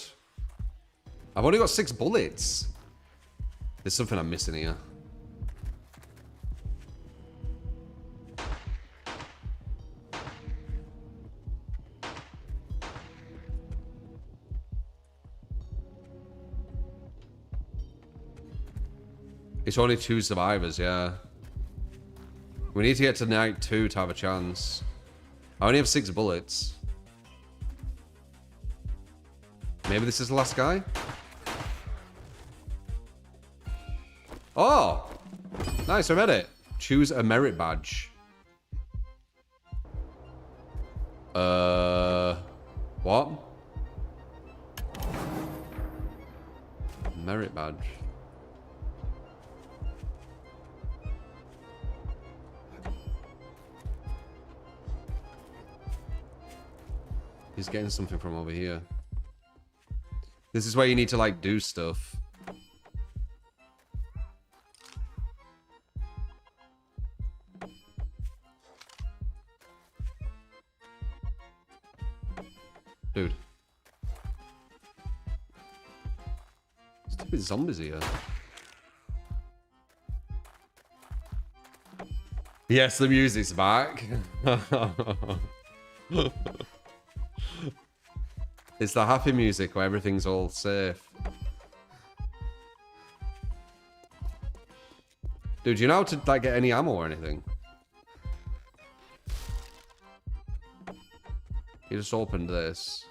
I've only got 6 bullets. There's something I'm missing here. It's only 2 survivors, yeah. We need to get to night 2 to have a chance. I only have 6 bullets. Maybe this is the last guy? Oh! Nice, I read it. Choose a merit badge. What? Merit badge. He's getting something from over here. This is where you need to, like, do stuff. Dude. Stupid zombies here. Yes, the music's back. It's the happy music where everything's all safe. Dude, do you know how to, like, get any ammo or anything? You just opened this.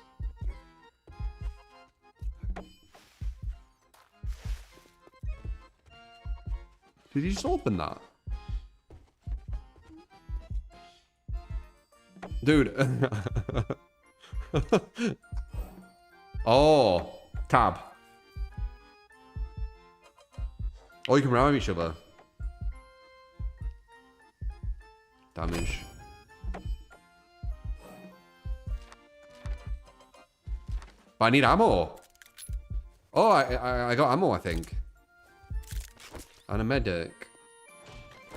Did you just open that? Dude. Oh. Tab. Oh, you can ram each other. Damage. But I need ammo. Oh, I got ammo, I think. And a medic.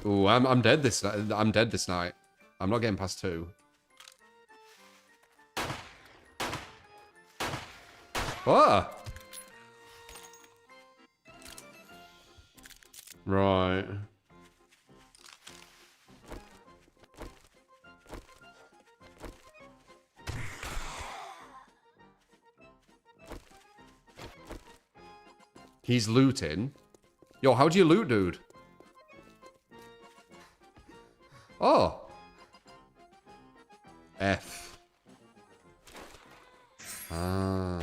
Ooh, I'm dead this night. I'm dead this night. I'm not getting past 2. What? Right. He's looting. Yo, how do you loot, dude? Oh. F. Ah.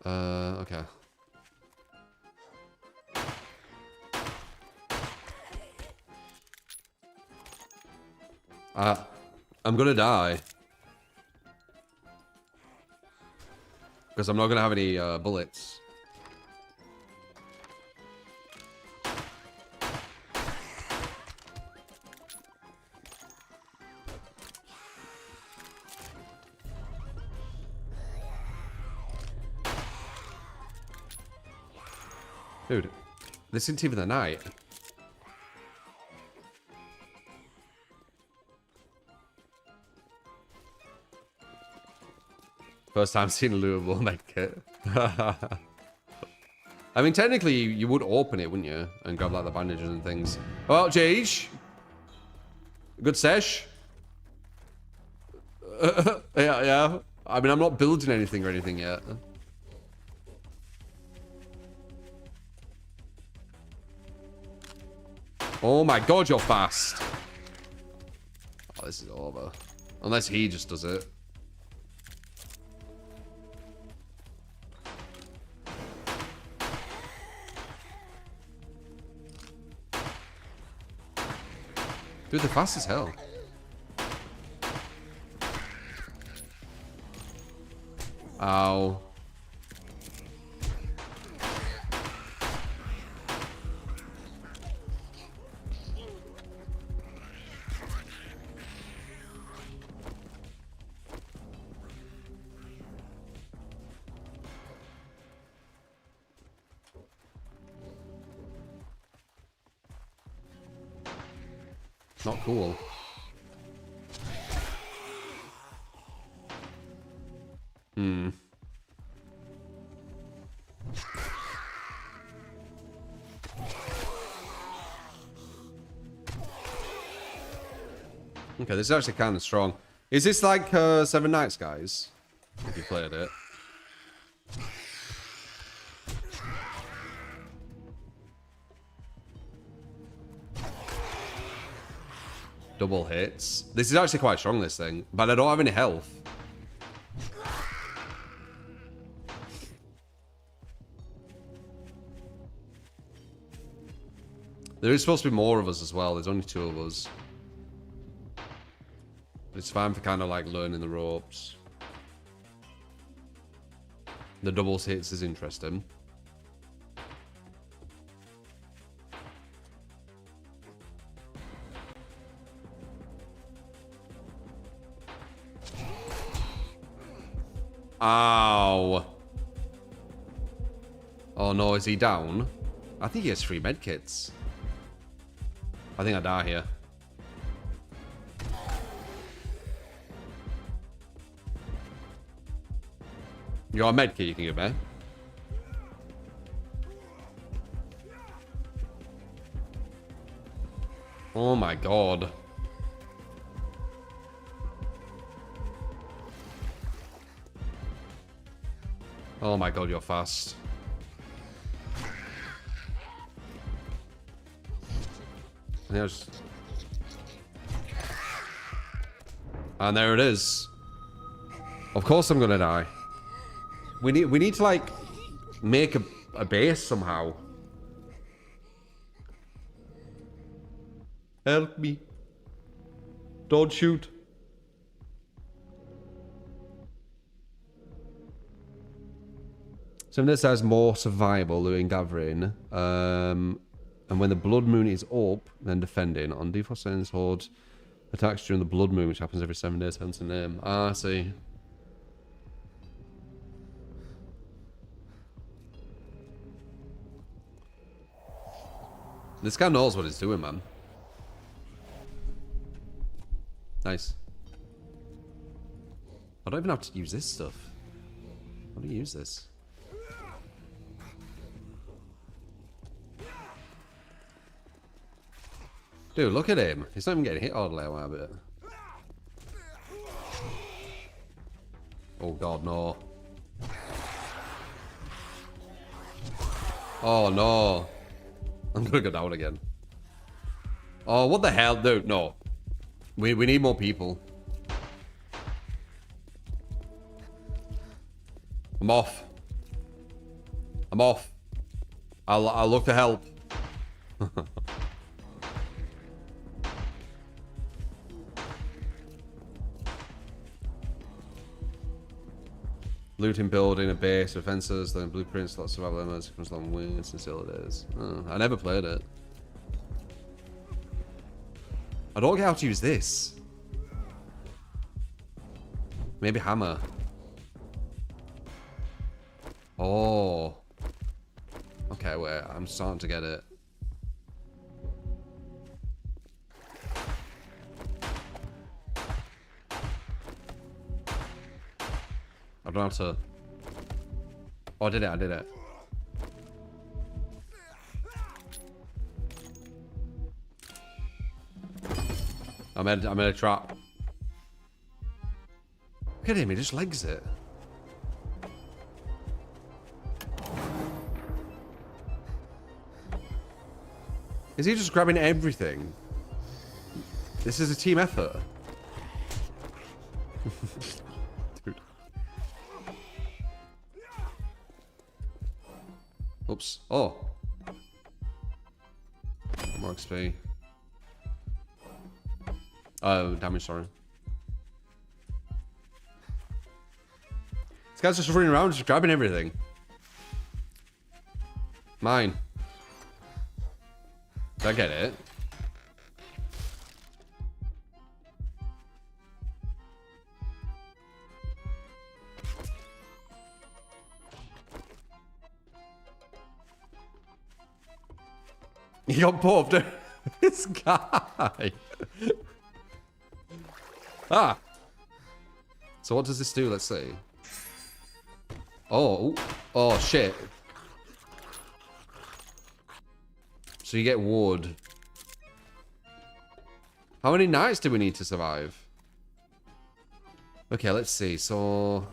Okay. I'm gonna die. Because I'm not gonna have any bullets. Dude, this isn't even the night. First time seeing a lootable medkit. I mean, technically, you would open it, wouldn't you? And grab, like, the bandages and things. Well, Jage. Good sesh. Yeah. I mean, I'm not building anything or anything yet. Oh my god, you're fast. Oh, this is over. Unless he just does it. Dude, they're fast as hell. Ow. Not cool. Okay, this is actually kind of strong. Is this like Seven Nights, guys? If you played it. Double hits. This is actually quite strong, this thing. But I don't have any health. There is supposed to be more of us as well. There's only 2 of us. It's fine for kind of like learning the ropes. The doubles hits is interesting. Ow. Oh no, is he down? I think he has 3 medkits. I think I die here. You got a medkit you can give me? Oh my god. Oh my god, you're fast. And there it is. Of course I'm gonna die. We need to like make a base somehow. Help me. Don't shoot. Something that says more survival during gathering. And when the blood moon is up, then defending. On default settings, horde attacks during the blood moon, which happens every 7 days, hence the name. Ah, I see. This guy knows what he's doing, man. Nice. I don't even have to use this stuff. How do you use this? Dude, look at him. He's not even getting hit hardly a bit. Oh god, no. Oh no. I'm gonna go down again. Oh, what the hell, dude? No. We need more people. I'm off. I'm off. I'll look for help. Looting, building a base, defenses, then blueprints, lots of survival elements, comes along wings and still it is. Oh, I never played it. I don't get how to use this. Maybe hammer. Oh. Okay, wait, I'm starting to get it. I don't have to... Oh, I did it. I'm in a trap. Look at him, he just legs it. Is he just grabbing everything? This is a team effort. Dude. Oops. Oh. More XP. Oh, damage, sorry. This guy's just running around, just grabbing everything. Mine. Did I get it? He got buffed. This guy. Ah. So what does this do? Let's see. Oh. Oh, shit. So you get wood. How many nights do we need to survive? Okay, let's see. So...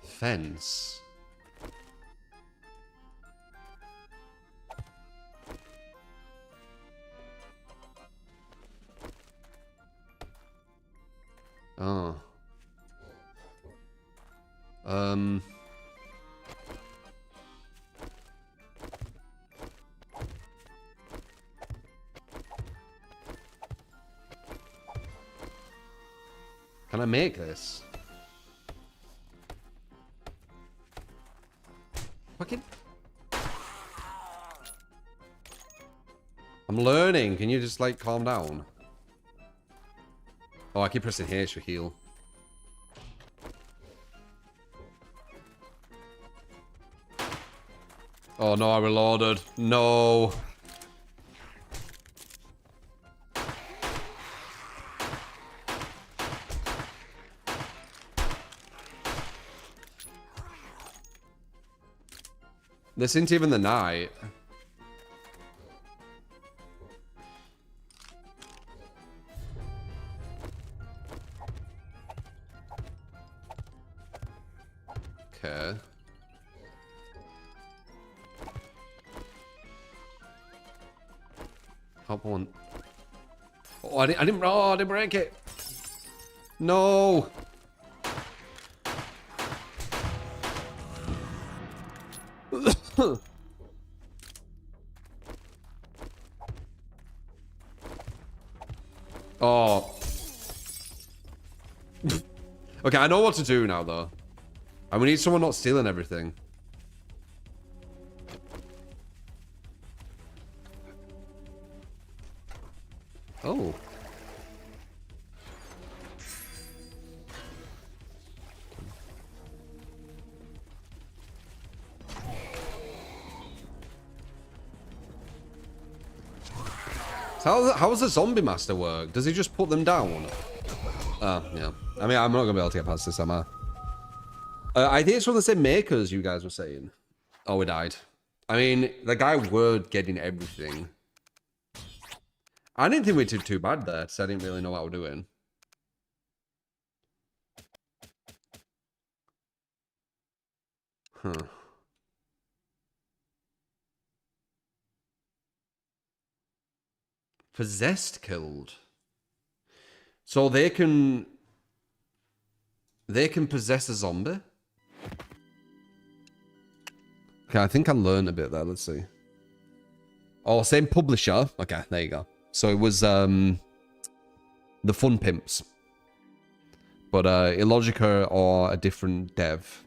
Fence. Oh. Can I make this? Fucking... I'm learning. Can you just, like, calm down? Oh, I keep pressing H for heal. Oh, no, I reloaded. No. This isn't even the night. Okay. Hop on. Oh, I didn't break it. No. Oh. Okay, I know what to do now, though. And we need someone not stealing everything. Oh. So how does the zombie master work? Does he just put them down? Yeah. I mean, I'm not gonna be able to get past this, am I? I think it's from the same makers you guys were saying. Oh, we died. I mean, the guy were getting everything. I didn't think we did too bad there, so I didn't really know what we're doing. Huh. Possessed killed. So they can possess a zombie? Okay, I think I learned a bit there. Let's see. Oh, same publisher. Okay, there you go. So it was the Fun Pimps. But Illogica or a different dev.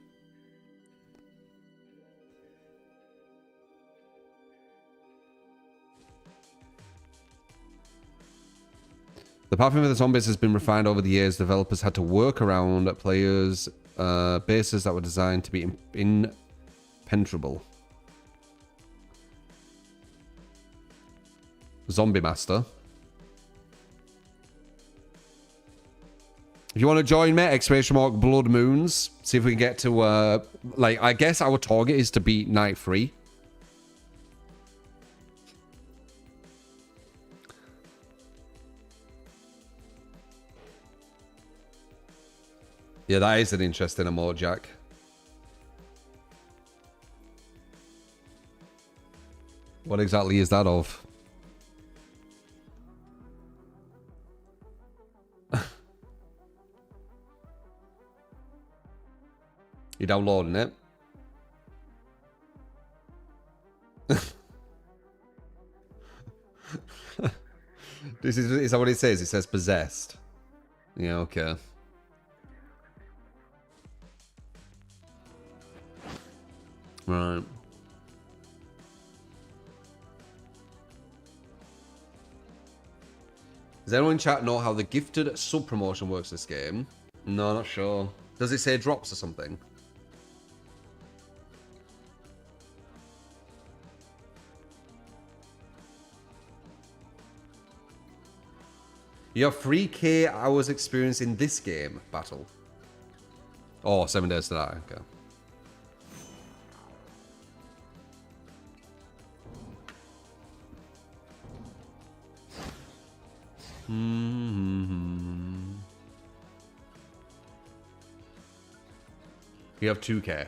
The pathing of the zombies has been refined over the years. Developers had to work around players' bases that were designed to be impenetrable. Zombie Master. If you want to join me, !BloodMoons. See if we can get to, like, I guess our target is to beat Night 3. Yeah, that is an interesting emote, Jack. What exactly is that of? You downloading it? Is that what it says? It says possessed. Yeah, okay. Right. Does anyone in chat know how the gifted sub promotion works this game? No, not sure. Does it say drops or something? You have 3k hours experience in this game battle. Oh, 7 days to die. Okay. You have 2k.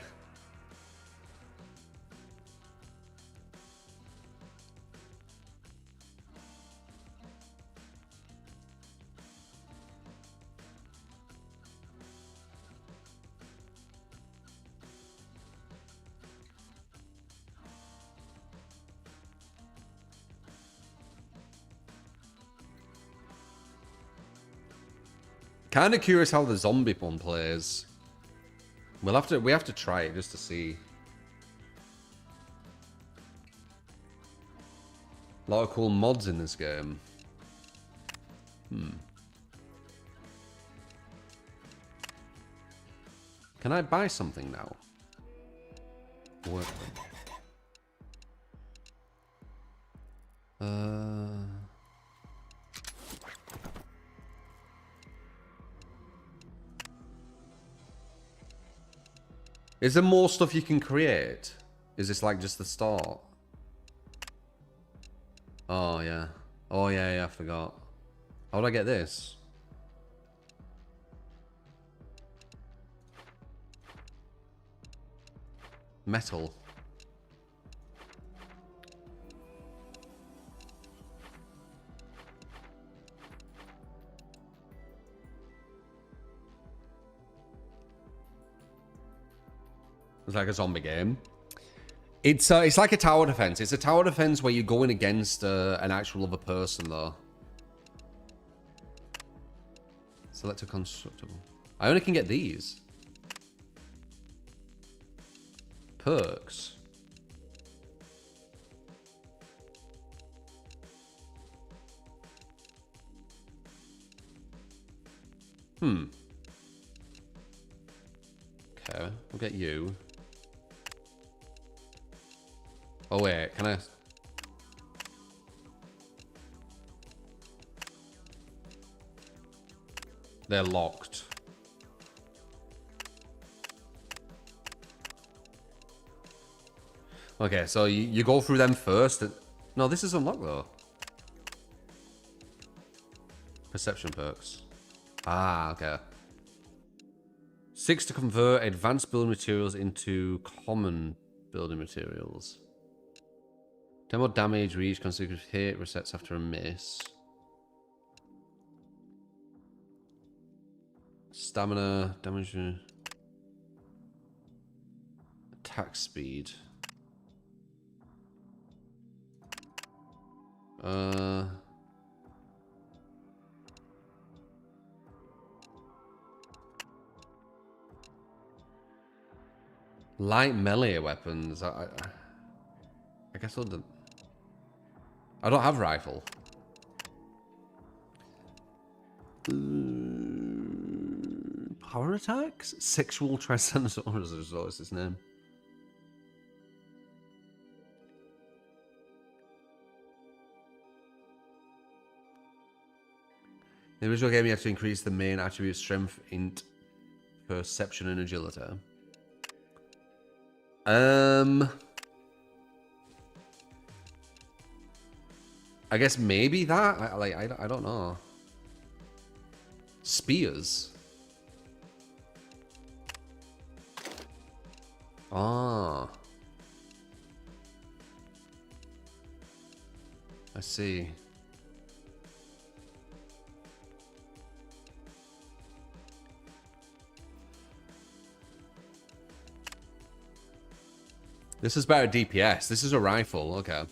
Kind of curious how the zombie one plays. We have to try it just to see. A lot of cool mods in this game. Can I buy something now? Work. Is there more stuff you can create? Is this like just the start? Oh yeah. Oh yeah, I forgot. How would I get this? Metal. It's like a zombie game. It's like a tower defense. It's a tower defense where you're going against an actual other person, though. Select a constructible. I only can get these. Perks. Okay, we'll get you. Oh wait, can I? They're locked. Okay, so you go through them first. No, this is unlocked though. Perception perks. Ah, okay. 6 to convert advanced building materials into common building materials. 10 more damage, reach, consecutive hit, resets after a miss. Stamina, damage, attack speed. Light melee weapons. I guess I'll do. I don't have rifle. Power attacks? Sexual Triceratops is his name. In the original game, you have to increase the main attribute strength, int, perception, and agility. I guess maybe that. I don't know. Spears. Ah. I see. This is better DPS. This is a rifle. Okay.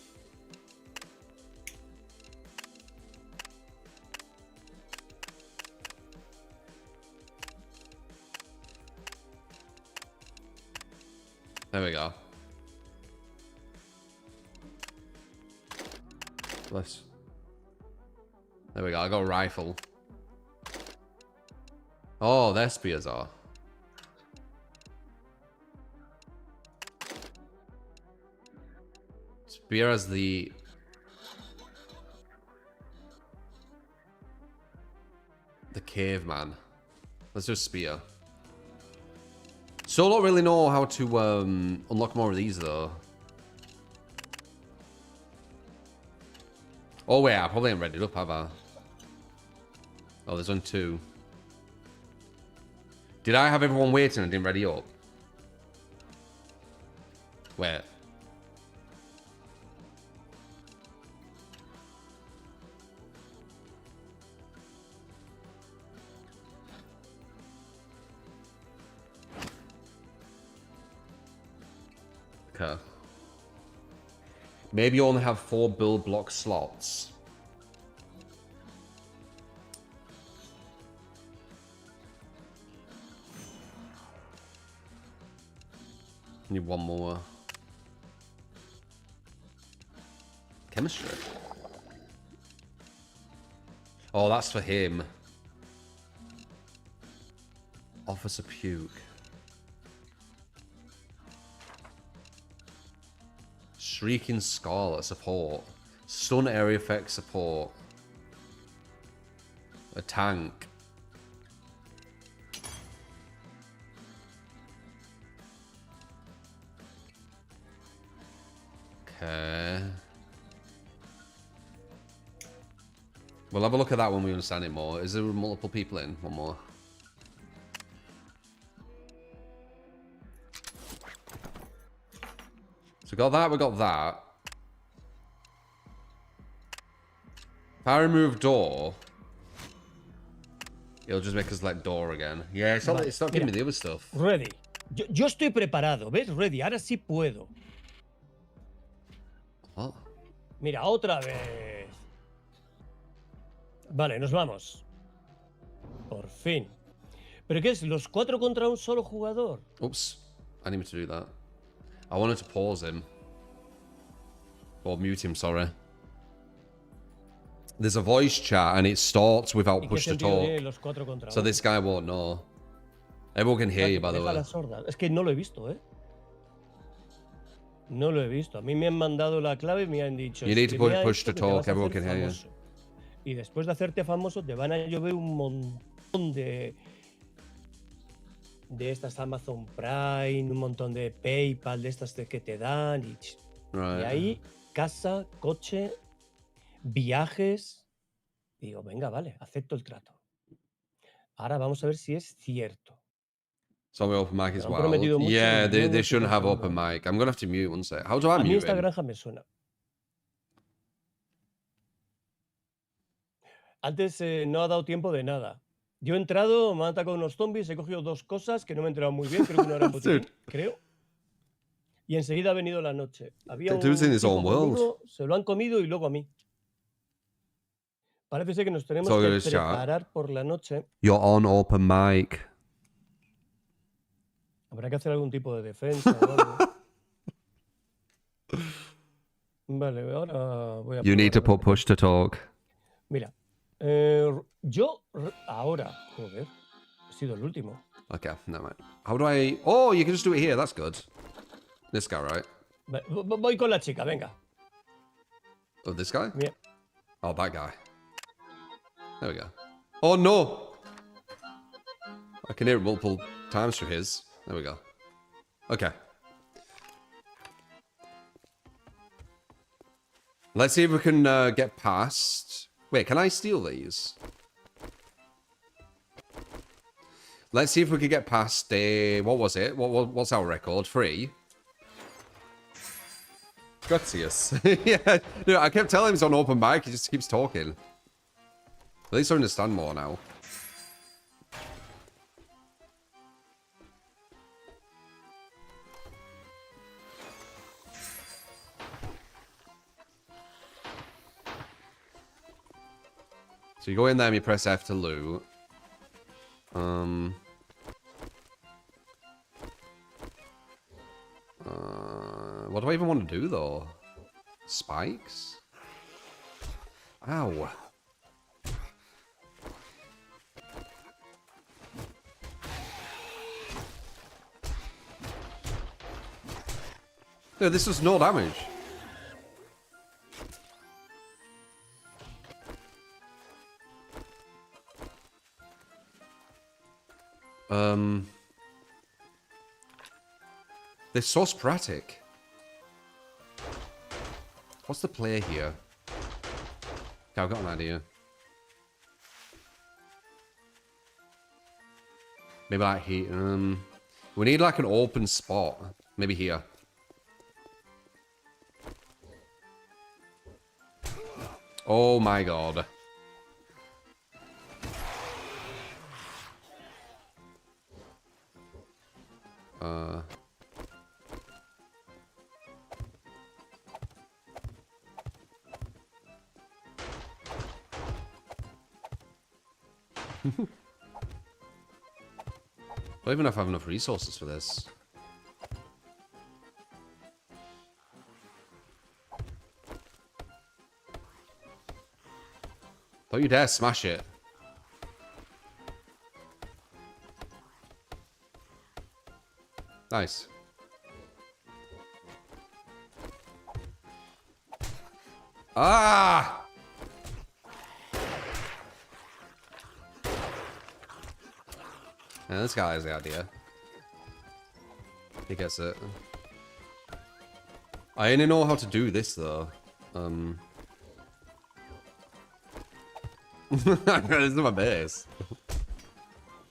There we go. Bless. There we go. I got a rifle. Oh, their spears are. Spear as the caveman. Let's do spear. So I don't really know how to unlock more of these though. Oh wait, I probably haven't read it up, have I? Oh, there's only 2. Did I have everyone waiting and didn't ready up? Wait. Okay. Maybe you only have 4 build block slots. need one more. Chemistry. Oh, that's for him. Officer Puke. Shrieking Scarlet support. Stun area effect support. A tank. Okay. We'll have a look at that when we understand it more. Is there multiple people in? One more. So we got that, we got that. If I remove door, it'll just make us like door again. Yeah, it's not giving me the other stuff. Ready. Yo estoy preparado, ¿ves? Ready. Ahora sí puedo. What? Mira, otra vez. Vale, nos vamos. Por fin. ¿Pero qué es? ¿Los 4 contra un solo jugador? Oops. I didn't mean to do that. I wanted to pause him. Or mute him, sorry. There's a voice chat and it starts without ¿Y qué push to sentido tiene talk. los 4 contra So 1? this guy won't know. Everyone can hear you, by the Deja way. las sordas. Es que no lo he visto, ¿eh? No lo he visto. A mí me han mandado la clave y me han dicho... You need to "Escanea push esto to que te talk, vas a everyone hacer can hear you." famoso". Y después de hacerte famoso te van a llover un montón de estas Amazon Prime, un montón de PayPal, de estas que te dan. Y Right. ahí, casa, coche, viajes. Digo, venga, vale, acepto el trato. Ahora vamos a ver si es cierto. So we open mic Me as han well. prometido mucho Yeah, y they luego shouldn't have supuestamente open no. mic. I'm gonna have to mute one sec. How do I A mí mute esta him? granja me suena. Antes no ha dado tiempo de nada. Yo he entrado, me han atacado unos zombies, he cogido 2 cosas que no me he enterado muy bien, creo que uno era un botiquín, creo. Y enseguida ha venido la noche. Había un Dude's in his tipo own world. conmigo, se lo han comido y luego a mí. Parece ser que nos tenemos So que good as chat. preparar por la noche. You're on open mic. Habrá que hacer algún tipo de defensa o algo. Vale, ahora voy a You need to probar a ver put qué push to talk. Mira, ahora, joder, he sido el último. Okay, never mind. How do I... Oh, you can just do it here. That's good. This guy, right? Voy con la chica, venga. Oh, this guy? Bien. Oh, that guy. There we go. Oh, no! I can hear it multiple times through his. There we go. Okay. Let's see if we can get past... Wait, can I steal these? Let's see if we can get past a... What was it? What's our record? 3? Gutsius. Yeah. No, I kept telling him he's on open mic. He just keeps talking. At least I understand more now. So you go in there and you press F to loot. What do I even want to do though? Spikes? Ow. No, this does no damage. They're so sporadic. What's the play here? Okay, I've got an idea. Maybe like here. We need like an open spot. Maybe here. Oh my god. I don't even know if I have enough resources for this. Don't you dare smash it. Nice. Ah! Yeah, this guy has the idea. He gets it. I only know how to do this though. This is my base.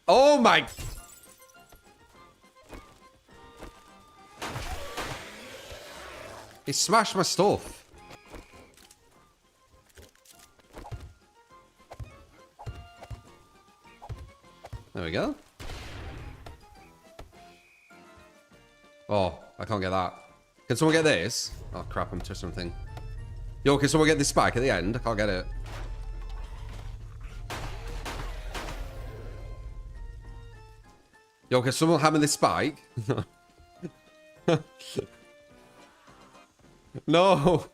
Oh my! He smashed my stuff. There we go. Oh, I can't get that. Can someone get this? Oh crap, I'm touching something. Yo, can someone get this spike at the end? I can't get it. Yo, can someone hammer this spike? No.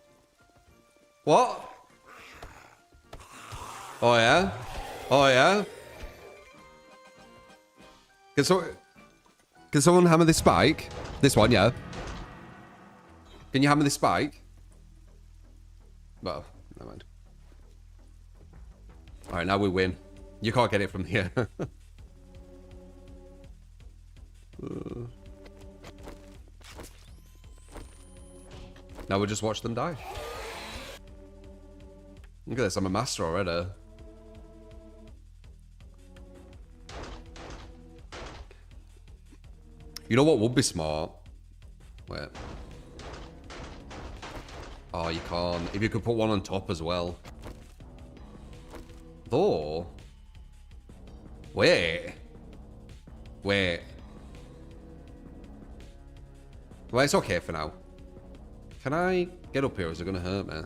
What? Oh yeah? Oh yeah? Can someone hammer this spike? This one, yeah. Can you hammer this spike? Well, never mind. Alright, now we win. You can't get it from here. Now we'll just watch them die. Look at this, I'm a master already. You know what would be smart? Wait. Oh, you can't. If you could put one on top as well. Though. Wait. Wait. Well, it's okay for now. Can I get up here or is it going to hurt me?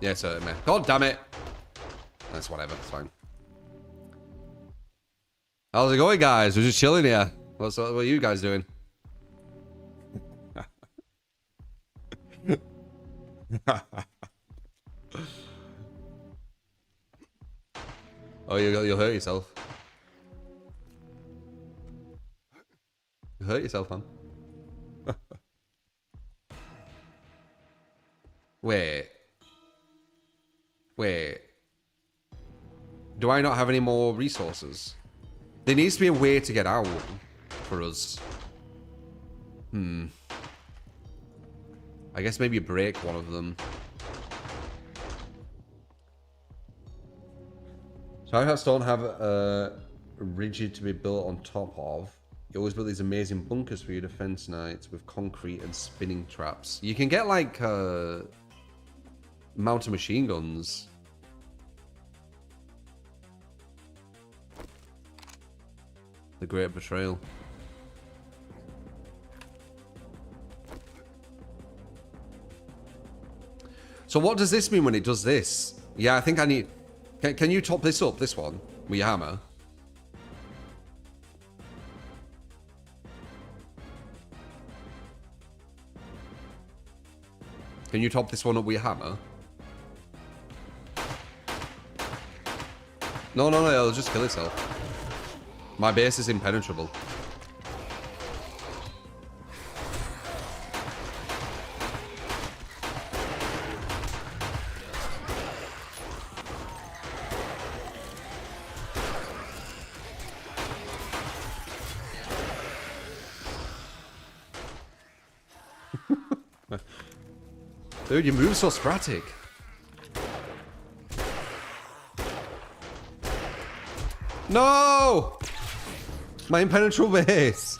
Yeah, it's hurting me. God damn it. That's whatever. It's fine. How's it going, guys? We're just chilling here. What are you guys doing? Oh, you'll hurt yourself. You hurt yourself, man. Wait. Wait. Do I not have any more resources? There needs to be a way to get out for us. I guess maybe break one of them. So I don't have a rigid to be built on top of. You always build these amazing bunkers for your defense knights with concrete and spinning traps. You can get like mounted machine guns. The Great Betrayal. So what does this mean when it does this? Yeah, I think I need... Can you top this up, this one, with your hammer? Can you top this one up with your hammer? No, it'll just kill itself. My base is impenetrable. Dude, you move so sporadic. No! My impenetrable base.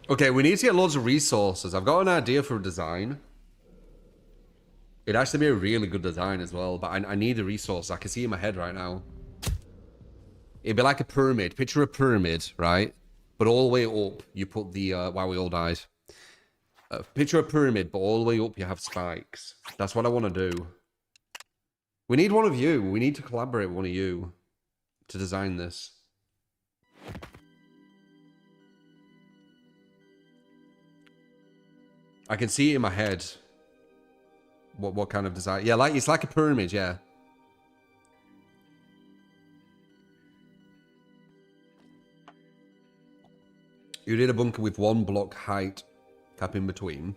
Okay, we need to get loads of resources. I've got an idea for a design. It'd actually be a really good design as well, but I need a resource. I can see it in my head right now. It'd be like a pyramid. Picture a pyramid, right? But all the way up, you put the... wow, we all died. Picture a pyramid, but all the way up you have spikes. That's what I want to do. We need one of you. We need to collaborate with one of you to design this. I can see it in my head. What kind of design? Yeah, like it's like a pyramid, yeah. You did a bunker with 1 block height cap in between.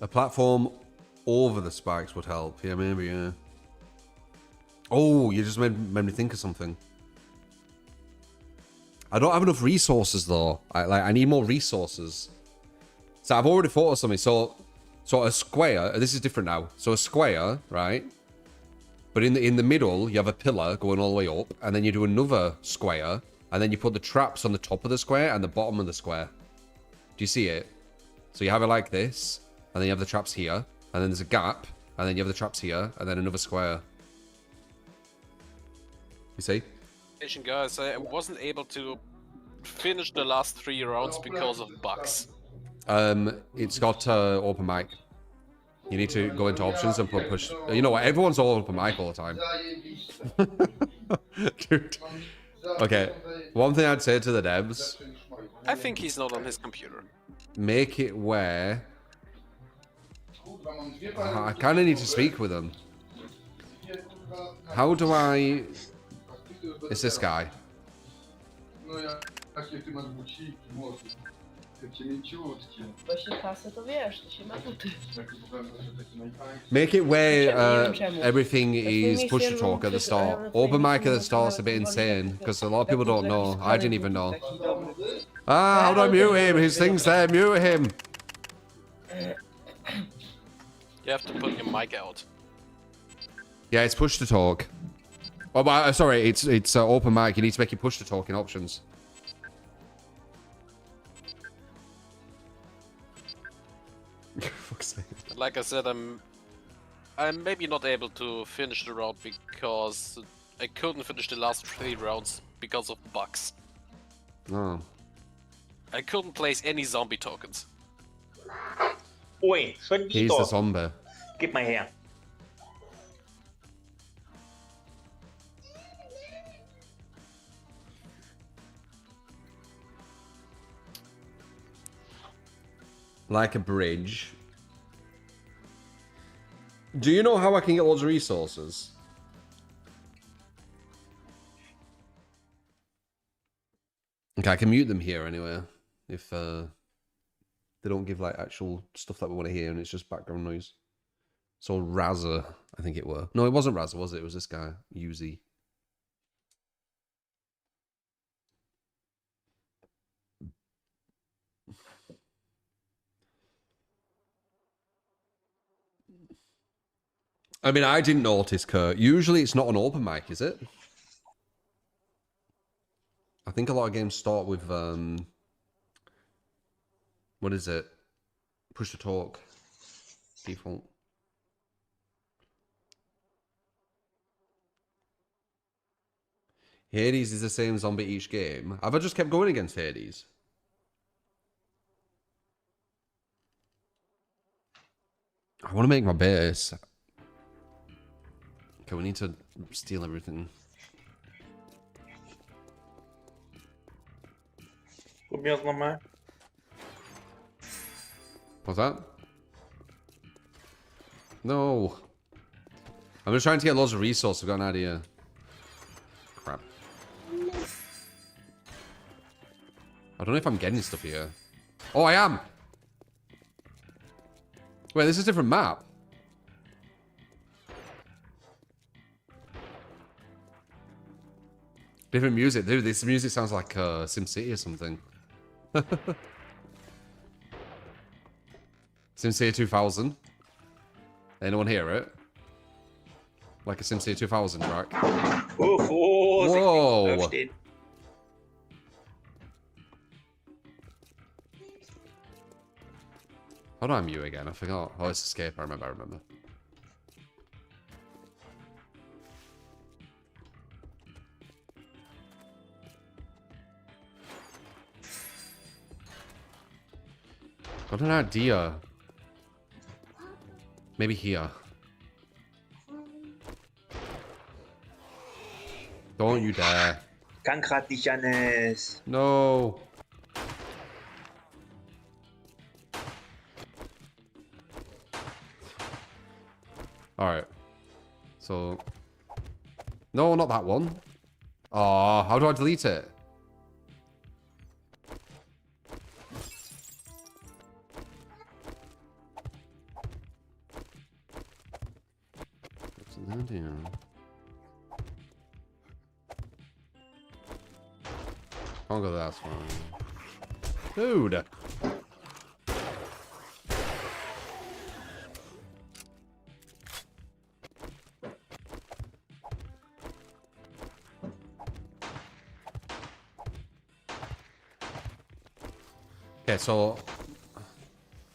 A platform over the spikes would help. Yeah, maybe, yeah. Oh, you just made me think of something. I don't have enough resources, though. I need more resources. So I've already thought of something. So a square, this is different now. So a square, right? But in the middle, you have a pillar going all the way up, and then you do another square, and then you put the traps on the top of the square and the bottom of the square. Do you see it? So you have it like this, and then you have the traps here, and then there's a gap, and then you have the traps here, and then another square. You see? Guys, I wasn't able to finish the last 3 rounds because of bugs. It's got open mic. You need to go into options and push. You know what? Everyone's all open mic all the time. Dude. Okay. One thing I'd say to the devs. I think he's not on his computer. Make it where... I kind of need to speak with them. How do I... It's this guy. Make it where everything is push to talk at the start. Open mic at the start's a bit insane because a lot of people don't know. I didn't even know. Ah, how do I mute him? His thing's there. Mute him. You have to put your mic out. Yeah, it's push to talk. Oh, but, sorry, it's open mic. You need to make your push to talk in options. Like I said, I'm maybe not able to finish the round because I couldn't finish the last 3 rounds because of bugs. Oh. I couldn't place any zombie tokens. Oi, Sonic. He's the zombie. Gib mal her. Like a bridge. Do you know how I can get loads of resources? Okay, I can mute them here anyway. If they don't give like actual stuff that we want to hear and it's just background noise. So Razza, I think it were. No, it wasn't Razza, was it? It was this guy, Uzi. I mean, I didn't notice, Kurt. Usually it's not an open mic, is it? I think a lot of games start with, what is it? Push to talk. Default. Hades is the same zombie each game. Have I just kept going against Hades? I want to make my base. Okay, we need to steal everything. Probier's nochmal. What's that? No. I'm just trying to get loads of resources. I've got an idea. Crap. I don't know if I'm getting stuff here. Oh, I am! Wait, this is a different map. Different music. Dude, this music sounds like SimCity or something. SimCity 2000. Anyone hear it? Like a SimCity 2000 track. Oh, whoa! How do I mute again? I forgot. Oh, it's escape. I remember. Got an idea. Maybe here. Don't you dare. Kann grad nicht, Janis. No. Alright. So... No, not that one. Oh, how do I delete it? What's that here? I'll go that one. Dude! Okay, so...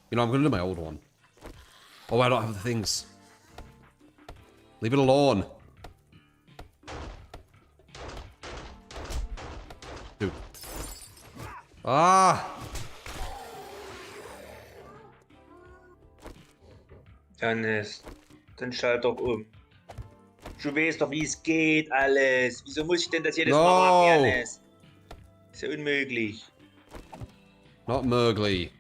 You know, I'm gonna do my old one. Oh, I don't have the things. Leave it alone. Dude. Ah! Janis, dann schalt doch um. Du weißt doch, wie es geht, alles. Wieso muss ich denn das jedes Mal machen, Janis? Ist ja unmöglich. Not Murgly.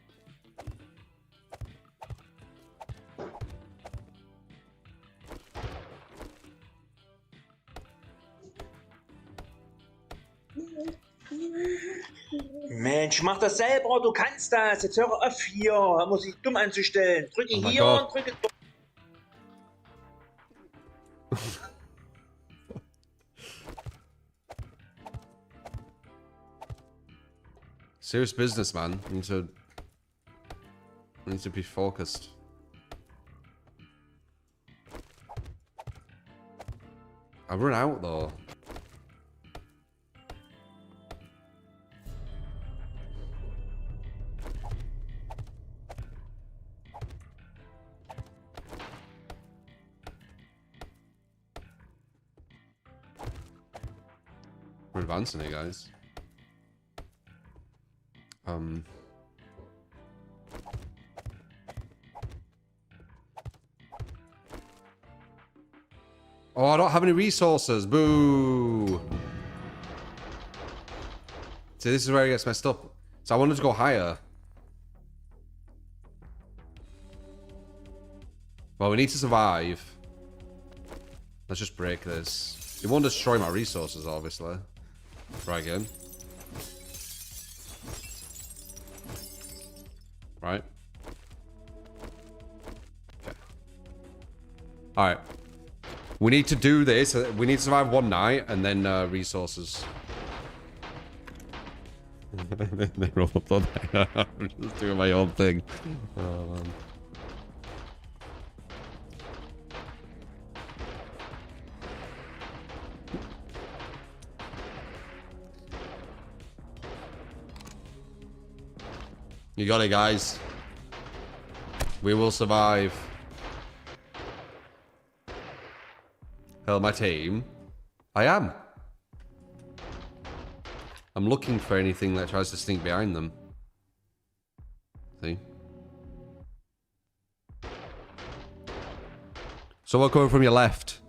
Mensch, mach das selber, du kannst das. Jetzt höre auf hier. Da muss ich dumm anzustellen. Drücke Oh mein hier Gott. und drücke. Serious business, man. We need to be focused. I run out though. We're advancing it, guys. Oh, I don't have any resources. Boo. See, this is where it gets messed up. So I wanted to go higher. Well, we need to survive. Let's just break this. It won't destroy my resources, obviously. Try again. Right. Okay. Alright. We need to do this. We need to survive one night and then resources. I'm just doing my own thing. Oh, man. You got it, guys. We will survive. Hell, my team. I am. I'm looking for anything that tries to sneak behind them. See? Someone coming from your left.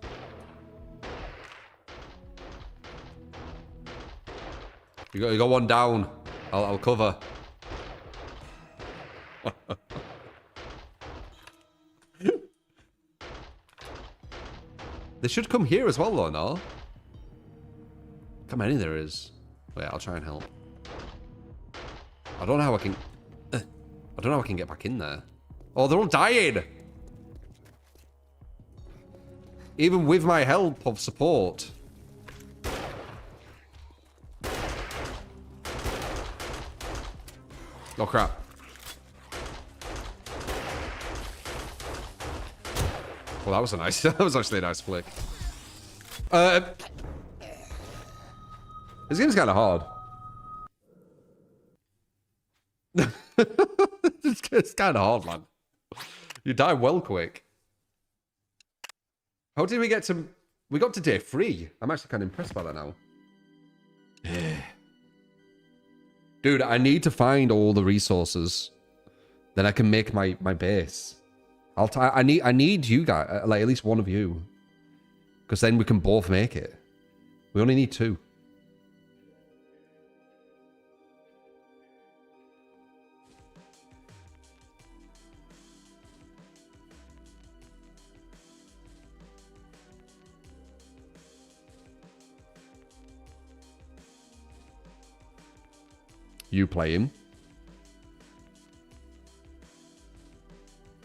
You got one down. I'll cover. They should come here as well, though, no? How many there is? Wait, I'll try and help. I don't know how I can... I don't know how I can get back in there. Oh, they're all dying! Even with my help of support. Oh, crap. Well, that was a nice... that was actually a nice flick. This game's kind of hard. It's kind of hard, man. You die well quick. How did we get to... We got to day 3. I'm actually kind of impressed by that now. Dude, I need to find all the resources. Then I can make my base. I need you guys, like at least one of you, because then we can both make it. We only need 2. You play him.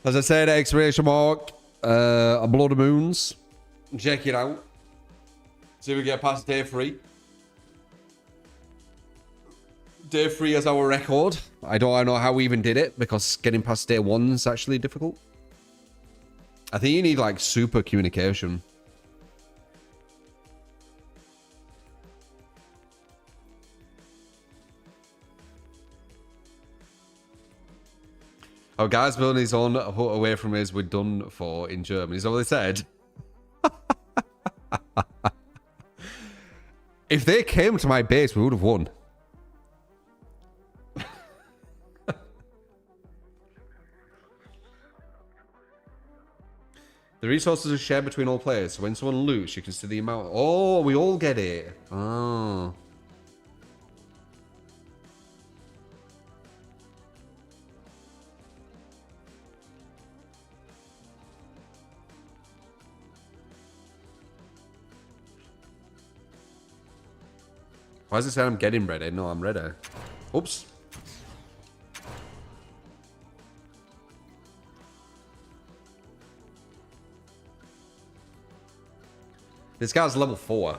As I said, exclamation mark, a BloodMoons. Check it out. See if we get past day 3. Day 3 is our record. I don't know how we even did it, because getting past day 1 is actually difficult. I think you need like super communication. Oh, guy's building his own hut away from his we're done for in Germany. Is that what they said? If they came to my base, we would have won. The resources are shared between all players, so when someone loots, you can see the amount. Oh, we all get it. Oh. Why does it say I'm getting ready? No, I'm ready. Oops. This guy's level 4.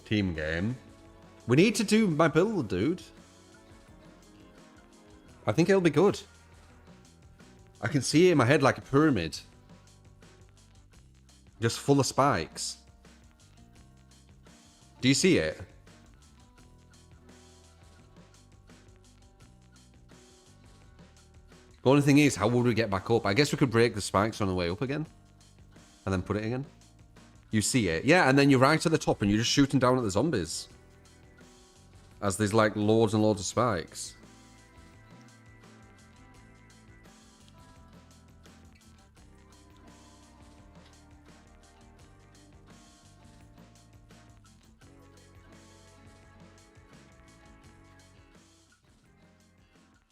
Team game. We need to do my build, dude. I think it'll be good. I can see it in my head like a pyramid. Just full of spikes. Do you see it? The only thing is, how would we get back up? I guess we could break the spikes on the way up again. And then put it again. You see it? Yeah, and then you're right at the top and you're just shooting down at the zombies. As there's like loads and loads of spikes.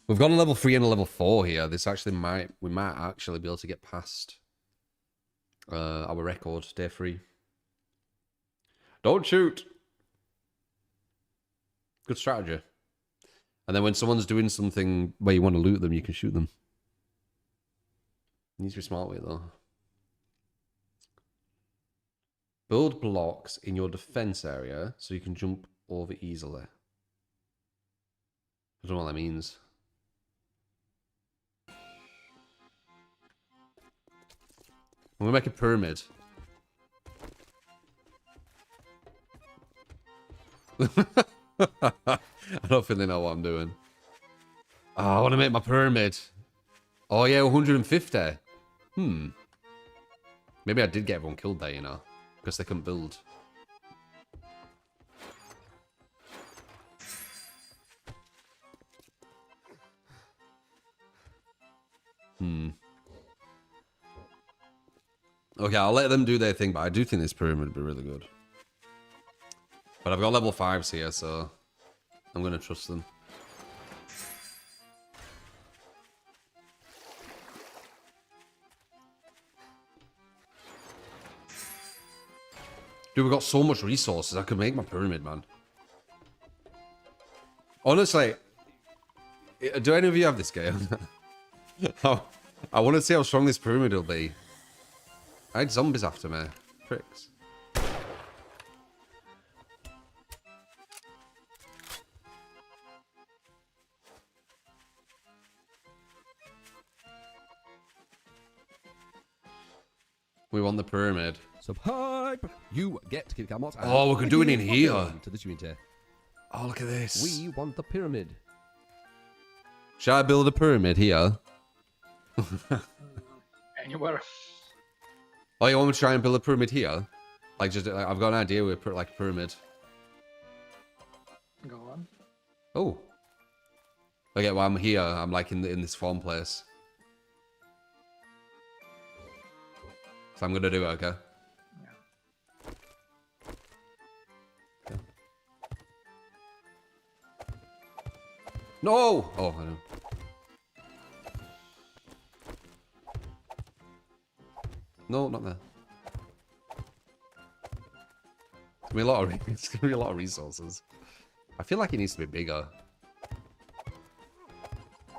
We've got a level 3 and a level 4 here. This actually we might actually be able to get past our record, day 3. Don't shoot. Good strategy. And then when someone's doing something where you want to loot them, you can shoot them. You need to be smart with it though. Build blocks in your defense area so you can jump over easily. I don't know what that means. I'm gonna make a pyramid. I don't think they know what I'm doing. Oh, I want to make my pyramid. Oh yeah, 150. Maybe I did get everyone killed there, you know, because they couldn't build. Okay, I'll let them do their thing, but I do think this pyramid would be really good. But I've got level 5s here, so I'm going to trust them. Dude, we've got so much resources. I could make my pyramid, man. Honestly, do any of you have this game? I want to see how strong this pyramid will be. I had zombies after me. Pricks. We want the pyramid. Subhype! You get Kid Camot. Oh, we can do it in here. To this unit here. Oh, look at this. We want the pyramid. Shall I build a pyramid here? Anywhere. Oh, you want me to try and build a pyramid here? Like, just like, I've got an idea with like a pyramid. Go on. Oh. Okay, well, I'm here. I'm like in this farm place. So I'm gonna do it, okay? Yeah. Okay. No! Oh, I know. No, not there. It's gonna be a lot of it's gonna be a lot of resources. I feel like it needs to be bigger.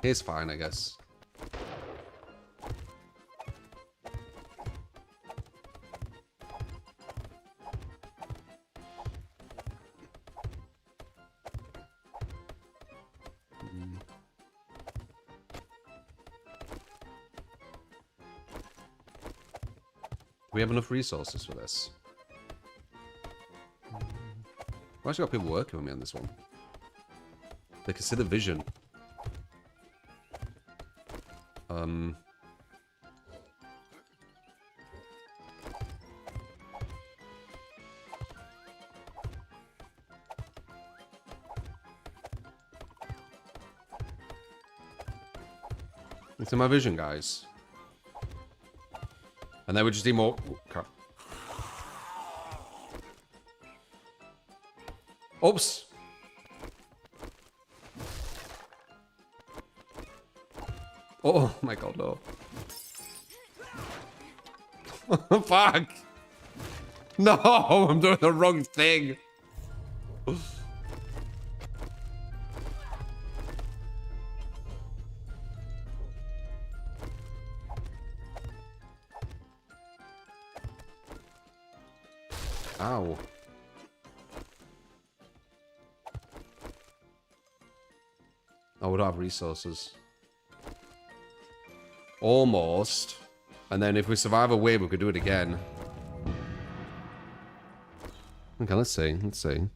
Here's fine, I guess. We have enough resources for this. I've actually got people working with me on this one. They can see the vision. It's in my vision, guys. And then we just need more. Oh, crap. Oops. Oh my god, no. Fuck. No, I'm doing the wrong thing. Ow. Oh, we don't have resources. Almost. And then if we survive a wave, we could do it again. Okay, let's see. Let's see.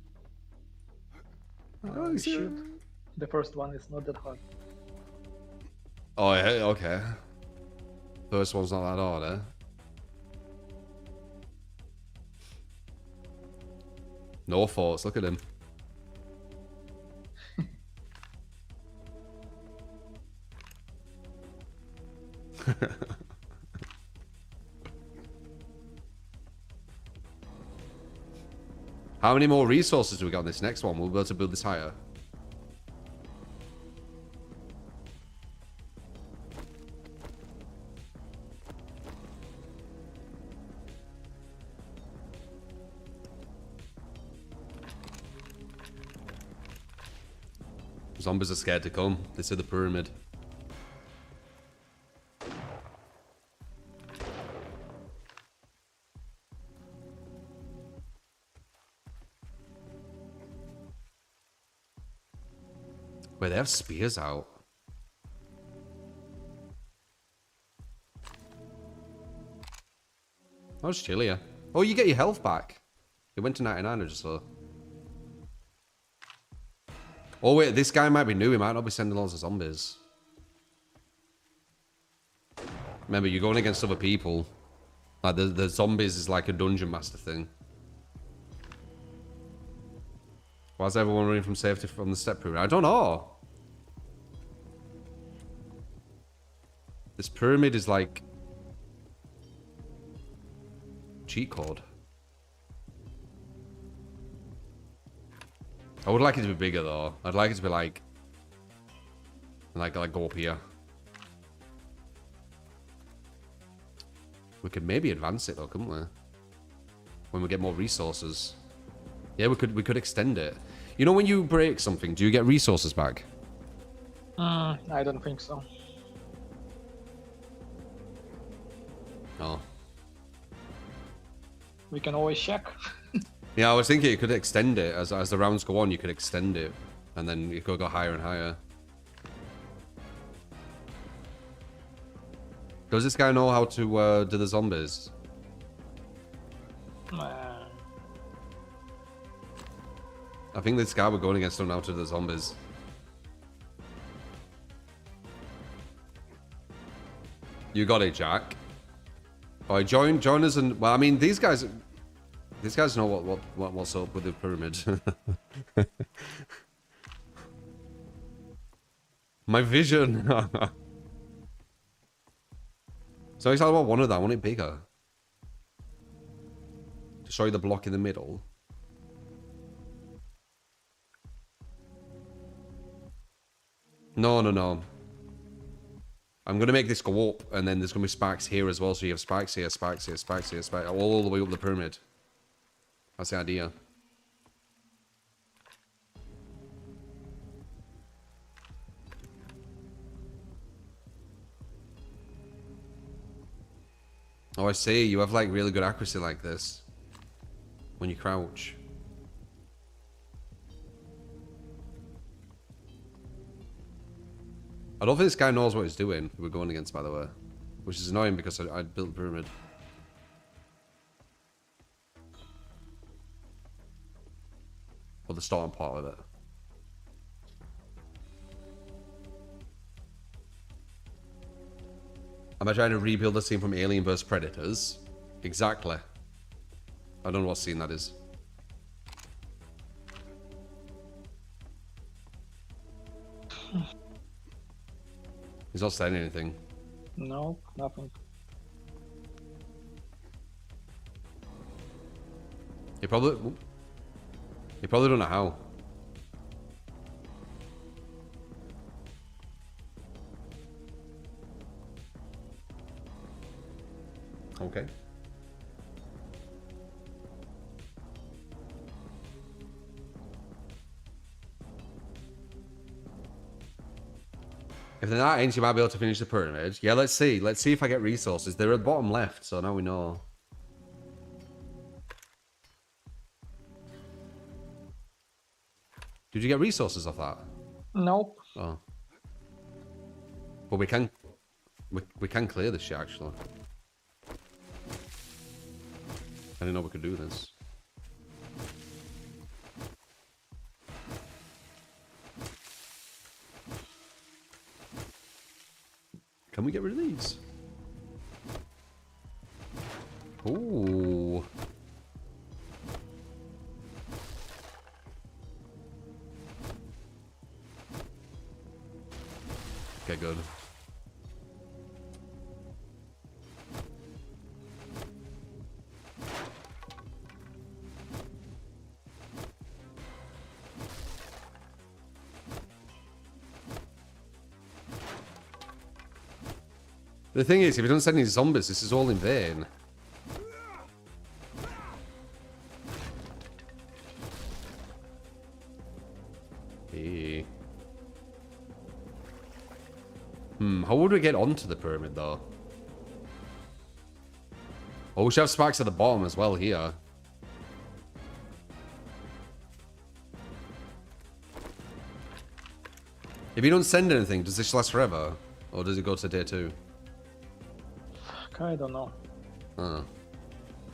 We should. The first one is not that hard. Oh, yeah, okay. First one's not that hard, eh? No thoughts, look at him. How many more resources do we got on this next one? We'll be able to build this higher. Zombies are scared to come. They see the pyramid. Wait, they have spears out. Oh, it's chillier. Oh, you get your health back. It went to 99 or just so. Oh wait, this guy might be new. He might not be sending lots of zombies. Remember, you're going against other people. Like the zombies is like a dungeon master thing. Why is everyone running from safety from the step pyramid? I don't know. This pyramid is like cheat code. I would like it to be bigger though. I'd like it to be like go up here. We could maybe advance it though, couldn't we? When we get more resources. Yeah, we could extend it. You know when you break something, do you get resources back? I don't think so. No. We can always check. Yeah, I was thinking you could extend it as the rounds go on. You could extend it, and then you could go higher and higher. Does this guy know how to do the zombies? Uh, I think this guy we're going against don't know how to do the zombies. You got it, Jack. Oh, join us and well, I mean these guys know what's up with the pyramid. My vision. So it's all about one of that. I want it bigger. To show you the block in the middle. No. I'm gonna make this go up, and then there's gonna be spikes here as well. So you have spikes here, spikes here, spikes here, spikes all the way up the pyramid. That's the idea. Oh, I see. You have like really good accuracy like this when you crouch. I don't think this guy knows what he's doing, who we're going against, by the way. Which is annoying because I built the pyramid. Or the starting part of it. Am I trying to rebuild the scene from Alien vs Predators? Exactly. I don't know what scene that is. He's not saying anything. No, nothing. He probably don't know how. Okay. If they're not ends, you might be able to finish the pyramid. Yeah, let's see. Let's see if I get resources. They're at bottom left, so now we know. Did you get resources off that? Nope. Oh. But we can clear this shit actually. I didn't know we could do this. Can we get rid of these? Ooh. Okay, good. The thing is, if you don't send any zombies, this is all in vain. Hey. How would we get onto the pyramid, though? Oh, we should have spikes at the bottom as well here. If you don't send anything, does this last forever? Or does it go to day 2? I don't know. Oh.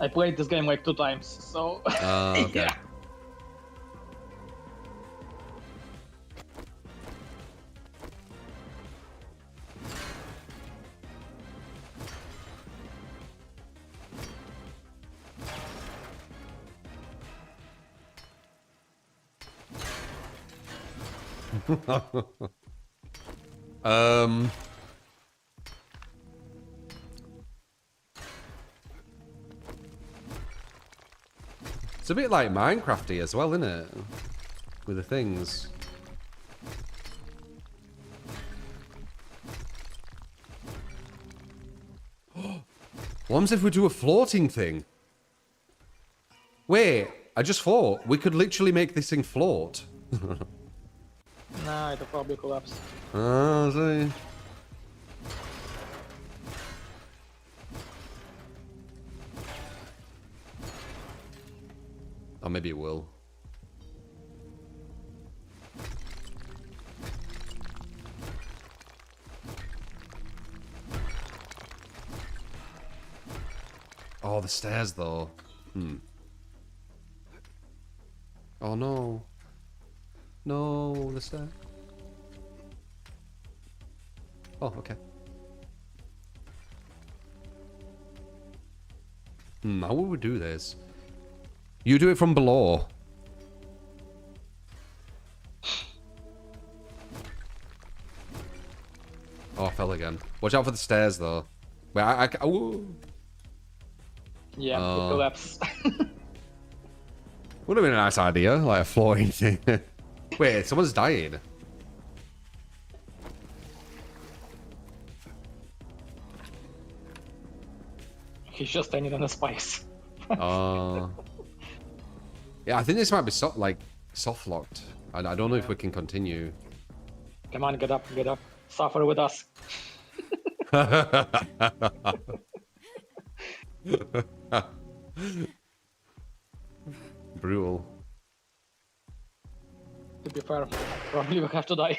I played this game like 2 times, so Okay. yeah. It's a bit like Minecrafty as well, isn't it? With the things. What happens if we do a floating thing? Wait, I just thought we could literally make this thing float. Nah, it'll probably collapse. Oh, see. Or maybe it will. Oh, the stairs, though. Oh, no. No, the stairs. Oh, okay. How would we do this? You do it from below. Oh, I fell again. Watch out for the stairs, though. Wait, ooh. Yeah, it collapsed. Would have been a nice idea, like a flooring thing. Wait, someone's dying. He's just standing on the spikes. Yeah, I think this might be soft locked. I don't know if we can continue. Come on, get up, get up. Suffer with us. Brutal. To be fair, probably we have to die.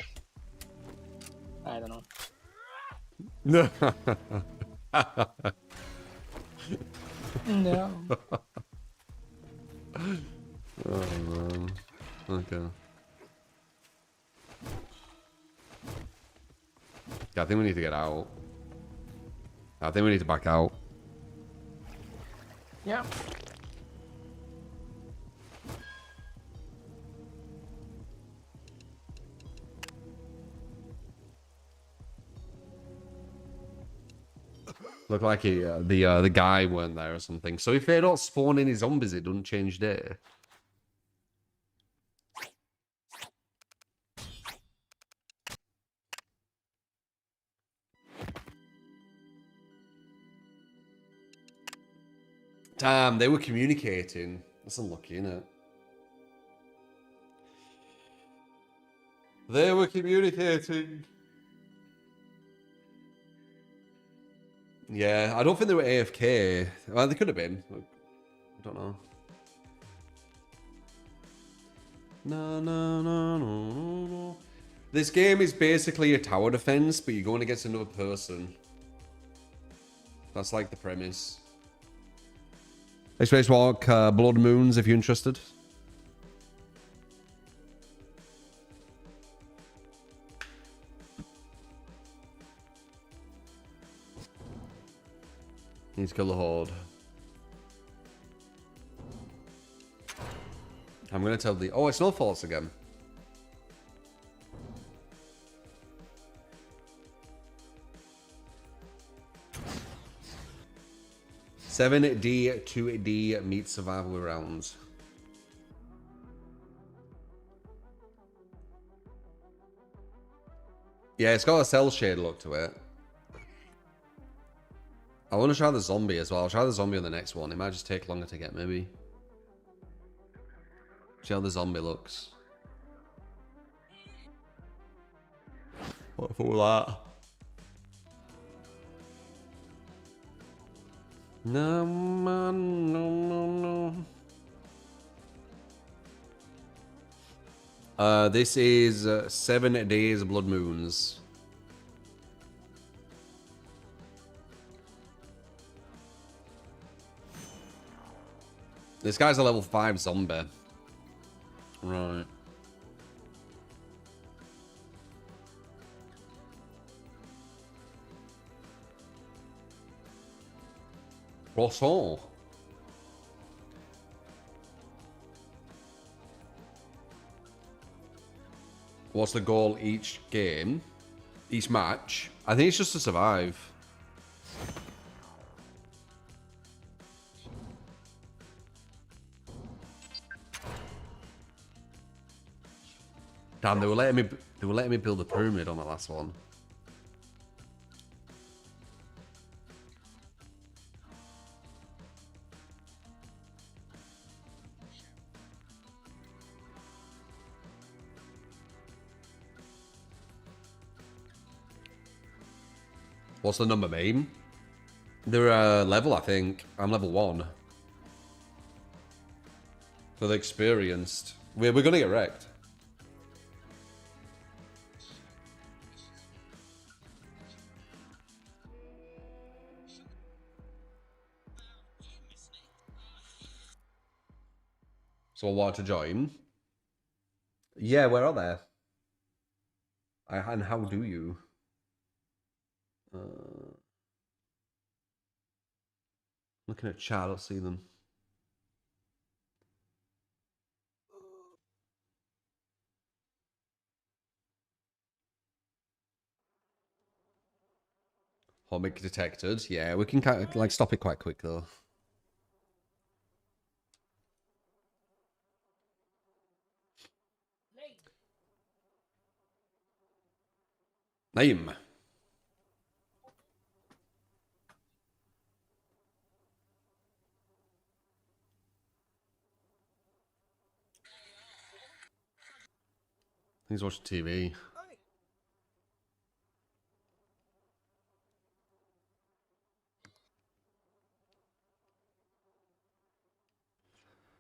I don't know. No. Oh man. Okay. Yeah, I think we need to get out. I think we need to back out. Yeah. Looked like the guy weren't there or something. So if they don't spawn any zombies, it doesn't change day. Damn, they were communicating. That's unlucky, innit? They were communicating. Yeah, I don't think they were AFK. Well, they could have been. I don't know. No. This game is basically a tower defense, but you're going against another person. That's like the premise. Spacewalk, BloodMoons, if you're interested. Need to kill the horde. I'm gonna tell the. Oh, it's not false again. $7D, $2D meet survival rounds. Yeah, it's got a cell shade look to it. I want to try the zombie as well. I'll try the zombie on the next one. It might just take longer to get, maybe. See how the zombie looks. What for that? No, man, no. This is 7 days BloodMoons. This guy's a level 5 zombie. Right. Croissant. What's the goal each game? Each match? I think it's just to survive. Damn, they were letting me build a pyramid on the last one. What's the number, mate? They're level, I think. I'm level 1. For the experienced. We're gonna get wrecked. So I want to join. Yeah, where are they? And how do you? Looking at chat, I don't see them. Homic detected. Yeah, we can kind of like stop it quite quick though. Name. He's watching TV.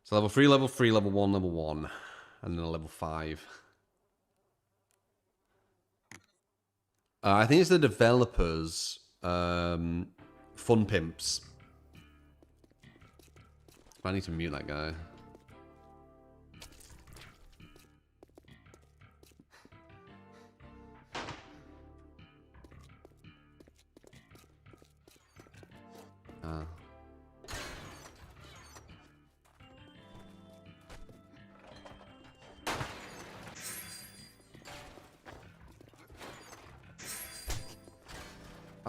So level 3, level 1, level 1. And then a level 5. I think it's the developers, Fun Pimps. I need to mute that guy.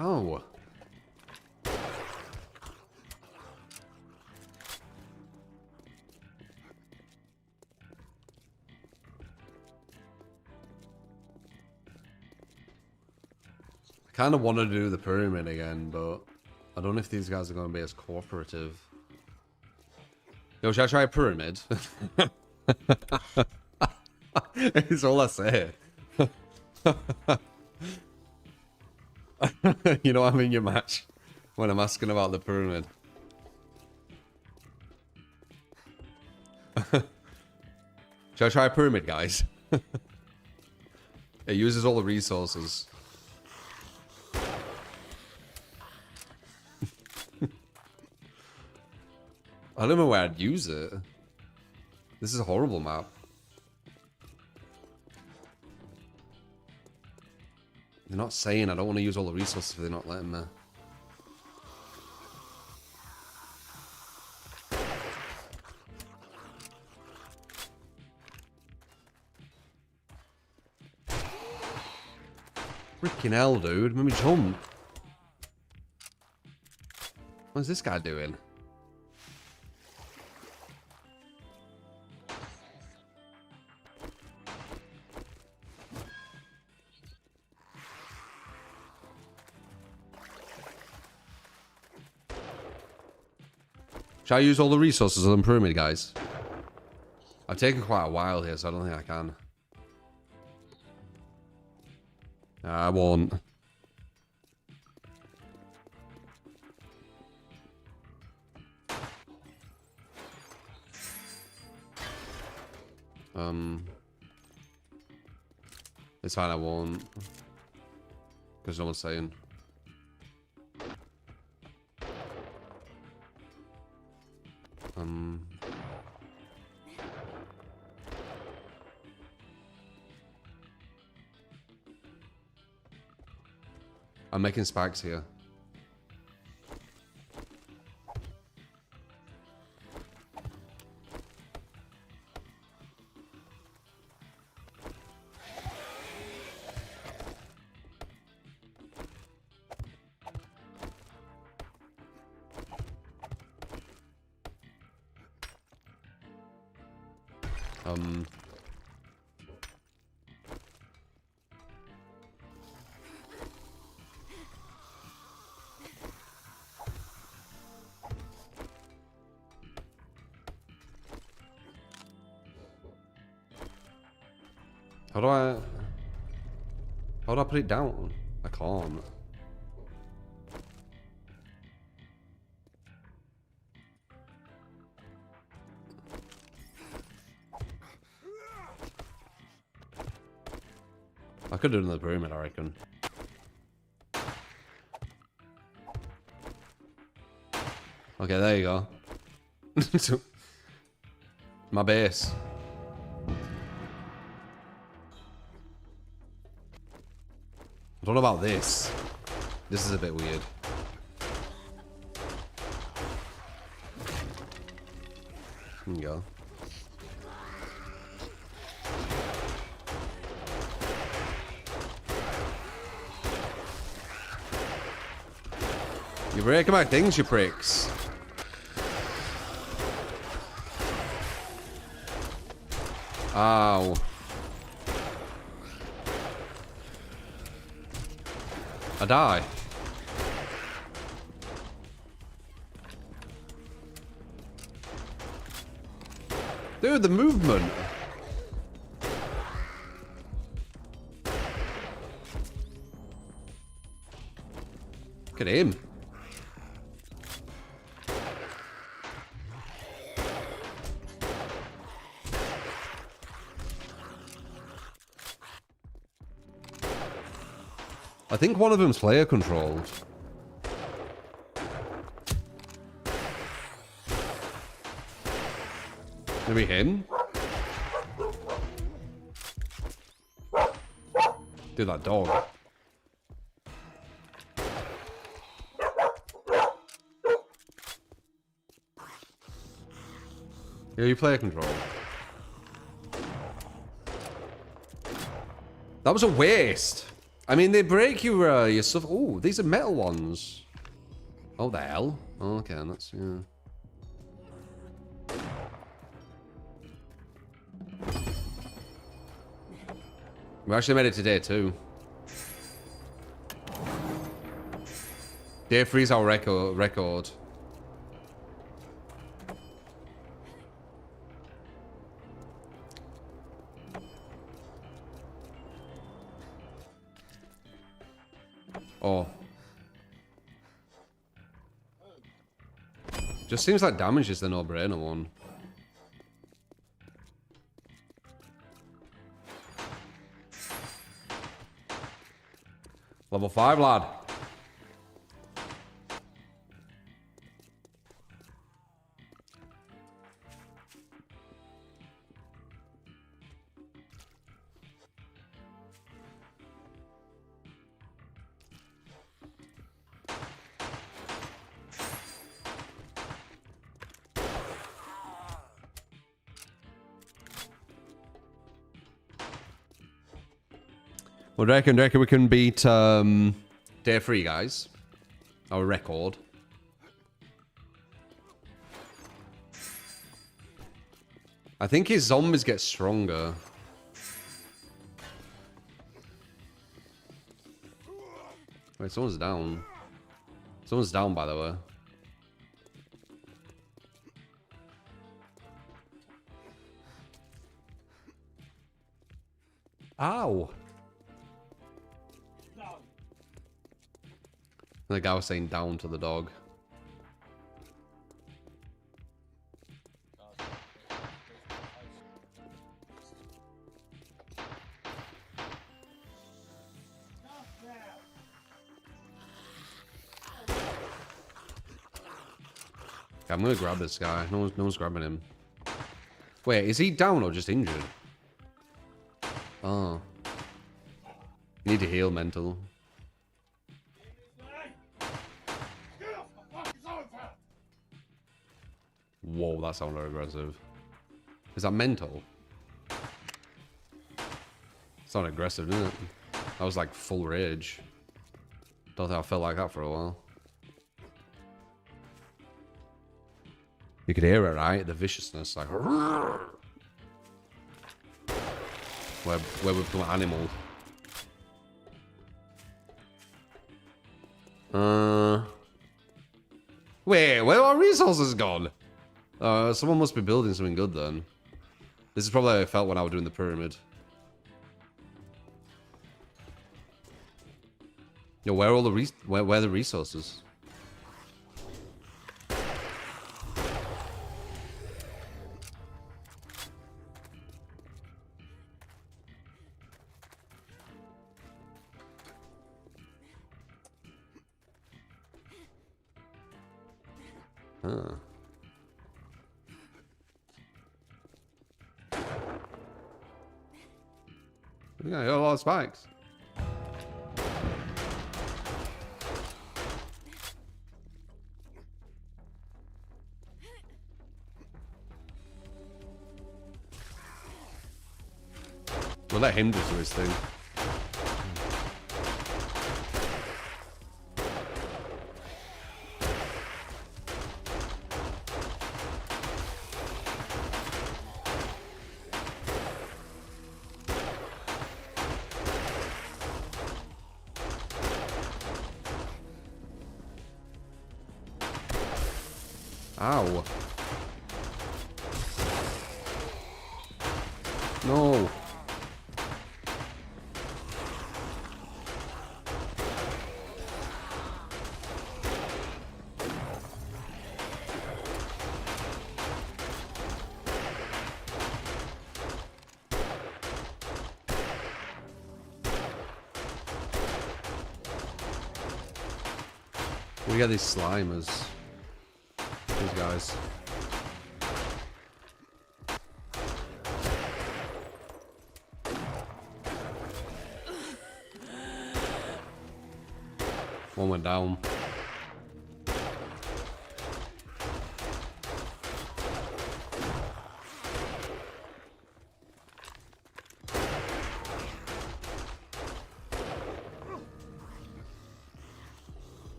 Oh. I kind of wanted to do the pyramid again, but I don't know if these guys are going to be as cooperative. Yo, should I try a pyramid? It's all I say. You know I'm in your match when I'm asking about the pyramid. Should I try a pyramid, guys? It uses all the resources. I don't know where I'd use it. This is a horrible map. They're not saying I don't want to use all the resources if they're not letting me. Freaking hell, dude. Let me jump. What's this guy doing? Should I use all the resources on the pyramid, guys? I've taken quite a while here, so I don't think I can. I won't. It's fine, I won't. Because no one's saying. I'm making spikes here. How do I put it down? I can't. I could do another pyramid, I reckon. Okay, there you go. My base. I don't know about this. This is a bit weird. There you go. You're breaking my things, you pricks. Ow. I die. Dude, the movement. Look at him. I think one of them's player controlled. Maybe him? Dude, that dog. Yeah, you player control. That was a waste. I mean, they break your stuff. Oh, these are metal ones. Oh, the hell? Oh, okay, that's, yeah. We actually made it today, too. Day 3's our record. Oh. Just seems like damage is the no-brainer one. Level 5, lad. Well, do you reckon we can beat Day 3, guys? Our record. I think his zombies get stronger. Wait, someone's down. Someone's down, by the way. Ow! The guy was saying down to the dog. I'm gonna grab this guy. No one's grabbing him. Wait, is he down or just injured? Oh. You need to heal mental. Whoa, that sounded aggressive. Is that mental? It's not aggressive, isn't it? That was like full rage. Don't think I felt like that for a while. You could hear it, right? The viciousness, like where we become animal. Wait, where are our resources gone? Someone must be building something good then. This is probably how I felt when I was doing the pyramid. Yo, where are all the where are the resources? Huh. We got a lot of spikes. We'll let him just do his thing. Ow. No. We got these slimers. These guys. One went down.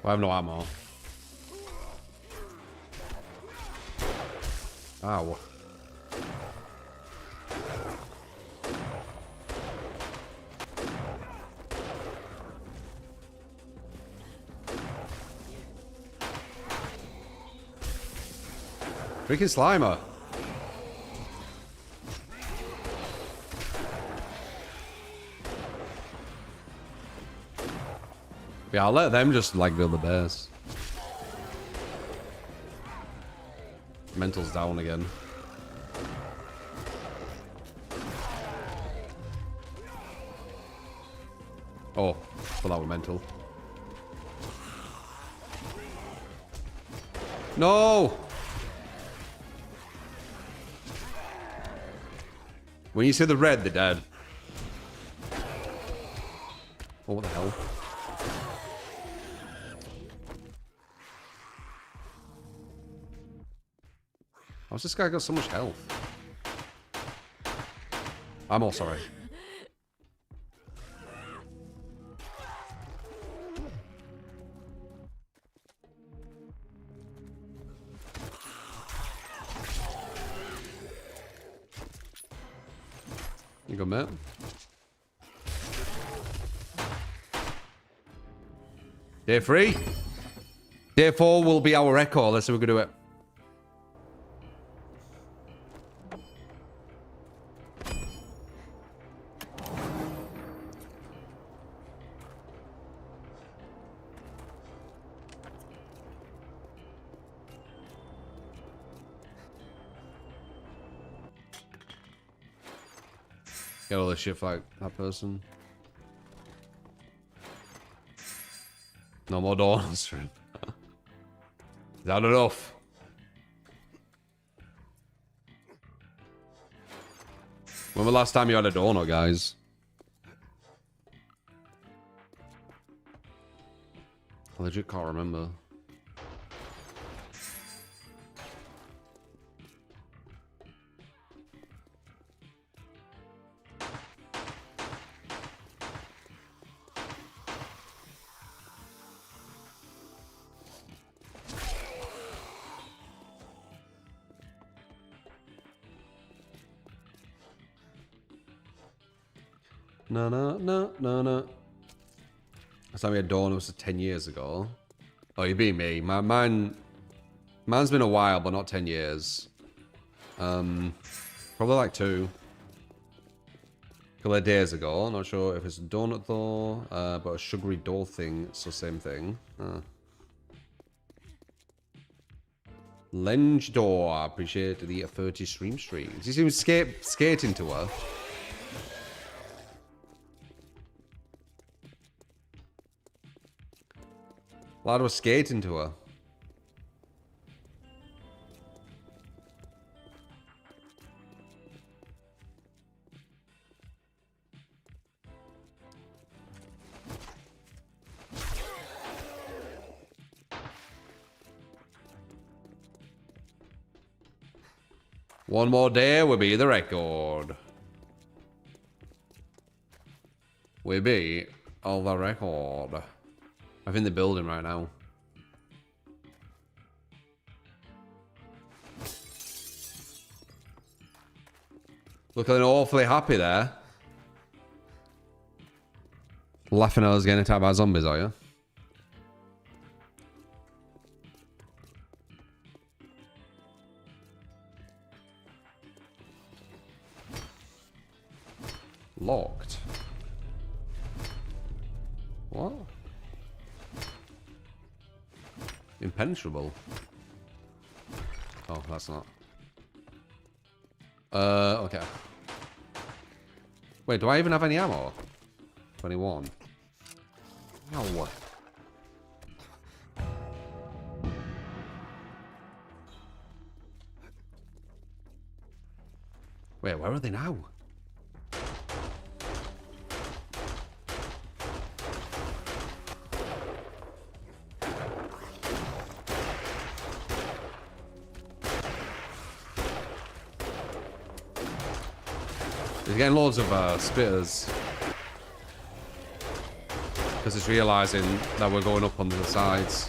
I have no ammo. Ow. Freaking Slimer. Yeah, I'll let them just like build the base. Mental's down again. Oh, well that was mental. No! When you see the red, they're dead. Oh, what the hell? How's this guy got so much health? I'm all sorry. You go, Matt. Day 3. Day 4 will be our record. Let's see if we can do it. Get all this shit like that person. No more doors for him. Is that enough? When was the last time you had a donut, guys? I legit can't remember. No. Last time we had Dawn was 10 years ago. Oh, you beat me. Mine's been a while, but not 10 years. Probably like 2. A couple of days ago. Not sure if it's a donut though, but a sugary dough thing, so same thing. Lenge Door, I appreciate the 30 stream streams. He seems skating to her. Lad was skating to her. One more day will be the record. We beat all the record. I'm in the building right now. Looking awfully happy there. Laughing at us getting attacked by zombies, are you? Locked. What? Impenetrable. Oh, that's not. Okay. Wait, do I even have any ammo? 21. No. Wait, where are they now? He's getting loads of spitters. Because it's realising that we're going up on the sides.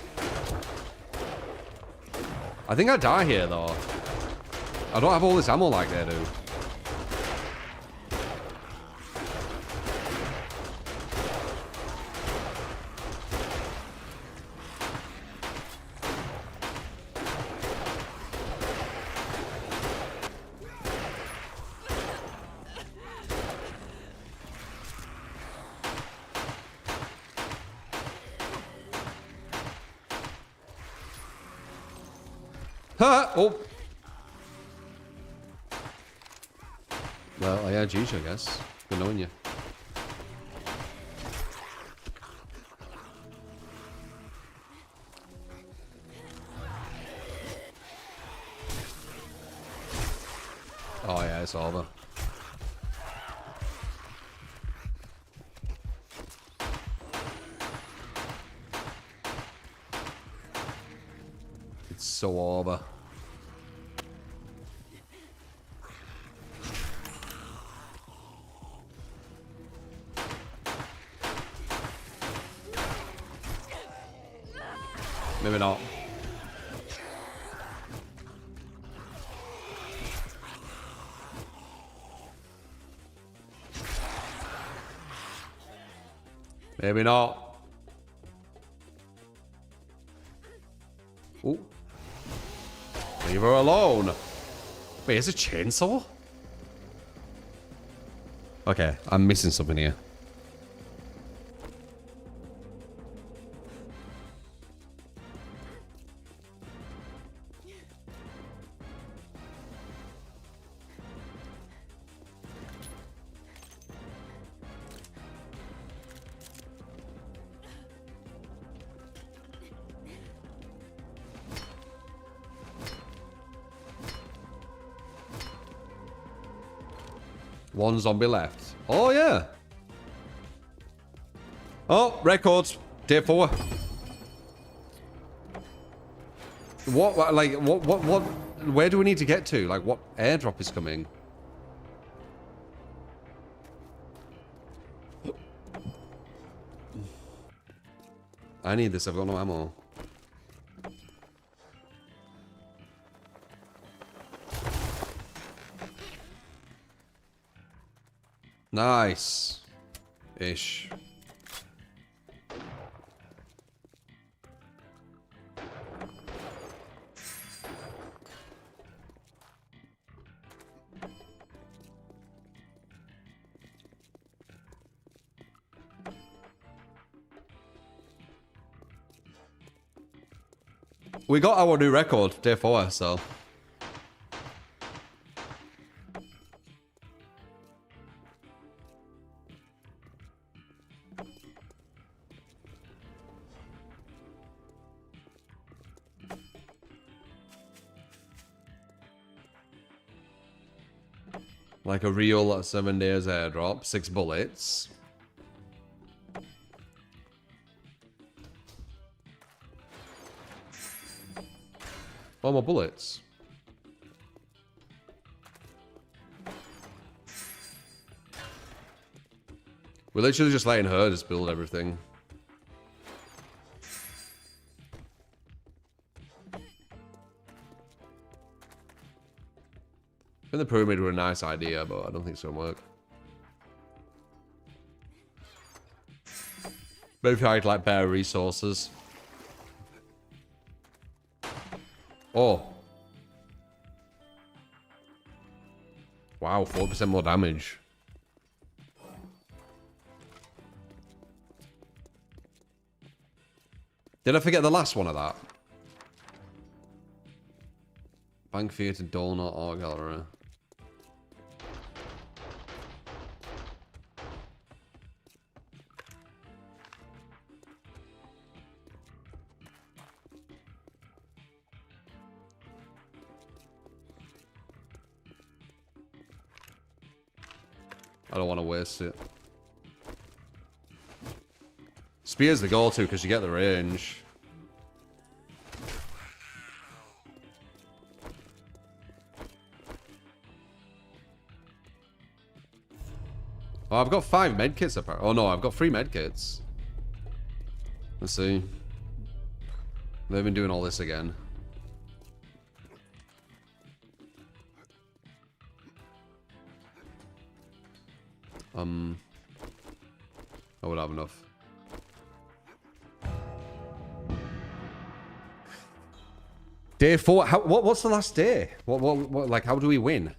I think I die here though. I don't have all this ammo like they do. Oh. Well, yeah, GG, I guess. Good knowing you. Oh yeah, it's over. It's so over. Maybe not. Maybe not. Ooh. Leave her alone. Wait, is it a chainsaw? Okay, I'm missing something here. One zombie left. Oh, yeah. Oh, records. Day 4. What, like, what, where do we need to get to? Like, what airdrop is coming? I need this, I've got no ammo. Nice. Ish. We got our new record, day 4, so. Like a real 7 days airdrop, 6 bullets. Four more bullets. We're literally just letting her just build everything. I think the pyramid were a nice idea, but I don't think it's gonna work. Maybe if I had like better resources. Oh. Wow, 4% more damage. Did I forget the last one of that? Bank Theatre, Donut, Art Gallery. I don't want to waste it. Spear's the go-to because you get the range. Oh, I've got 5 medkits apparently. Oh no, I've got 3 medkits. Let's see. They've been doing all this again. I would have enough. Day 4. What's the last day? What like how do we win?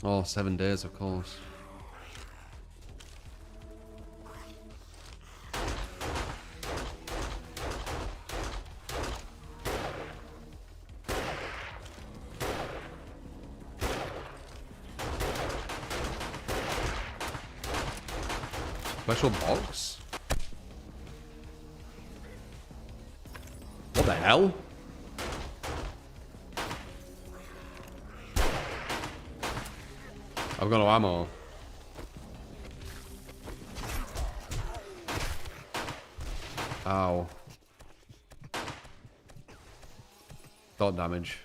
Oh, 7 days, of course. Special box? What the hell? I've got no ammo. Ow. Dot damage.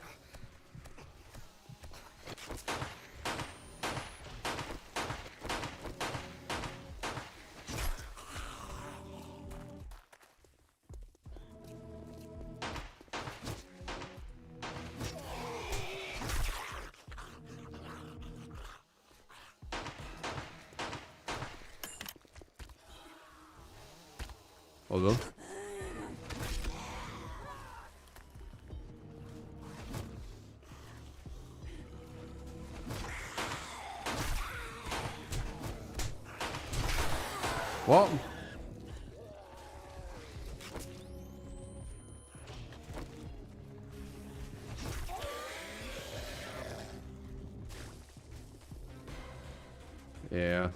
Hold on. What? Yeah.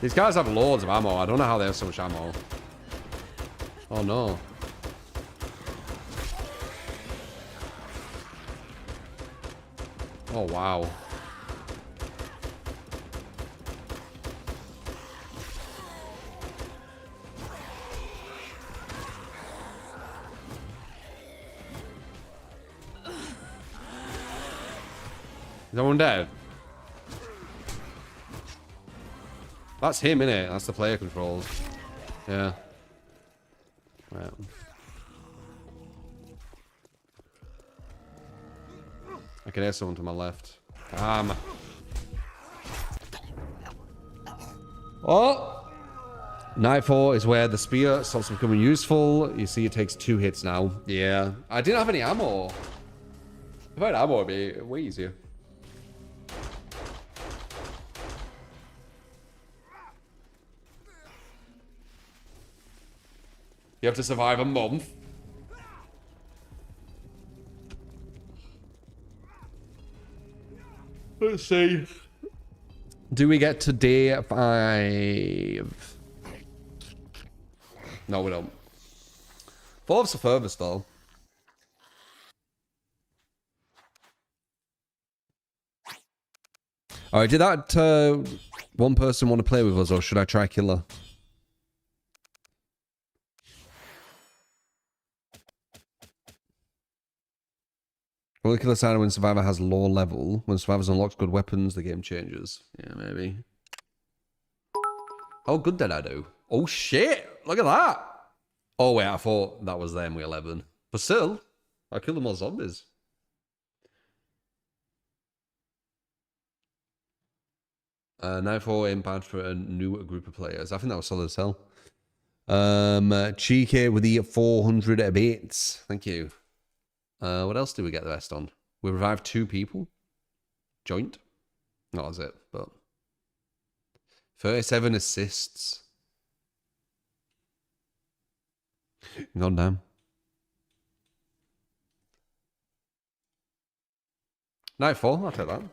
These guys have loads of ammo. I don't know how they have so much ammo. Oh no. Oh wow. Is everyone dead? That's him, innit? That's the player controls. Yeah. Right. I can hear someone to my left. Oh! Nightfall is where the spear stops becoming useful. You see it takes 2 hits now. Yeah. I didn't have any ammo. If I had ammo, it'd be way easier. You have to survive a month. Let's see. Do we get to day 5? No, we don't. 4's the furthest, though. Alright, did that one person want to play with us, or should I try Killer? Will the killer sign when Survivor has low level? When Survivor unlocks good weapons, the game changes. Yeah, maybe. How good did I do? Oh shit! Look at that! Oh wait, I thought that was them with 11. But still, I killed them all zombies. Now for impact for a new group of players. I think that was solid as hell. Cheeky with the 400 bits. Thank you. What else did we get the rest on? We revived 2 people. Joint. That was it, but 37 assists. God damn. Nightfall, I'll take that.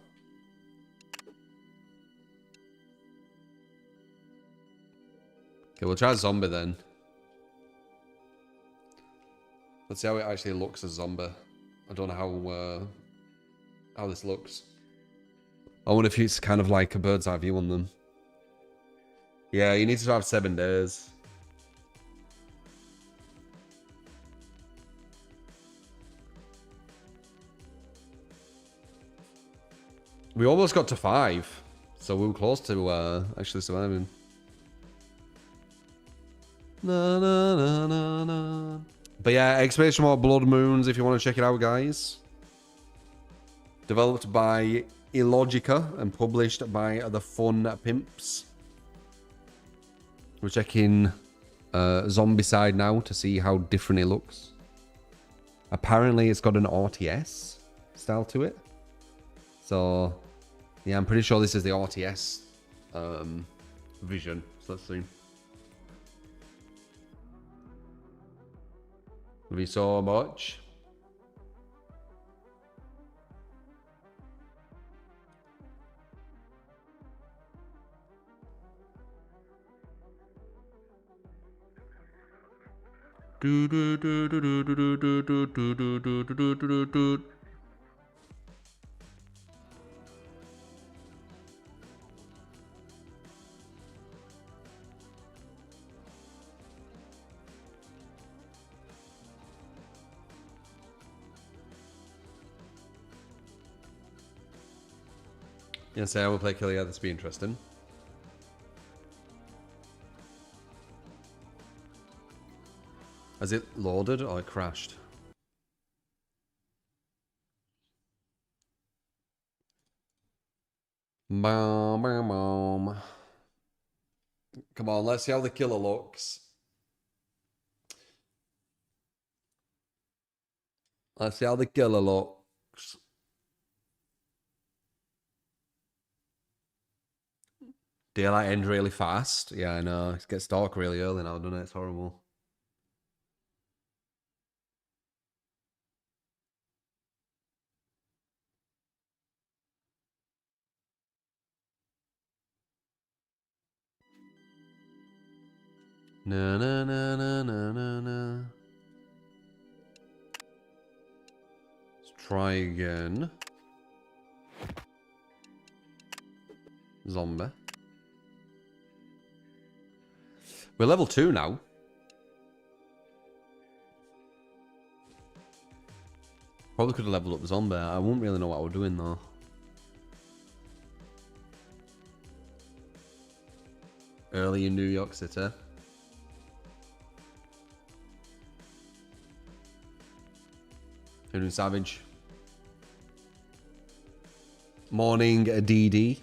Okay, we'll try zombie then. Let's see how it actually looks as zombie. I don't know how this looks. I wonder if it's kind of like a bird's eye view on them. Yeah, you need to have 7 days. We almost got to 5, so we were close to actually surviving. Na, na, na, na, na. But yeah, exclamation mark BloodMoons if you want to check it out, guys. Developed by Illogica and published by the Fun Pimps. We're checking Zombicide now to see how different it looks. Apparently it's got an RTS style to it. So, yeah, I'm pretty sure this is the RTS vision. So let's see. Love you so much. Do do do do do do do do do do do do do do. Yes, I will play Kill. Yeah, this will be interesting. Has it loaded or it crashed? Boom, boom, boom. Come on, let's see how the killer looks. Let's see how the killer looks. Daylight ends really fast. Yeah, I know. It gets dark really early now, doesn't it? It's horrible. Na na na na na na na. Let's try again. Zombie. We're level 2 now. Probably could have leveled up zombie. I won't really know what we're doing though. Early in New York City. Doing Savage. Morning, DD.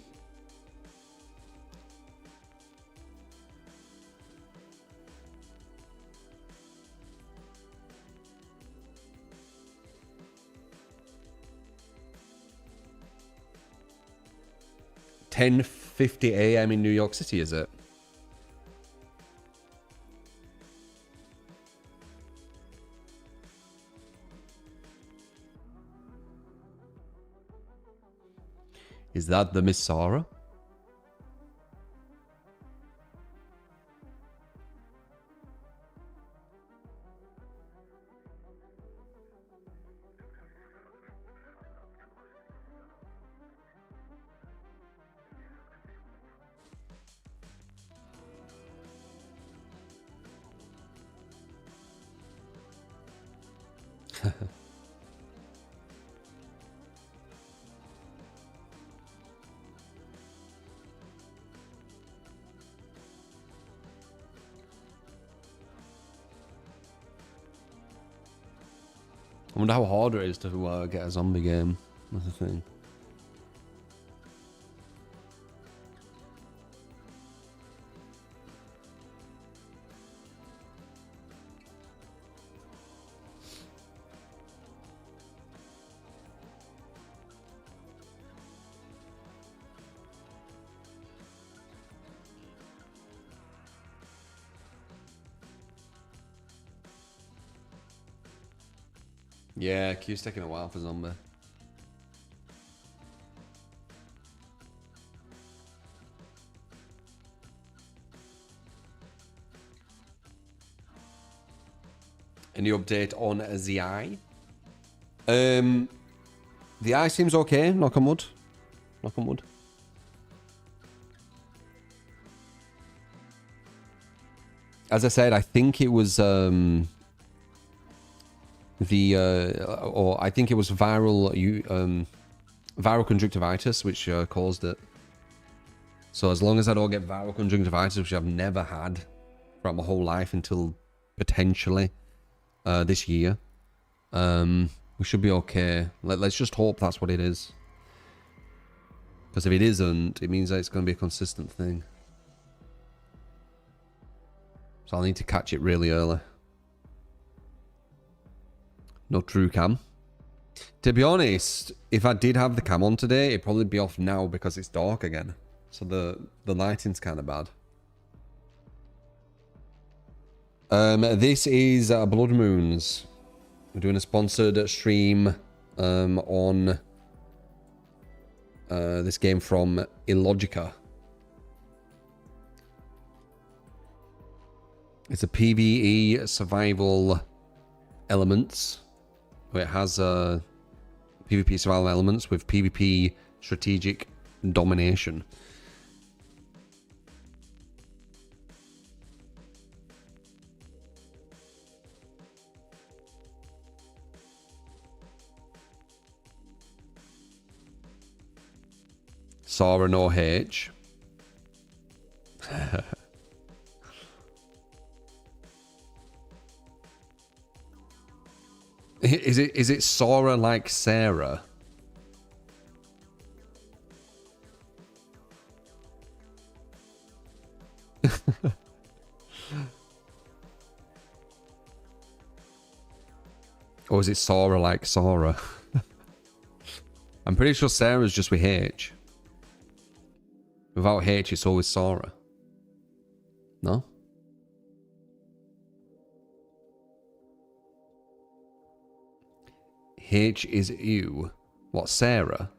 $10:50 a.m. in New York City, is it? Is that the Miss Sarah? I wonder how hard it is to get a zombie game. That's the thing. Yeah, queue's taking a while for zombie. Any update on the eye? The eye seems okay. Knock on wood. Knock on wood. As I said, I think it was or I think it was viral conjunctivitis which caused it. So as long as I don't get viral conjunctivitis, which I've never had throughout my whole life until potentially this year, we should be okay. Let's just hope that's what it is. Because if it isn't, it means that it's going to be a consistent thing. So I'll need to catch it really early. No true cam. To be honest, if I did have the cam on today, it'd probably be off now because it's dark again. So the lighting's kind of bad. This is BloodMoons. We're doing a sponsored stream on this game from Illogica. It's a PvE survival elements. It has PvP survival elements with PvP strategic domination. Sara no H. Is it Sora like Sarah? Or is it Sora like Sora? I'm pretty sure Sarah's just with H. Without H, it's always Sora. No? H is you. What, Sarah?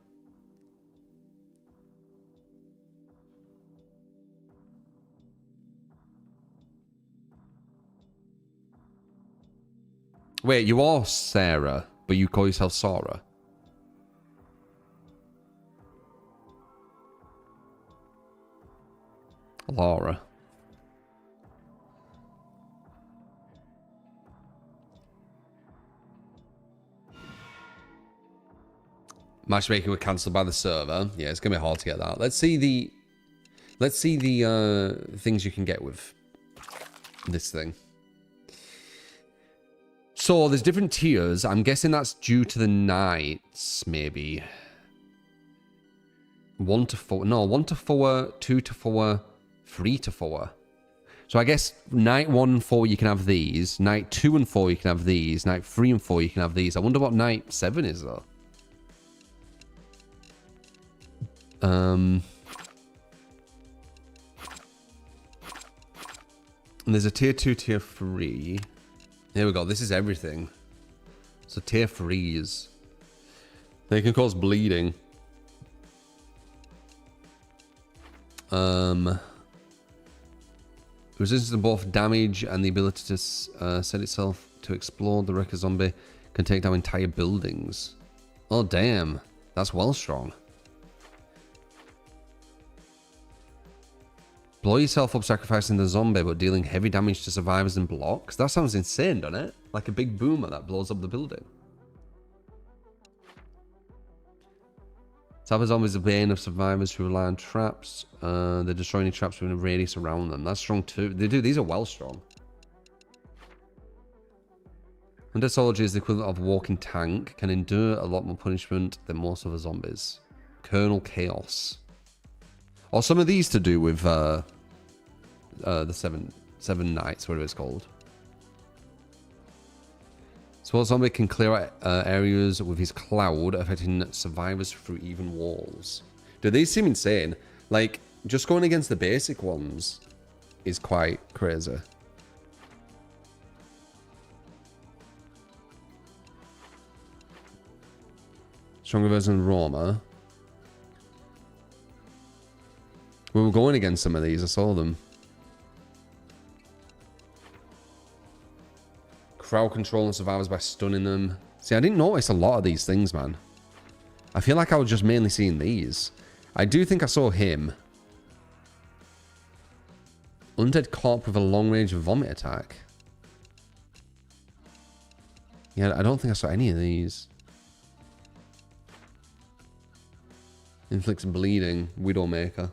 Wait, you are Sarah, but you call yourself Sora? Laura. Matchmaking was cancelled by the server. Yeah, it's gonna be hard to get that. Let's see the things you can get with this thing. So there's different tiers. I'm guessing that's due to the nights, maybe. 1 to 4. No, 1 to 4, 2 to 4, 3 to 4. So I guess night 1 and 4 you can have these. Night 2 and 4 you can have these. Night 3 and 4 you can have these. I wonder what night 7 is though. And there's a tier 2, tier 3. Here we go. This is everything. So tier 3s. They can cause bleeding. Resistance to both damage and the ability to set itself to explode. The Wrecker Zombie can take down entire buildings. Oh, damn. That's well strong. Blow yourself up sacrificing the zombie, but dealing heavy damage to survivors and blocks? That sounds insane, doesn't it? Like a big boomer that blows up the building. Cyber zombies are the bane of survivors who rely on traps. They destroy any traps within a radius around them. That's strong too. They do. These are well strong. Undead Soldier is the equivalent of a walking tank. Can endure a lot more punishment than most other zombies. Colonel Chaos. Or some of these to do with the seven Knights, whatever it's called. Sword Zombie can clear out areas with his cloud, affecting survivors through even walls. Do these seem insane? Like, just going against the basic ones is quite crazy. Stronger version of Roma. We were going against some of these, I saw them. Crowd controlling survivors by stunning them. See, I didn't notice a lot of these things, man. I feel like I was just mainly seeing these. I do think I saw him. Undead Corp with a long-range vomit attack. Yeah, I don't think I saw any of these. Inflicts bleeding. Widowmaker.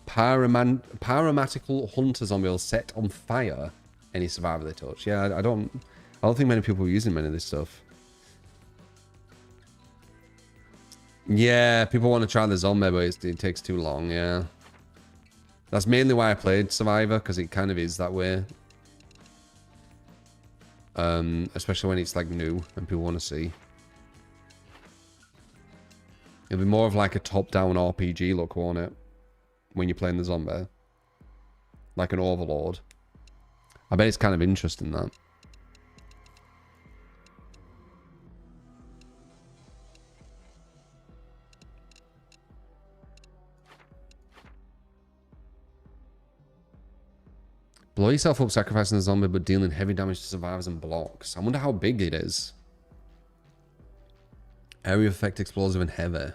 Paramatical hunter zombie will set on fire any survivor they touch. Yeah, I don't think many people are using many of this stuff. Yeah, people want to try the zombie, but it takes too long. Yeah, that's mainly why I played Survivor, because it kind of is that way. Especially when it's like new and people want to see. It'll be more of like a top-down RPG look, won't it? When you're playing the zombie. Like an overlord. I bet it's kind of interesting, that. Blow yourself up sacrificing the zombie, but dealing heavy damage to survivors and blocks. I wonder how big it is. Area effect explosive and heavy.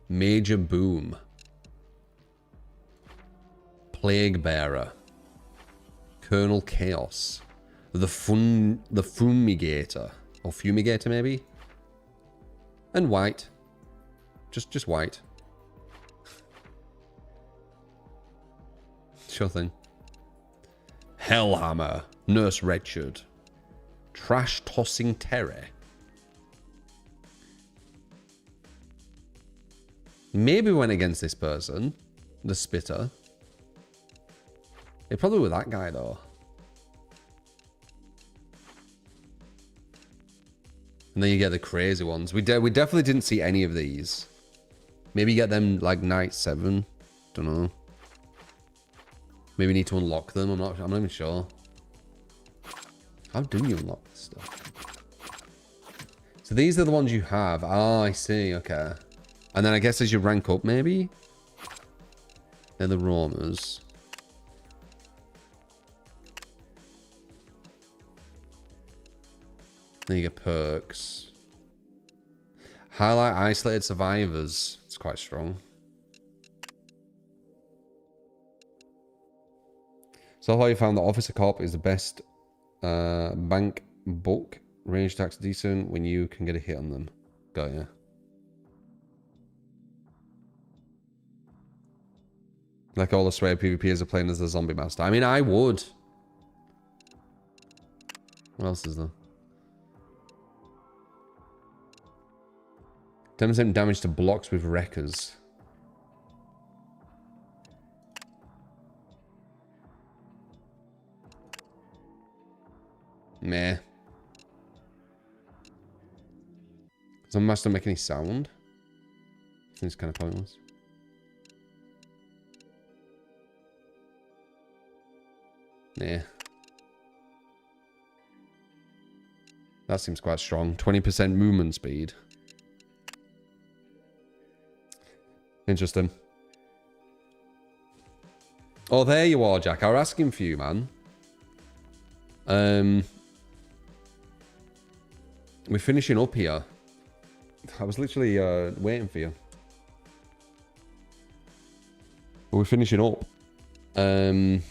Major boom. Plague Bearer. Colonel Chaos. The Fumigator. Or Fumigator, maybe? And white. Just white. Sure thing. Hellhammer. Nurse Wretched. Trash Tossing Terror. Maybe went against this person. The Spitter. They probably were that guy, though. And then you get the crazy ones. We definitely didn't see any of these. Maybe get them, like, night 7. Don't know. Maybe need to unlock them. I'm not even sure. How do you unlock this stuff? So these are the ones you have. Oh, I see. Okay. And then I guess as you rank up, maybe? They're the Roamers. Then you get perks. Highlight isolated survivors. It's quite strong. So far you found that Officer Corp is the best bank book. Range attacks decent when you can get a hit on them. Got ya. Like all the swear PvPers are playing as the zombie master. I mean, I would. What else is there? 10% damage to blocks with wreckers. Meh. Does the master make any sound? I think it's kind of pointless. Yeah. That seems quite strong. 20% movement speed. Interesting. Oh, there you are, Jack. I was asking for you, man. We're finishing up here. I was literally waiting for you. But we're finishing up. Can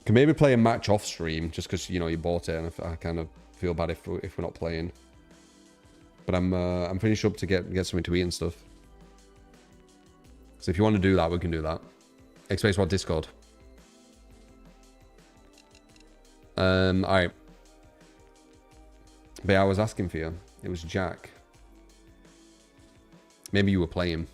maybe play a match off stream just because you know you bought it, and I kind of feel bad if we're not playing. But I'm finishing up to get something to eat and stuff. So if you want to do that, we can do that. X-Space What Discord. Alright. But yeah, I was asking for you. It was Jack. Maybe you were playing.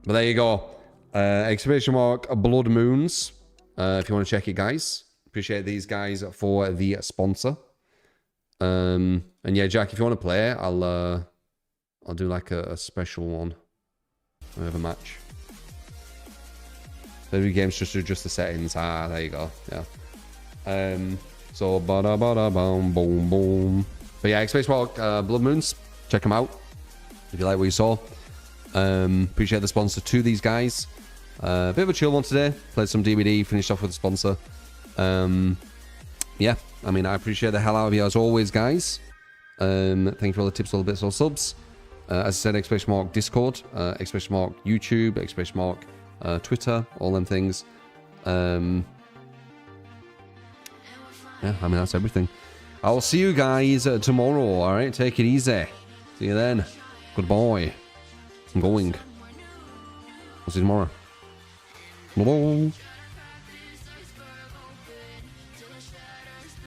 But there you go. Exclamation mark BloodMoons. If you want to check it, guys. Appreciate these guys for the sponsor. And yeah, Jack, if you want to play, I'll do like a special one. I have a match. Every game's just adjust the settings. Ah, there you go. Yeah. So bada bada boom boom boom. But yeah, Spacewalk, BloodMoons. Check them out if you like what you saw. Appreciate the sponsor to these guys. Bit of a chill one today. Played some DVD. Finished off with the sponsor. Yeah, I mean, I appreciate the hell out of you as always, guys. Thank you for all the tips, all the bits, all subs. As I said, exclamation mark Discord, exclamation mark YouTube, exclamation mark Twitter, all them things. Yeah, I mean, that's everything. I'll see you guys tomorrow, alright? Take it easy. See you then. Goodbye. I'm going. I'll see you tomorrow. Bye.